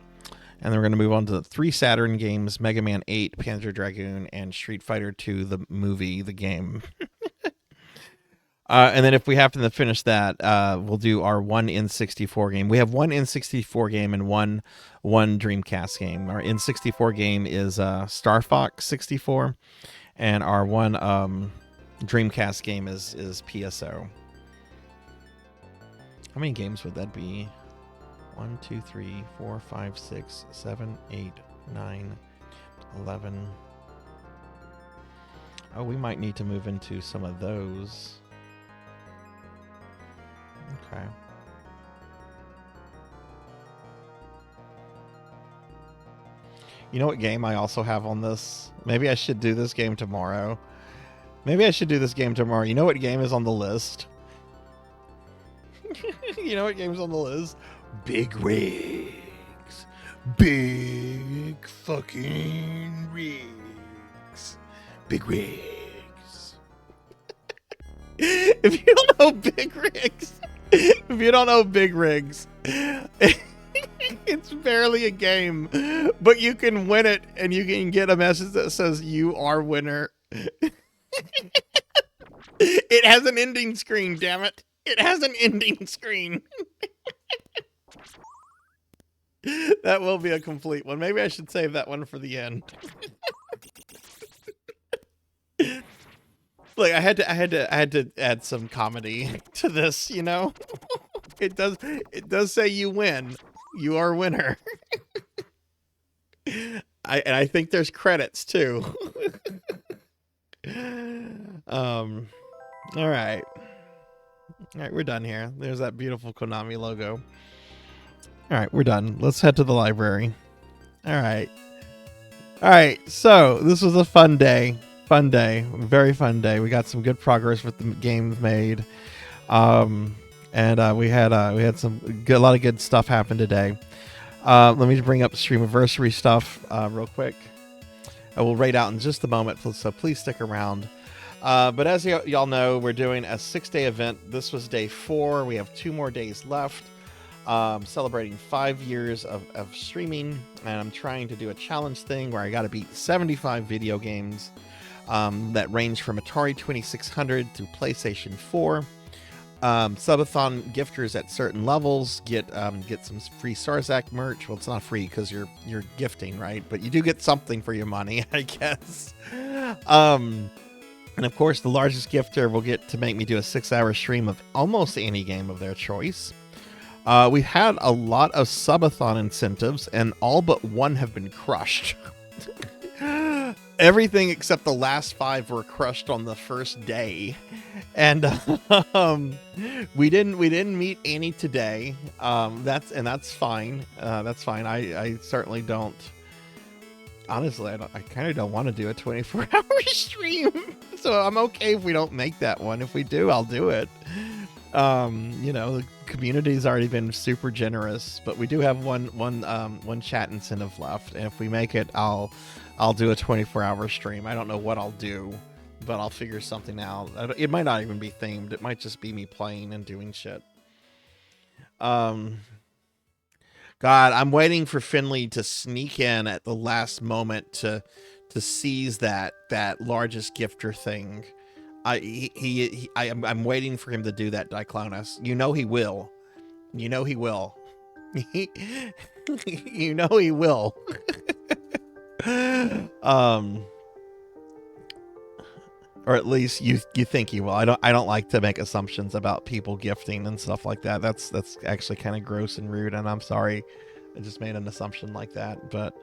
And then we're going to move on to the 3 Saturn games, Mega Man 8, Panzer Dragoon, and Street Fighter 2, the movie, the game. And then if we happen to finish that, we'll do our 1 N64 game. We have 1 N64 game and one Dreamcast game. Our N64 game is Star Fox 64, and our one Dreamcast game is PSO. How many games would that be? 1, 2, 3, 4, 5, 6, 7, 8, 9, 11. Oh, we might need to move into some of those. Okay. You know what game I also have on this? Maybe I should do this game tomorrow. You know what game is on the list? You know what game's on the list? Big rigs. Big fucking rigs. Big rigs. If you don't know Big Rigs, it's barely a game, but you can win it and you can get a message that says you are winner. It has an ending screen, damn it. It has an ending screen. That will be a complete one. Maybe I should save that one for the end. Look, I had to add some comedy to this, you know? It does say you win. You are a winner. I think there's credits too. All right. All right, we're done here. There's that beautiful Konami logo. All right, we're done. Let's head to the library. All right. So this was a fun day. Very fun day. We got some good progress with the games made. And we had a lot of good stuff happen today. Let me bring up Streamiversary stuff real quick. I will raid out in just a moment, so please stick around. But as y'all know, we're doing a 6-day event. This was day 4. We have 2 more days left. Celebrating 5 years of streaming, and I'm trying to do a challenge thing where I got to beat 75 video games that range from Atari 2600 to PlayStation 4. Subathon gifters at certain levels get some free Sarzac merch. Well, it's not free because you're gifting, right? But you do get something for your money, I guess. And of course, the largest gifter will get to make me do a 6-hour stream of almost any game of their choice. We've had a lot of Subathon incentives, and all but one have been crushed. Everything except the last 5 were crushed on the first day, and we didn't meet any today. That's fine. That's fine. I certainly don't. Honestly, I kind of don't want to do a 24-hour stream, so I'm okay if we don't make that one. If we do, I'll do it. The community's already been super generous, but we do have one chat incentive left, and if we make it, I'll do a 24-hour stream. I don't know what I'll do, but I'll figure something out. It might not even be themed. It might just be me playing and doing shit. God, I'm waiting for Finley to sneak in at the last moment to seize that largest gifter thing. I'm waiting for him to do that, Diclonus. You know he will. You know he will. You know he will. Or at least you think he will. I don't like to make assumptions about people gifting and stuff like that. That's actually kind of gross and rude, and I'm sorry I just made an assumption like that. But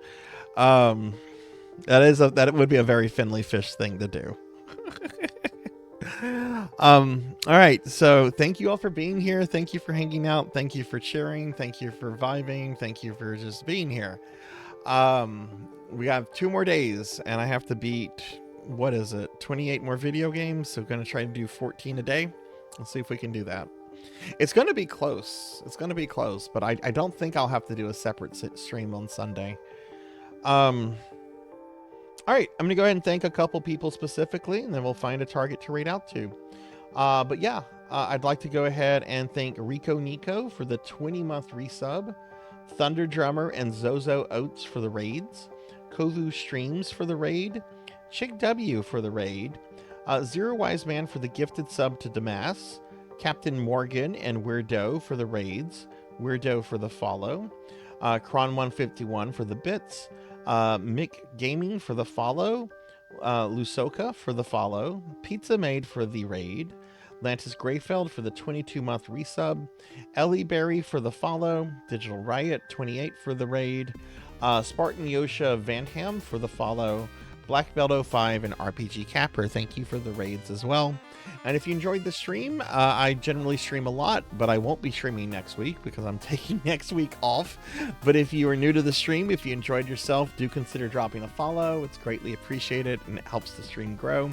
that would be a very Finley Fish thing to do. All right, so thank you all for being here. Thank you for hanging out. Thank you for cheering. Thank you for vibing. Thank you for just being here. We have 2 more days, and I have to beat what is it? 28 more video games. So going to try to do 14 a day. Let's see if we can do that. It's going to be close. It's going to be close, but I don't think I'll have to do a separate stream on Sunday. All right, I'm going to go ahead and thank a couple people specifically, and then we'll find a target to raid out to. But yeah, I'd like to go ahead and thank Rico Nico for the 20-month resub, Thunder Drummer and Zozo Oats for the raids, Kovu Streams for the raid, Chick W for the raid, Zero Wise Man for the gifted sub to Damas, Captain Morgan and Weirdo for the raids, Weirdo for the follow, Kron151 for the bits, Mick Gaming for the follow, Lusoka for the follow, Pizza Made for the raid, Lantis Greyfeld for the 22-month resub, Ellie Berry for the follow, Digital Riot 28 for the raid, Spartan Yosha Vanham for the follow, Black Belt 05 and RPG Capper, thank you for the raids as well. And if you enjoyed the stream, I generally stream a lot, but I won't be streaming next week because I'm taking next week off. But if you are new to the stream, if you enjoyed yourself, do consider dropping a follow. It's greatly appreciated and it helps the stream grow.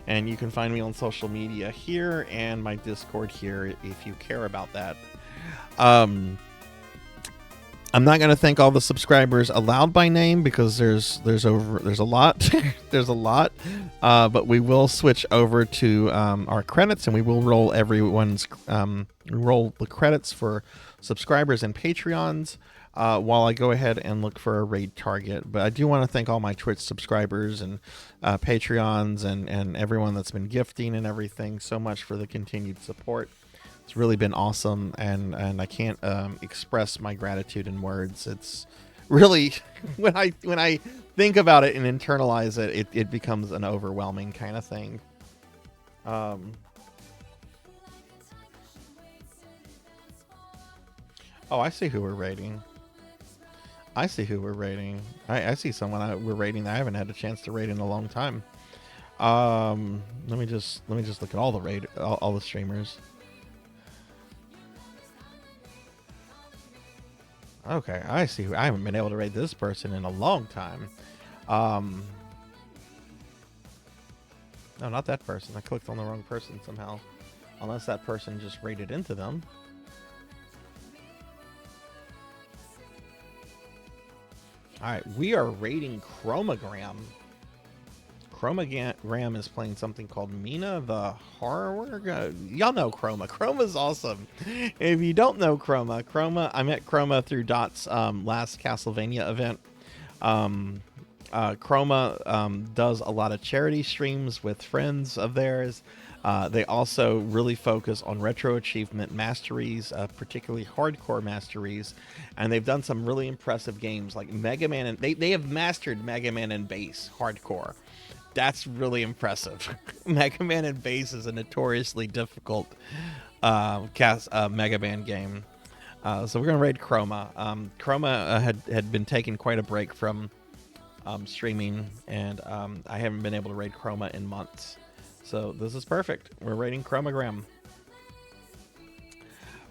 And you can find me on social media here and my Discord here if you care about that. I'm not going to thank all the subscribers aloud by name because there's a lot. There's a lot. But we will switch over to our credits and we will roll roll the credits for subscribers and Patreons while I go ahead and look for a raid target. But I do want to thank all my Twitch subscribers and Patreons and everyone that's been gifting and everything so much for the continued support. It's really been awesome, and I can't express my gratitude in words. It's really when I think about it and internalize it, it becomes an overwhelming kind of thing. Oh, I see who we're rating. I see who we're rating. I see someone we're rating that I haven't had a chance to rate in a long time. Let me just look at all the all the streamers. Okay, I see. I haven't been able to rate this person in a long time. No, not that person. I clicked on the wrong person somehow. Unless that person just rated into them. Alright, we are rating Chromagram. Chromagram is playing something called Mina the Horror. Y'all know Chroma. Chroma's awesome. If you don't know Chroma, I met Chroma through Dot's last Castlevania event. Chroma does a lot of charity streams with friends of theirs. They also really focus on retro achievement masteries, particularly hardcore masteries, and they've done some really impressive games like Mega Man, and they have mastered Mega Man and Bass hardcore. That's really impressive. Mega Man and Bass is a notoriously difficult Mega Man game. So we're going to raid Chroma. Chroma had been taking quite a break from streaming, and I haven't been able to raid Chroma in months. So this is perfect. We're raiding Chromagram.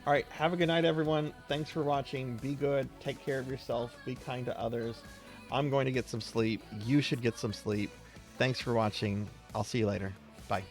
All right, have a good night, everyone. Thanks for watching. Be good. Take care of yourself. Be kind to others. I'm going to get some sleep. You should get some sleep. Thanks for watching. I'll see you later. Bye.